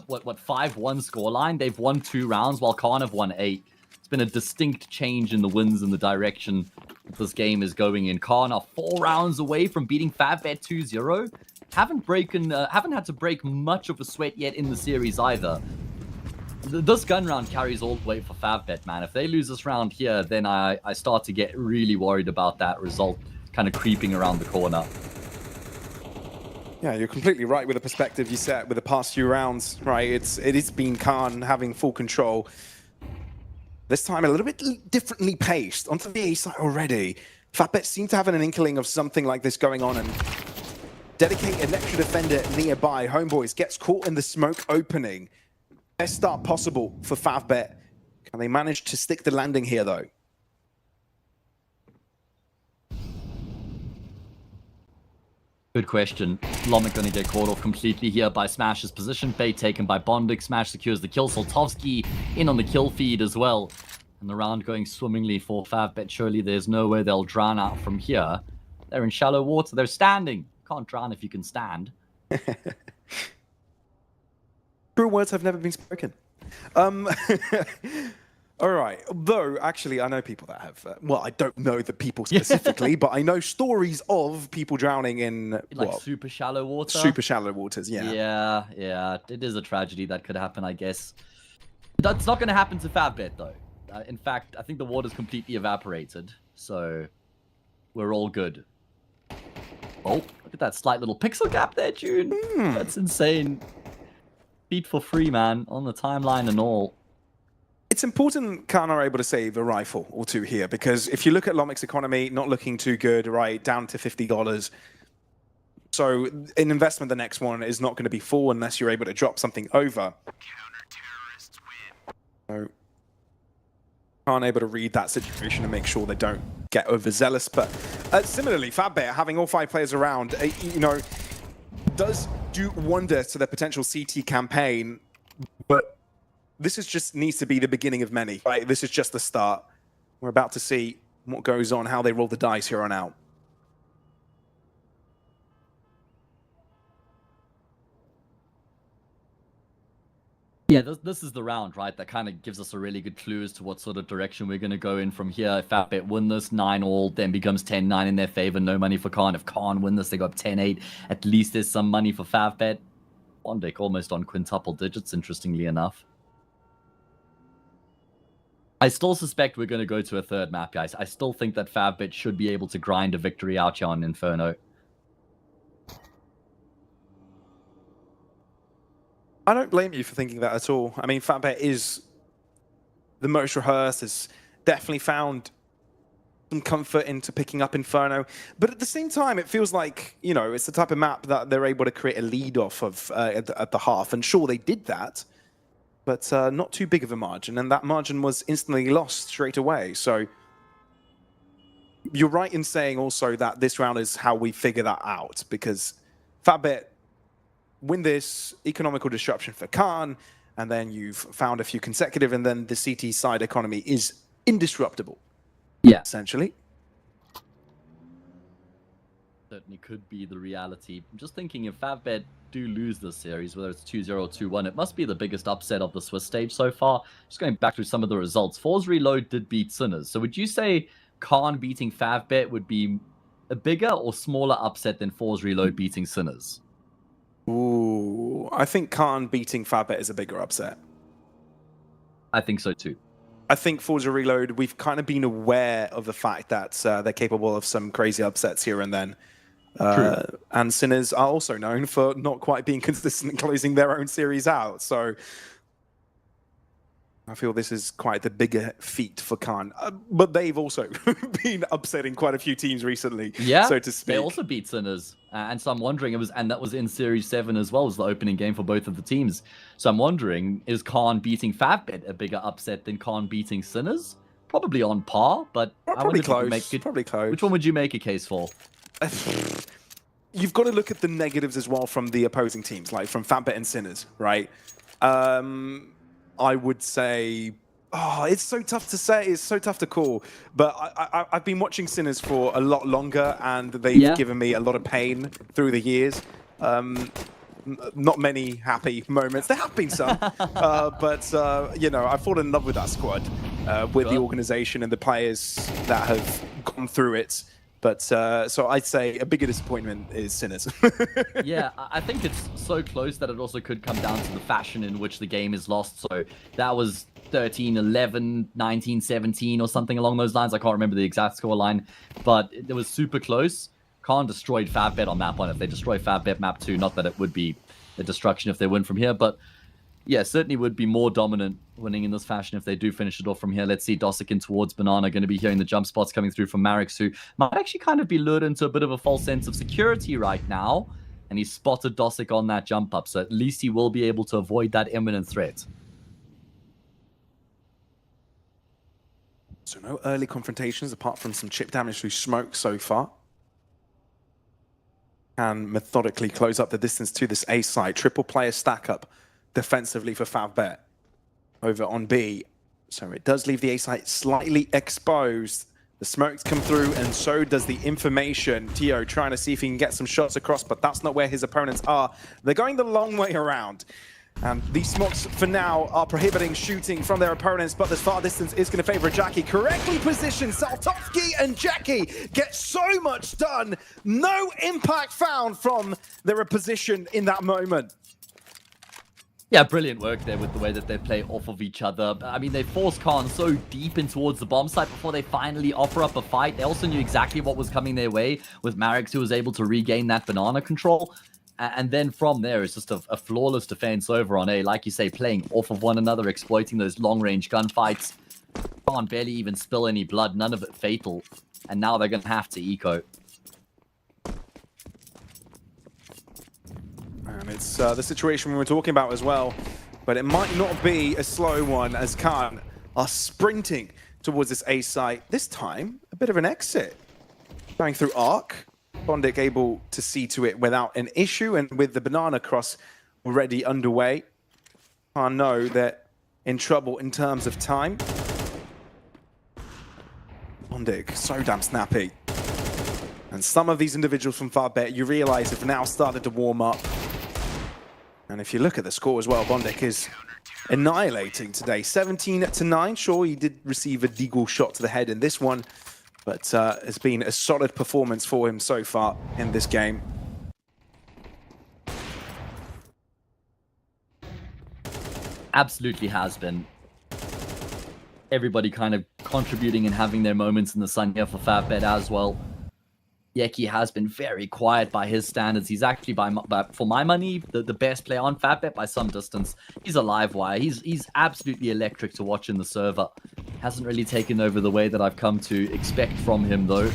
scoreline, they've won 2 rounds while Khan have won 8. It's been a distinct change in the wins and the direction this game is going in. Khan are 4 rounds away from beating Favbet 2-0. Haven't had to break much of a sweat yet in the series either. This gun round carries all the way for Favbet, man. If they lose this round here, then I start to get really worried about that result kind of creeping around the corner. Yeah, you're completely right with the perspective you set with the past few rounds, right? It's been Khan having full control. This time a little bit differently paced. Onto the A side already. Fatbet seem to have an inkling of something like this going on and dedicate an extra defender nearby. Homeboys gets caught in the smoke opening. Best start possible for Favbet. Can they manage to stick the landing here, though? Good question. Lomic going to get caught off completely here by Smash's position. Bait taken by Bondik. Smash secures the kill. Soltovsky in on the kill feed as well. And the round going swimmingly for Favbet. Surely there's no way they'll drown out from here. They're in shallow water. They're standing. Can't drown if you can stand. True words have never been spoken. All right. Though, actually, I know people that have... well, I don't know the people specifically, but I know stories of people drowning in... Like super shallow water? Super shallow waters, yeah. Yeah. It is a tragedy that could happen, I guess. That's not going to happen to Favbet, though. In fact, I think the water's completely evaporated, so we're all good. Oh, look at that slight little pixel gap there, June. That's insane. Feet for free, man, on the timeline and all. It's important Khan are able to save a rifle or two here, because if you look at Lomic's economy, not looking too good, right, down to $50. So an investment, the next one, is not going to be full unless you're able to drop something over. Counter-terrorists win. So Khan able to read that situation and make sure they don't get overzealous. But similarly, Fatbet, having all 5 players around, you know, does do wonders to their potential CT campaign, but this is just needs to be the beginning of many, right? This is just the start. We're about to see what goes on, how they roll the dice here on out. Yeah, this is the round, right? That kind of gives us a really good clue as to what sort of direction we're going to go in from here. If Fatbet win this, 9-all, then becomes 10-9 in their favor. No money for Khan. If Khan win this, they go up 10-8. At least there's some money for Favbet. Bondik almost on quintuple digits, interestingly enough. I still suspect we're going to go to a third map, guys. I still think that Favbet should be able to grind a victory out here on Inferno. I don't blame you for thinking that at all. I mean, Fatbet is the most rehearsed, has definitely found some comfort into picking up Inferno. But at the same time, it feels like, you know, it's the type of map that they're able to create a lead off of at the half. And sure, they did that, but not too big of a margin. And that margin was instantly lost straight away. So you're right in saying also that this round is how we figure that out, because Fatbet win this, economical disruption for Khan, and then you've found a few consecutive, and then the CT side economy is indisruptible. Yeah. Essentially. Certainly could be the reality. I'm just thinking if Favbet do lose this series, whether it's 2-0 or 2-1, it must be the biggest upset of the Swiss stage so far. Just going back through some of the results. Force Reload did beat Sinners. So would you say Khan beating Favbet would be a bigger or smaller upset than Force Reload beating Sinners? Ooh, I think Khan beating Fatbet is a bigger upset. I think so too. I think Forza Reload, we've kind of been aware of the fact that they're capable of some crazy upsets here and then. And Sinners are also known for not quite being consistent in closing their own series out. So I feel this is quite the bigger feat for Khan. But they've also been upsetting quite a few teams recently, so to speak. They also beat Sinners. And so I'm wondering, and that was in Series 7 as well, was the opening game for both of the teams. So I'm wondering, is Khan beating Favbet a bigger upset than Khan beating Sinners? Probably on par, but probably close. Probably close. Which one would you make a case for? You've got to look at the negatives as well from the opposing teams, like from Fatbet and Sinners, right? I would say, it's so tough to say. It's so tough to call. But I've been watching Sinners for a lot longer, and they've given me a lot of pain through the years. Not many happy moments. There have been some. But, you know, I've fallen in love with that squad, with the organization and the players that have gone through it. But so I'd say a bigger disappointment is Sinners. Yeah, I think it's so close that it also could come down to the fashion in which the game is lost. So that was 13-11, 19-17 or something along those lines. I can't remember the exact score line, but it was super close. Khan destroyed Favbet on map 1. If they destroy Favbet map 2, not that it would be a destruction if they win from here, but Yeah, certainly would be more dominant winning in this fashion if they do finish it off from here. Let's see, Dosick in towards Banana, going to be hearing the jump spots coming through from Marix, who might actually kind of be lured into a bit of a false sense of security right now. And he spotted Dosick on that jump up, so at least he will be able to avoid that imminent threat. So no early confrontations apart from some chip damage through smoke so far. And methodically close up the distance to this A side. Triple player stack up defensively for Favbet over on B. So it does leave the A side slightly exposed. The smokes come through and so does the information. Tio trying to see if he can get some shots across, but that's not where his opponents are. They're going the long way around. And these smokes for now are prohibiting shooting from their opponents, but this far distance is going to favor Jackie. Correctly positioned, Saltovsky and Jackie get so much done. No impact found from their position in that moment. Yeah, brilliant work there with the way that they play off of each other. I mean, they forced Khan so deep in towards the bomb site before they finally offer up a fight. They also knew exactly what was coming their way with Marix, who was able to regain that banana control. And then from there, it's just a flawless defense over on A. Like you say, playing off of one another, exploiting those long-range gunfights. Khan barely even spill any blood, none of it fatal. And now they're going to have to eco. And it's the situation we were talking about as well. But it might not be a slow one as Khan are sprinting towards this A site. This time, a bit of an exit. Going through Arc. Bondic able to see to it without an issue. And with the banana cross already underway, Khan know they're in trouble in terms of time. Bondic, so damn snappy. And some of these individuals from Farbet, you realize, have now started to warm up. And if you look at the score as well, Bondic is annihilating today. 17-9. Sure, he did receive a deagle shot to the head in this one, but it's been a solid performance for him so far in this game. Absolutely has been. Everybody kind of contributing and having their moments in the sun here for Favbet as well. Yeki has been very quiet by his standards. He's actually, for my money, the best player on Favbet by some distance. He's a live wire. He's absolutely electric to watch in the server. Hasn't really taken over the way that I've come to expect from him, though.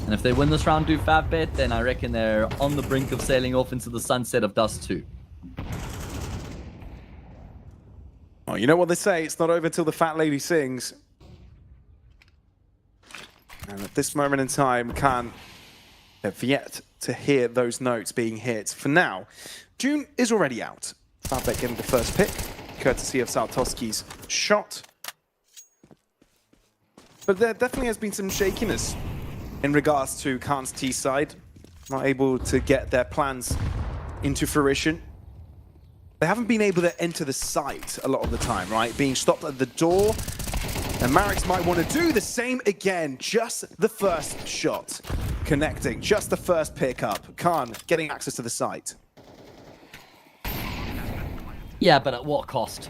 And if they win this round, do Favbet, then I reckon they're on the brink of sailing off into the sunset of Dust 2. Oh, you know what they say, it's not over till the fat lady sings. And at this moment in time, Khan have yet to hear those notes being hit. For now, June is already out. Favbet getting the first pick, courtesy of Saltovsky's shot. But there definitely has been some shakiness in regards to Khan's T side. Not able to get their plans into fruition. They haven't been able to enter the site a lot of the time, right? Being stopped at the door. And Marix might want to do the same again. Just the first shot connecting, just the first pickup. Khan getting access to the site. Yeah, but at what cost?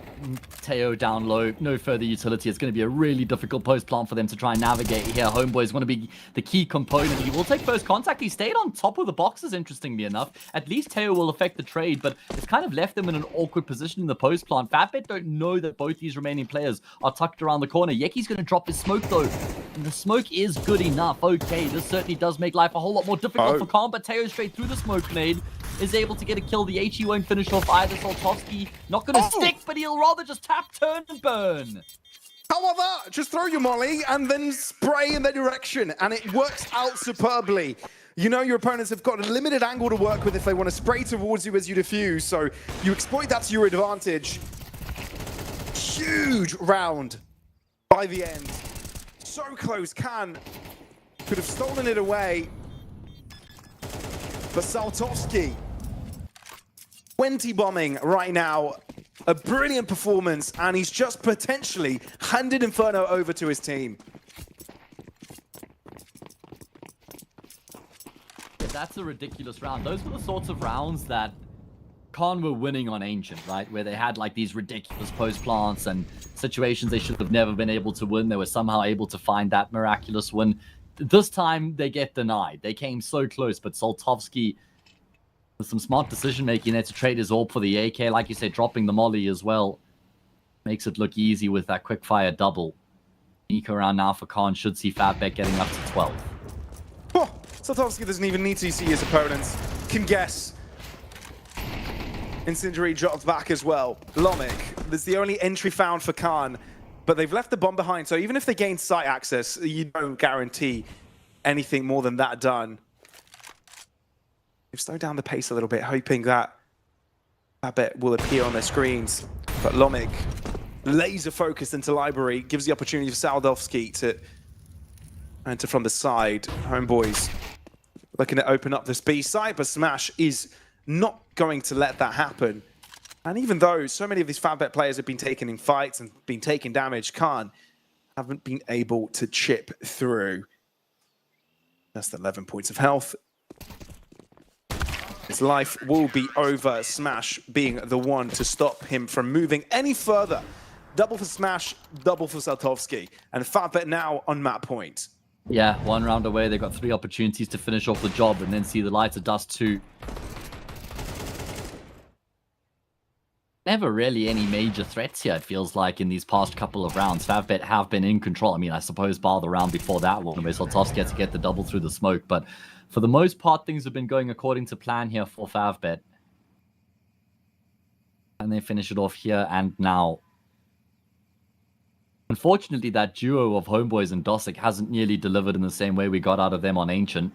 Teo down low, no further utility. It's going to be a really difficult post plant for them to try and navigate here. Homeboy is going to be the key component. He will take first contact. He stayed on top of the boxes, interestingly enough. At least Teo will affect the trade, but it's kind of left them in an awkward position in the post plant. Favbet don't know that both these remaining players are tucked around the corner. Yeki's going to drop his smoke, though. And the smoke is good enough. Okay, this certainly does make life a whole lot more difficult for Khan, but Teo straight through the smoke nade is able to get a kill. The HE won't finish off either. Saltovsky not going to stick, but he'll rather just tap, turn, and burn. How about that? Just throw your molly and then spray in their direction, and it works out superbly. You know your opponents have got a limited angle to work with if they want to spray towards you as you defuse, so you exploit that to your advantage. Huge round by the end. So close, Khan could have stolen it away. But Saltovsky, 20 bombing right now. A brilliant performance, and he's just potentially handed Inferno over to his team. Yeah, that's a ridiculous round. Those were the sorts of rounds that Khan were winning on Ancient, right? Where they had like these ridiculous post plants and situations they should have never been able to win. They were somehow able to find that miraculous win. This time they get denied. They came so close, but Saltovsky With some smart decision making there to trade his AWP for the AK. Like you said, dropping the molly as well. Makes it look easy with that quick fire double. Sneak around now for Khan. Should see Fatbet getting up to 12. Oh, Saltovsky doesn't even need to see his opponents. Can guess. Incendiary dropped back as well. Lomik, there's the only entry found for Khan, but they've left the bomb behind, so even if they gain site access, you don't guarantee anything more than that done. They've slowed down the pace a little bit, hoping that Babette will appear on their screens. But Lomik, laser focused into Library, gives the opportunity for Saldovsky to enter from the side. Homeboys looking to open up this B side, but Smash is not going to let that happen. And even though so many of these Fatbet players have been taken in fights and been taking damage, Khan haven't been able to chip through. Just 11 points of health. His life will be over. Smash being the one to stop him from moving any further. Double for Smash, double for Saltovsky. And Fatbet now on map point. Yeah, 1 round away. They've got 3 opportunities to finish off the job and then see the lights of Dust 2. Never really any major threats here, it feels like, in these past couple of rounds. Favbet have been in control. I mean, I suppose bar the round before that one, where Saltovsky had to get the double through the smoke. But for the most part, things have been going according to plan here for Favbet. And they finish it off here and now. Unfortunately, that duo of Homeboys and Dosic hasn't nearly delivered in the same way we got out of them on Ancient.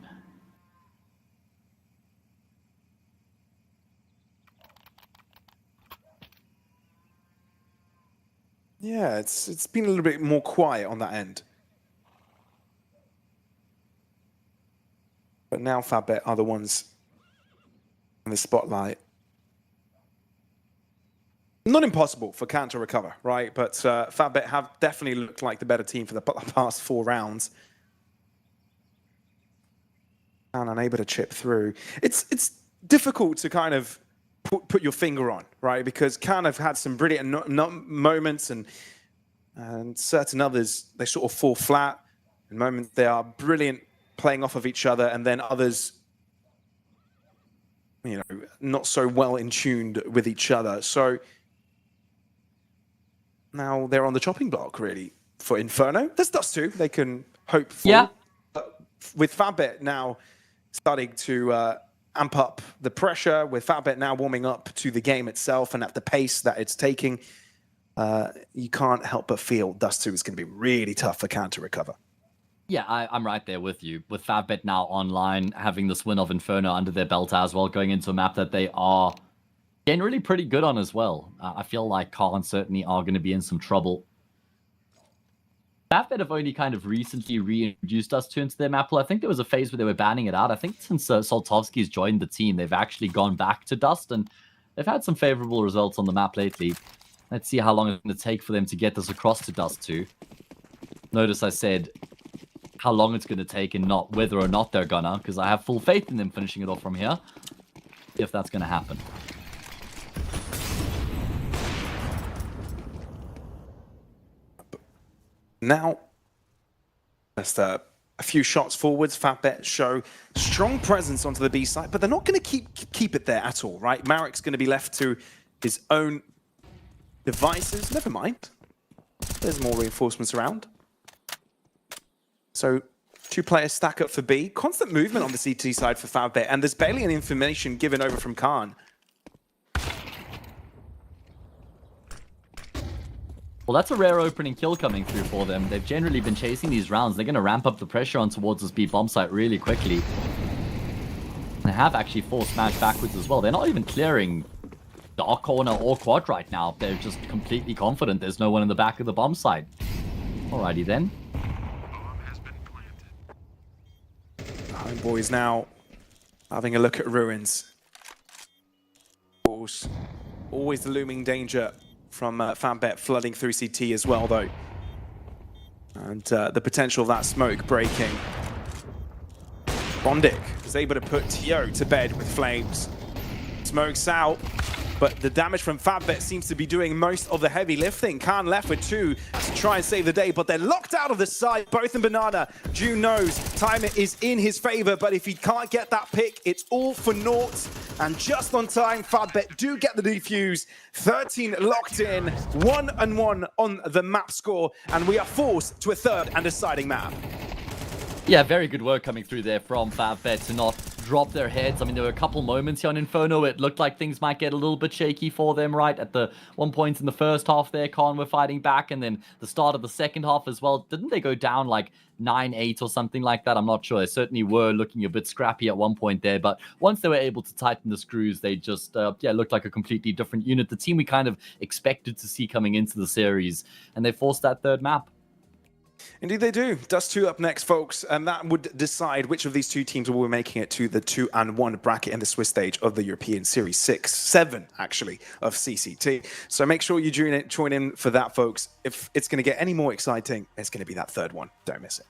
Yeah, it's been a little bit more quiet on that end. But now Fatbet are the ones in the spotlight. Not impossible for Khan to recover, right? But Fatbet have definitely looked like the better team for the past 4 rounds. And unable to chip through. It's difficult to kind of put your finger on, right? Because Khan have had some brilliant moments and certain others, they sort of fall flat. In moments, they are brilliant playing off of each other, and then others, you know, not so well in tuned with each other. So now they're on the chopping block, really, for Inferno. There's Dust 2 they can hope for. Yeah. But with Fatbet now starting to amp up the pressure, with Fatbet now warming up to the game itself and at the pace that it's taking, you can't help but feel Dust 2 is going to be really tough for Khan to recover. Yeah, I'm right there with you. With Favbet now online, having this win of Inferno under their belt as well, going into a map that they are generally pretty good on as well. I feel like Khan certainly are going to be in some trouble. Favbet have only kind of recently reintroduced us into their map pool. I think there was a phase where they were banning it out. I think since Saltovsky's joined the team, they've actually gone back to Dust, and they've had some favorable results on the map lately. Let's see how long it's going to take for them to get this across to Dust 2. Notice I said how long it's going to take and not whether or not they're gonna, because I have full faith in them finishing it off from here, if that's going to happen. Now, just a few shots forwards. Fatbet show strong presence onto the B side, but they're not going to keep it there at all, right? Marek's going to be left to his own devices. Never mind. There's more reinforcements around. So 2 players stack up for B. Constant movement on the CT side for Favbet, and there's barely any information given over from Khan. Well, that's a rare opening kill coming through for them. They've generally been chasing these rounds. They're going to ramp up the pressure on towards this B bomb site really quickly. They have actually forced Smash backwards as well. They're not even clearing Dark Corner or Quad right now. They're just completely confident there's no one in the back of the bomb site. Alrighty then. Homeboys now having a look at ruins. Of course, always the looming danger from Fatbet flooding through CT as well, though. And the potential of that smoke breaking. Bondic is able to put Tio to bed with flames. Smoke's out. but the damage from FabBet seems to be doing most of the heavy lifting. Khan left with 2 to try and save the day, but they're locked out of the side, both in Banana. June knows time is in his favor, but if he can't get that pick, it's all for naught. And just on time, FabBet do get the defuse. 13 locked in, 1-1 on the map score, and we are forced to a third and deciding map. Yeah, very good work coming through there from FabBet to not drop their heads. I mean, there were a couple moments here on Inferno. It looked like things might get a little bit shaky for them, right? At the one point in the first half there, Khan were fighting back, and then the start of the second half as well. Didn't they go down like 9-8 or something like that? I'm not sure. They certainly were looking a bit scrappy at one point there, but once they were able to tighten the screws, they just, looked like a completely different unit. The team we kind of expected to see coming into the series, and they forced that third map. Indeed they do. Dust 2 up next, folks, and that would decide which of these 2 teams will be making it to the 2-1 bracket in the Swiss stage of the European Series 7, actually, of CCT. So make sure you join in for that, folks. If it's going to get any more exciting, it's going to be that third one. Don't miss it.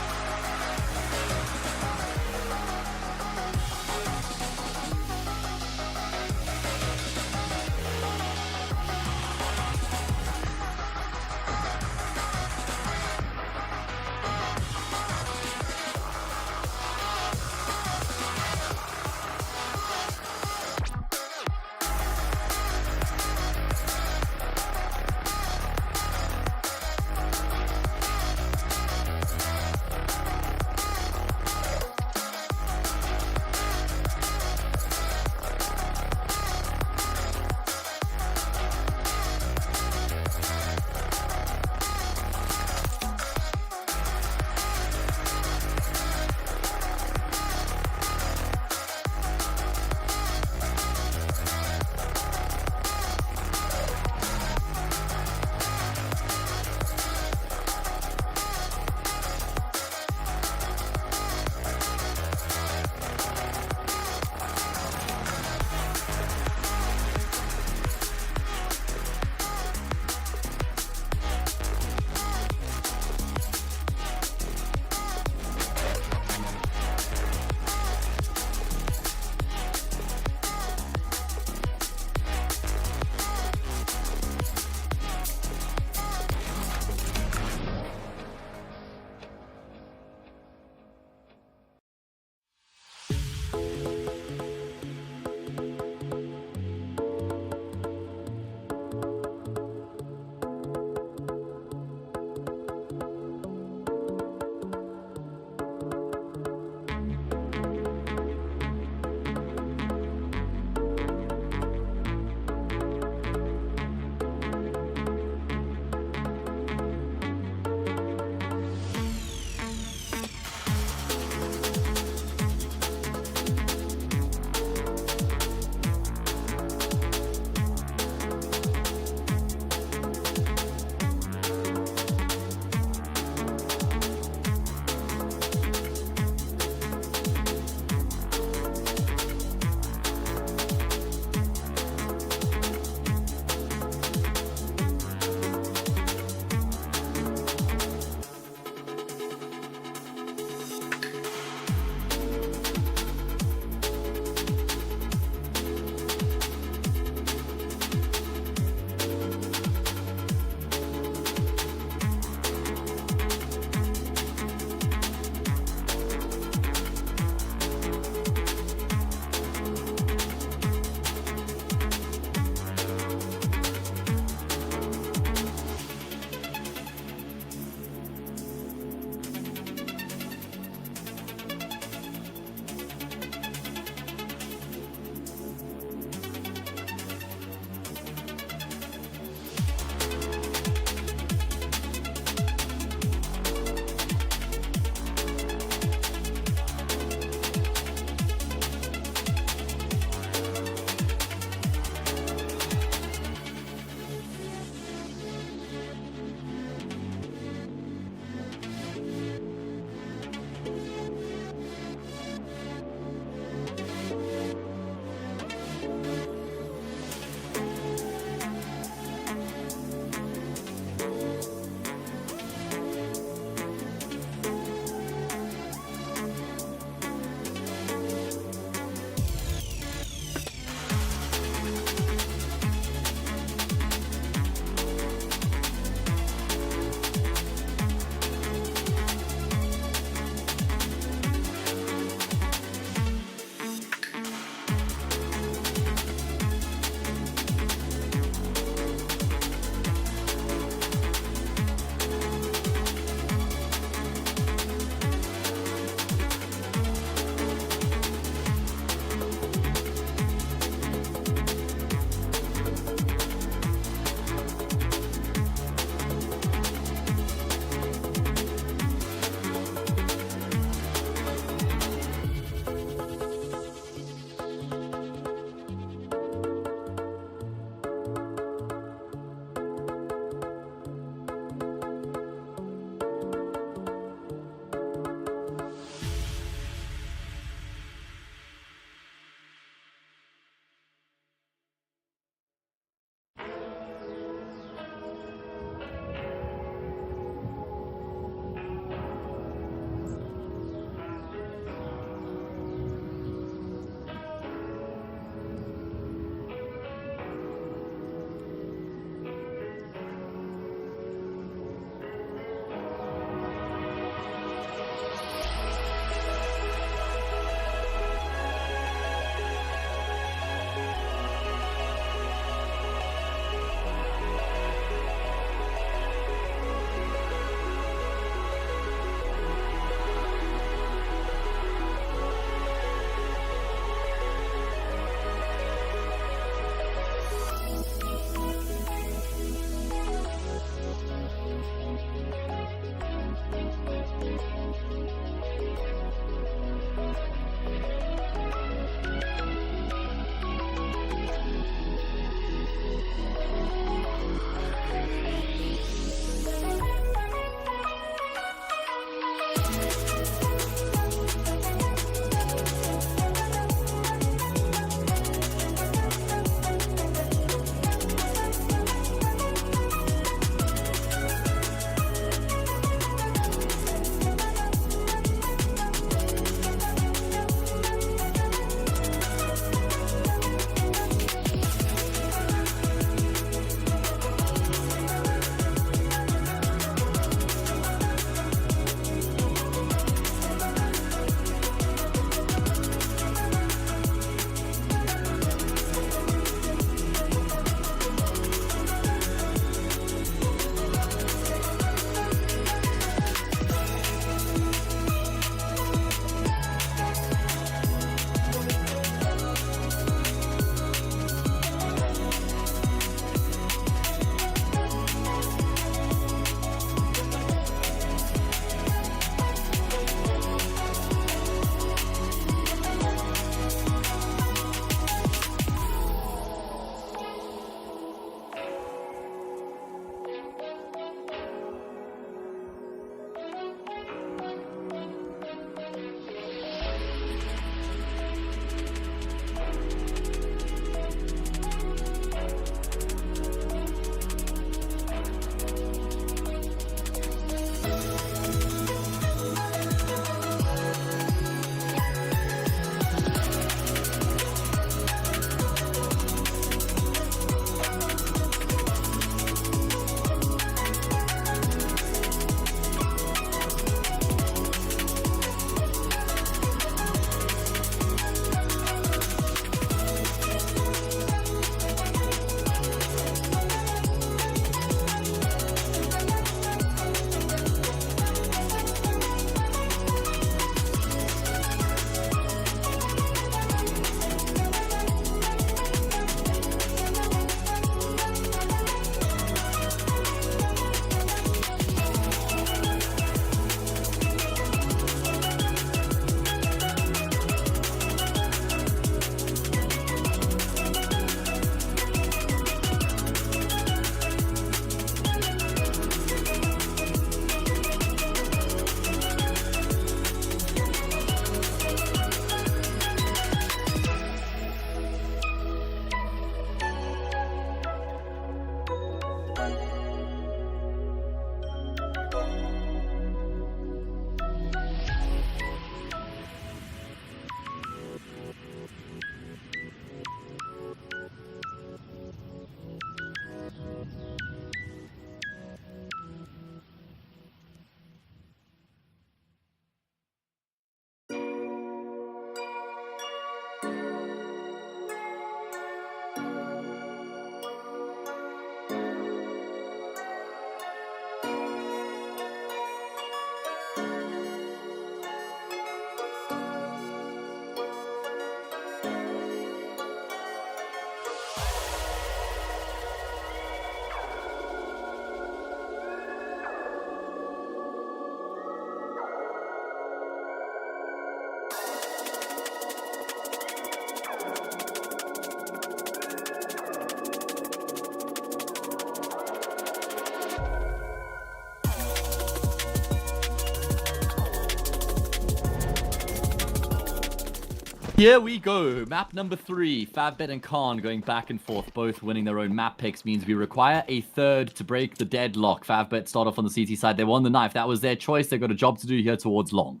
Here we go. Map number 3. Favbet and Khan going back and forth, both winning their own map picks, means we require a third to break the deadlock. Favbet start off on the CT side. They won the knife. That was their choice. They've got a job to do here towards long.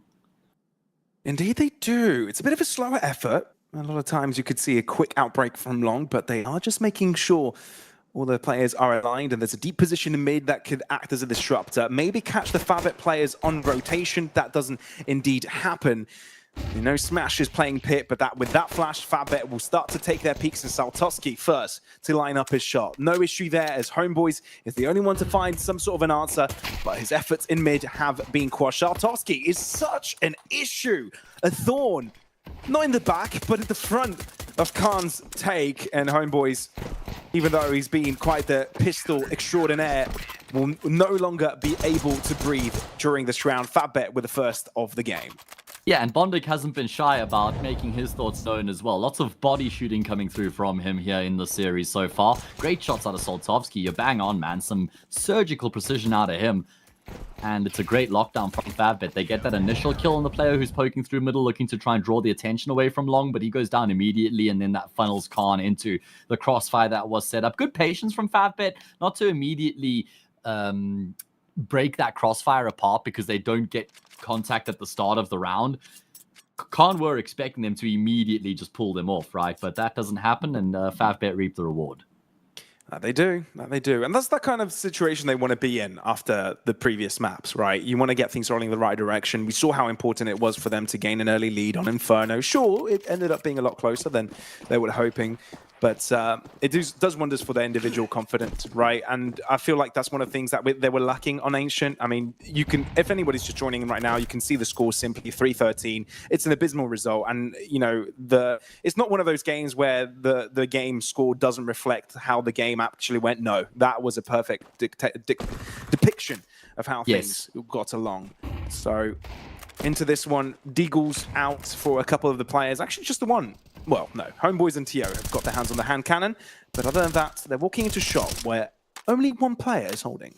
Indeed they do. It's a bit of a slower effort. A lot of times you could see a quick outbreak from long, but they are just making sure all the players are aligned, and there's a deep position in mid that could act as a disruptor. Maybe catch the Favbet players on rotation. That doesn't indeed happen. You know, Smash is playing pit, but with that flash, Favbet will start to take their peaks, and Saltoski first to line up his shot. No issue there, as Homeboys is the only one to find some sort of an answer, but his efforts in mid have been quashed. Saltoski is such an issue, a thorn, not in the back, but at the front of Khan's take, and Homeboys, even though he's been quite the pistol extraordinaire, will no longer be able to breathe during this round. Favbet with the first of the game. Yeah, and Bondik hasn't been shy about making his thoughts known as well. Lots of body shooting coming through from him here in the series so far. Great shots out of Saltovsky. You're bang on, man. Some surgical precision out of him. And it's a great lockdown from Favbet. They get that initial kill on the player who's poking through middle, looking to try and draw the attention away from long, but he goes down immediately, and then that funnels Khan into the crossfire that was set up. Good patience from Favbet, not to immediately break that crossfire apart because they don't get contact at the start of the round. Khan were expecting them to immediately just pull them off, right? But that doesn't happen, and Favbet reap the reward. They do. And that's the kind of situation they want to be in after the previous maps, right? You want to get things rolling in the right direction. We saw how important it was for them to gain an early lead on Inferno. Sure, it ended up being a lot closer than they were hoping, but it does wonders for their individual confidence, right? And I feel like that's one of the things that they were lacking on Ancient. I mean, you can, if anybody's just joining in right now, you can see the score simply 3-13. It's an abysmal result, and you know it's not one of those games where the game score doesn't reflect how the game actually went. No, that was a perfect depiction of how things got along. So into this one, Deagle's out for a couple of the players. Actually, just the one. Well, no, Homeboys and Tio have got their hands on the hand cannon, but other than that, they're walking into shot where only one player is holding.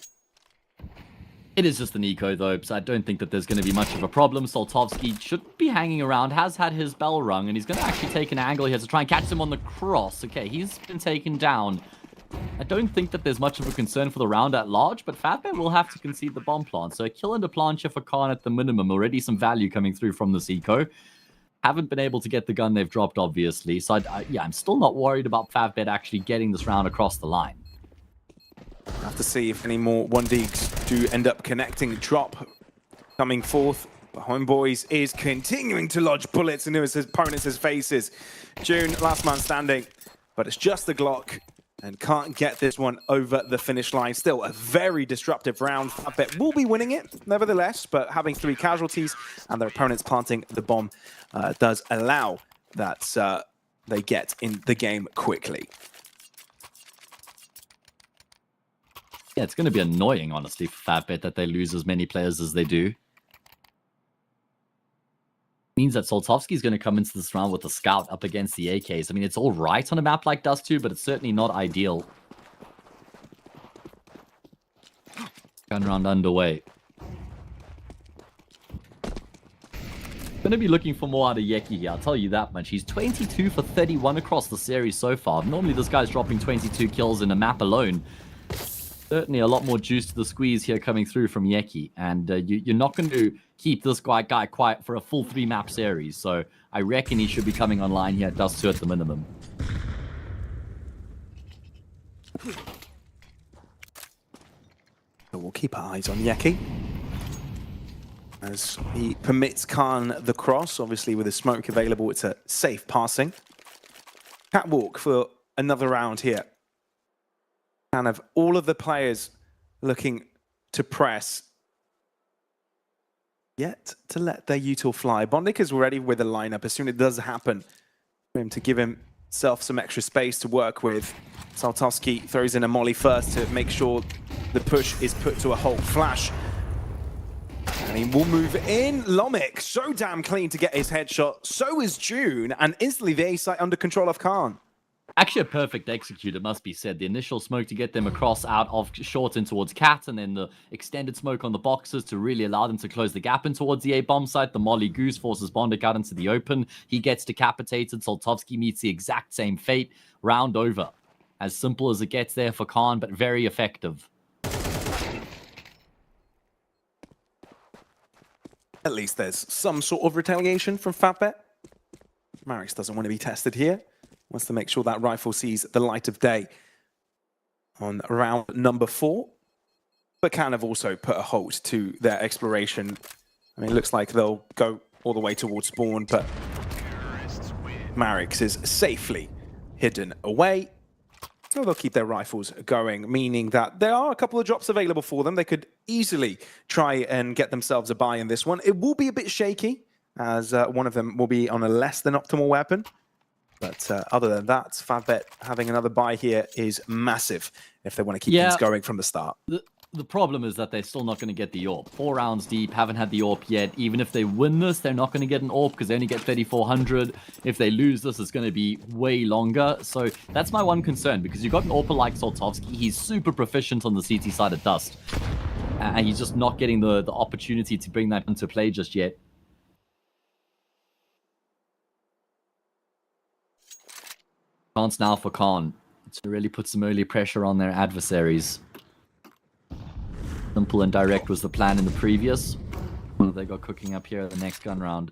It is just an eco, though, so I don't think that there's going to be much of a problem. Saltovsky should be hanging around, has had his bell rung, and he's going to actually take an angle here to try and catch him on the cross. Okay, he's been taken down. I don't think that there's much of a concern for the round at large, but Favbet will have to concede the bomb plant. So a kill and a plancher for Khan at the minimum. Already some value coming through from this eco. Haven't been able to get the gun they've dropped, obviously. So, I'm still not worried about Favbet actually getting this round across the line. Have to see if any more 1Ds do end up connecting. Drop coming forth. But Homeboys is continuing to lodge bullets into his opponents' faces. June, last man standing. But it's just the Glock, and can't get this one over the finish line. Still a very disruptive round. Favbet will be winning it, nevertheless, but having 3 casualties and their opponents planting the bomb does allow that they get in the game quickly. Yeah, it's going to be annoying, honestly, for Favbet that they lose as many players as they do. Means that Saltovsky is going to come into this round with a scout up against the AKs. I mean, it's all right on a map like Dust 2, but it's certainly not ideal. Gun round underway. Going to be looking for more out of Yeki here, I'll tell you that much. He's 22 for 31 across the series so far. Normally this guy's dropping 22 kills in a map alone. Certainly a lot more juice to the squeeze here coming through from Yeki. And you're not going to keep this guy quiet for a full 3-map series. So I reckon he should be coming online here at Dust 2 at the minimum. So we'll keep our eyes on Yeki as he permits Khan the cross. Obviously, with the smoke available, it's a safe passing. Catwalk for another round here. Kind of all of the players looking to press, yet to let their util fly. Bondik is ready with a lineup as soon as it does happen for him to give himself some extra space to work with. Saltoski throws in a molly first to make sure the push is put to a halt. Flash. And he will move in. Lomik, so damn clean to get his headshot. So is June, and instantly the A site under control of Khan. Actually, a perfect execute, it must be said. The initial smoke to get them across out of short in towards Cat, and then the extended smoke on the boxes to really allow them to close the gap in towards the A-bomb site. The Molly Goose forces Bondic out into the open. He gets decapitated. Soltovsky meets the exact same fate. Round over. As simple as it gets there for Khan, but very effective. At least there's some sort of retaliation from Fatbet. Marix doesn't want to be tested here. Wants to make sure that rifle sees the light of day on round number 4. But can have also put a halt to their exploration. I mean, it looks like they'll go all the way towards spawn, but Marix is safely hidden away. So they'll keep their rifles going, meaning that there are a couple of drops available for them. They could easily try and get themselves a buy in this one. It will be a bit shaky, as one of them will be on a less than optimal weapon. But other than that, Fatbet having another buy here is massive if they want to keep things going from the start. The problem is that they're still not going to get the AWP. 4 rounds deep, haven't had the AWP yet. Even if they win this, they're not going to get an AWP because they only get 3,400. If they lose this, it's going to be way longer. So that's my one concern, because you've got an AWPer like Soltovsky. He's super proficient on the CT side of Dust. And he's just not getting the opportunity to bring that into play just yet. Chance now for Khan to really put some early pressure on their adversaries. Simple and direct was the plan in the previous. Well, they got cooking up here at the next gun round.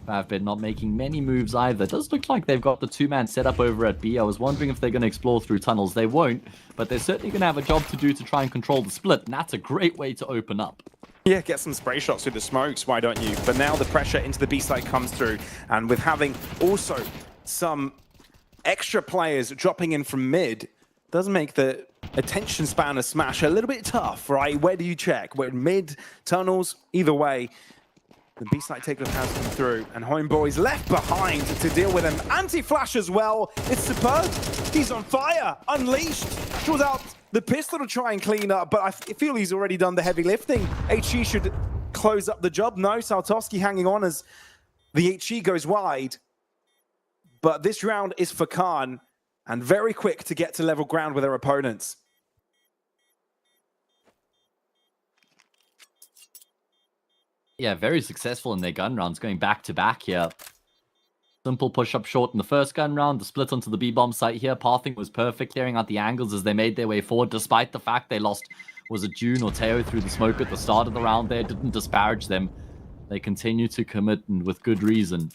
Favbet not making many moves either. It does look like they've got the 2-man setup over at B. I was wondering if they're going to explore through tunnels. They won't, but they're certainly going to have a job to do to try and control the split, and that's a great way to open up. Yeah, get some spray shots through the smokes, why don't you? But now the pressure into the B site comes through, and with having also some extra players dropping in from mid, does make the attention span of Smash a little bit tough, right? Where do you check? Where mid, tunnels, either way. The B-side takeoff has come through, and Homeboy's left behind to deal with him. Anti-flash as well. It's superb. He's on fire. Unleashed. Draws out the pistol to try and clean up, but I feel he's already done the heavy lifting. HE should close up the job. No, Saltovsky hanging on as the HE goes wide. But this round is for Khan, and very quick to get to level ground with their opponents. Yeah, very successful in their gun rounds, going back-to-back here. Simple push-up short in the first gun round, the split onto the B-bomb site here. Pathing was perfect, clearing out the angles as they made their way forward, despite the fact they lost, was it June or Teo through the smoke at the start of the round there. Didn't disparage them. They continue to commit, and with good reason.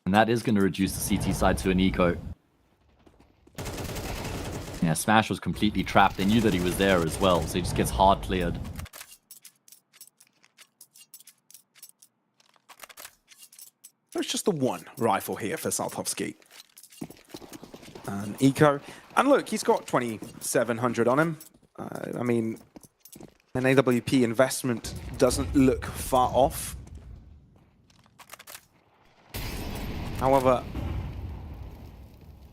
And that is going to reduce the CT side to an eco. Yeah, Smash was completely trapped. They knew that he was there as well, so he just gets hard cleared. There's just the one rifle here for Saltovsky. And eco. And look, he's got 2,700 on him. I mean, an AWP investment doesn't look far off. However,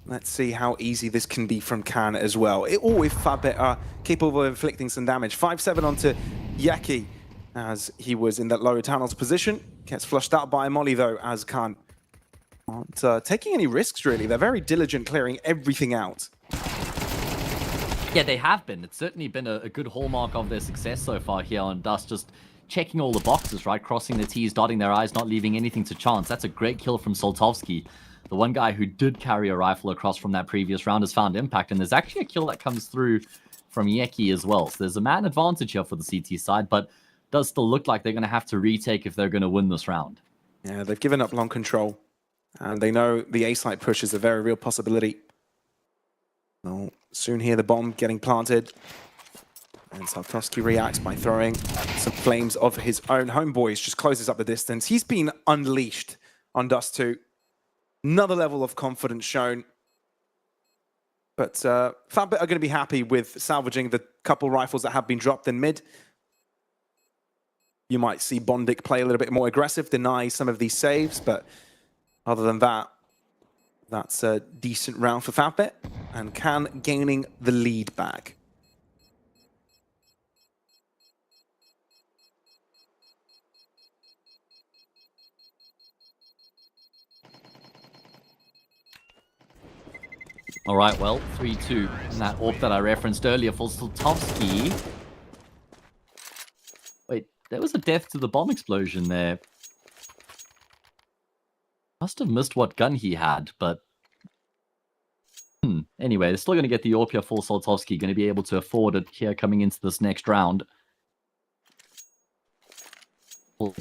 let's see how easy this can be from Khan as well. If Fatbet are capable of inflicting some damage. 5-7 onto Yaki as he was in that lower tunnels position. Gets flushed out by Molly though, as Khan aren't taking any risks really. They're very diligent clearing everything out. Yeah, they have been. It's certainly been a good hallmark of their success so far here on Dust. Just checking all the boxes, right? Crossing the T's, dotting their I's, not leaving anything to chance. That's a great kill from Soltovsky. The one guy who did carry a rifle across from that previous round has found impact, and there's actually a kill that comes through from Yeki as well. So there's a man advantage here for the CT side, but does still look like they're going to have to retake if they're going to win this round. Yeah, they've given up long control, and they know the A-site push is a very real possibility. They'll soon hear the bomb getting planted. And Saltovsky reacts by throwing some flames of his own. Homeboys just closes up the distance. He's been unleashed on Dust 2. Another level of confidence shown. But Fatbet are going to be happy with salvaging the couple rifles that have been dropped in mid. You might see Bondic play a little bit more aggressive, deny some of these saves, but other than that, that's a decent round for Fatbet, and Khan gaining the lead back. All right, well, 3-2. And that AWP that I referenced earlier for Slotowski. Wait, there was a death to the bomb explosion there. Must have missed what gun he had, but... Anyway, they're still going to get the AWP here for Slotowski. Going to be able to afford it here coming into this next round.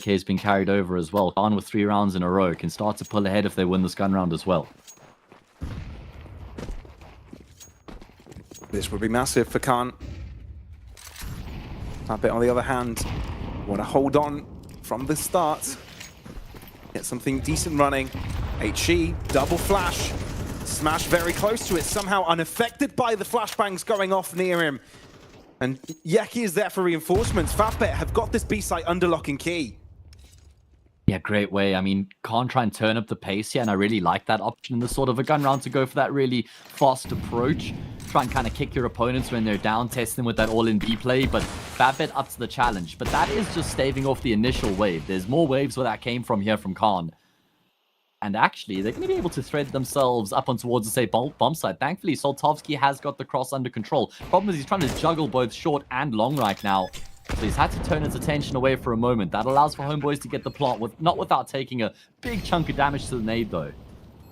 K has been carried over as well. On with 3 rounds in a row. Can start to pull ahead if they win this gun round as well. This would be massive for Khan. Fabit, on the other hand, want to hold on from the start. Get something decent running. HE, double flash. Smash very close to it, somehow unaffected by the flashbangs going off near him. And Yeki is there for reinforcements. Fabit have got this B site under lock and key. Yeah, great way. I mean, can't try and turn up the pace here, and I really like that option in this sort of a gun round to go for that really fast approach. Try and kind of kick your opponents when they're down, test them with that all-in B play, but Fabit up to the challenge. But that is just staving off the initial wave. There's more waves where that came from here from Khan. And actually, they're going to be able to thread themselves up on towards the, say, bomb site. Thankfully, Soltovsky has got the cross under control. Problem is he's trying to juggle both short and long right now. So he's had to turn his attention away for a moment. That allows for Homeboys to get the plot, not without taking a big chunk of damage to the nade, though.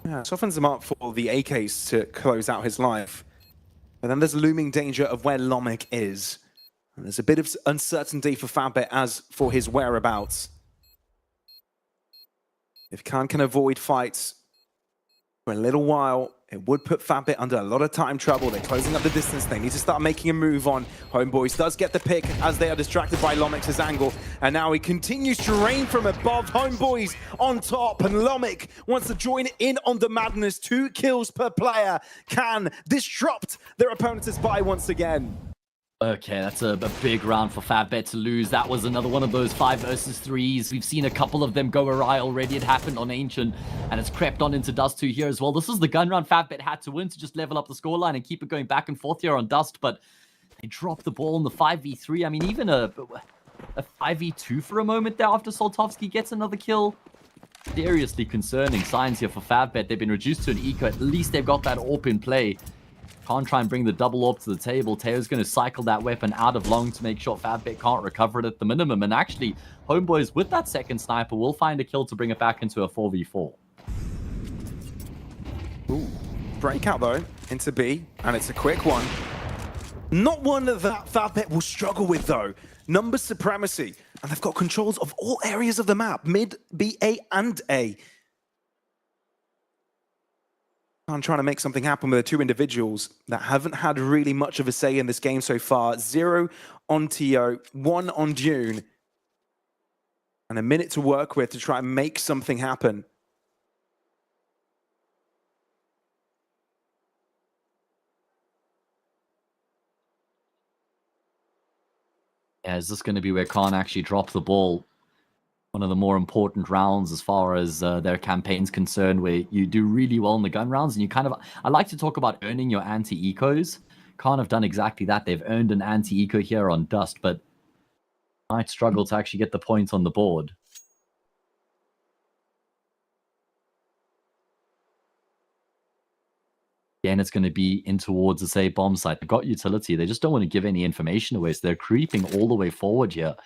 Yeah, softens him up for the AKs to close out his life. But then there's a looming danger of where Lomic is. And there's a bit of uncertainty for Fabit as for his whereabouts. If Khan can avoid fights for a little while, it would put Fabit under a lot of time trouble. They're closing up the distance. They need to start making a move on. Homeboys does get the pick as they are distracted by Lomic's angle. And now he continues to rain from above. Homeboys on top. And Lomic wants to join in on the madness. 2 kills per player can disrupt their opponent's spy once again. Okay, that's a big round for Fabit to lose. That was another one of those 5 versus 3s. We've seen a couple of them go awry already. It happened on Ancient, and it's crept on into Dust 2 here as well. This is the gun round Fabit had to win to just level up the scoreline and keep it going back and forth here on Dust, but they dropped the ball in the 5v3. I mean, even a 5v2 for a moment there after Soltovsky gets another kill. Seriously concerning signs here for Fabit. They've been reduced to an eco. At least they've got that AWP in play. Can't try and bring the double AWP to the table. Teo's going to cycle that weapon out of long to make sure Fabit can't recover it at the minimum. And actually, Homeboys with that second sniper will find a kill to bring it back into a 4v4. Ooh, breakout though into B, and it's a quick one. Not one that Fabit will struggle with though. Number supremacy, and they've got controls of all areas of the map, mid, B, A, and A. I'm trying to make something happen with the 2 individuals that haven't had really much of a say in this game so far. 0 on Tio, 1 on Dune. And a minute to work with to try and make something happen. Yeah, is this going to be where Khan actually drops the ball? One of the more important rounds as far as their campaign's concerned, where you do really well in the gun rounds, and you kind of... I like to talk about earning your anti-ecos. Khan have done exactly that. They've earned an anti-eco here on Dust, but might struggle to actually get the points on the board. Again, it's going to be in towards the, say, bomb site. They've got utility. They just don't want to give any information away, so they're creeping all the way forward here.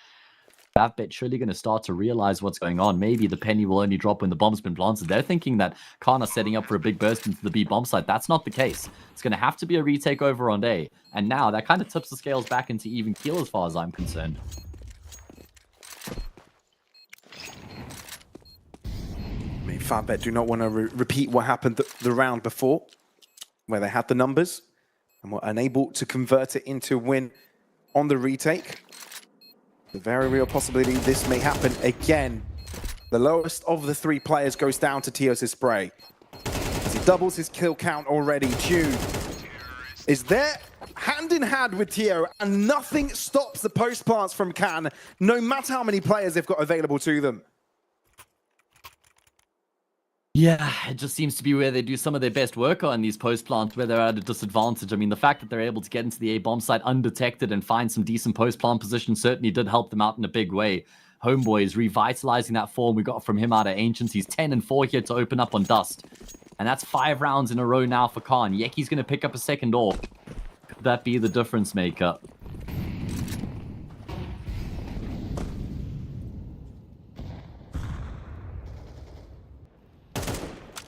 Fabit surely going to start to realize what's going on. Maybe the penny will only drop when the bomb's been planted. They're thinking that Khan are setting up for a big burst into the B bomb site. That's not the case. It's going to have to be a retake over on A. And now that kind of tips the scales back into even keel as far as I'm concerned. I mean, Fabit do not want to repeat what happened the round before, where they had the numbers and were unable to convert it into a win on the retake. The very real possibility this may happen again. The lowest of the 3 players goes down to Teos' spray. As he doubles his kill count already, Jude is there hand in hand with Teo, and nothing stops the post plants from Can, no matter how many players they've got available to them. Yeah, it just seems to be where they do some of their best work on these post plants, where they're at a disadvantage. I mean, the fact that they're able to get into the A bomb site undetected and find some decent post plant positions certainly did help them out in a big way. Homeboy is revitalizing that form we got from him out of Ancients. He's 10-4 here to open up on Dust. And that's 5 rounds in a row now for Khan. Yeki's going to pick up a second AWP. Could that be the difference maker?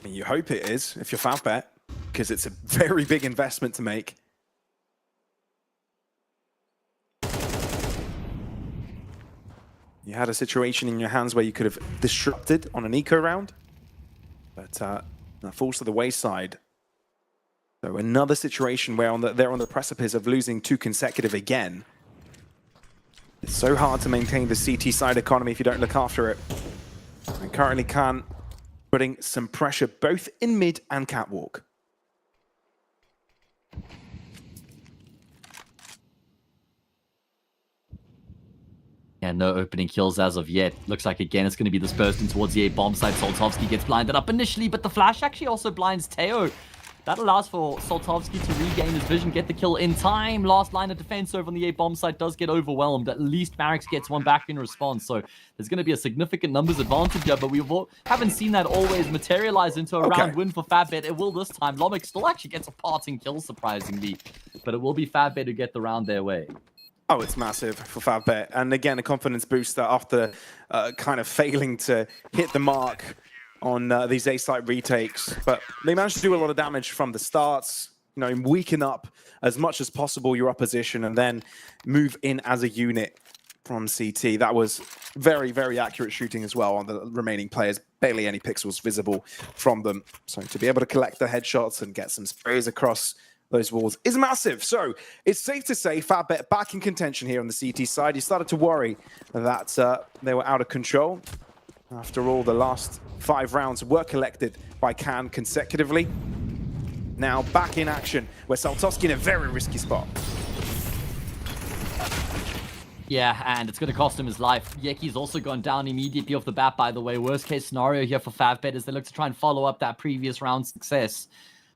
You hope it is, if you're Favbet, because it's a very big investment to make. You had a situation in your hands where you could have disrupted on an eco round, but that falls to the wayside. So another situation where they're on the precipice of losing 2 consecutive again. It's so hard to maintain the CT side economy if you don't look after it. And currently Khan putting some pressure both in mid and catwalk. Yeah, no opening kills as of yet. Looks like, again, it's going to be this burst towards the A bomb side. Soltovsky gets blinded up initially, but the flash actually also blinds Teo. That allows for Soltovsky to regain his vision, get the kill in time. Last line of defense over on the A bomb side does get overwhelmed. At least Marix gets one back in response. So there's going to be a significant numbers advantage here, but we haven't seen that always materialize into a round win for Favbet. It will this time. Lomik still actually gets a parting kill, surprisingly, but it will be Favbet who get the round their way. Oh, it's massive for Favbet. And again, a confidence booster after kind of failing to hit the mark on these A-site retakes. But they managed to do a lot of damage from the starts, you know, weaken up as much as possible your opposition and then move in as a unit from CT. That was very, very accurate shooting as well on the remaining players. Barely any pixels visible from them. So to be able to collect the headshots and get some sprays across those walls is massive. So it's safe to say Favbet back in contention here on the CT side. You started to worry that they were out of control. After all, the last 5 rounds were collected by Can consecutively. Now back in action, where Soltovsky in a very risky spot. Yeah, and it's going to cost him his life. Yeki's also gone down immediately off the bat, by the way. Worst case scenario here for Favbet is they look to try and follow up that previous round success.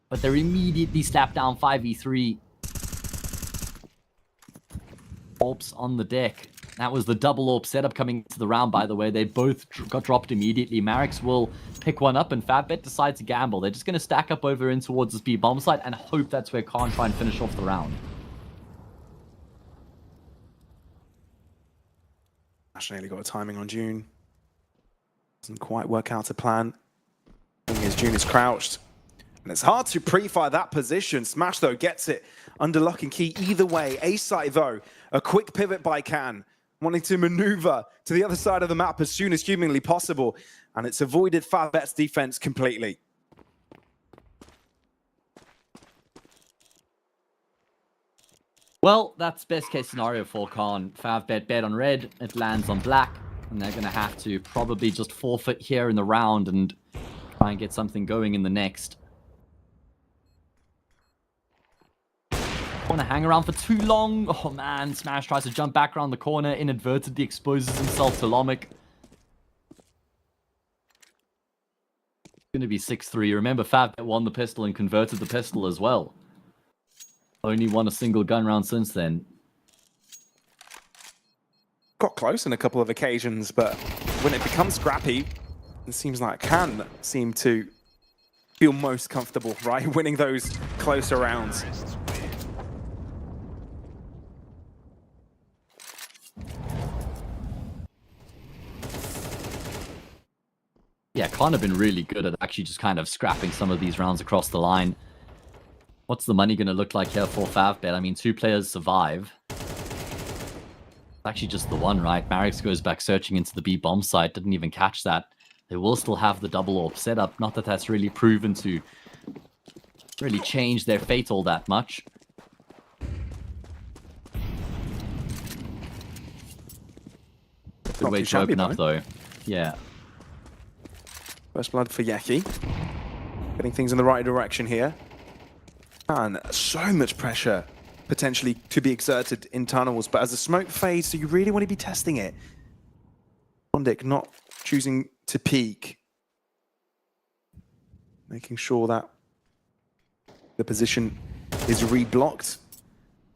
But they're immediately slapped down 5v3. AWPs on the deck. That was the double AWP setup coming into the round, by the way. They both got dropped immediately. Marix will pick one up, and Favbet decides to gamble. They're just going to stack up over in towards this B bomb site and hope that's where Khan try and finish off the round. Ash nearly got a timing on June. Doesn't quite work out to plan. The thing is, June is crouched. And it's hard to pre-fire that position. Smash, though, gets it under lock and key either way. A-site, though, a quick pivot by Can, wanting to maneuver to the other side of the map as soon as humanly possible. And it's avoided Favbet's defense completely. Well, that's best case scenario for Khan. Favbet bet on red, it lands on black, and they're going to have to probably just forfeit here in the round and try and get something going in the next. Want to hang around for too long. Oh man, Smash tries to jump back around the corner, inadvertently exposes himself to Lomik. It's going to be 6-3. Remember, Favbet won the pistol and converted the pistol as well. Only won a single gun round since then. Got close on a couple of occasions, but when it becomes scrappy, it seems like Can seem to feel most comfortable, right? Winning those closer rounds. Yeah, Khan have been really good at actually just kind of scrapping some of these rounds across the line. What's the money going to look like here for Favbet? I mean, 2 players survive. It's actually just the one, right? Marix goes back searching into the B bomb site, didn't even catch that. They will still have the double AWP setup. Not that that's really proven to really change their fate all that much. Good way to open up, though. Yeah. First blood for Yeki. Getting things in the right direction here. And so much pressure potentially to be exerted in tunnels, but as the smoke fades, so you really want to be testing it. Bondic not choosing to peek. Making sure that the position is reblocked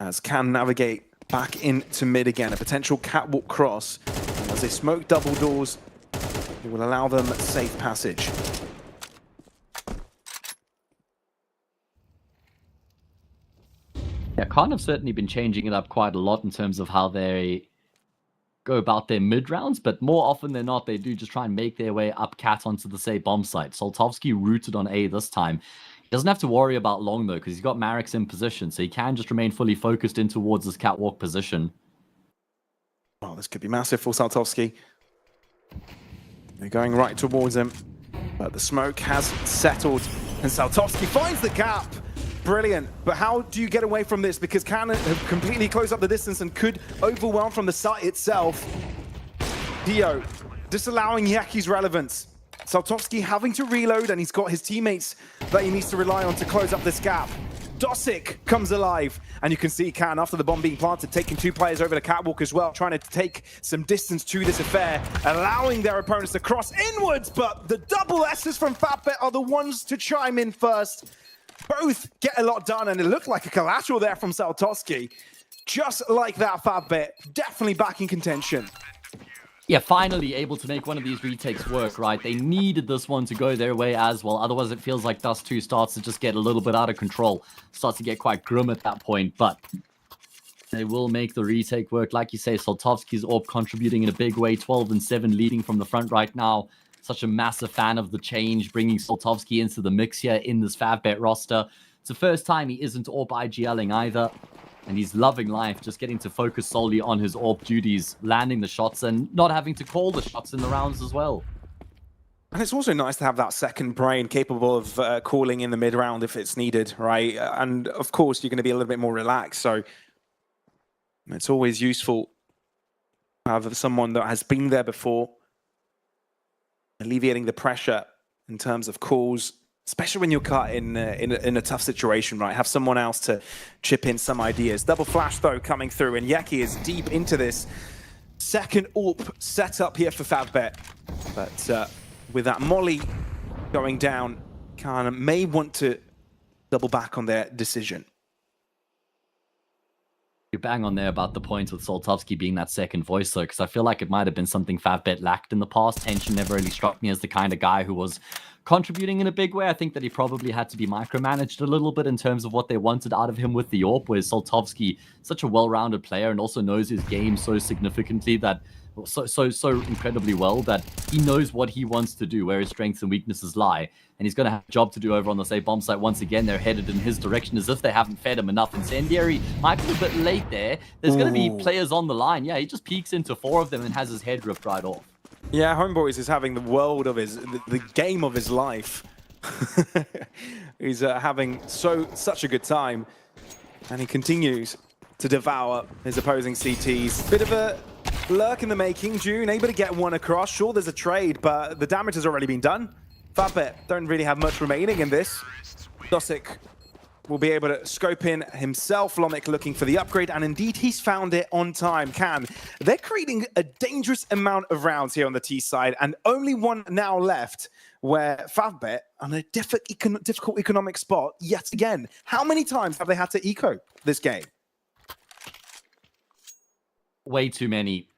as Can navigate back into mid again. A potential catwalk cross. And as they smoke double doors, it will allow them safe passage. Khan have certainly been changing it up quite a lot in terms of how they go about their mid rounds, but more often than not, they do just try and make their way up cat onto the, say, bomb site. Soltovsky rooted on A this time. He doesn't have to worry about long, though, because he's got Marix in position, so he can just remain fully focused in towards this catwalk position. Oh, this could be massive for Soltovsky. They're going right towards him, but the smoke has settled, and Soltovsky finds the gap. Brilliant, but how do you get away from this? Because Can have completely closed up the distance and could overwhelm from the site itself. Dio disallowing Yaki's relevance. Soltovsky having to reload, and he's got his teammates that he needs to rely on to close up this gap. Dosic comes alive, and you can see Can, after the bomb being planted, taking 2 players over the catwalk as well, trying to take some distance to this affair, allowing their opponents to cross inwards, but the double S's from Fatbet are the ones to chime in first. Both get a lot done, and it looked like a collateral there from Soltovsky. Just like that, Fatbet, definitely back in contention. Yeah, finally able to make one of these retakes work, right? They needed this one to go their way as well. Otherwise, it feels like Dust 2 starts to just get a little bit out of control. Starts to get quite grim at that point, but they will make the retake work. Like you say, Soltovsky's AWP contributing in a big way. 12 and 7 leading from the front right now. Such a massive fan of the change, bringing Soltovsky into the mix here in this Favbet roster. It's the first time he isn't AWP IGLing either. And he's loving life, just getting to focus solely on his AWP duties, landing the shots and not having to call the shots in the rounds as well. And it's also nice to have that second brain capable of calling in the mid-round if it's needed, right? And of course, you're going to be a little bit more relaxed. So it's always useful to have someone that has been there before, alleviating the pressure in terms of calls, especially when you're caught in a tough situation, right? Have someone else to chip in some ideas. Double flash, though, coming through, and Yeki is deep into this second AWP setup here for Favbet. But with that molly going down, Khan may want to double back on their decision. You bang on there about the point with Soltovsky being that second voice, though, because I feel like it might have been something Favbet lacked in the past. Tension never really struck me as the kind of guy who was contributing in a big way. I think that he probably had to be micromanaged a little bit in terms of what they wanted out of him with the AWP, whereas Soltovsky, such a well-rounded player and also knows his game so significantly that so incredibly well that he knows what he wants to do, where his strengths and weaknesses lie. And he's going to have a job to do over on the, say, bomb site. Once again, they're headed in his direction as if they haven't fed him enough. Incendiary might be a bit late there. There's going to be players on the line. Yeah, he just peeks into 4 of them and has his head ripped right off. Yeah, Homeboys is having the world of the game of his life. He's having such a good time. And he continues to devour his opposing CTs. Bit of a lurk in the making. June able to get one across. Sure, there's a trade, but the damage has already been done. Favbet don't really have much remaining in this. Dosic will be able to scope in himself. Lomik looking for the upgrade, and indeed he's found it on time. They're creating a dangerous amount of rounds here on the T side, and only one now left, where Favbet on a difficult economic spot yet again. How many times have they had to eco this game? Way too many.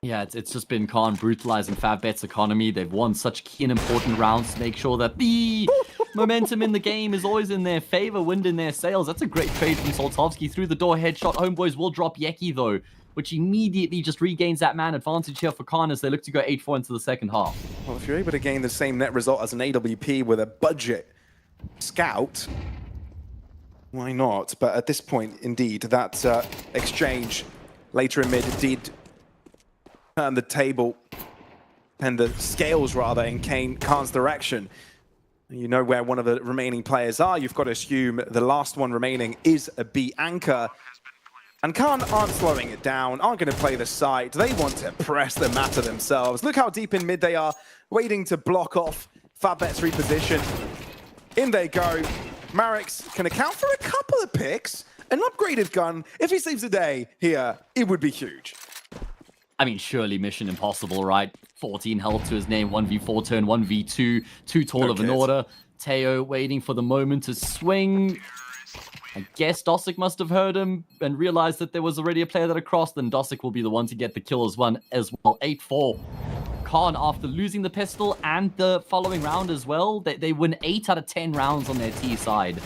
Yeah, it's just been Khan brutalizing Favbet's economy. They've won such key and important rounds to make sure that the momentum in the game is always in their favor, wind in their sails. That's a great trade from Soltovsky. Through the door headshot. Homeboys will drop Yeki, though, which immediately just regains that man advantage here for Khan as they look to go 8-4 into the second half. Well, if you're able to gain the same net result as an AWP with a budget scout, why not? But at this point, indeed, that exchange later in mid did turn the table and the scales, rather, in Khan's direction. You know where one of the remaining players are. You've got to assume the last one remaining is a B anchor. And Khan aren't slowing it down, aren't going to play the site. They want to press the matter themselves. Look how deep in mid they are, waiting to block off Favbet's reposition. In they go. Marix can account for a couple of picks. An upgraded gun, if he saves a day here, it would be huge. I mean, surely mission impossible, right? 14 health to his name, 1v4 turn, 1v2, too tall of an order. Teo waiting for the moment to swing. I guess Dosic must have heard him and realized that there was already a player that had crossed, then Dosic will be the one to get the kill as well. 8-4. Khan, after losing the pistol and the following round as well, they win 8 out of 10 rounds on their T side.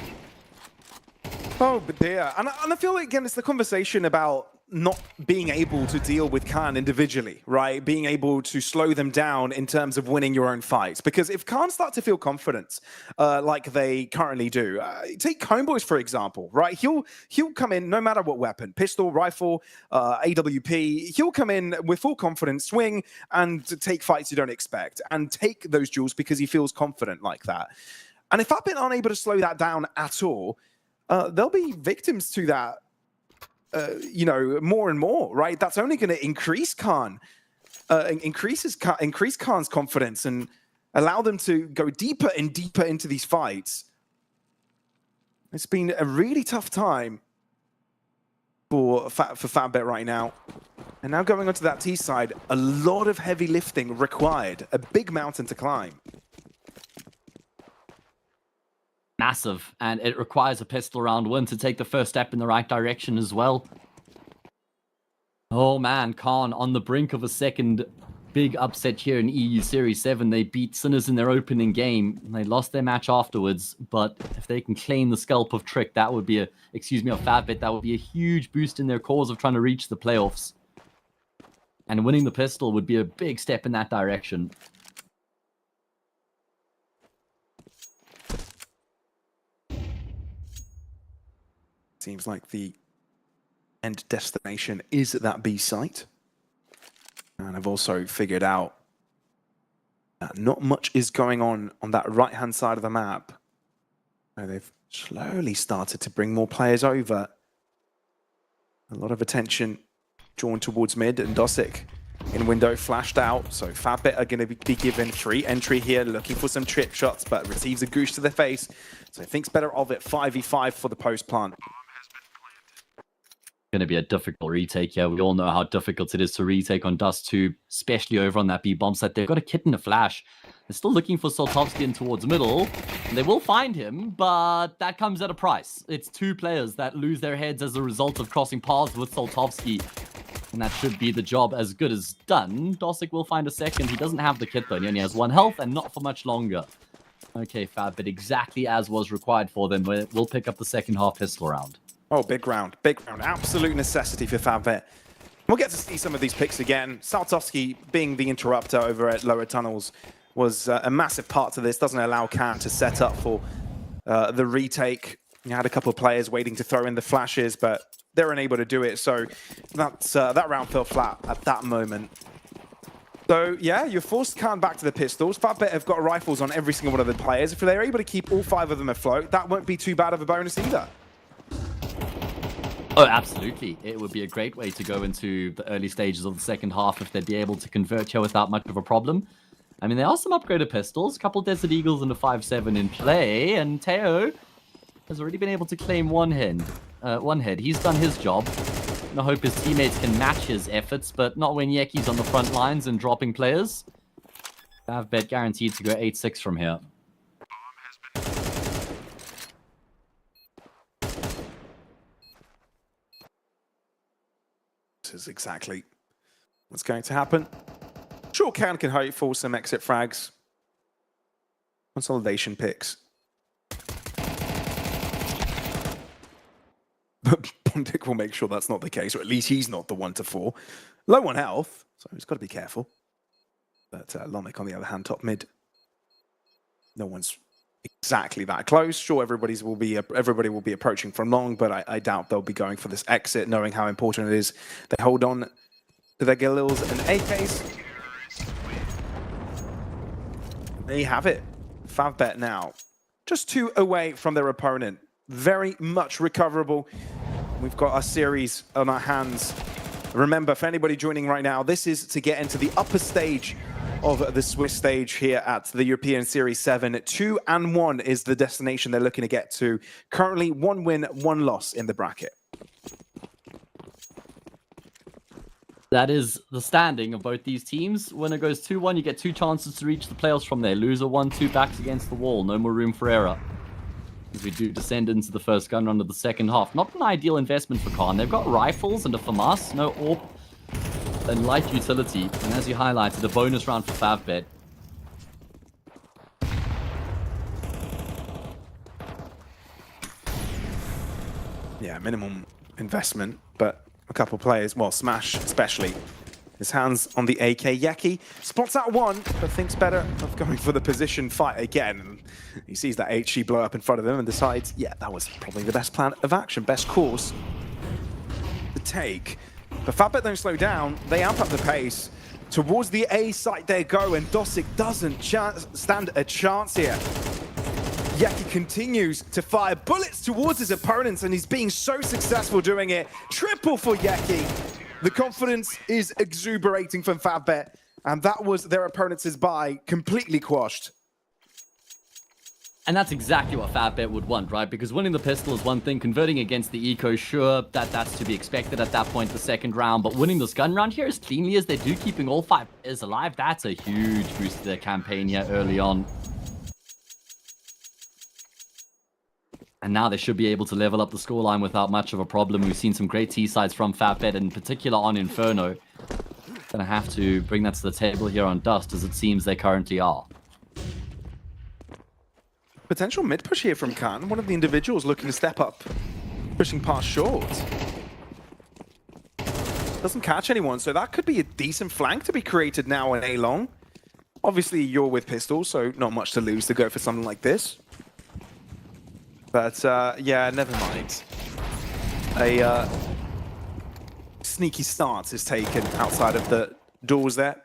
Oh, but yeah, and I feel like, again, it's the conversation about not being able to deal with Khan individually, right? Being able to slow them down in terms of winning your own fights. Because if Khan start to feel confident, like they currently do, take Homeboys for example, right? He'll come in no matter what weapon, pistol, rifle, AWP. He'll come in with full confidence, swing, and take fights you don't expect, and take those duels because he feels confident like that. And if I've been unable to slow that down at all, they'll be victims to that, more and more, right? That's only going to increase Khan, increase Khan's confidence and allow them to go deeper and deeper into these fights. It's been a really tough time for Fatbet right now. And now going onto that T side, a lot of heavy lifting required, a big mountain to climb. Massive, and it requires a pistol round win to take the first step in the right direction as well. Oh man, Khan on the brink of a second big upset here in EU Series 7. They beat Sinners in their opening game. They lost their match afterwards, but if they can claim the scalp of Trick, that would be of Favbet, that would be a huge boost in their cause of trying to reach the playoffs. And winning the pistol would be a big step in that direction. Seems like the end destination is that B site. And I've also figured out that not much is going on that right-hand side of the map. They've slowly started to bring more players over. A lot of attention drawn towards mid, and Dosic in window flashed out. So Fatbet are going to be given free entry here, looking for some trip shots, but receives a goosh to the face. So thinks better of it. 5v5 for the post plant. Going to be a difficult retake here. We all know how difficult it is to retake on Dust 2, especially over on that B bomb site. They've got a kit and a flash. They're still looking for Soltovsky in towards middle. And they will find him, but that comes at a price. It's two players that lose their heads as a result of crossing paths with Soltovsky. And that should be the job as good as done. Dosic will find a second. He doesn't have the kit though. He only has 1 health and not for much longer. Okay, Fab, but exactly as was required for them. We'll pick up the second half pistol round. Oh, big round. Big round. Absolute necessity for Fatbet. We'll get to see some of these picks again. Saltovsky being the interrupter over at lower tunnels was a massive part to this. Doesn't allow Khan to set up for the retake. You had a couple of players waiting to throw in the flashes, but they were unable to do it. So that round fell flat at that moment. So, yeah, you forced Khan back to the pistols. Fatbet have got rifles on every single one of the players. If they're able to keep all 5 of them afloat, that won't be too bad of a bonus either. Oh, absolutely. It would be a great way to go into the early stages of the second half if they'd be able to convert here without much of a problem. I mean, there are some upgraded pistols, a couple Desert Eagles and a 5.7 in play, and Teo has already been able to claim one head. He's done his job. And I hope his teammates can match his efforts, but not when Yeki's on the front lines and dropping players. Favbet guaranteed to go 8-6 from here. Is exactly what's going to happen. Sure, Khan can hope for some exit frags. Consolidation picks. But Bondic will make sure that's not the case, or at least he's not the one to fall. Low on health, so he's got to be careful. But Lomic, on the other hand, top mid. No one's exactly that close. Sure, everybody will be approaching from long, but I doubt they'll be going for this exit, knowing how important it is. They hold on to their Galils and AKs. There you have it. Favbet now just 2 away from their opponent. Very much recoverable. We've got our series on our hands. Remember, for anybody joining right now, this is to get into the upper stage of the Swiss stage here at the European Series 7. 2-1 is the destination they're looking to get to. Currently, 1 win, 1 loss in the bracket. That is the standing of both these teams. Winner goes 2-1, you get 2 chances to reach the playoffs from there. Loser 1-2, backs against the wall. No more room for error. As we do descend into the first gun round of the second half. Not an ideal investment for Khan. They've got rifles and a FAMAS, no AWP, and light utility. And as you highlighted, a bonus round for Favbet. Yeah, minimum investment, but a couple players, well, Smash especially. His hands on the AK. Yaki spots out one, but thinks better of going for the position fight again. He sees that HE blow up in front of him and decides, yeah, that was probably the best plan of action, best course to take. But Fatbet don't slow down. They amp up the pace. Towards the A site they go, and Dosic doesn't stand a chance here. Yaki continues to fire bullets towards his opponents, and he's being so successful doing it. Triple for Yaki. The confidence is exuberating from Fatbet, and that was their opponent's buy completely quashed. And that's exactly what Fatbet would want, right? Because winning the pistol is one thing, converting against the eco, sure, that's to be expected at that point, the second round. But winning this gun round here as cleanly as they do, keeping all 5 players alive, that's a huge boost to their campaign here early on. And now they should be able to level up the scoreline without much of a problem. We've seen some great T-sides from Fatbet, in particular on Inferno. Gonna have to bring that to the table here on Dust, as it seems they currently are. Potential mid push here from Khan, one of the individuals looking to step up, pushing past short. Doesn't catch anyone, so that could be a decent flank to be created now in A-Long. Obviously, you're with pistols, so not much to lose to go for something like this. But, yeah, never mind. A sneaky stance is taken outside of the doors there.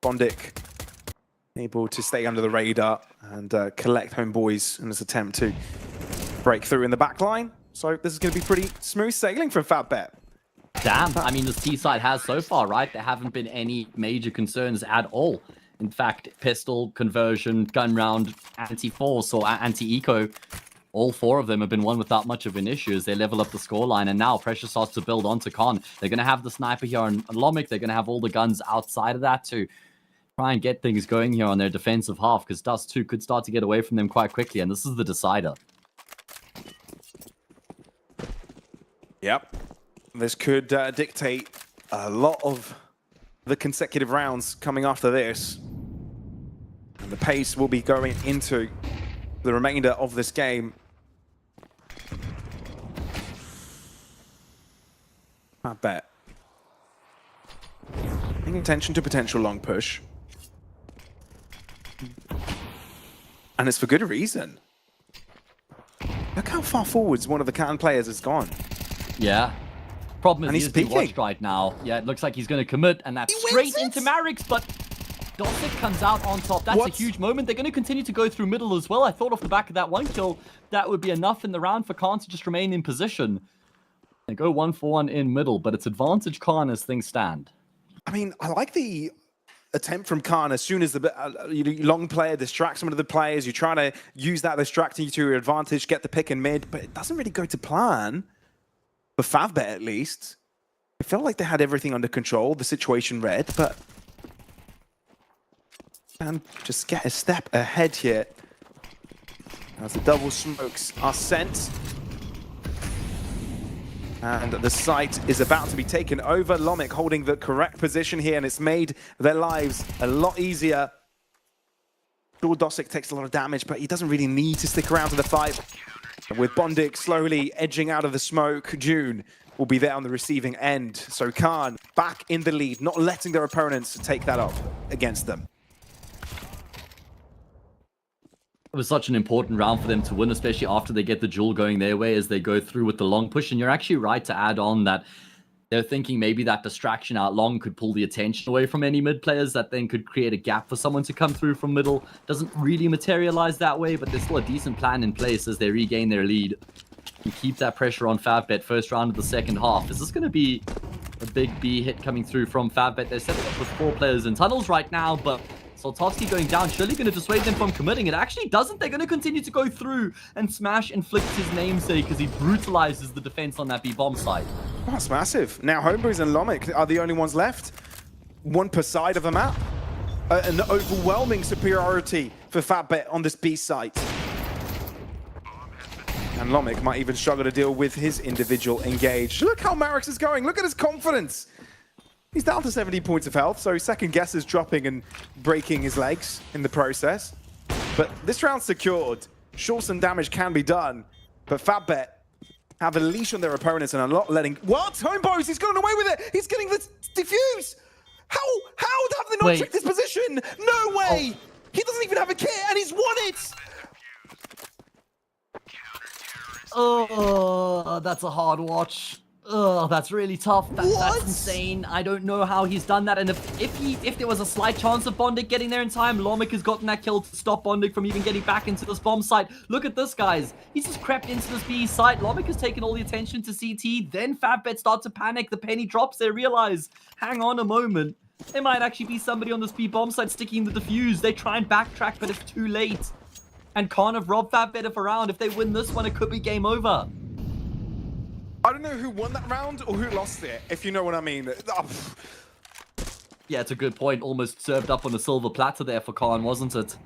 Bondic able to stay under the radar and collect homeboys in his attempt to break through in the back line. So this is going to be pretty smooth sailing from Fatbet. Damn, I mean, this T-side has so far, right? There haven't been any major concerns at all. In fact, pistol, conversion, gun round, anti-force or anti-eco, all 4 of them have been won without much of an issue as they level up the scoreline, and now pressure starts to build onto Khan. They're going to have the sniper here on Lomic. They're going to have all the guns outside of that to try and get things going here on their defensive half, because Dust 2 could start to get away from them quite quickly, and this is the decider. Yep. This could dictate a lot of the consecutive rounds coming after this. And the pace will be going into the remainder of this game. I bet. Paying attention to potential long push. And it's for good reason. Look how far forwards one of the Canton players has gone. Yeah. Problem is, And he's he's being peeking. watched right now. Yeah, it looks like he's going to commit, and that's He straight wins into it. Marix, but Dosic comes out on top. That's What's- a huge moment. They're going to continue to go through middle as well. I thought off the back of that one kill, that would be enough in the round for Khan to just remain in position. They go 1-for-1 in middle, but it's advantage Khan as things stand. I mean, I like the attempt from Khan. As soon as the long player distracts some of the players, you try to use that distracting to your advantage, get the pick in mid, but it doesn't really go to plan. For Favbet, at least. It felt like they had everything under control, the situation read, but and just get a step ahead here as the double smokes are sent. And the site is about to be taken over. Lomic holding the correct position here, and it's made their lives a lot easier. Sure, Dosic takes a lot of damage, but he doesn't really need to stick around to the fight. With Bondic slowly edging out of the smoke, June will be there on the receiving end. So Khan back in the lead, not letting their opponents take that up against them. It was such an important round for them to win, especially after they get the duel going their way as they go through with the long push. And you're actually right to add on that they're thinking maybe that distraction out long could pull the attention away from any mid players that then could create a gap for someone to come through from middle. Doesn't really materialize that way, but there's still a decent plan in place as they regain their lead and keep that pressure on Favbet first round of the second half. Is this going to be a big B hit coming through from Favbet? They're setting up with 4 players in tunnels right now, but Soltovsky going down, surely going to dissuade them from committing. It actually doesn't. They're going to continue to go through, and Smash inflicts his namesake as he brutalizes the defense on that B-bomb site. That's massive. Now Homeboys and Lomic are the only ones left. One per side of the map. An overwhelming superiority for Fatbet on this B site. And Lomic might even struggle to deal with his individual engage. Look how Marix is going. Look at his confidence. He's down to 70 points of health, so second guess is dropping and breaking his legs in the process. But this round's secured. Sure, some damage can be done, but Fatbet have a leash on their opponents and are not letting... What? Homeboys, he's gotten away with it! He's getting the defuse! How have they not Wait. tricked this position? No way! He doesn't even have a kit and he's won it! Oh, that's a hard watch. Oh, that's really tough. That's insane. I don't know how he's done that. And if there was a slight chance of Bondik getting there in time, Lomik has gotten that kill to stop Bondik from even getting back into this bomb site. Look at this, guys. He's just crept into this B site. Lomik has taken all the attention to CT. Then FabBet starts to panic. The penny drops. They realize, hang on a moment. There might actually be somebody on this B bomb site sticking the defuse. They try and backtrack, but it's too late. And can't have robbed FabBet if around. If they win this one, it could be game over. I don't know who won that round or who lost it, if you know what I mean. Yeah, it's a good point. Almost served up on a silver platter there for Khan, wasn't it?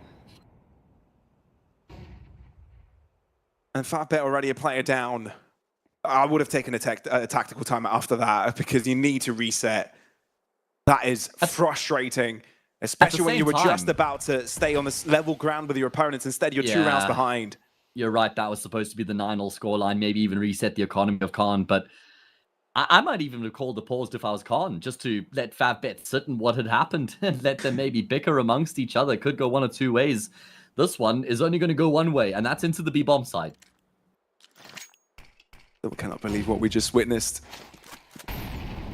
And FabBet already a player down. I would have taken a tactical timeout after that because you need to reset. That is frustrating, especially when you were just about to stay on this level ground with your opponents. Instead, you're 2 rounds behind. You're right, that was supposed to be the 9-0 scoreline, maybe even reset the economy of Khan, but I might even have called the pause if I was Khan, just to let FabBet sit in what had happened and let them maybe bicker amongst each other. Could go one or two ways. This one is only going to go one way, and that's into the B-bomb side. I cannot believe what we just witnessed.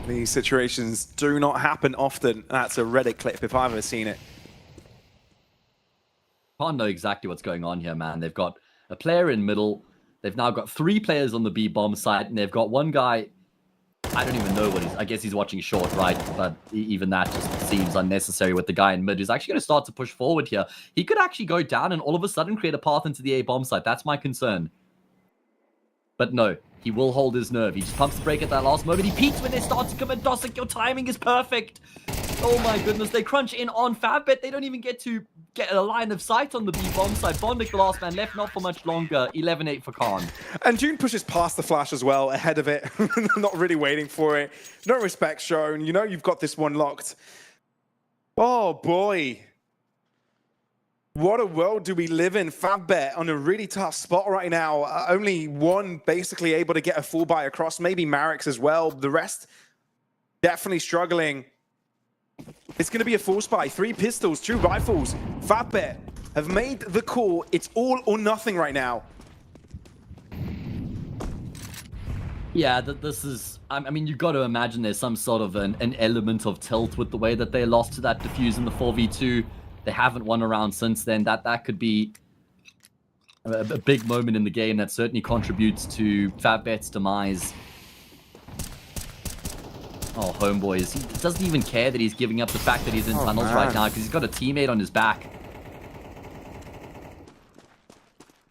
These situations do not happen often. That's a Reddit clip if I've ever seen it. Khan know exactly what's going on here, man. They've got a player in middle. They've now got 3 players on the B-bomb side, and they've got one guy. I don't even know what he's... I guess he's watching short, right? But even that just seems unnecessary with the guy in mid who's actually going to start to push forward here. He could actually go down and all of a sudden create a path into the A-bomb site. That's my concern. But no, he will hold his nerve. He just pumps the brake at that last moment. He peeks when they start to come in. Dosic, your timing is perfect. Oh my goodness, they crunch in on FabBet. They don't even get to get a line of sight on the B-bomb side. Bondik, the last man left, not for much longer. 11-8 for Khan. And June pushes past the flash as well, ahead of it. Not really waiting for it. No respect shown. You know you've got this one locked. Oh boy. What a world do we live in. FabBet on a really tough spot right now. Only one basically able to get a full buy across. Maybe Marix as well. The rest definitely struggling. It's going to be a full spy. 3 pistols, 2 rifles. FabBet have made the call. It's all or nothing right now. Yeah, this is... I mean, you've got to imagine there's some sort of an element of tilt with the way that they lost to that defuse in the 4v2. They haven't won a round since then. That could be a big moment in the game that certainly contributes to FabBet's demise. Oh, homeboys. He doesn't even care that he's giving up the fact that he's in tunnels right now because he's got a teammate on his back.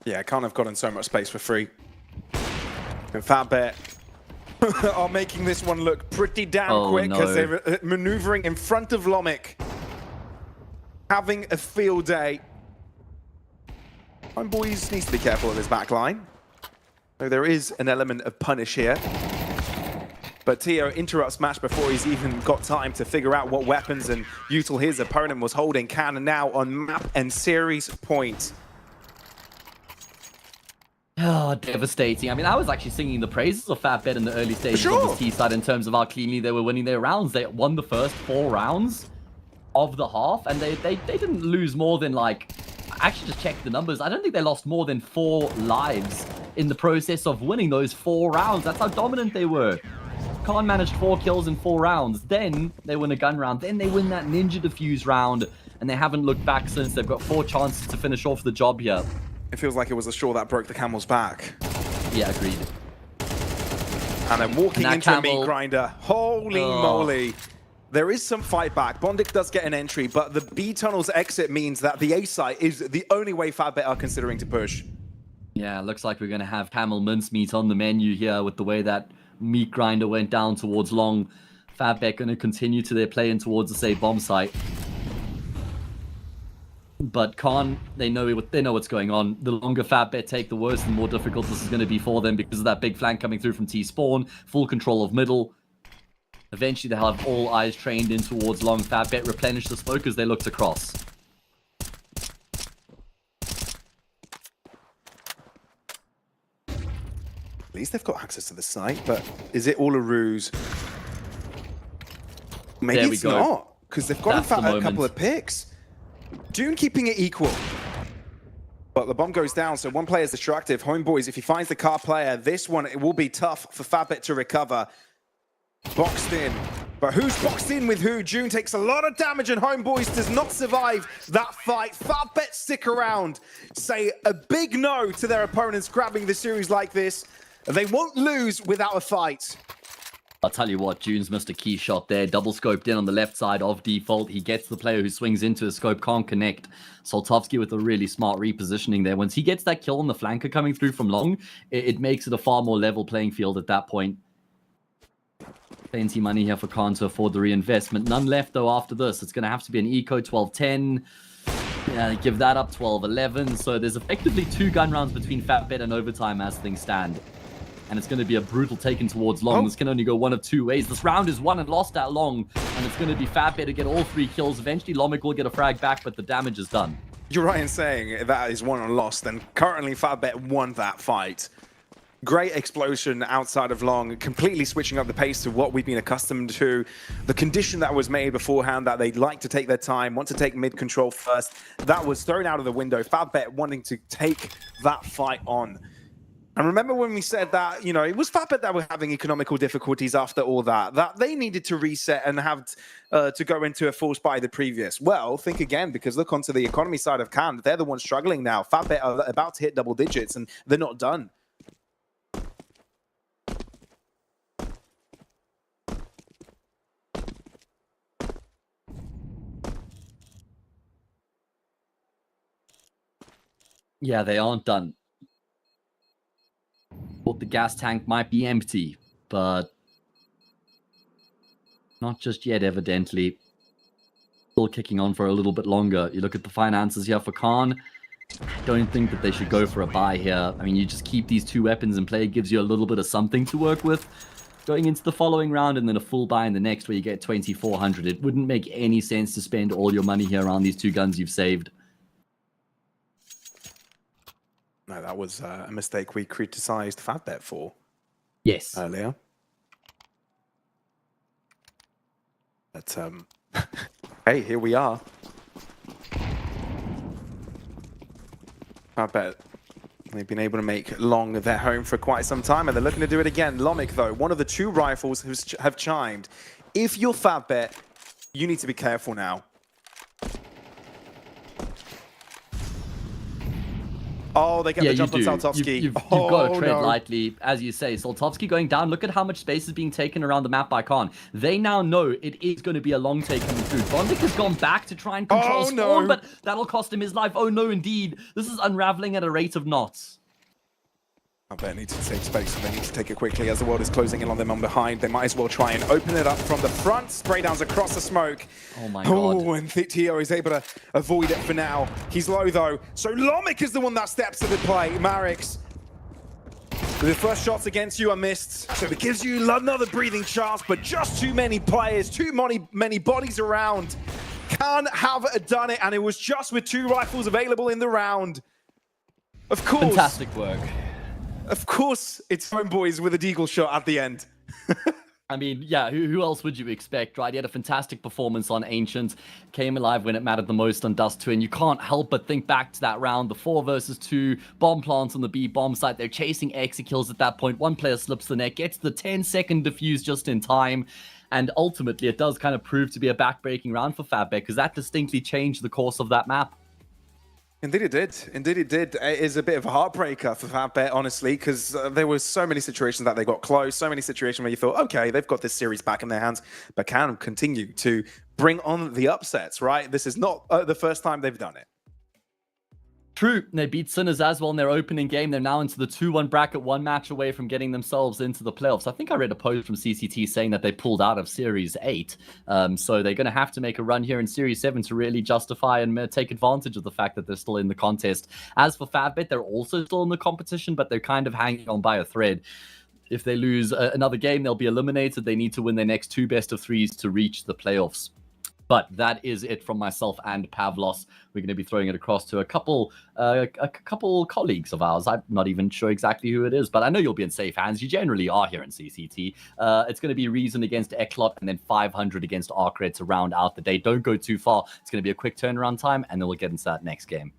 Yeah, can't have gotten so much space for free. And FabBet are making this one look pretty damn quick because they're maneuvering in front of Lomik. Having a field day. Homeboys needs to be careful of his back line. So there is an element of punish here. But Tio interrupts Smash before he's even got time to figure out what weapons and util his opponent was holding. Can now on map and series point. Oh, devastating. I mean, I was actually singing the praises of FabBet in the early stages of this T side in terms of how cleanly they were winning their rounds. They won the first 4 rounds of the half, and they didn't lose more than, like... I actually just checked the numbers. I don't think they lost more than 4 lives in the process of winning those 4 rounds. That's how dominant they were. Khan managed 4 kills in 4 rounds. Then they win a gun round. Then they win that ninja defuse round. And they haven't looked back since. They've got 4 chances to finish off the job here. It feels like it was a straw that broke the camel's back. Yeah, agreed. And then walking into a meat grinder. Holy moly. There is some fight back. Bondik does get an entry, but the B tunnel's exit means that the A site is the only way FabBet are considering to push. Yeah, looks like we're going to have camel mincemeat on the menu here with the way that meat grinder went down towards long. FabBet going to continue to their play in towards the safe bomb site. But Khan, they know what's going on. The longer FabBet take, the worse and more difficult this is going to be for them because of that big flank coming through from T-Spawn. Full control of middle. Eventually they'll have all eyes trained in towards long. FabBet replenish the smoke as they look to cross. least they've got access to the site, but is it all a ruse? Maybe There we it's go. not, because they've got That's in fact the a couple moment. of picks. Dune keeping it equal. But the bomb goes down, so one player is destructive. Homeboys, if he finds the car player, this one, it will be tough for Fabit to recover. Boxed in. But who's boxed in with who? June takes a lot of damage and Homeboys does not survive that fight. Fabit stick around. Say a big no to their opponents grabbing the series like this. They won't lose without a fight. I'll tell you what, June's missed a key shot there. Double scoped in on the left side of default. He gets the player who swings into his scope, can't connect. Soltovsky with a really smart repositioning there. Once he gets that kill on the flanker coming through from long, it makes it a far more level playing field at that point. Plenty money here for Khan to afford the reinvestment. None left though after this. It's going to have to be an eco 12-10. Yeah, give that up 12-11. So there's effectively 2 gun rounds between Fatbet and overtime as things stand. And it's going to be a brutal taken towards long. This can only go one of 2 ways. This round is won and lost at long. And it's going to be Fatbet to get all 3 kills. Eventually, Lomic will get a frag back, but the damage is done. You're right in saying that is won and lost, and currently Fabit won that fight. Great explosion outside of long, completely switching up the pace to what we've been accustomed to. The condition that was made beforehand that they'd like to take their time, want to take mid control first, that was thrown out of the window. Fabit wanting to take that fight on. And remember when we said that, you know, it was Fabit that were having economical difficulties after all that they needed to reset and have to go into a force by the previous. Well, think again, because look onto the economy side of Cannes. They're the ones struggling now. Fabit are about to hit double digits and they're not done. Yeah, they aren't done. Thought the gas tank might be empty, but not just yet, evidently. Still kicking on for a little bit longer. You look at the finances here for Khan. Don't think that they should go for a buy here. I mean, you just keep these 2 weapons in play. It gives you a little bit of something to work with. Going into the following round and then a full buy in the next where you get 2,400. It wouldn't make any sense to spend all your money here on these 2 guns you've saved. No, that was a mistake we criticized Fabit for. Yes. Earlier. But, hey, here we are. Fabit, they've been able to make long their home for quite some time, and they're looking to do it again. Lomic, though, one of the 2 rifles have chimed. If you're Fabit, you need to be careful now. Oh, they get the jump on Soltovsky. You've got to tread lightly, as you say. Soltovsky going down. Look at how much space is being taken around the map by Khan. They now know it is going to be a long take coming through. Bondic has gone back to try and control Spawn, but that'll cost him his life. Oh no, indeed. This is unraveling at a rate of knots. I bet they need to save space, and they need to take it quickly as the world is closing in on them on behind. They might as well try and open it up from the front. Spray downs across the smoke. Oh my god. Oh, and Tio is able to avoid it for now. He's low though. So Lomic is the one that steps to the play. Marix. The first shots against you are missed. So it gives you another breathing chance, but just too many players, too many bodies around. Can't have done it, and it was just with 2 rifles available in the round. Of course. Fantastic work. Of course, it's Homeboys with a deagle shot at the end. I mean, yeah, who else would you expect, right? He had a fantastic performance on Ancient, came alive when it mattered the most on Dust 2, and you can't help but think back to that round, the 4 versus 2, bomb plants on the B bomb site. They're chasing executes at that point. One player slips the net, gets the 10-second defuse just in time, and ultimately it does kind of prove to be a back-breaking round for Fabit, because that distinctly changed the course of that map. Indeed it did. Indeed it did. It is a bit of a heartbreaker for Fabit, honestly, because there were so many situations that they got close, so many situations where you thought, okay, they've got this series back in their hands, but can continue to bring on the upsets, right? This is not the first time they've done it. True, they beat Sinners as well in their opening game. They're now into the 2-1 bracket, 1 match away from getting themselves into the playoffs. I think I read a post from CCT saying that they pulled out of Series 8. So they're going to have to make a run here in Series 7 to really justify and take advantage of the fact that they're still in the contest. As for Fabit, they're also still in the competition, but they're kind of hanging on by a thread. If they lose another game, they'll be eliminated. They need to win their next 2 best-of-3s to reach the playoffs. But that is it from myself and Pavlos. We're going to be throwing it across to a couple colleagues of ours. I'm not even sure exactly who it is, but I know you'll be in safe hands. You generally are here in CCT. It's going to be Reason against ECLOT and then 500 against ARCRED to round out the day. Don't go too far. It's going to be a quick turnaround time, and then we'll get into that next game.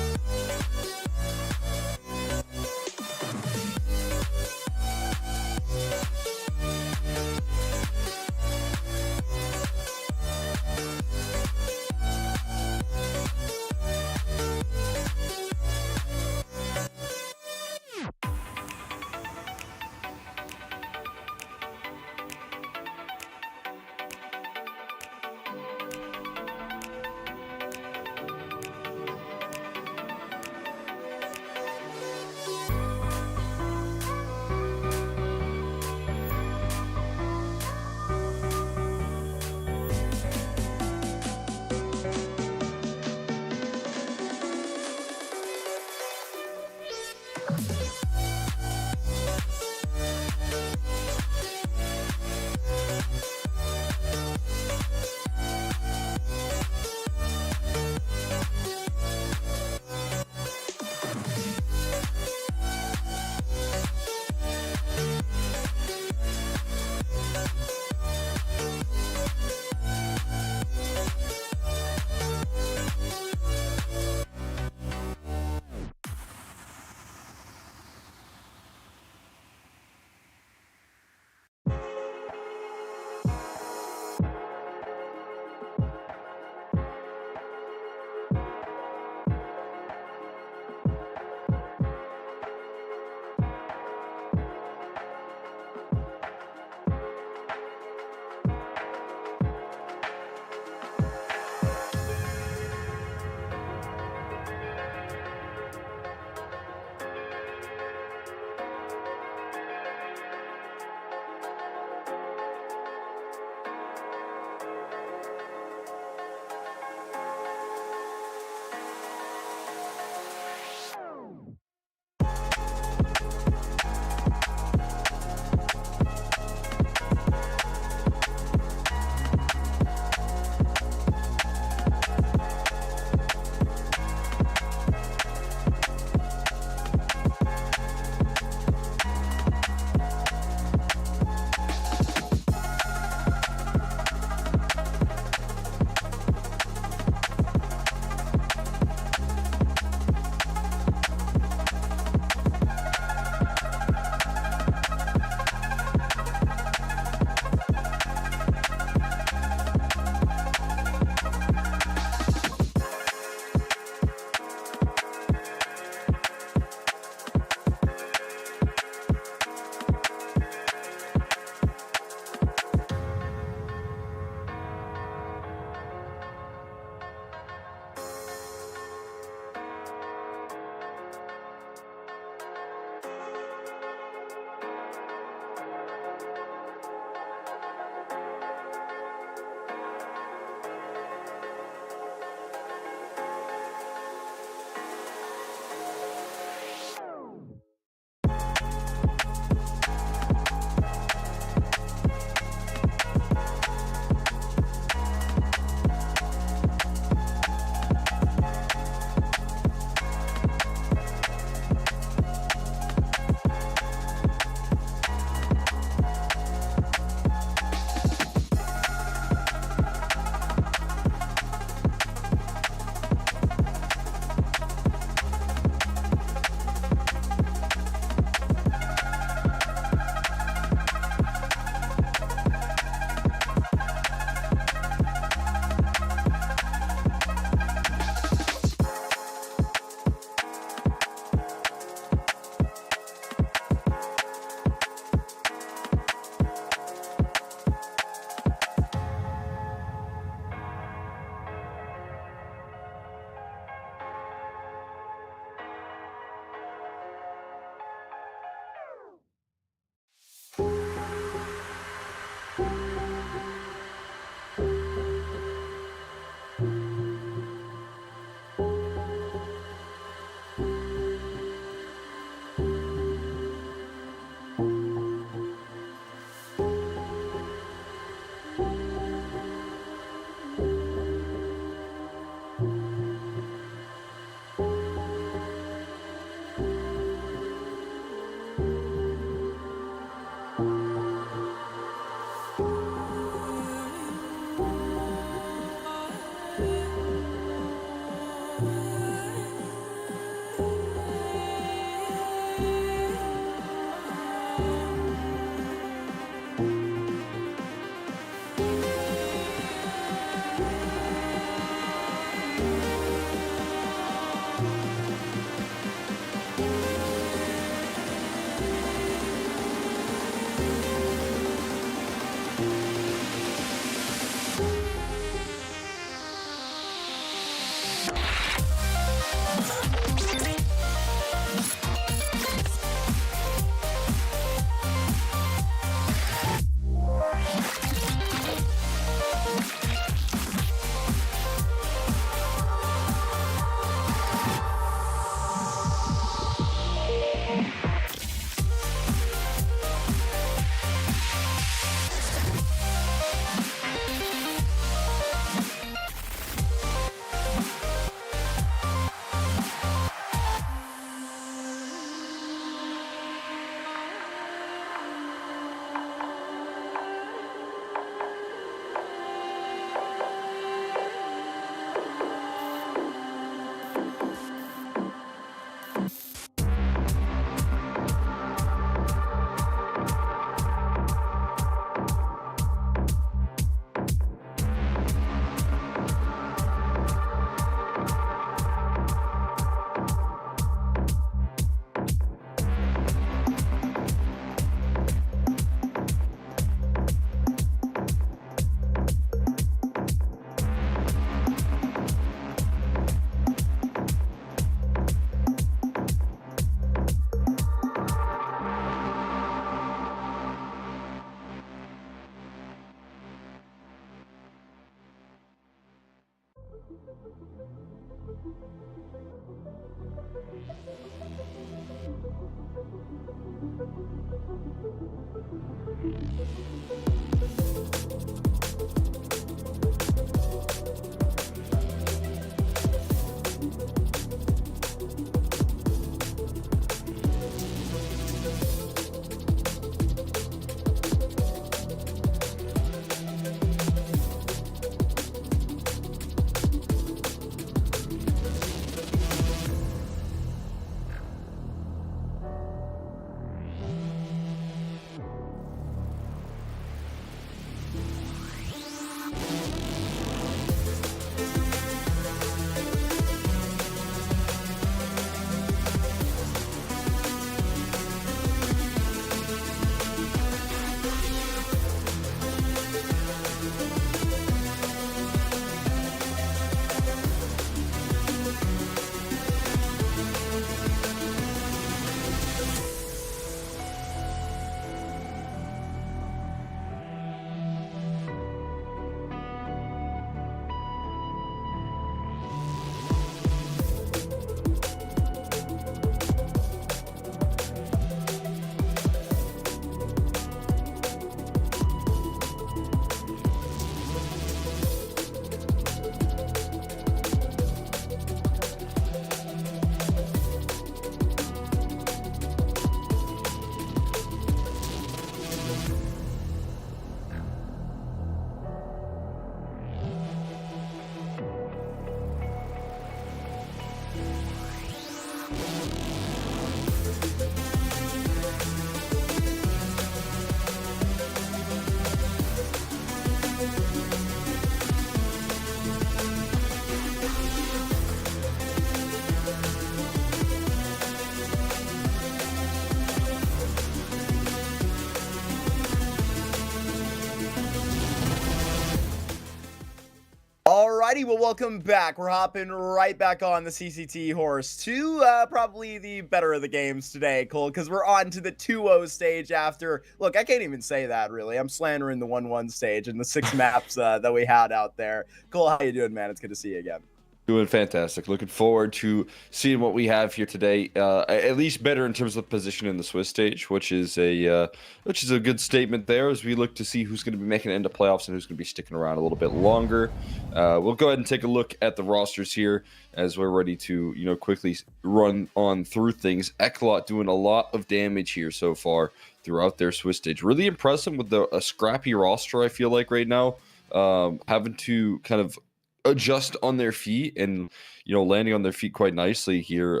Alrighty, well, welcome back. We're hopping right back on the CCT horse to probably the better of the games today, Cole, because we're on to the 2-0 stage after. Look, I can't even say that, really. I'm slandering the 1-1 stage and the 6 maps that we had out there. Cole, how you doing, man? It's good to see you again. Doing fantastic. Looking forward to seeing what we have here today. At least better in terms of position in the Swiss stage, which is a good statement there as we look to see who's going to be making it into playoffs and who's going to be sticking around a little bit longer. We'll go ahead and take a look at the rosters here as we're ready to quickly run on through things. ECLOT doing a lot of damage here so far throughout their Swiss stage. Really impressive with a scrappy roster. I feel like right now, having to kind of adjust on their feet and landing on their feet quite nicely here,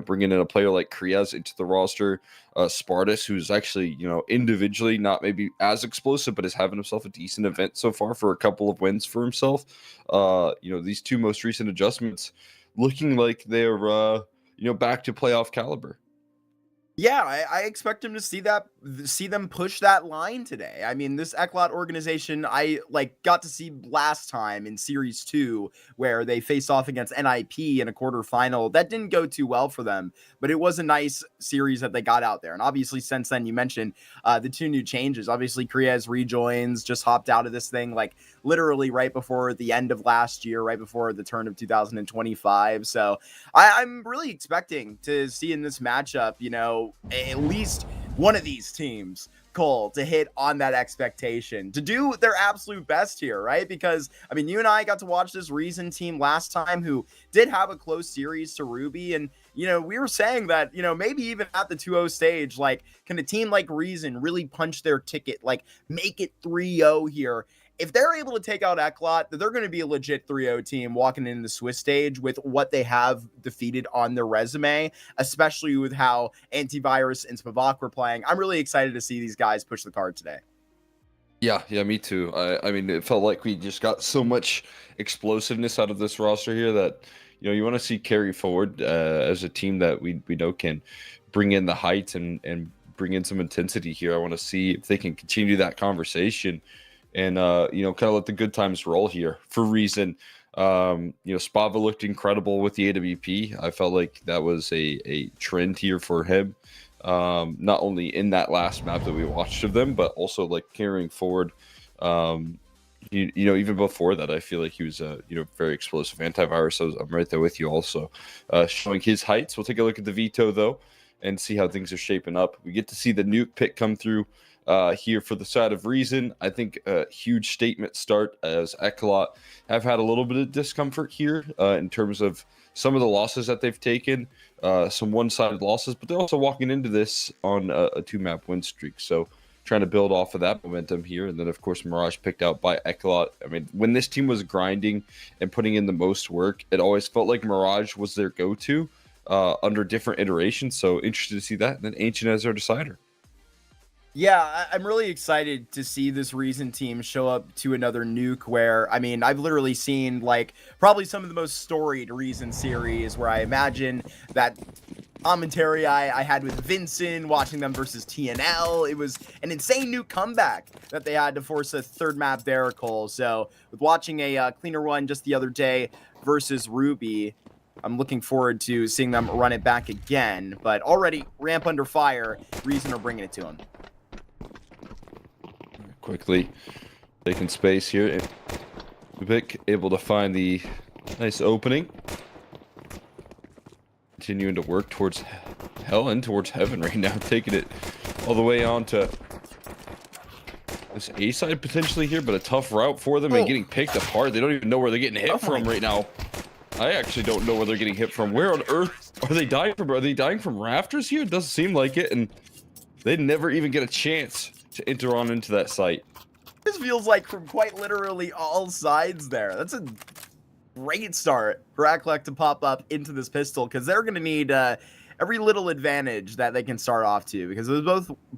bringing in a player like Kriaz into the roster, Spartus, who's actually individually not maybe as explosive but is having himself a decent event so far for a couple of wins for himself. These two most recent adjustments looking like they're back to playoff caliber. Yeah, I expect him to see them push that line today. I mean, this ECLOT organization I got to see last time in Series 2 where they faced off against NIP in a quarterfinal. That didn't go too well for them, but it was a nice series that they got out there. And obviously since then, you mentioned the two new changes. Obviously, Kriez rejoins, just hopped out of this thing literally right before the end of last year, right before the turn of 2025. So I'm really expecting to see in this matchup, at least one of these teams, Cole, to hit on that expectation, to do their absolute best here, right? Because, I mean, you and I got to watch this Reason team last time who did have a close series to Ruby. And, we were saying that, maybe even at the 2-0 stage, can a team like Reason really punch their ticket, make it 3-0 here? If they're able to take out ECLOT, they're going to be a legit 3-0 team walking into the Swiss stage with what they have defeated on their resume, especially with how Antivirus and Spivak were playing. I'm really excited to see these guys push the card today. Yeah, me too. I mean, it felt like we just got so much explosiveness out of this roster here that, you want to see carry forward as a team that we know can bring in the heights and bring in some intensity here. I want to see if they can continue that conversation and kind of let the good times roll here for Reason. Spava looked incredible with the AWP. I felt like that was a trend here for him, not only in that last map that we watched of them, but also carrying forward. Even before that, I feel like he was very explosive. Antivirus, I'm right there with you also, showing his heights. We'll take a look at the veto though and see how things are shaping up. We get to see the nuke pick come through here for the side of Reason. I think a huge statement start, as ECLOT have had a little bit of discomfort here in terms of some of the losses that they've taken, some one-sided losses, but they're also walking into this on a 2-map win streak. So trying to build off of that momentum here. And then, of course, Mirage picked out by ECLOT. I mean, when this team was grinding and putting in the most work, it always felt like Mirage was their go-to under different iterations. So interested to see that. And then Ancient as our decider. Yeah, I'm really excited to see this Reason team show up to another nuke where, I mean, I've literally seen probably some of the most storied Reason series where I imagine that commentary I had with Vincent watching them versus TNL. It was an insane nuke comeback that they had to force a third map there, Cole. So with watching a cleaner one just the other day versus Ruby, I'm looking forward to seeing them run it back again. But already, ramp under fire, Reason are bringing it to him. Quickly taking space here, and Vic able to find the nice opening, continuing to work towards hell and towards heaven right now, taking it all the way on to this A side potentially here, but a tough route for them and getting picked apart. They don't even know where they're getting hit from right now. I actually don't know where they're getting hit from. Where on earth are they dying from? Are they dying from rafters here? It doesn't seem like it, and they never even get a chance to enter on into that site. This feels like from quite literally all sides there. That's a great start for ECLOT to pop up into this pistol, because they're going to need every little advantage that they can start off to, because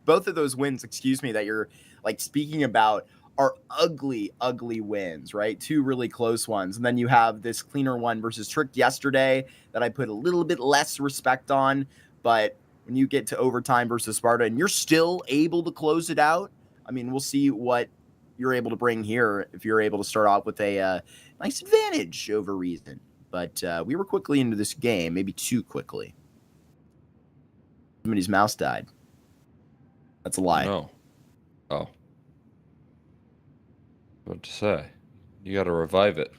both of those wins, that you're speaking about are ugly wins, right? Two really close ones. And then you have this cleaner one versus Tricked yesterday that I put a little bit less respect on, but when you get to overtime versus Sparta and you're still able to close it out, I mean, we'll see what you're able to bring here if you're able to start off with a nice advantage over Reason. But we were quickly into this game, maybe too quickly. Somebody's mouse died. That's a lie. No. Oh. What to say? You got to revive it.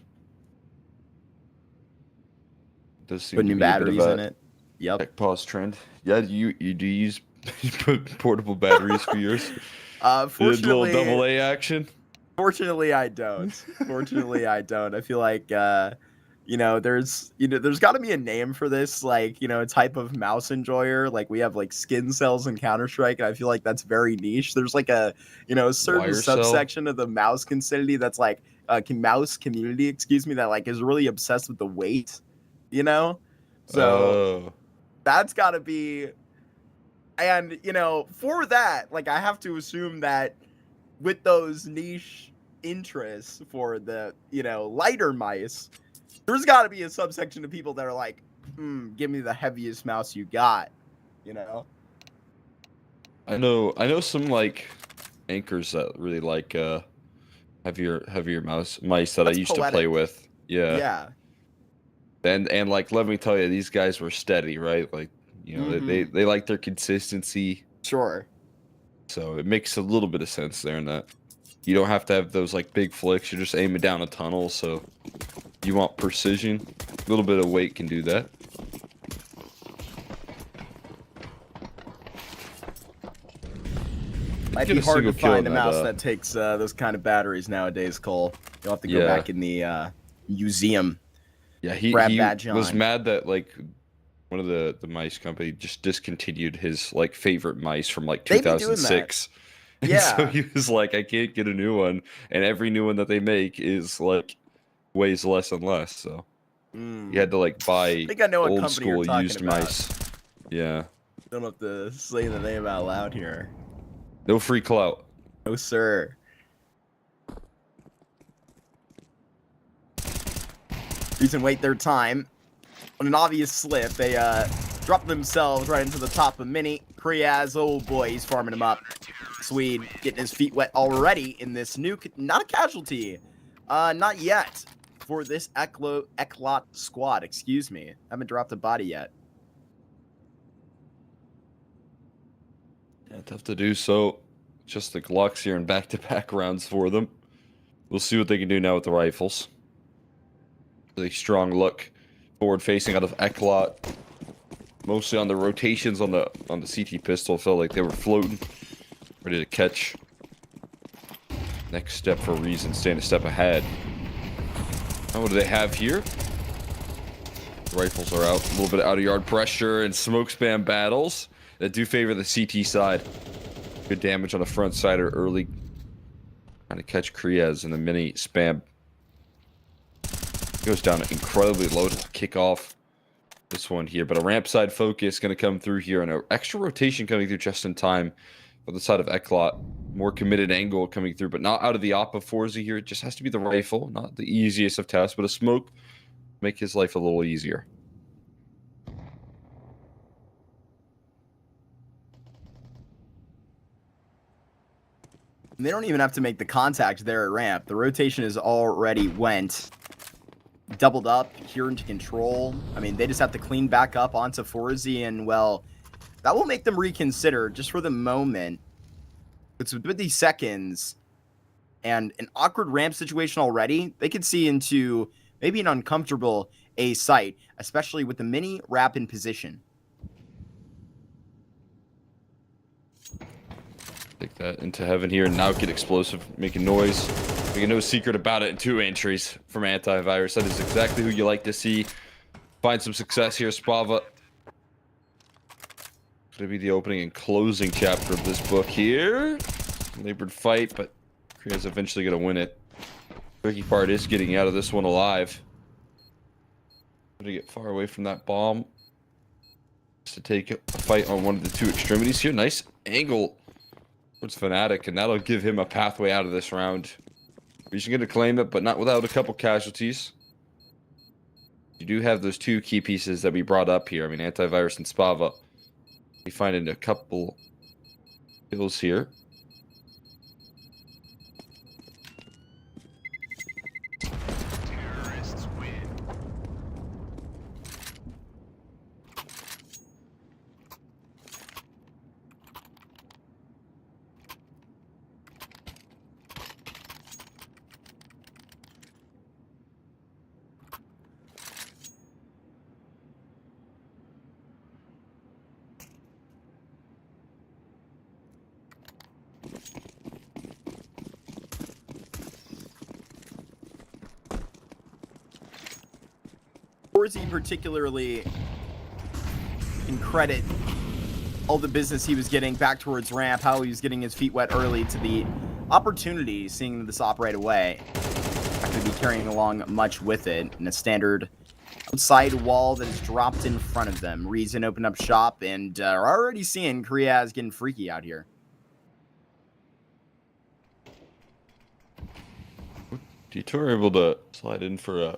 Does seem Put to new be a bit batteries of a in it. Yep. tech pause trend. Yeah, you do use portable batteries for yours? Fortunately, little AA action. Fortunately, I don't. I feel like there's got to be a name for this, a type of mouse enjoyer. We have skin cells in Counter-Strike, and I feel like that's very niche. There's a certain Wire cell? subsection of the mouse community that's mouse community, that is really obsessed with the weight, So that's got to be, and for that, I have to assume that with those niche interests for the lighter mice, there's got to be a subsection of people that are give me the heaviest mouse you got, I know some like anchors that really like heavier mice that I That's used to play poetic. with. Yeah. Yeah. And like let me tell you, these guys were steady, right? Like, you know, they like their consistency. Sure. So it makes a little bit of sense there in that you don't have to have those like big flicks. You're just aiming down a tunnel, so you want precision. A little bit of weight can do that. Might Get be a hard to single kill find in a that, mouse that takes those kind of batteries nowadays, Cole. You'll have to go Yeah. back in the museum. Yeah, he Grab that, was John. mad that like one of the mice company just discontinued his like favorite mice from like They be doing that. 2006. And so Yeah. he was like, I can't get a new one, and every new one that they make is like weighs less and less. So Mm. you had to like buy think I know what old company you're school talking used about. mice. Yeah, Don't have to say the name out loud here. no free clout. No, sir. Reason wait their time. On an obvious slip, they drop themselves right into the top of Mini. Kriaz, oh boy, he's farming him up. Swede getting his feet wet already in this nuke. Not a casualty. Not yet. For this ECLOT squad, excuse me. Haven't dropped a body yet. Yeah, tough to do so. Just the Glocks here in back-to-back rounds for them. We'll see what they can do now with the rifles. Really strong look forward-facing out of ECLOT. Mostly on the rotations on the CT pistol. Felt like they were floating, ready to catch. Next step for Reason, staying a step ahead. Now what do they have here? Rifles are out. A little bit of out-of-yard pressure and smoke spam battles that do favor the CT side. Good damage on the front side or early. Trying to catch Kriaz in the mini spam. Goes down incredibly low to kick off this one here. But a ramp side focus going to come through here. And an extra rotation coming through just in time for the side of ECLOT. More committed angle coming through, but not out of the op of Forza here. It just has to be the rifle. Not the easiest of tasks, but a smoke make his life a little easier. They don't even have to make the contact there at ramp. The rotation is already went. Doubled up here into control. I mean, they just have to clean back up onto Forza, and well, that will make them reconsider just for the moment. It's with these seconds and an awkward ramp situation already, they could see into maybe an uncomfortable A site, especially with the mini wrap in position. Take that into heaven here and now get explosive, making noise. Making no secret about it in 2 entries from Antivirus. That is exactly who you like to see. Find some success here, Spava. Gonna be the opening and closing chapter of this book here. Labored fight, but Kriya's eventually gonna win it. Tricky part is getting out of this one alive. Gonna get far away from that bomb. Just to take a fight on one of the 2 extremities here. Nice angle towards Fnatic, and that'll give him a pathway out of this round. He's going to claim it, but not without a couple casualties. You do have those 2 key pieces that we brought up here. I mean, Antivirus and Spava. We find a couple kills here. Terrorists win. Forza particularly can credit all the business he was getting back towards ramp, how he was getting his feet wet early to the opportunity, seeing this op right away. Not going to be carrying along much with it in a standard outside wall that is dropped in front of them. Reason open up shop and are already seeing Kriaz getting freaky out here. Detour able to slide in for a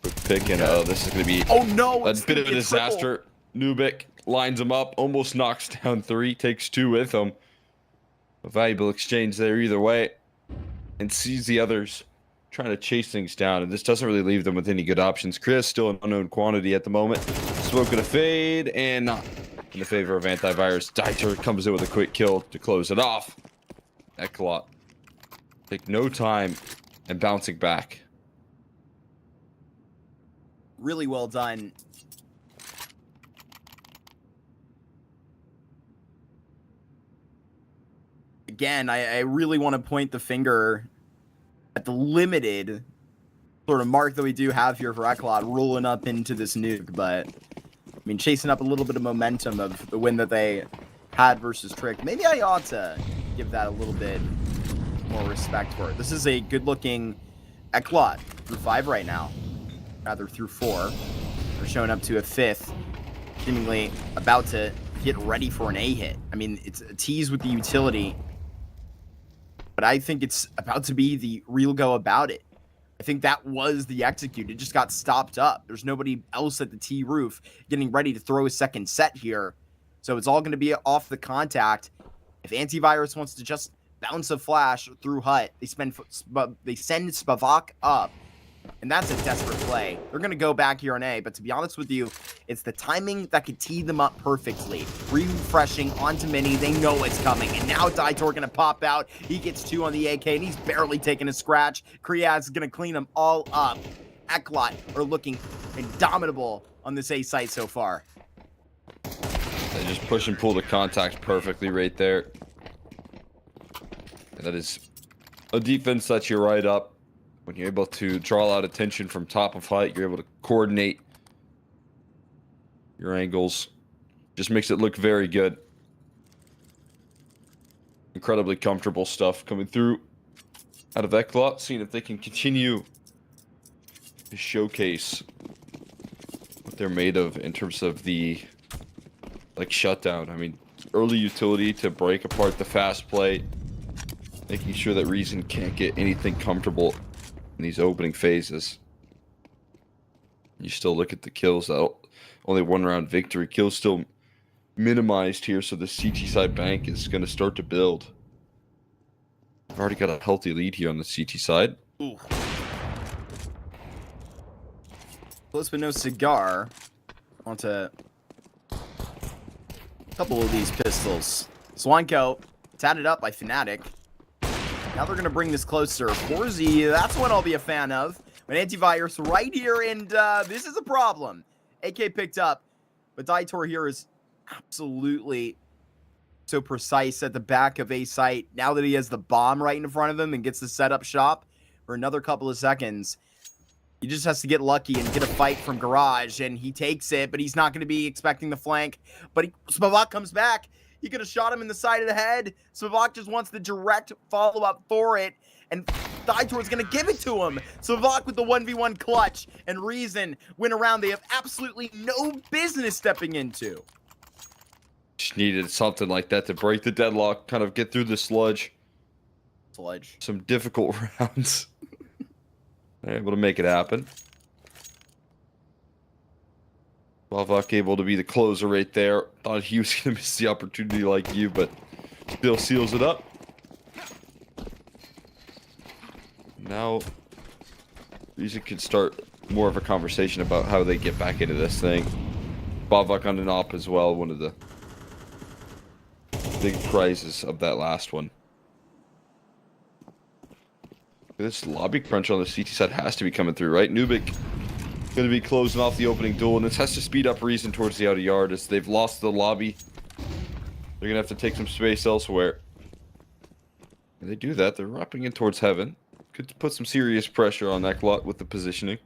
quick pick, and this is going to be Oh no! a it's bit gonna of a be triple. disaster. Nubik lines him up, almost knocks down 3, takes 2 with him. A valuable exchange there either way. And sees the others trying to chase things down, and this doesn't really leave them with any good options. Chris still an unknown quantity at the moment. Smoke gonna fade, and not in the favor of antivirus. Dieter comes in with a quick kill to close it off. ECLOT take no time and bouncing back. Really well done. Again, I really want to point the finger at the limited sort of mark that we do have here for ECLOT rolling up into this nuke, but I mean, chasing up a little bit of momentum of the win that they had versus Trick. Maybe I ought to give that a little bit more respect for it. This is a good-looking ECLOT through 5 right now, rather through 4. They're showing up to a 5th, seemingly about to get ready for an A hit. I mean, it's a tease with the utility, but I think it's about to be the real go about it. I think that was the execute. It just got stopped up. There's nobody else at the T roof getting ready to throw a second set here. So it's all going to be off the contact. If Antivirus wants to just bounce a flash through Hut, they send Spavak up. And that's a desperate play. They're going to go back here on A, but to be honest with you, it's the timing that could tee them up perfectly. Refreshing onto Mini, they know it's coming. And now Daitor going to pop out. He gets 2 on the AK, and he's barely taking a scratch. Kriaz is going to clean them all up. ECLOT are looking indomitable on this A site so far. They just push and pull the contact perfectly right there. And that is a defense that you right up. When you're able to draw out attention from top of height, you're able to coordinate your angles. Just makes it look very good. Incredibly comfortable stuff coming through out of ECLOT, seeing if they can continue to showcase what they're made of in terms of the shutdown. I mean, early utility to break apart the fast play, making sure that Reason can't get anything comfortable in these opening phases. You still look at the kills, that only 1 round victory. Kills still minimized here, so the CT side bank is going to start to build. I've already got a healthy lead here on the CT side. Ooh. Close but no cigar. On to a couple of these pistols. Swanko tatted up by Fnatic. Now they're going to bring this closer. Forzy, that's one I'll be a fan of. But Antivirus right here, and this is a problem. AK picked up, but Daitor here is absolutely so precise at the back of A site. Now that he has the bomb right in front of him and gets to set up shop for another couple of seconds, he just has to get lucky and get a fight from Garage, and he takes it, but he's not going to be expecting the flank. But Spavak comes back. He could have shot him in the side of the head. Spavak just wants the direct follow-up for it, and Daitor's going to give it to him. Spavak with the 1v1 clutch, and Reason win around they have absolutely no business stepping into. Just needed something like that to break the deadlock, kind of get through the sludge. Some difficult rounds. They're able to make it happen. Spavak able to be the closer right there. Thought he was going to miss the opportunity like you, but still seals it up. Now, Reason can start more of a conversation about how they get back into this thing. Spavak on an op as well, one of the big prizes of that last one. This lobby crunch on the CT side has to be coming through, right? Nubik going to be closing off the opening duel, and this has to speed up Reason towards the outer yard as they've lost the lobby. They're going to have to take some space elsewhere. And they do that. They're wrapping in towards Heaven. Could put some serious pressure on ECLOT with the positioning.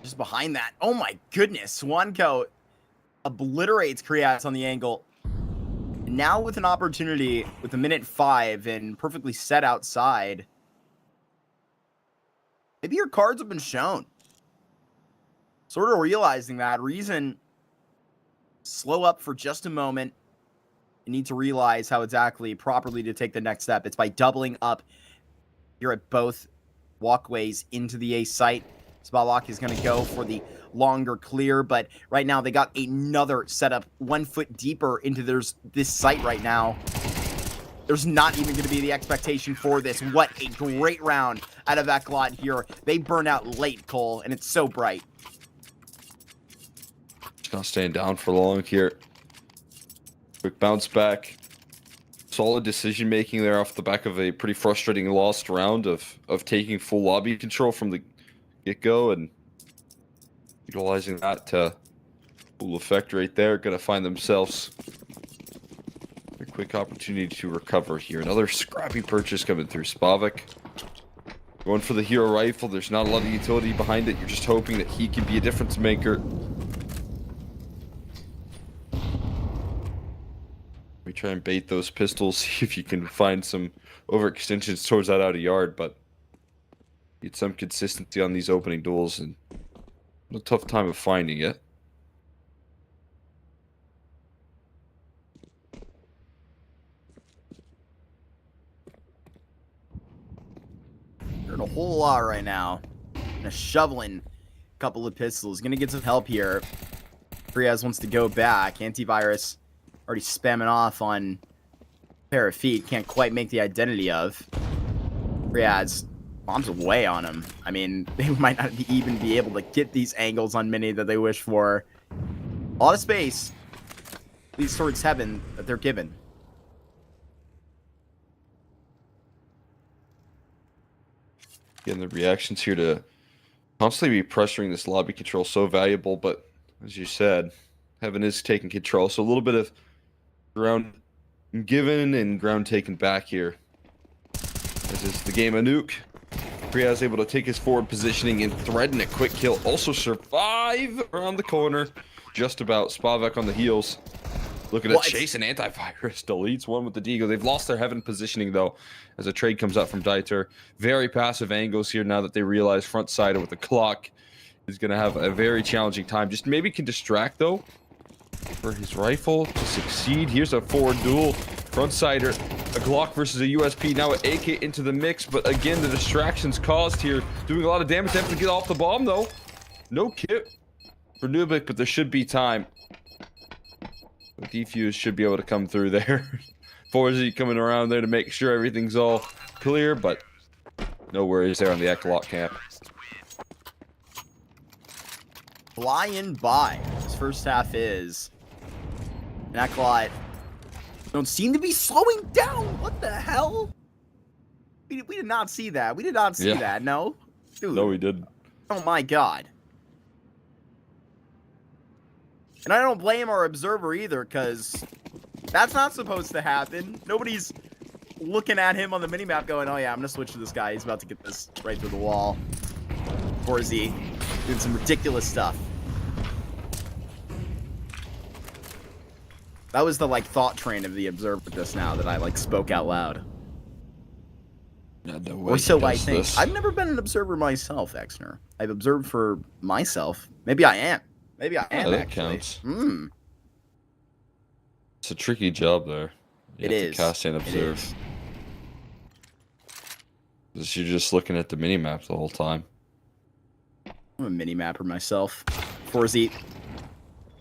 Just behind that. Oh my goodness. Swanko obliterates Kriats on the angle. And now with an opportunity with a minute 5 and perfectly set outside. Maybe your cards have been shown. Sort of realizing that. Reason, slow up for just a moment. You need to realize how exactly properly to take the next step. It's by doubling up here at both walkways into the A site. Spalak is going to go for the longer clear, but right now they got another setup 1 foot deeper into this site right now. There's not even going to be the expectation for this. What a great round out of ECLOT here. They burn out late, Cole, and it's so bright. Just not staying down for long here. Quick bounce back. Solid decision making there off the back of a pretty frustrating lost round of taking full lobby control from the get-go and utilizing that to full effect right there. Gonna find themselves a quick opportunity to recover here. Another scrappy purchase coming through. Spavak going for the hero rifle. There's not a lot of utility behind it. You're just hoping that he can be a difference maker. We try and bait those pistols, see if you can find some overextensions towards that outer yard, but get some consistency on these opening duels, and a tough time of finding it. Doing a whole lot right now. Shoveling a couple of pistols. Gonna get some help here. Friaz wants to go back. Antivirus already spamming off on a pair of feet. Can't quite make the identity of. Friaz bombs away on him. I mean, they might not even be able to get these angles on many that they wish for. A lot of space leads towards heaven that they're given. Again, the reactions here to constantly be pressuring this lobby control so valuable, but as you said, Heaven is taking control, so a little bit of ground given and ground taken back here. This is the game of nuke. Priaz able to take his forward positioning and threaten a quick kill. Also survive around the corner. Just about. Spavak on the heels. Looking at chase and antivirus. Deletes one with the Deagle. They've lost their Heaven positioning though, as a trade comes out from Dieter. Very passive angles here now that they realize front side with the clock is going to have a very challenging time. Just maybe can distract though for his rifle to succeed. Here's a forward duel. Frontsider, a Glock versus a USP. Now an AK into the mix, but again, the distractions caused here. Doing a lot of damage. They have to get off the bomb though. No kit for Nubik, but there should be time. The defuse should be able to come through there. Forzy coming around there to make sure everything's all clear, but no worries there on the ECLOT camp. Flying by. This first half is. And ECLOT don't seem to be slowing down. What the hell? We did not see that. We did not see that. No? Dude. No, we didn't. Oh my god. And I don't blame our observer either, because that's not supposed to happen. Nobody's looking at him on the minimap going, oh yeah, I'm going to switch to this guy. He's about to get this right through the wall. Forzy doing some ridiculous stuff. That was the, like, thought train of the observer just now that I, like, spoke out loud. Yeah, no way Or so I think. this. I've never been an observer myself, Exner. I've observed for myself. Maybe I am. Maybe I am, that actually. counts. Mm. It's a tricky job there. You It have is. to cast and It observe. is. 'Cause you're just looking at the minimap the whole time. I'm a mini-mapper myself. Forzy.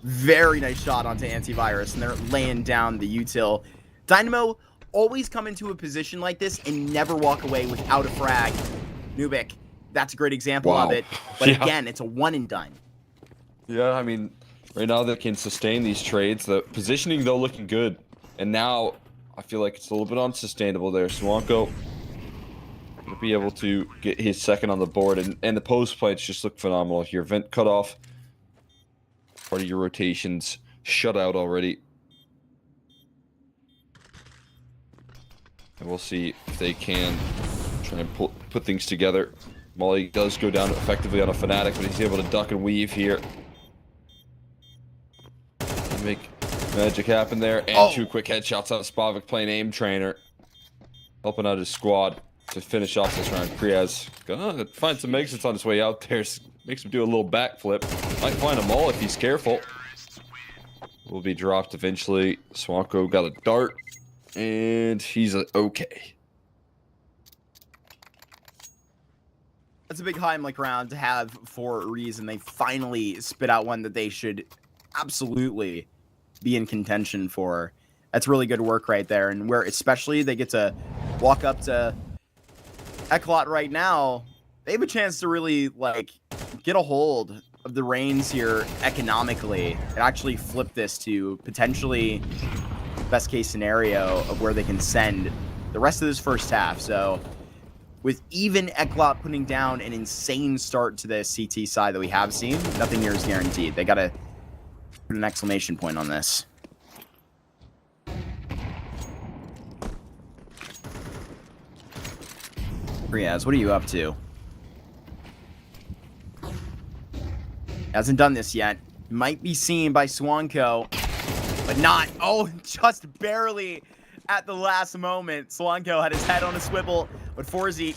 Very nice shot onto Antivirus, and they're laying down the util. Dynamo always come into a position like this and never walk away without a frag. Nubik, that's a great example of Wow. it. But Yeah. again, it's a one and done. Yeah, I mean, right now they can sustain these trades. The positioning, though, looking good. And now, I feel like it's a little bit unsustainable there. Swanko going to be able to get his second on the board. And the post plates just look phenomenal here. Vent cut off. Part of your rotations shut out already. And we'll see if they can try and put things together. Molly does go down effectively on a Fnatic, but he's able to duck and weave here. Make magic happen there. And two quick headshots out of Spavak playing aim trainer. Helping out his squad to finish off this round. Priaz gonna find some exits on his way out there. Makes him do a little backflip. Might find them all if he's careful. Will be dropped eventually. Swanko got a dart. And he's okay. That's a big Heimlich round to have for a reason. They finally spit out one that they should absolutely be in contention for. That's really good work right there. And where especially they get to walk up to ECLOT right now, they have a chance to really like get a hold of the reins here economically and actually flip this to potentially best case scenario of where they can send the rest of this first half. So with even ECLOT putting down an insane start to the CT side that we have seen, nothing here is guaranteed. They got to put an exclamation point on this. Riaz, what are you up to? Hasn't done this yet. Might be seen by Swanko, but not. Oh, just barely at the last moment. Swanko had his head on a swivel, but Forzy,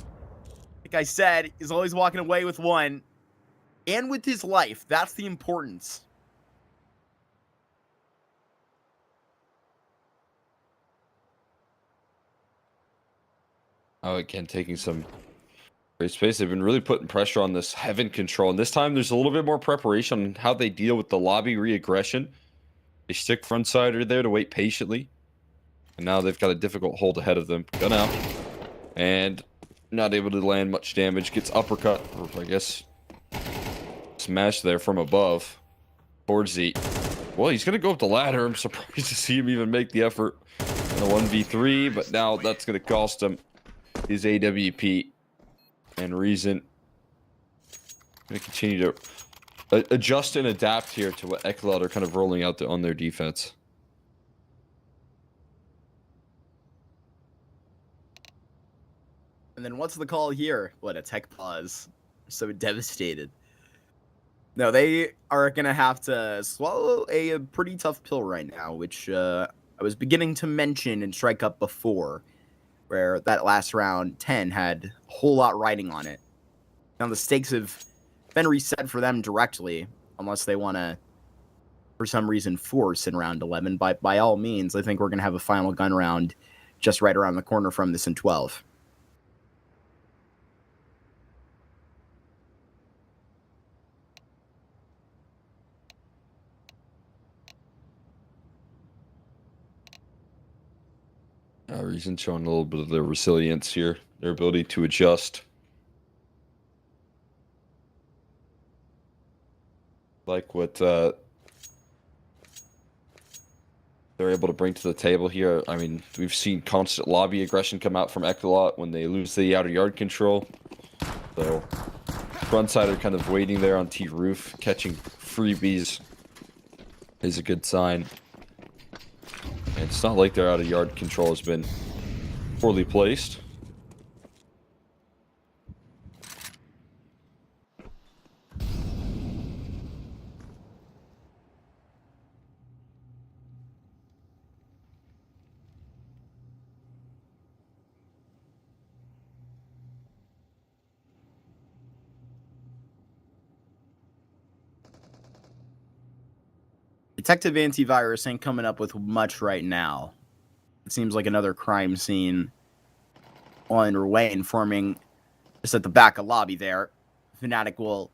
like I said, is always walking away with one. And with his life. That's the importance. Oh, again, taking some great space. They've been really putting pressure on this Heaven control. And this time there's a little bit more preparation on how they deal with the lobby re-aggression. They stick frontsider there to wait patiently. And now they've got a difficult hold ahead of them. Gun out. And not able to land much damage. Gets uppercut, or I guess smash there from above. Forzy. Well, he's going to go up the ladder. I'm surprised to see him even make the effort in a 1v3. But now that's going to cost him his AWP. And Reason going to continue to adjust and adapt here to what ECLOT are kind of rolling out on their defense. And then what's the call here? What, a tech pause. So devastated. No, they are going to have to swallow a pretty tough pill right now, which I was beginning to mention in Strike Up before, where that last round 10 had a whole lot riding on it. Now the stakes have been reset for them directly, unless they want to, for some reason, force in round 11. But by all means, I think we're going to have a final gun round just right around the corner from this in 12. Reason showing a little bit of their resilience here, their ability to adjust. Like what they're able to bring to the table here. I mean, we've seen constant lobby aggression come out from ECLOT when they lose the outer yard control. So frontsider kind of waiting there on T roof, catching freebies is a good sign. And it's not like their outer yard control has been poorly placed. Detective Antivirus ain't coming up with much right now. It seems like another crime scene underway, informing just at the back of lobby there. Fnatic will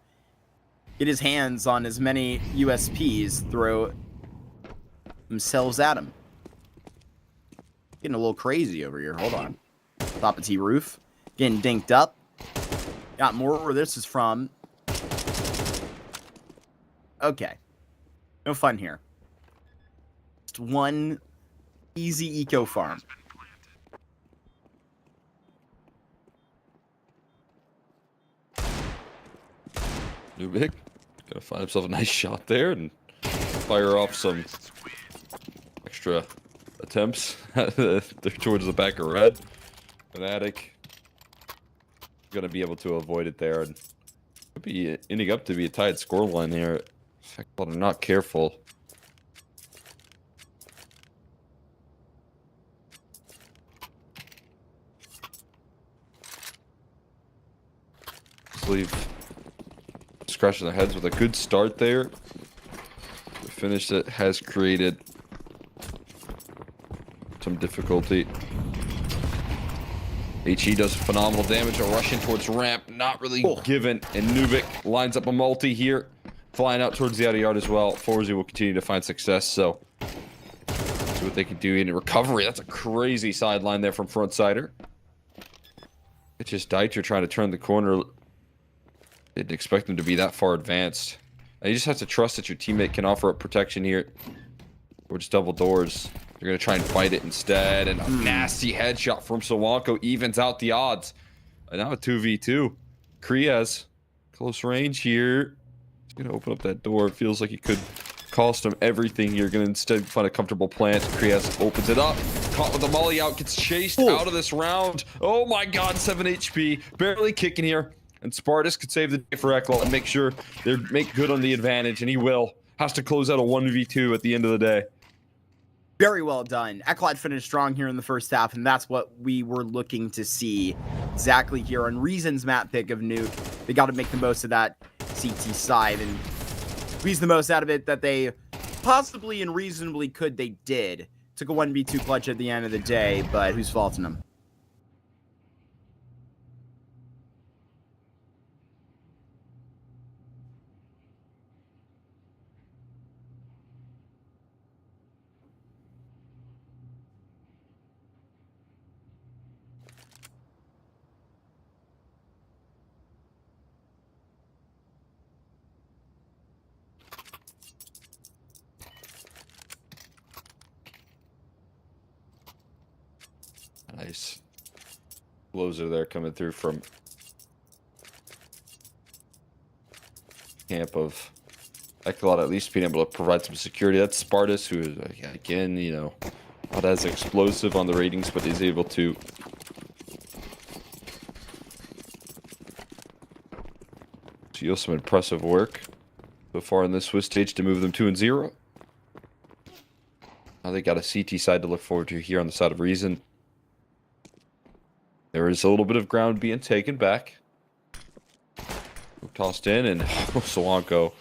get his hands on as many USPs, throw themselves at him. Getting a little crazy over here. Hold on. Top of T roof. Getting dinked up. Got more where this is from. Okay. No fun here. Just one easy eco farm. Nubik gonna find himself a nice shot there and fire off some extra attempts towards the back of red. Fnatic gonna be able to avoid it there, and could be ending up to be a tied scoreline here. But I'm not careful. Sleeve scratching their heads with a good start there. The finish that has created some difficulty. HE does phenomenal damage. A rush in towards ramp, not really given. And Nubik lines up a multi here, flying out towards the outer yard as well. Forza will continue to find success, so see what they can do in recovery. That's a crazy sideline there from Frontsider. It's just Deitcher trying to turn the corner. Didn't expect them to be that far advanced. And you just have to trust that your teammate can offer up protection here. Or just double doors. They're going to try and fight it instead. And a nasty headshot from Sawanko evens out the odds. And now a 2v2. Kriaz, close range here. He's going to open up that door. It feels like he could cost him everything here. Going to instead find a comfortable plant. Kriaz opens it up. Caught with the molly out. Gets chased out of this round. Oh my god, 7 HP. Barely kicking here. And Spartus could save the day for ECLOT and make sure they make good on the advantage. And he will. Has to close out a 1v2 at the end of the day. Very well done. ECLOT finished strong here in the first half, and that's what we were looking to see exactly here on Reason's map pick of Nuke. They got to make the most of that CT side and squeeze the most out of it that they possibly and reasonably could. They did. Took a 1v2 clutch at the end of the day, but who's faulting them? Nice. Blows are there coming through from camp of ECLOT, at least being able to provide some security. That's Spartus, who is, again, you know, not as explosive on the ratings, but is able to seal some impressive work so far in this Swiss stage to move them 2-0. Now they got a CT side to look forward to here on the side of Reason. There is a little bit of ground being taken back. Tossed in, and Sawanko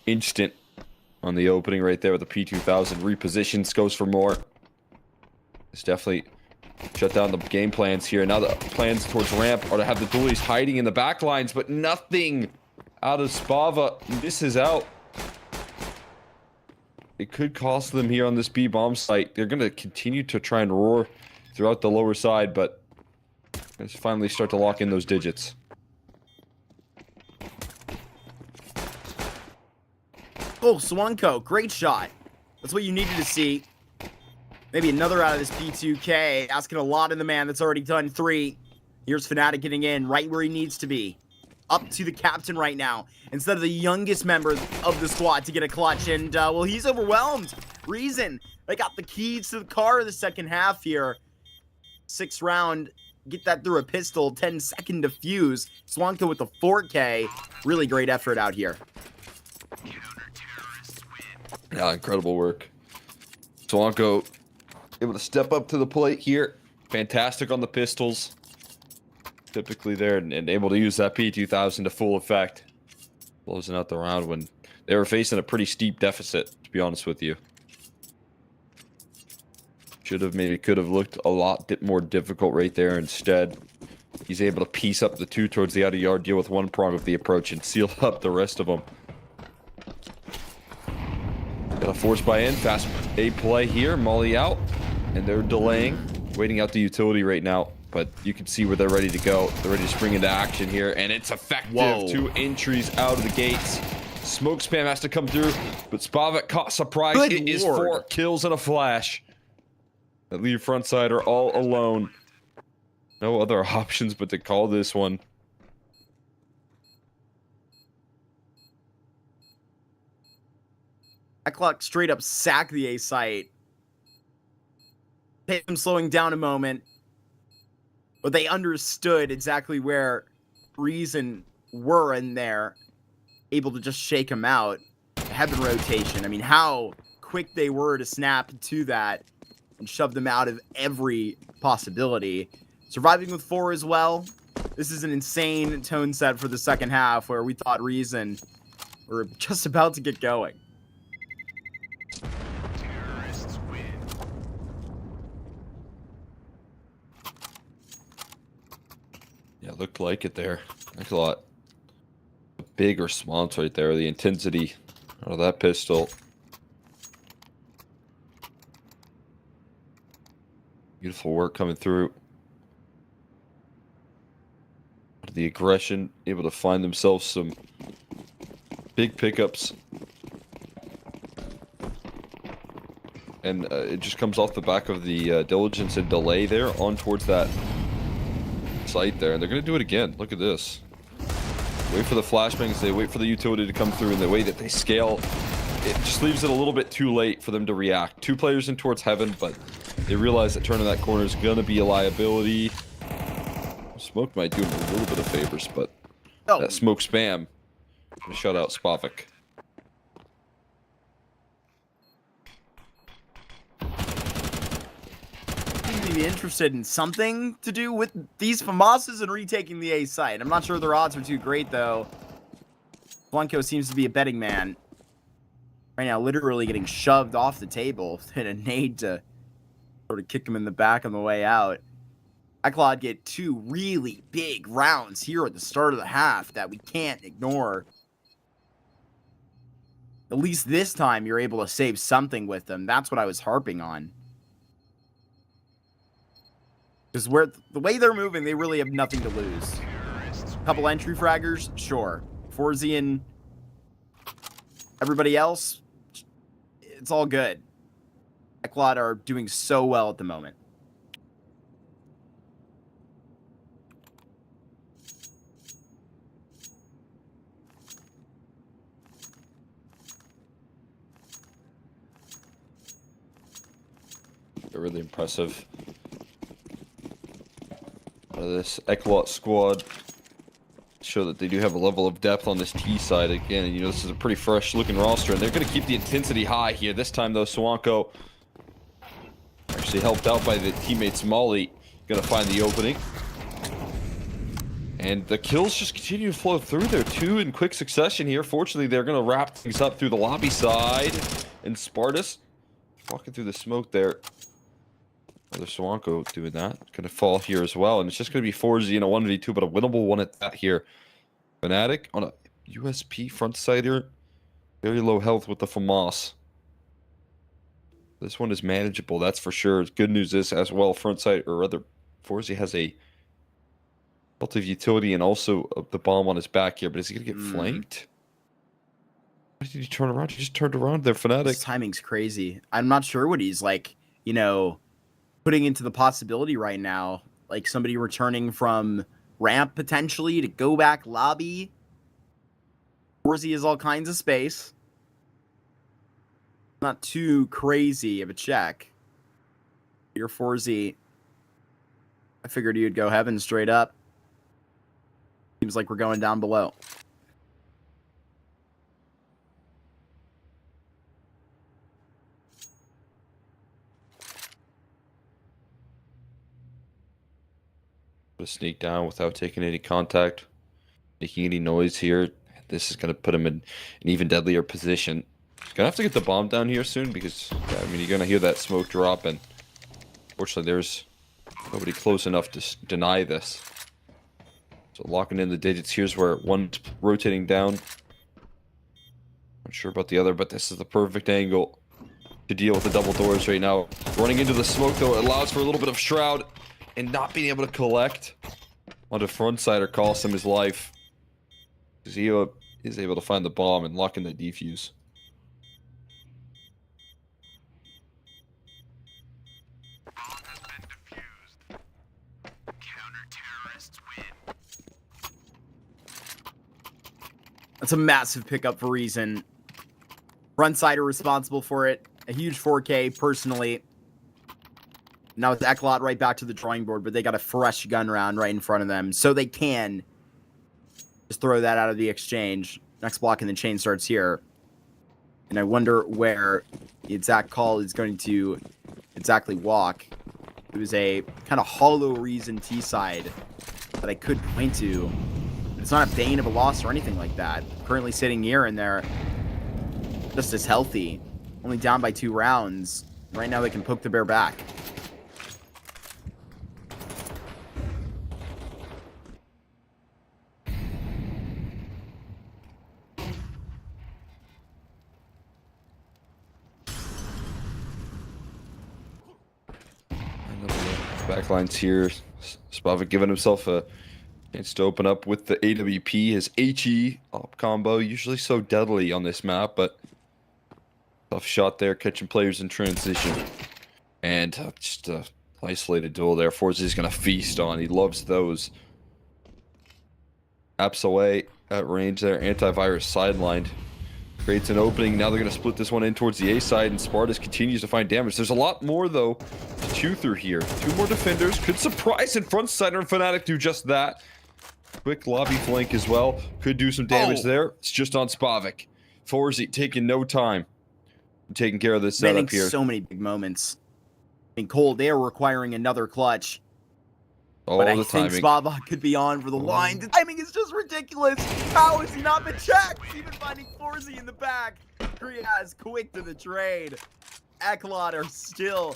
instant on the opening right there with the P2000. Repositions, goes for more. It's definitely shut down the game plans here. Now the plans towards ramp are to have the dualies hiding in the back lines, but nothing out of Spava. Misses out. It could cost them here on this B-bomb site. They're going to continue to try and roar throughout the lower side, but let's finally start to lock in those digits. Oh, Sawanko, great shot. That's what you needed to see. Maybe another out of this P2K, asking a lot of the man that's already done 3. Here's Fnatic getting in right where he needs to be. Up to the captain right now, instead of the youngest member of the squad to get a clutch. And, well, he's overwhelmed. Reason, they got the keys to the car in the second half here. 6th round. Get that through a pistol, 10-second defuse. Sawanko with the 4K. Really great effort out here. Yeah, incredible work. Sawanko able to step up to the plate here. Fantastic on the pistols. Typically there and able to use that P2000 to full effect. Closing out the round when they were facing a pretty steep deficit, to be honest with you. Should have, maybe could have looked a lot more difficult right there. Instead, he's able to piece up the 2 towards the outer yard, deal with one prong of the approach, and seal up the rest of them. Got a force buy in, fast A play here, molly out, and they're delaying, waiting out the utility right now. But you can see where they're ready to go. They're ready to spring into action here, and it's effective. Whoa. 2 entries out of the gates. Smoke spam has to come through, but Spavak caught surprise. Good It is Lord. 4 kills and a flash. That leave front side are all alone. No other options but to call this one. ECLOT straight up sack the A site. Take them slowing down a moment. But they understood exactly where Reason were in there. Able to just shake them out. Heaven rotation. I mean, how quick they were to snap to that. And shove them out of every possibility. Surviving with 4 as well. This is an insane tone set for the second half where we thought Reason were just about to get going. Terrorists win. looked like it there. ECLOT. A big response right there. The intensity out of that pistol. Beautiful work coming through. The aggression, able to find themselves some big pickups. And it just comes off the back of the diligence and delay there on towards that site there. And they're going to do it again. Look at this. Wait for the flashbangs. They wait for the utility to come through. And the way that they scale, it just leaves it a little bit too late for them to react. 2 players in towards heaven, but they realize that turning that corner is going to be a liability. Smoke might do him a little bit of favors, but that smoke spam gonna shut out Spavik. Be interested in something to do with these FAMASs and retaking the A site. I'm not sure their odds are too great, though. Blanco seems to be a betting man. Right now, literally getting shoved off the table. Hit a nade to sort of kick him in the back on the way out. ECLOT get 2 really big rounds here at the start of the half that we can't ignore. At least this time, you're able to save something with them. That's what I was harping on. Because the way they're moving, they really have nothing to lose. A couple entry fraggers, sure. Forzy and everybody else, it's all good. ECLOT are doing so well at the moment. They're really impressive. This ECLOT squad show that they do have a level of depth on this T side again. And, you know, this is a pretty fresh looking roster, and they're going to keep the intensity high here. This time, though, Swanko actually helped out by the teammates. Molly going to find the opening. And the kills just continue to flow through there, 2 in quick succession here. Fortunately, they're going to wrap things up through the lobby side. And Spartus walking through the smoke there. Another Swanko doing that. Going to fall here as well. And it's just going to be 4Z in a 1v2, but a winnable one at that here. Fnatic on a USP front side here. Very low health with the FAMAS. This one is manageable, that's for sure. Good news is as well, front side, or rather, 4Z has a belt of utility and also the bomb on his back here. But is he going to get flanked? Why did he turn around? He just turned around there, Fnatic. His timing's crazy. I'm not sure what he's like, you know, putting into the possibility right now, like somebody returning from ramp potentially to go back lobby. Forzy has all kinds of space. Not too crazy of a check. Your Forzy, I figured you'd go heaven straight up. Seems like we're going down below. Sneak down without taking any contact, making any noise here. This is going to put him in an even deadlier position. He's going to have to get the bomb down here soon because, yeah, I mean, you're going to hear that smoke drop, and fortunately there's nobody close enough to deny this. So locking in the digits, here's where one's rotating down. Not sure about the other, but this is the perfect angle to deal with the double doors right now. Running into the smoke, though, it allows for a little bit of shroud. And not being able to collect onto frontsider costs him his life. Because he is able to find the bomb and lock in the defuse. Bomb has been defused. Counter-terrorists win. That's a massive pickup for Reason. Frontsider responsible for it. A huge 4K personally. Now it's ECLOT right back to the drawing board, but they got a fresh gun round right in front of them. So they can just throw that out of the exchange. Next block in the chain starts here. And I wonder where the exact call is going to exactly walk. It was a kind of hollow Reason T side that I could point to. But it's not a bane of a loss or anything like that. Currently sitting here and they're just as healthy. Only down by 2 rounds. Right now they can poke the bear back. Backlines here. Spavik giving himself a chance to open up with the AWP. His HE op combo, usually so deadly on this map, but tough shot there, catching players in transition. And just a isolated duel there. Forzy's going to feast on. He loves those. Apps away at range there. Antivirus sidelined. Creates an opening. Now they're going to split this one in towards the A side, and Spartus continues to find damage. There's a lot more, though, to chew through here. 2 more defenders. Could surprise in front sider, and Fnatic do just that. Quick lobby flank as well. Could do some damage there. It's just on Spavik. Forzy taking no time. Taking care of this setup here. So many big moments. I mean, Cole, they are requiring another clutch. Oh, but I the think timing. Spavak could be on for the line. The timing is just ridiculous. How has he not been checked? Even finding Forzy in the back. Kriaz quick to the trade. ECLOT are still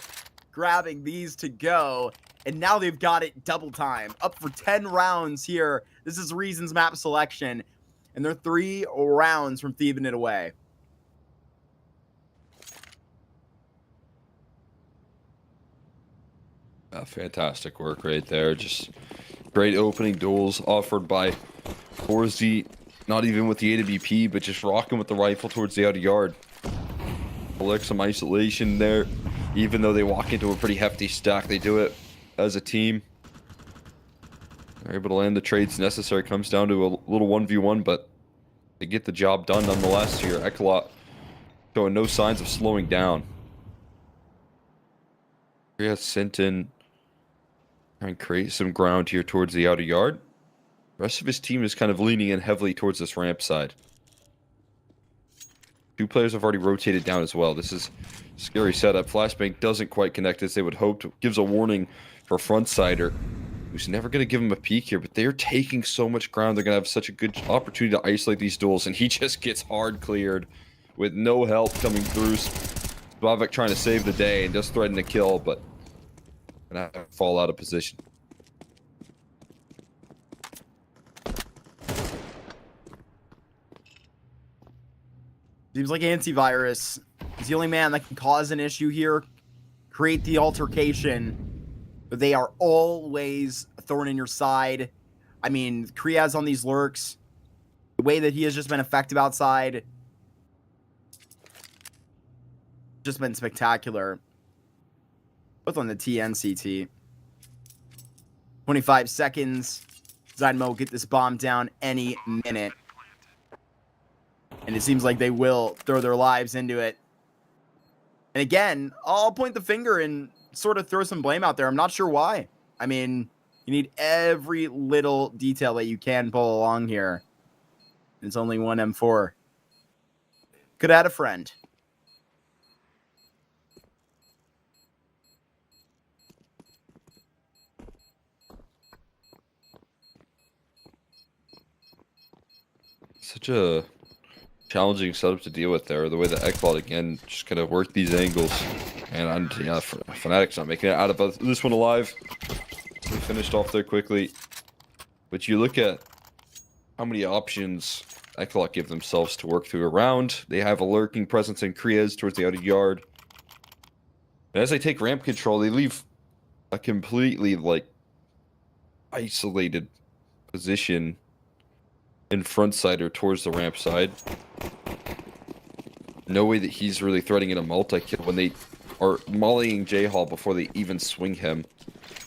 grabbing these to go. And now they've got it double time. Up for 10 rounds here. This is Reason's map selection. And they're 3 rounds from thieving it away. Fantastic work right there. Just great opening duels offered by Forzy. Not even with the AWP, but just rocking with the rifle towards the outer yard. Collect some isolation there. Even though they walk into a pretty hefty stack, they do it as a team. They're able to land the trades necessary. Comes down to a little 1v1, but they get the job done nonetheless here. ECLOT showing no signs of slowing down. He has sent in try and create some ground here towards the outer yard. The rest of his team is kind of leaning in heavily towards this ramp side. 2 players have already rotated down as well. This is a scary setup. Flashbang doesn't quite connect as they would hope. Gives a warning for Frontsider, who's never going to give him a peek here, but they're taking so much ground. They're going to have such a good opportunity to isolate these duels, and he just gets hard cleared with no help coming through. Spavik trying to save the day and just threatening to kill, but gonna have to fall out of position. Seems like Antivirus is the only man that can cause an issue here, create the altercation, but they are always a thorn in your side. I mean, Kriaz on these lurks, the way that he has just been effective outside, just been spectacular. Both on the T and CT. 25 seconds. Zynmo get this bomb down any minute. And it seems like they will throw their lives into it. And again, I'll point the finger and sort of throw some blame out there. I'm not sure why. I mean, you need every little detail that you can pull along here. It's only one M4. Could add a friend. Such a challenging setup to deal with there. The way that ECLOT again just kind of worked these angles, and yeah, Fnatic's not making it out of this one alive. They finished off there quickly, but you look at how many options ECLOT give themselves to work through a round. They have a lurking presence in Kriaz towards the outer yard, and as they take ramp control, they leave a completely like isolated position in front side or towards the ramp side. No way that he's really threatening a multi-kill when they are mollying J-Hall before they even swing him.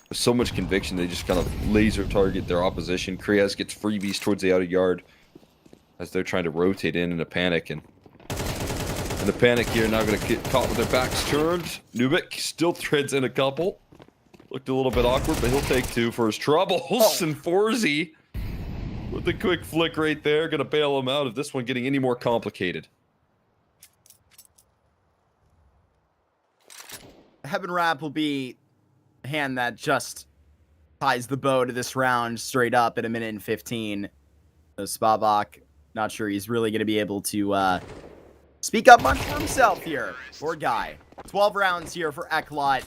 With so much conviction, they just kind of laser target their opposition. Kriaz gets freebies towards the outer yard as they're trying to rotate in a panic. And the panic here now going to get caught with their backs turned. Nubik still threads in a couple. Looked a little bit awkward, but he'll take 2 for his troubles. And Forzy with the quick flick right there, gonna bail him out of this one getting any more complicated. Heaven Wrap will be a hand that just ties the bow to this round straight up at 1:15. So Spavak, not sure he's really going to be able to speak up much for himself here. Poor guy. 12 rounds here for ECLOT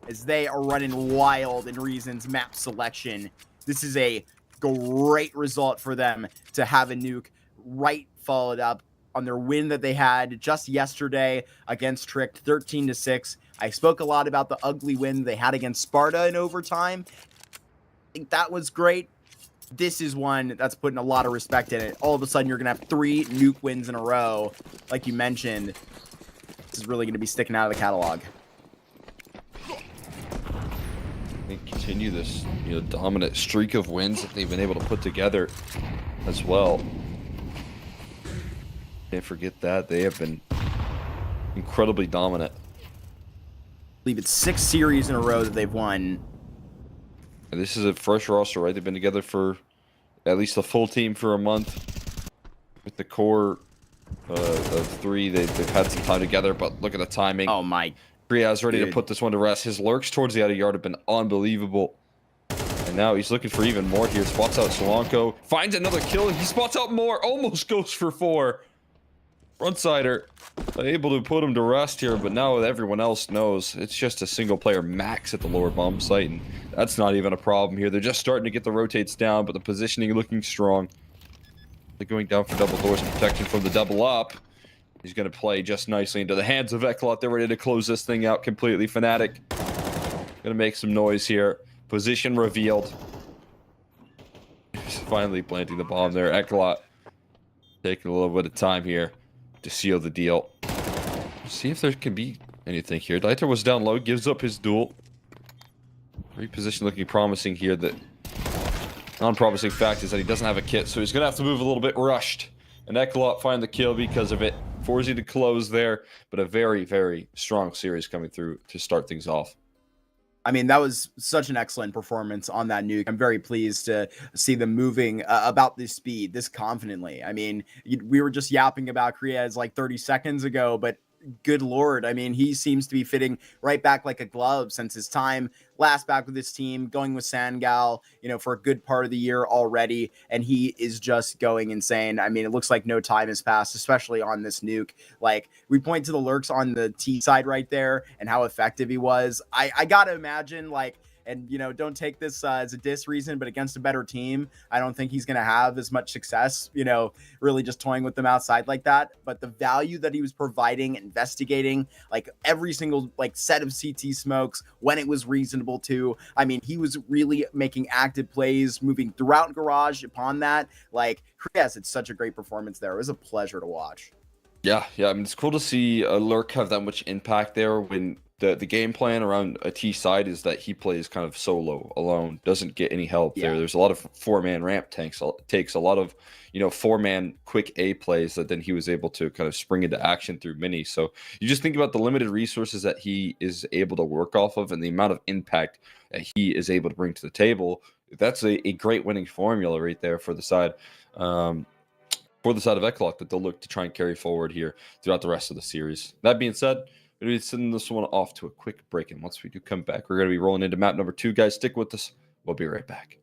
as they are running wild in Reason's map selection. This is a great result for them to have a nuke right followed up on their win that they had just yesterday against Tricked, 13-6. I spoke a lot about the ugly win they had against Sparta in overtime. I think that was great. This is one that's putting a lot of respect in it. All of a sudden, you're going to have 3 nuke wins in a row, like you mentioned. This is really going to be sticking out of the catalog. They continue this, dominant streak of wins that they've been able to put together as well. Can't forget that. They have been incredibly dominant. I believe it's 6 series in a row that they've won. And this is a fresh roster, right? They've been together for at least the full team for a month. With the core of 3, they've had some time together, but look at the timing. Oh my. Kriaz ready to Dude. put this one to rest. His lurks towards the outer yard have been unbelievable. And now he's looking for even more here. Spots out Solanko. Finds another kill, and he spots out more. Almost goes for 4. Frontsider able to put him to rest here, but now everyone else knows it's just a single player max at the lower bomb site, and that's not even a problem here. They're just starting to get the rotates down, but the positioning looking strong. They're going down for double doors and protection from the double up. He's going to play just nicely into the hands of ECLOT. They're ready to close this thing out completely. Fnatic going to make some noise here. Position revealed. Finally planting the bomb there. ECLOT taking a little bit of time here to seal the deal. See if there can be anything here. Dieter was down low, gives up his duel. Reposition looking promising here. The non-promising fact is that he doesn't have a kit, so he's going to have to move a little bit rushed. And ECLOT find the kill because of it. Forzy to close there, but a very, very strong series coming through to start things off. I mean, that was such an excellent performance on that nuke. I'm very pleased to see them moving about this speed, this confidently. I mean, we were just yapping about Kriaz like 30 seconds ago, but good Lord. I mean, he seems to be fitting right back like a glove since his time last back with this team, going with Sangal, for a good part of the year already. And he is just going insane. I mean, it looks like no time has passed, especially on this nuke. Like, we point to the lurks on the T side right there and how effective he was. I got to imagine, like, and, don't take this as a diss reason, but against a better team, I don't think he's going to have as much success, really just toying with them outside like that. But the value that he was providing, investigating, like every single set of CT smokes when it was reasonable to, I mean, he was really making active plays, moving throughout Garage upon that. Like, yes, it's such a great performance there. It was a pleasure to watch. Yeah. I mean, it's cool to see a lurk have that much impact there when the game plan around a T side is that he plays kind of solo, alone, doesn't get any help there. There's a lot of 4-man ramp takes a lot of, 4-man quick A plays that then he was able to kind of spring into action through mini. So you just think about the limited resources that he is able to work off of and the amount of impact that he is able to bring to the table. That's a great winning formula right there for the side. For the side of ECLOT that they'll look to try and carry forward here throughout the rest of the series. That being said, we're going to be sending this one off to a quick break, and once we do come back, we're going to be rolling into map number 2. Guys, stick with us. We'll be right back.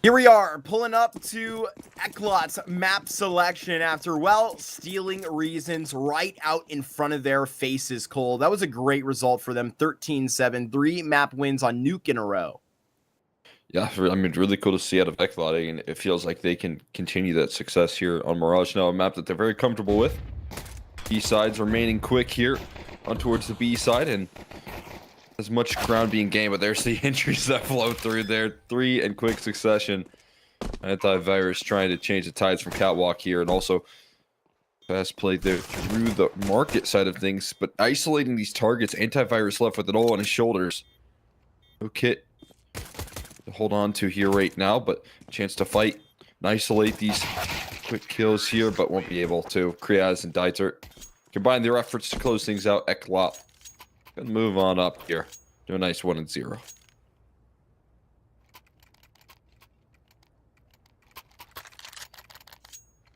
Here we are, pulling up to ECLOT's map selection after, well, stealing Reasons right out in front of their faces, Cole. That was a great result for them, 13-7, 3 map wins on Nuke in a row. Yeah, I mean, really cool to see out of ECLOT, and it feels like they can continue that success here on Mirage now, a map that they're very comfortable with. B sides remaining quick here on towards the B side, and as much ground being gained, but there's the injuries that flow through there. 3 in quick succession. Antivirus trying to change the tides from Catwalk here, and also fast play there through the market side of things, but isolating these targets. Antivirus left with it all on his shoulders. No kit to hold on to here right now, but chance to fight and isolate these quick kills here, but won't be able to. Kriaz and Dieter combine their efforts to close things out. ECLOT gonna move on up here. Do a nice 1-0.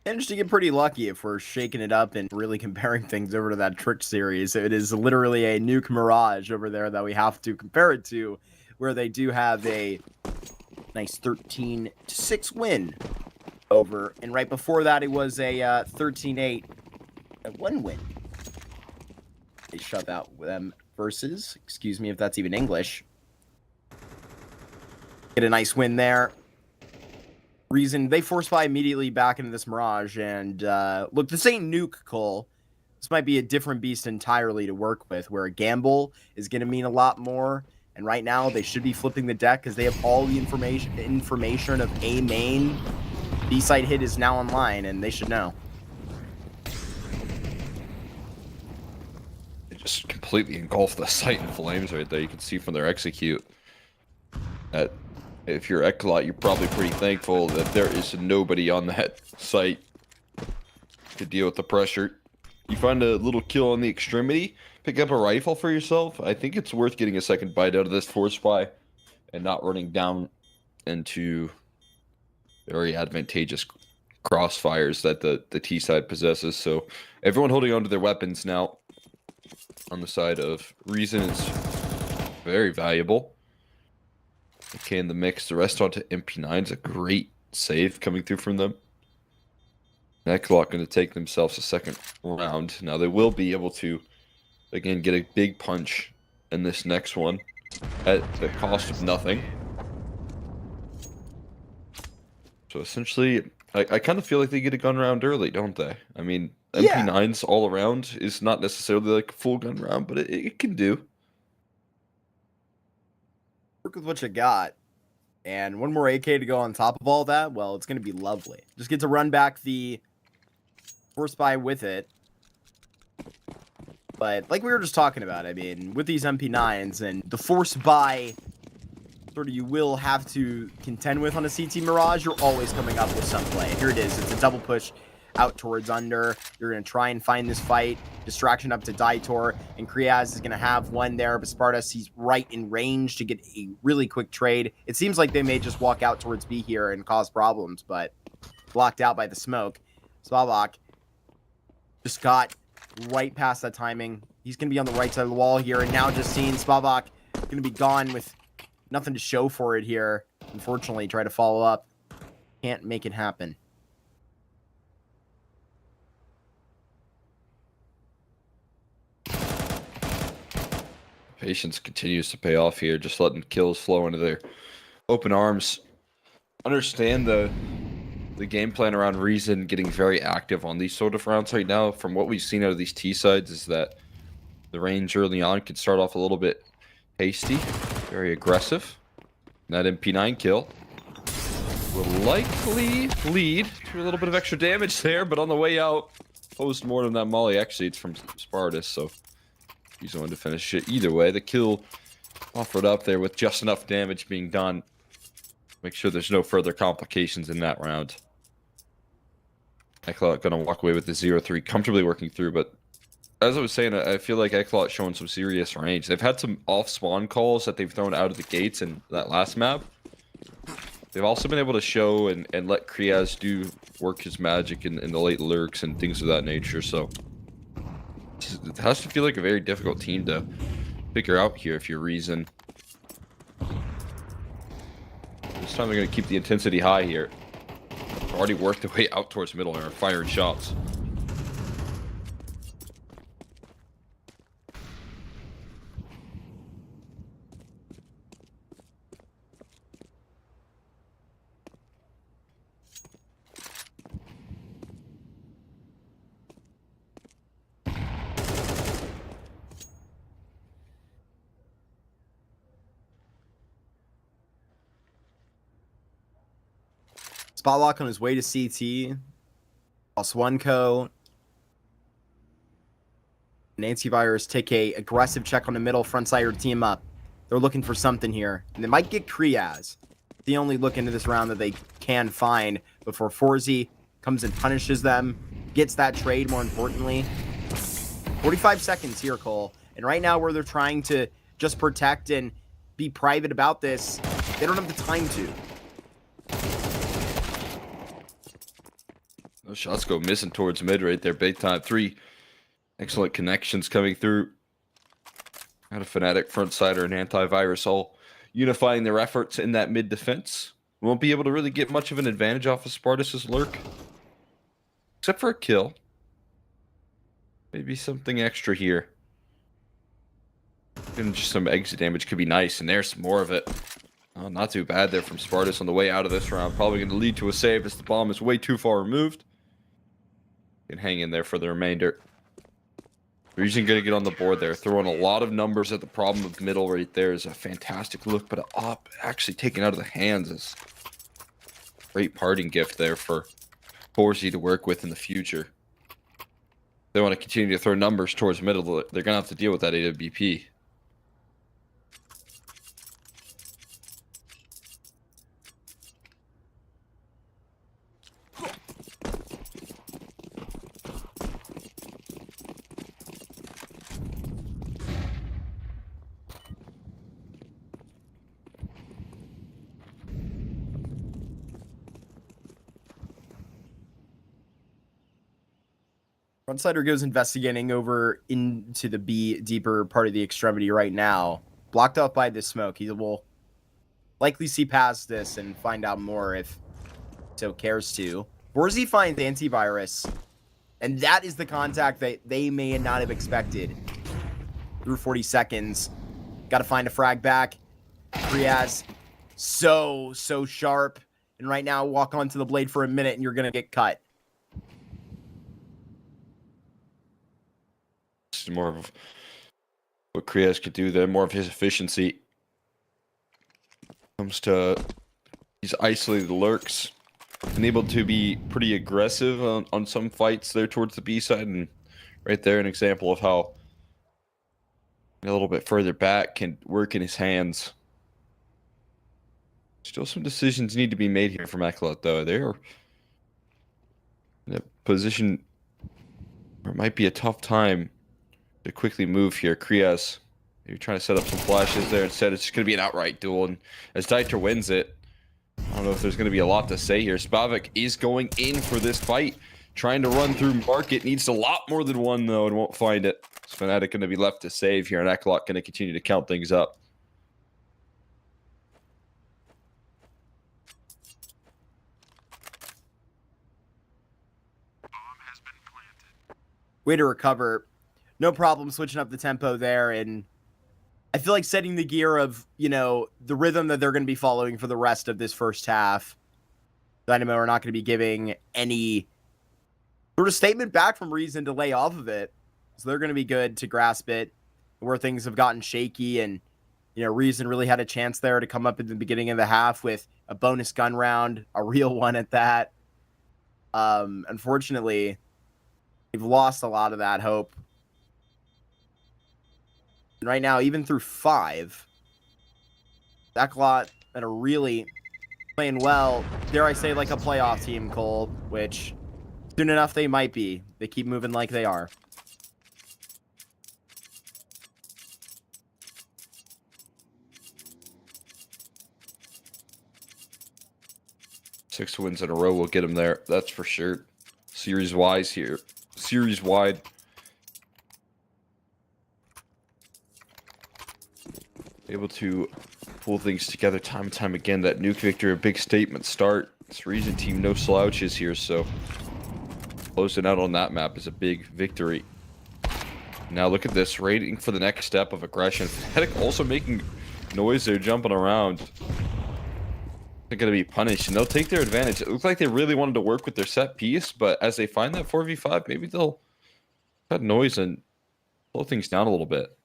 Managed to get pretty lucky if we're shaking it up and really comparing things over to that Trick series. It is literally a Nuke Mirage over there that we have to compare it to, where they do have a nice 13-6 win over. And right before that, it was a 13-8, a 1 win. They shut out them versus, excuse me if that's even English. Get a nice win there. Reason they force by immediately back into this Mirage, and look, this ain't Nuke, Cole. This might be a different beast entirely to work with, where a gamble is going to mean a lot more. And right now, they should be flipping the deck because they have all the information of A main. B side hit is now online, and they should know. They just completely engulf the site in flames right there. You can see from their execute that if you're ECLOT, you're probably pretty thankful that there is nobody on that site to deal with the pressure. You find a little kill on the extremity, pick up a rifle for yourself. I think it's worth getting a second bite out of this force spy and not running down into very advantageous crossfires that the T side possesses. So everyone holding on to their weapons now on the side of Reason is very valuable. Okay, in the mix, the rest onto MP9 is a great save coming through from them. ECLOT going to take themselves a second round. Now they will be able to, again, get a big punch in this next one at the cost of nothing. So essentially, I kind of feel like they get a gun round early, don't they? I mean, MP9s all around is not necessarily like a full gun round, but it can do. Work with what you got. And one more AK to go on top of all that, well, it's going to be lovely. Just get to run back the force spy with it. But like we were just talking about, I mean, with these MP9s and the force buy sort of you will have to contend with on a CT Mirage, you're always coming up with some play. Here it is. It's a double push out towards under. You're going to try and find this fight. Distraction up to Dietor, and Kriaz is going to have one there, but Spartus, he's right in range to get a really quick trade. It seems like they may just walk out towards B here and cause problems, but blocked out by the smoke. Spavak just got right past that timing. He's going to be on the right side of the wall here, and now just seeing Spavak going to be gone with nothing to show for it here. Unfortunately, try to follow up. Can't make it happen. Patience continues to pay off here, just letting kills flow into their open arms. Understand the game plan around Reason getting very active on these sort of rounds right now. From what we've seen out of these T sides is that the range early on can start off a little bit hasty, very aggressive. And that MP9 kill will likely lead to a little bit of extra damage there, but on the way out, post-mortem that Molly actually it's from Spartus, so he's going to finish it. Either way, the kill offered up there with just enough damage being done. Make sure there's no further complications in that round. ECLOT going to walk away with the 0-3, comfortably working through, but as I was saying, I feel like ECLOT showing some serious range. They've had some off-spawn calls that they've thrown out of the gates in that last map. They've also been able to show and let Kriaz do work his magic in the late lurks and things of that nature, so it has to feel like a very difficult team to figure out here if you're Reason. Just time they're going to keep the intensity high here. They've already worked their way out towards middle and are firing shots. Spotlock on his way to CT. +1 co. And Antivirus take a aggressive check on the middle, front side team up. They're looking for something here. And they might get Kriaz. The only look into this round that they can find before Forzy comes and punishes them. Gets that trade, more importantly. 45 seconds here, Cole. And right now where they're trying to just protect and be private about this, they don't have the time to. Those shots go missing towards mid right there. Big time. 3 excellent connections coming through. Got a Fnatic, Frontsider, and Antivirus all unifying their efforts in that mid defense. Won't be able to really get much of an advantage off of Spartus's lurk. Except for a kill. Maybe something extra here. And just some exit damage could be nice. And there's some more of it. Oh, not too bad there from Spartus on the way out of this round. Probably going to lead to a save as the bomb is way too far removed. Can hang in there for the remainder. They're usually going to get on the board there. Throwing a lot of numbers at the problem of middle right there is a fantastic look. But up actually taken out of the hands is a great parting gift there for Forzy to work with in the future. If they want to continue to throw numbers towards middle, they're going to have to deal with that AWP. Frontsider goes investigating over into the B deeper part of the extremity right now. Blocked off by the smoke. He will likely see past this and find out more if so cares to. Forzy finds Antivirus, and that is the contact that they may not have expected. Through 40 seconds. Got to find a frag back. Kriaz, so sharp. And right now, walk onto the blade for a minute and you're going to get cut. More of what Kriaz could do there, more of his efficiency. Comes to he's isolated the lurks, been able to be pretty aggressive on some fights there towards the B side, and right there an example of how a little bit further back can work in his hands. Still some decisions need to be made here from ECLOT though. They're in a position where it might be a tough time to quickly move here. Kriaz, you're trying to set up some flashes there. Instead, it's just going to be an outright duel. And as Dieter wins it, I don't know if there's going to be a lot to say here. Spavik is going in for this fight. Trying to run through market. Needs a lot more than one, though, and won't find it. Fnatic going to be left to save here, and ECLOT going to continue to count things up. Bomb has been planted. Way to recover. No problem switching up the tempo there, and I feel like setting the gear of, the rhythm that they're going to be following for the rest of this first half. Dynamo are not going to be giving any sort of statement back from Reason to lay off of it. So they're going to be good to grasp it where things have gotten shaky, and, Reason really had a chance there to come up at the beginning of the half with a bonus gun round, a real one at that. Unfortunately, they've lost a lot of that hope. And right now, even through 5, ECLOT that are really playing well, dare I say, like a playoff team, Cole, which soon enough they might be. They keep moving like they are. Six wins in a row will get him there. That's for sure. Series-wise here. Series-wide. able to pull things together time and time again. That nuke victory, a big statement start. This Reason team, no slouches here, so closing out on that map is a big victory. Now look at this, waiting for the next step of aggression. Fnatic also making noise there, jumping around. They're going to be punished, and they'll take their advantage. It looks like they really wanted to work with their set piece, but as they find that 4v5, maybe they'll cut noise and slow things down a little bit.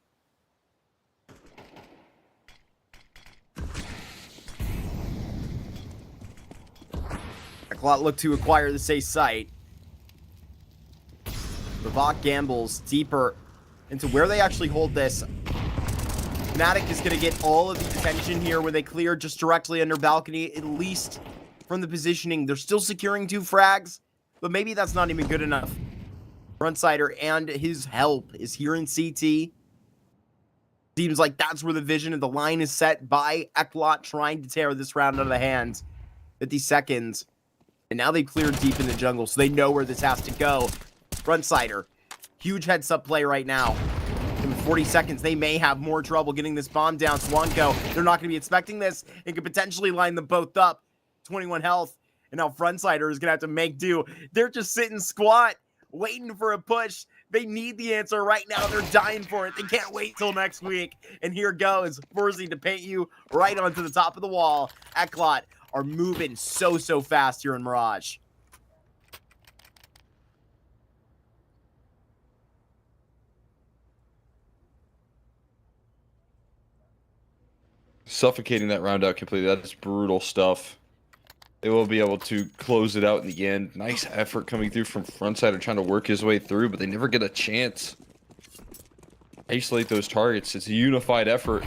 ECLOT look to acquire the safe site. Vivok gambles deeper into where they actually hold this. Fnatic is going to get all of the attention here where they clear just directly under balcony, at least from the positioning. They're still securing 2 frags, but maybe that's not even good enough. Frontsider and his help is here in CT. Seems like that's where the vision of the line is set by ECLOT, trying to tear this round out of the hands. 50 seconds. And now they've cleared deep in the jungle, so they know where this has to go. Frontsider, huge heads-up play right now. In 40 seconds, they may have more trouble getting this bomb down. Swanko, they're not going to be expecting this and could potentially line them both up. 21 health, and now Frontsider is going to have to make do. They're just sitting squat, waiting for a push. They need the answer right now. They're dying for it. They can't wait till next week. And here goes, forcing to paint you right onto the top of the wall. ECLOT are moving so fast here in Mirage. Suffocating that round out completely. That's brutal stuff. They will be able to close it out in the end. Nice effort coming through from Frontsider, trying to work his way through, but they never get a chance. Isolate those targets. It's a unified effort.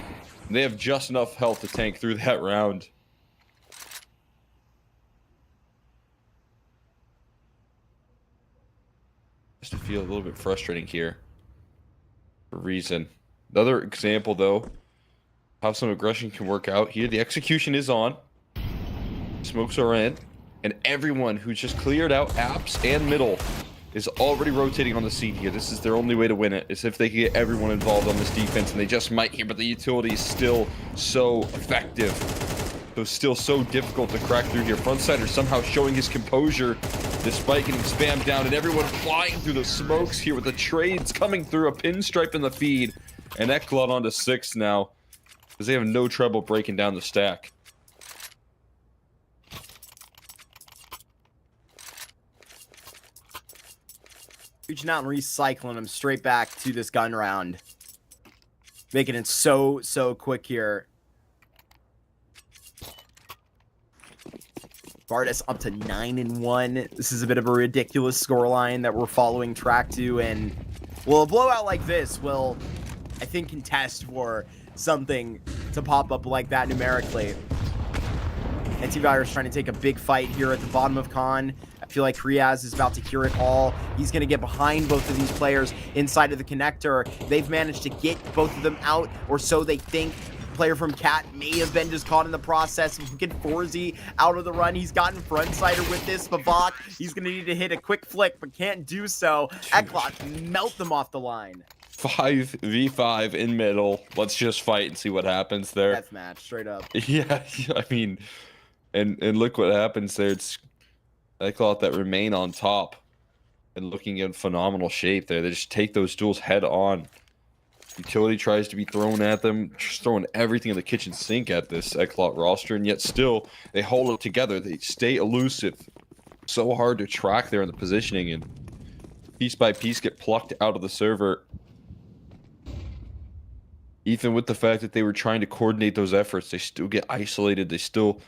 They have just enough health to tank through that round. Just to feel a little bit frustrating here. For Reason. Another example, though, how some aggression can work out here. The execution is on. Smokes are in. And everyone who's just cleared out apps and middle is already rotating on the scene here. This is their only way to win it, is if they can get everyone involved on this defense, and they just might here, but the utility is still so effective. So still so difficult to crack through here. Frontsider somehow showing his composure despite getting spammed down, and everyone flying through the smokes here with the trades coming through, a pinstripe in the feed. And ECLOT onto 6 now, because they have no trouble breaking down the stack. Reaching out and recycling them straight back to this gun round. Making it so quick here. Vardis up to 9-1. This is a bit of a ridiculous scoreline that we're following track to, and well, a blowout like this will, I think, contest for something to pop up like that numerically. Antivirus trying to take a big fight here at the bottom of Con. I feel like Kriaz is about to hear it all. He's going to get behind both of these players inside of the connector. They've managed to get both of them out, or so they think. Player from Cat may have been just caught in the process. Get Forzy out of the run. He's gotten Frontsider with this. Vivok, he's going to need to hit a quick flick, but can't do so. ECLOT melt them off the line. 5v5 in middle. Let's just fight and see what happens there. Deathmatch, straight up. Yeah, I mean, and look what happens there. It's ECLOT that remain on top and looking in phenomenal shape there. They just take those duels head on. Utility tries to be thrown at them, just throwing everything in the kitchen sink at this ECLOT roster, and yet still they hold it together. They stay elusive. So hard to track there in the positioning, and piece by piece get plucked out of the server. Even with the fact that they were trying to coordinate those efforts, they still get isolated. They still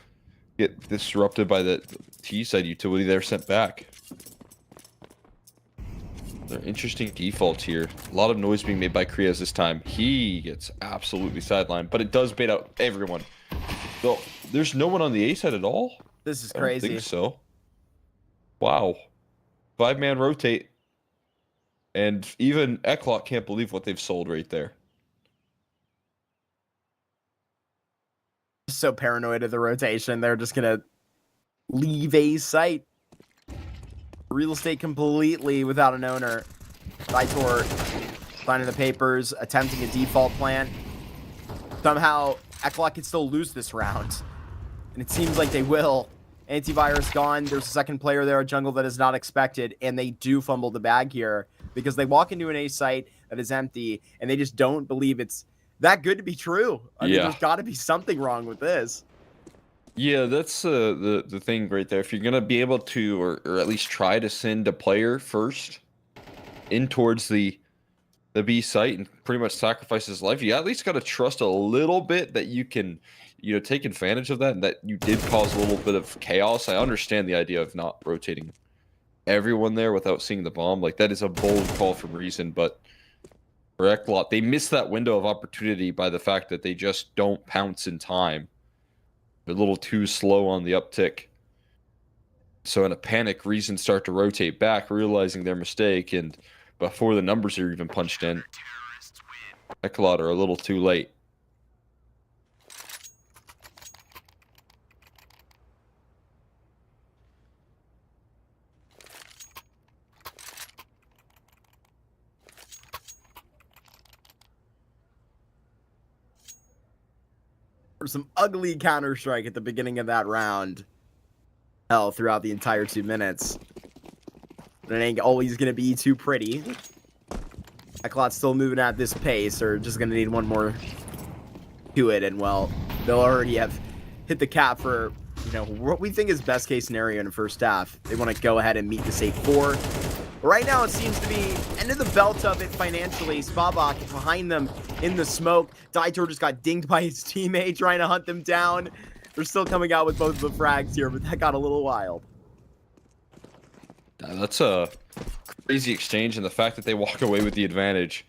get disrupted by the T-side utility they're sent back. They're interesting defaults here. A lot of noise being made by Kriaz this time. He gets absolutely sidelined, but it does bait out everyone. Though there's no one on the A side at all. This is I don't crazy. think so. Wow. 5-man rotate. And even ECLOT can't believe what they've sold right there. So paranoid of the rotation. They're just going to leave a site. Real estate completely without an owner. Vitor signing the papers, attempting a default plant. Somehow, ECLOT can still lose this round. And it seems like they will. Antivirus gone. There's a second player there at jungle that is not expected. And they do fumble the bag here because they walk into an A site that is empty. And they just don't believe it's that good to be true. I mean, there's got to be something wrong with this. Yeah, that's the thing right there. If you're going to be able to, or at least try to send a player first in towards the B site and pretty much sacrifice his life, you at least got to trust a little bit that you can, take advantage of that, and that you did cause a little bit of chaos. I understand the idea of not rotating everyone there without seeing the bomb. Like, that is a bold call from Reason, but for ECLOT, they miss that window of opportunity by the fact that they just don't pounce in time. They're a little too slow on the uptick. So in a panic, Reason start to rotate back, realizing their mistake, and before the numbers are even punched in, ECLOT are a little too late. Some ugly Counter-Strike at the beginning of that round. Hell, throughout the entire 2 minutes. But it ain't always going to be too pretty. ECLOT's still moving at this pace. Or just going to need one more to it. And, well, they'll already have hit the cap for, what we think is best case scenario in the first half. They want to go ahead and meet the safe 4. But right now, it seems to be end of the belt of it financially. Spabak behind them in the smoke. Daitor just got dinged by his teammate trying to hunt them down. They're still coming out with both of the frags here, but that got a little wild. That's a crazy exchange, and the fact that they walk away with the advantage,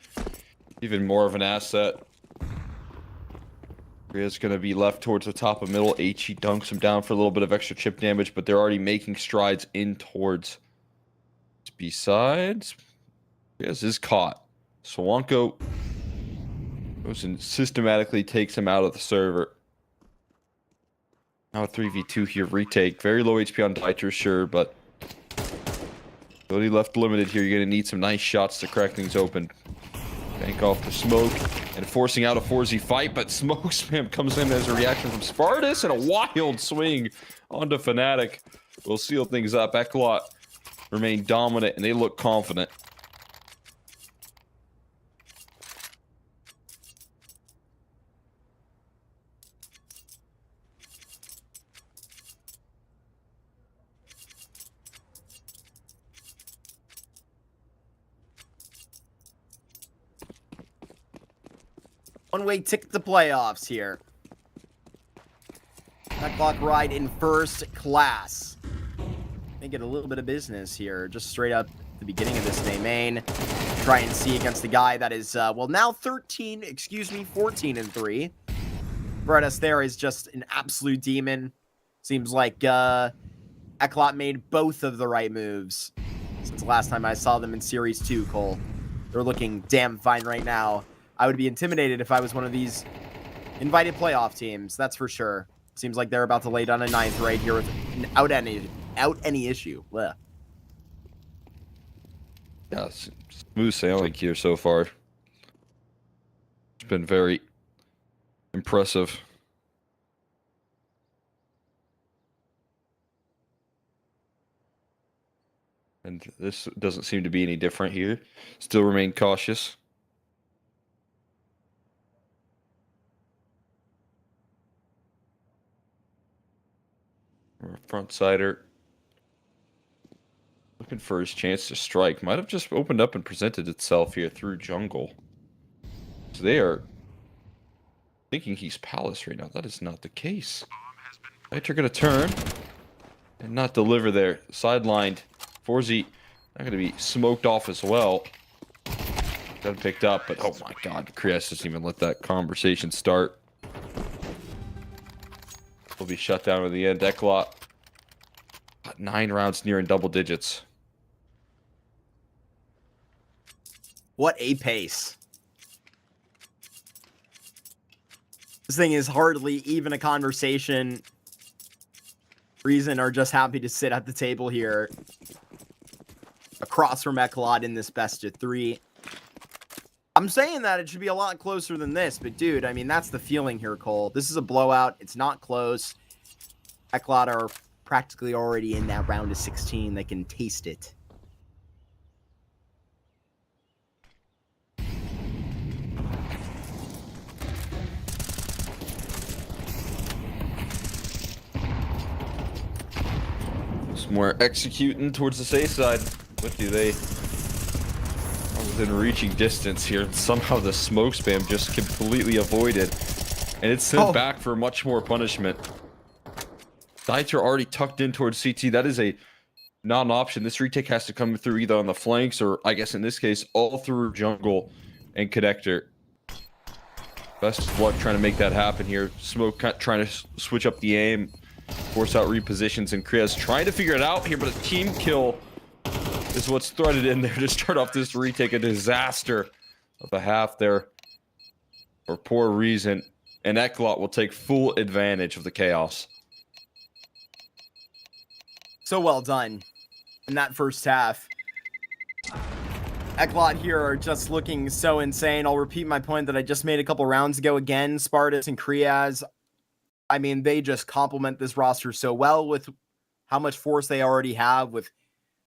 even more of an asset. Ria's going to be left towards the top of middle. HE dunks him down for a little bit of extra chip damage, but they're already making strides in towards B-sides. Ria's is caught. Swanko goes and systematically takes him out of the server. Now a 3v2 here, retake. Very low HP on Dieter, sure, but ability left limited here. You're going to need some nice shots to crack things open. Bank off the smoke and forcing out a 4Z fight, but smoke spam comes in as a reaction from Spartus and a wild swing onto Fnatic. Will seal things up. ECLOT remain dominant and they look confident. One-way ticket to playoffs here. That clock ride in first class. Make it a little bit of business here. Just straight up at the beginning of this main. Try and see against the guy that is, now 14 and 3. Brett Astaire is just an absolute demon. Seems like ECLOT made both of the right moves since the last time I saw them in Series 2, Cole. They're looking damn fine right now. I would be intimidated if I was one of these invited playoff teams, that's for sure. Seems like they're about to lay down a 9th right here without any issue. Blech. Yeah, smooth sailing here so far. It's been very impressive. And this doesn't seem to be any different here. Still remain cautious. Front sider looking for his chance to strike. Might have just opened up and presented itself here through jungle. So they are thinking he's Palace right now. That is not the case. Nitro gonna turn and not deliver there. Sidelined. 4Z not gonna be smoked off as well. Got picked up, but oh my god, Krias doesn't even let that conversation start. Will be shut down in the end. ECLOT 9 rounds near in double digits. What a pace. This thing is hardly even a conversation. Reason are just happy to sit at the table here. Across from ECLOT in this best of 3. I'm saying that it should be a lot closer than this, but dude, I mean, that's the feeling here, Cole. This is a blowout. It's not close. ECLOT are practically already in that round of 16. They can taste it. Some more executing towards the safe side. With you, they are within reaching distance here. Somehow the smoke spam just completely avoided. And it's sent back for much more punishment. Dites are already tucked in towards CT. That is a non-option. This retake has to come through either on the flanks or, I guess in this case, all through jungle and connector. Best of luck trying to make that happen here. Smoke trying to switch up the aim, force out repositions, and Kriya's trying to figure it out here, but a team kill is what's threaded in there to start off this retake. A disaster of a half there for poor reason, and ECLOT will take full advantage of the chaos. So well done in that first half. ECLOT here are just looking so insane. I'll repeat my point that I just made a couple rounds ago again. Spartus and Kriaz, I mean, they just complement this roster so well with how much force they already have with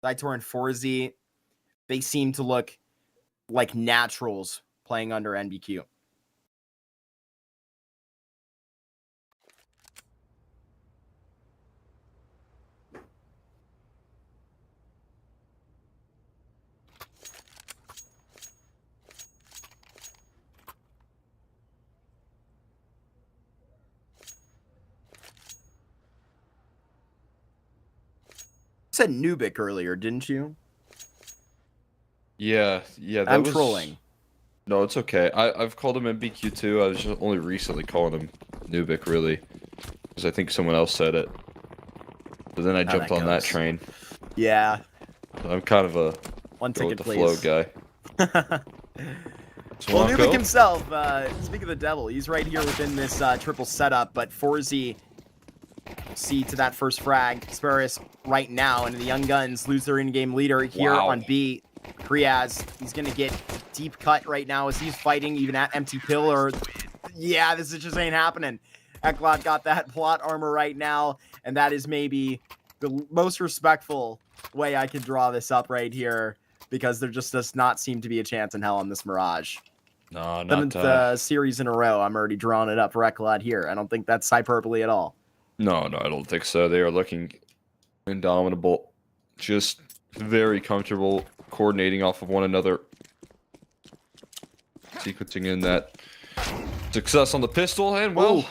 Zaitor and Forzy. They seem to look like naturals playing under NBQ. You said Nubik earlier, didn't you? Yeah, I'm trolling. No, it's okay. I've called him MBQ too. I was just only recently calling him Nubik, really. Because I think someone else said it. But then I jumped on that train. Yeah. So I'm kind of a One go with ticket, the please. flow guy. Well, Nubik himself, speak of the devil, he's right here within this triple setup, but Forzy see to that first frag. Sparus right now, and the Young Guns lose their in-game leader here on B. Kriaz, he's going to get deep cut right now as he's fighting even at empty pillar. Yeah, this just ain't happening. ECLOT got that plot armor right now, and that is maybe the most respectful way I could draw this up right here, because there just does not seem to be a chance in hell on this Mirage. No, not the series in a row. I'm already drawing it up for ECLOT here. I don't think that's hyperbole at all. No, I don't think so. They are looking indomitable. Just very comfortable coordinating off of one another. Sequencing in that success on the pistol, and well,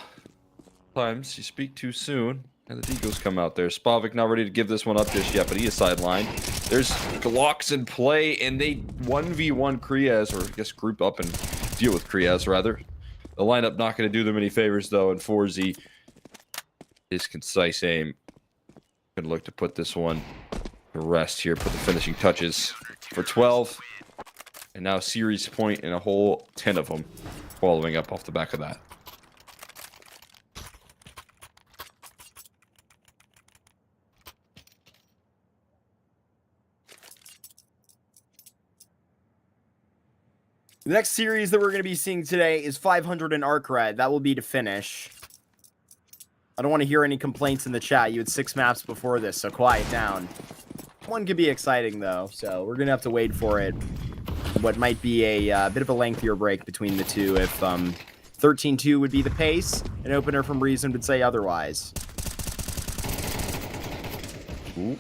sometimes you speak too soon, and the Deagles come out there. Spavik not ready to give this one up just yet, but he is sidelined. There's Glocks in play, and they 1v1 Kriaz, or I guess group up and deal with Kriaz, rather. The lineup not going to do them any favors, though, and 4Z, his concise aim, going to look to put this one to rest here, put the finishing touches for 12. And now series point and a whole 10 of them following up off the back of that. The next series that we're going to be seeing today is 500 in ARCRED. That will be to finish. I don't want to hear any complaints in the chat. You had 6 maps before this, so quiet down. One could be exciting, though, so we're going to have to wait for it. What might be a bit of a lengthier break between the two if 13-2 would be the pace. An opener from Reason would say otherwise. Ooh.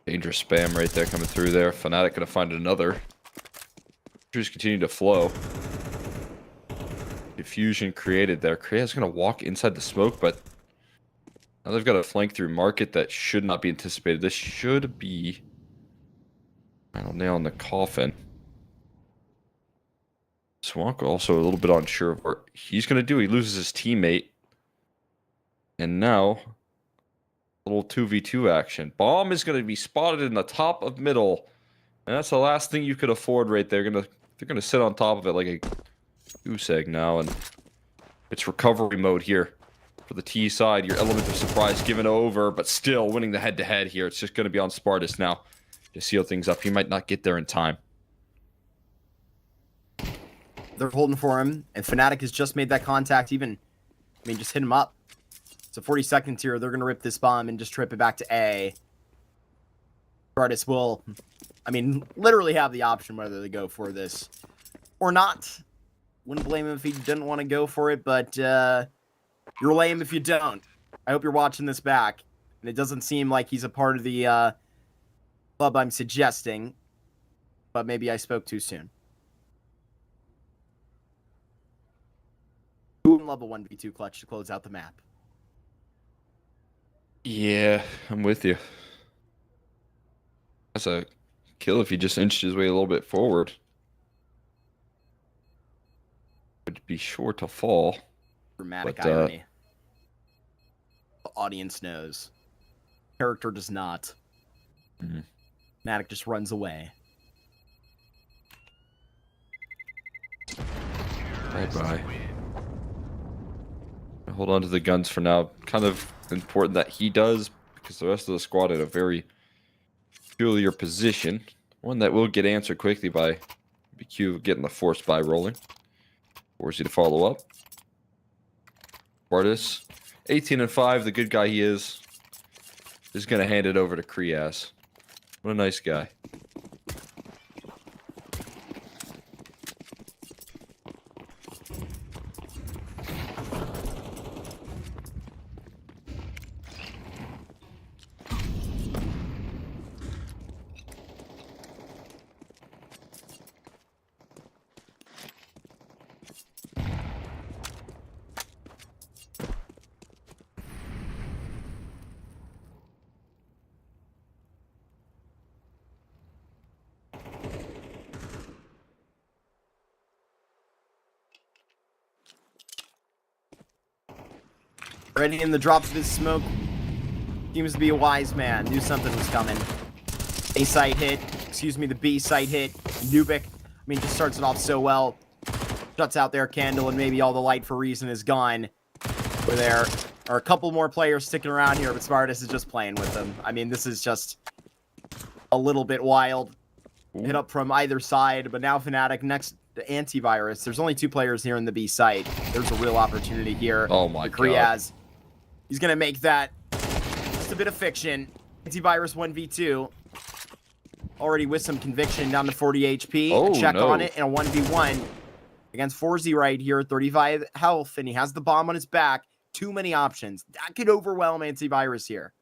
Dangerous spam right there coming through there. Fnatic going to find another. Just continue to flow. Diffusion created there. Kriya's going to walk inside the smoke, but now they've got a flank through market that should not be anticipated. This should be final nail in the coffin. Swank also a little bit unsure of what he's going to do. He loses his teammate. And now, a little 2v2 action. Bomb is going to be spotted in the top of middle. And that's the last thing you could afford right there. They're going to sit on top of it like a goose egg now. And it's recovery mode here for the T side. Your element of surprise given over, but still winning the head-to-head here. It's just going to be on Spartus now to seal things up. He might not get there in time. They're holding for him, and Fnatic has just made that contact even. I mean, just hit him up. So 40 seconds here. They're going to rip this bomb and just trip it back to A. Artis will, I mean, literally have the option whether they go for this or not. Wouldn't blame him if he didn't want to go for it, but you're lame if you don't. I hope you're watching this back. And it doesn't seem like he's a part of the club I'm suggesting, but maybe I spoke too soon. Level 1v2 clutch to close out the map. Yeah, I'm with you. That's a kill if he just inched his way a little bit forward. Would be sure to fall. Dramatic But, irony. The audience knows. Character does not. Mhm. Matic just runs away. Bye-bye. Hold on to the guns for now. Kind of important that he does, because the rest of the squad in a very peculiar position. One that will get answered quickly by BQ getting the force buy rolling. Force you to follow up. Bartis, 18-5, the good guy he is going to hand it over to Krias. What a nice guy. Already in the drops of his smoke. Seems to be a wise man. Knew something was coming. A site hit. Excuse me, the B site hit. Nubic. I mean, just starts it off so well. Shuts out their candle, and maybe all the light for Reason is gone. Where there are a couple more players sticking around here, but Spartus is just playing with them. I mean, this is just a little bit wild. Hit up from either side, but now Fnatic next to Antivirus. There's only 2 players here in the B site. There's a real opportunity here. Oh my god. Kriaz. He's going to make that just a bit of fiction. Antivirus 1v2. Already with some conviction down to 40 HP. Oh, Check no. on it in a 1v1 against 4Z right here. 35 health, and he has the bomb on his back. Too many options. That could overwhelm Antivirus here.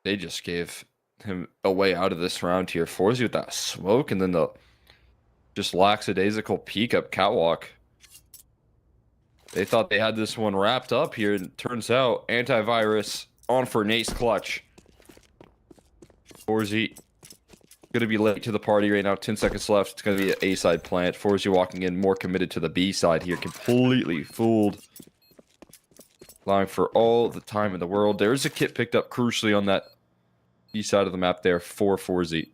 They just gave him a way out of this round here. Forzy with that smoke, and then the just lackadaisical peek up catwalk. They thought they had this one wrapped up here, and it turns out Antivirus on for an ace clutch. Forzy gonna be late to the party right now. 10 seconds left. It's gonna be an A side plant. Forzy walking in more committed to the B side here, completely fooled. Allowing for all the time in the world. There's a kit picked up crucially on that B side of the map there for Forzy.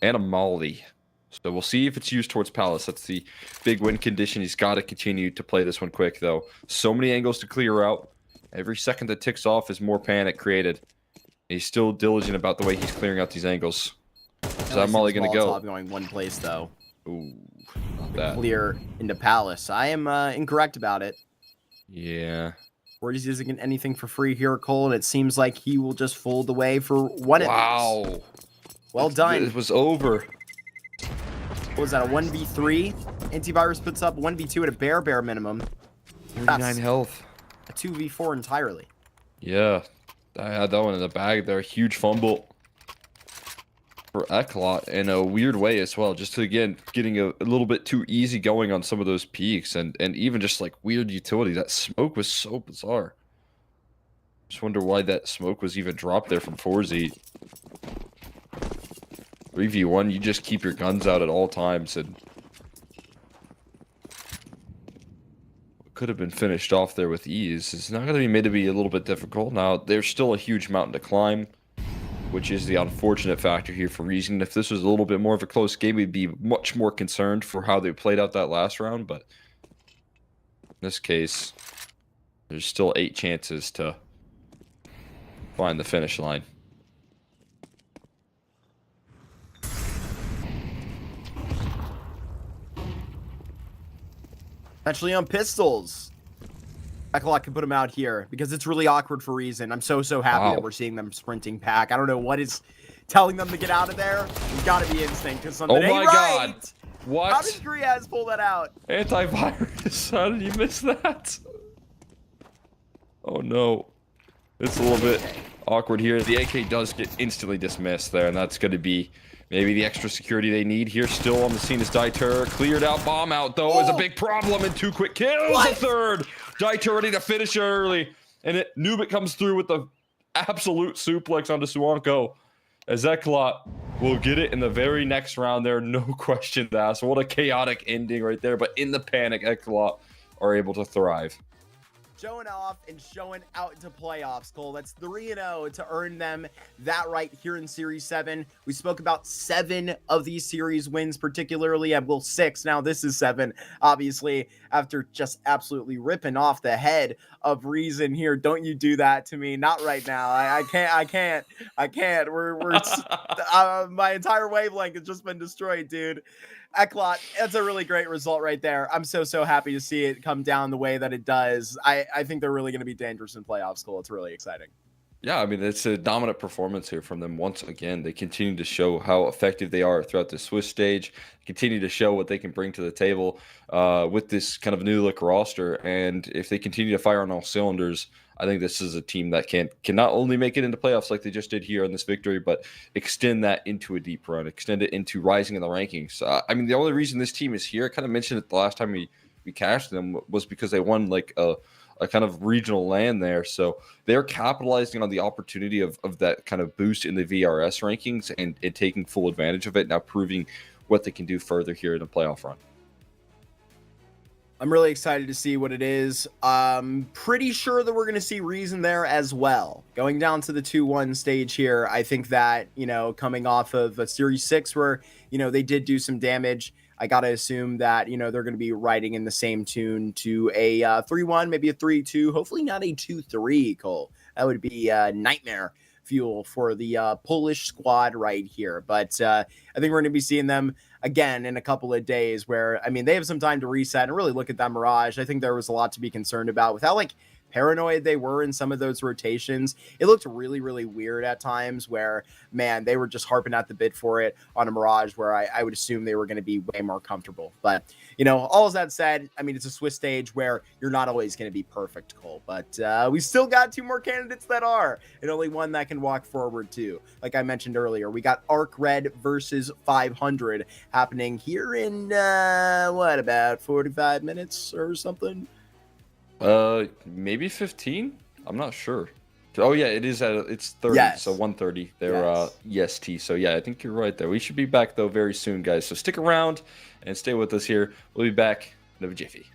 And a molly. So we'll see if it's used towards Palace. That's the big win condition. He's got to continue to play this one quick, though. So many angles to clear out. Every second that ticks off is more panic created. He's still diligent about the way he's clearing out these angles. Is that molly going to go? Going one place, though. Ooh, not that. Clear into Palace. I am incorrect about it. Yeah. Or he's using anything for free here, Cole, and it seems like he will just fold away for one of these. Wow. Well done. It was over. What was that, a 1v3? Antivirus puts up 1v2 at a bare minimum. 39 That's health. a 2v4 entirely. Yeah. I had that one in the bag there. Huge fumble for ECLOT in a weird way as well. Just to, again, getting a little bit too easy going on some of those peaks and even just like weird utility. That smoke was so bizarre. Just wonder why that smoke was even dropped there from 4Z. 3v1, you just keep your guns out at all times, and could have been finished off there with ease. It's not going to be made to be a little bit difficult. Now, there's still a huge mountain to climb, which is the unfortunate factor here for Reason. If this was a little bit more of a close game, we'd be much more concerned for how they played out that last round, but in this case, there's still 8 chances to find the finish line. Especially on pistols. ECLOT can put him out here because it's really awkward for reason. I'm so happy that we're seeing them sprinting back. I don't know what is telling them to get out of there. It's got to be instinct or something. Oh my God. What? How did Griaz pull that out? Antivirus. How did you miss that? Oh no. It's a little bit awkward here. The AK does get instantly dismissed there, and that's going to be maybe the extra security they need here. Still on the scene is Dieter. Cleared out. Bomb out, though, is a big problem, and 2 quick kills. What? A third. Dieter ready to finish it early, and Nubit comes through with the absolute suplex onto Suanko. As ECLOT will get it in the very next round there, no question asked. What a chaotic ending right there, but in the panic, ECLOT are able to thrive. Showing off and showing out into playoffs, Cole. That's 3-0 to earn them that right here in Series 7. We spoke about 7 of these series wins, particularly at 6. Now this is 7, obviously, after just absolutely ripping off the head of Reason here. Don't you do that to me. Not right now. I can't. We're my entire wavelength has just been destroyed, dude. ECLOT, that's a really great result right there. I'm so happy to see it come down the way that it does. I think they're really going to be dangerous in playoffs, Cole. It's really exciting. Yeah, I mean, it's a dominant performance here from them once again. They continue to show how effective they are throughout the Swiss stage, continue to show what they can bring to the table with this kind of new look roster. And if they continue to fire on all cylinders, I think this is a team that can not only make it into playoffs like they just did here in this victory, but extend that into a deep run, extend it into rising in the rankings. I mean, the only reason this team is here, I kind of mentioned it the last time we cashed them, was because they won like a kind of regional land there. So they're capitalizing on the opportunity of that kind of boost in the VRS rankings and taking full advantage of it, now proving what they can do further here in the playoff run. I'm really excited to see what it is. Pretty sure that we're going to see Reason there as well. Going down to the 2-1 stage here, I think that, coming off of a Series 6 where, they did do some damage, I got to assume that, they're going to be riding in the same tune to a 3-1, maybe a 3-2, hopefully not a 2-3, Cole. That would be nightmare fuel for the Polish squad right here. But I think we're going to be seeing them again in a couple of days where, I mean, they have some time to reset and really look at that Mirage. I think there was a lot to be concerned about with how paranoid they were in some of those rotations. It looked really, really weird at times where, man, they were just harping at the bit for it on a Mirage where I would assume they were going to be way more comfortable. But, all of that said, I mean, it's a Swiss stage where you're not always going to be perfect, Cole. But we still got 2 more candidates that are, and only one that can walk forward too. Like I mentioned earlier, we got ARCRED versus 500 happening here in, about 45 minutes or something? Maybe 15. I'm not sure. Oh yeah, it's 30. Yes. So 1:30. They're EST. So yeah, I think you're right there. We should be back though very soon, guys. So stick around and stay with us here. We'll be back in a jiffy.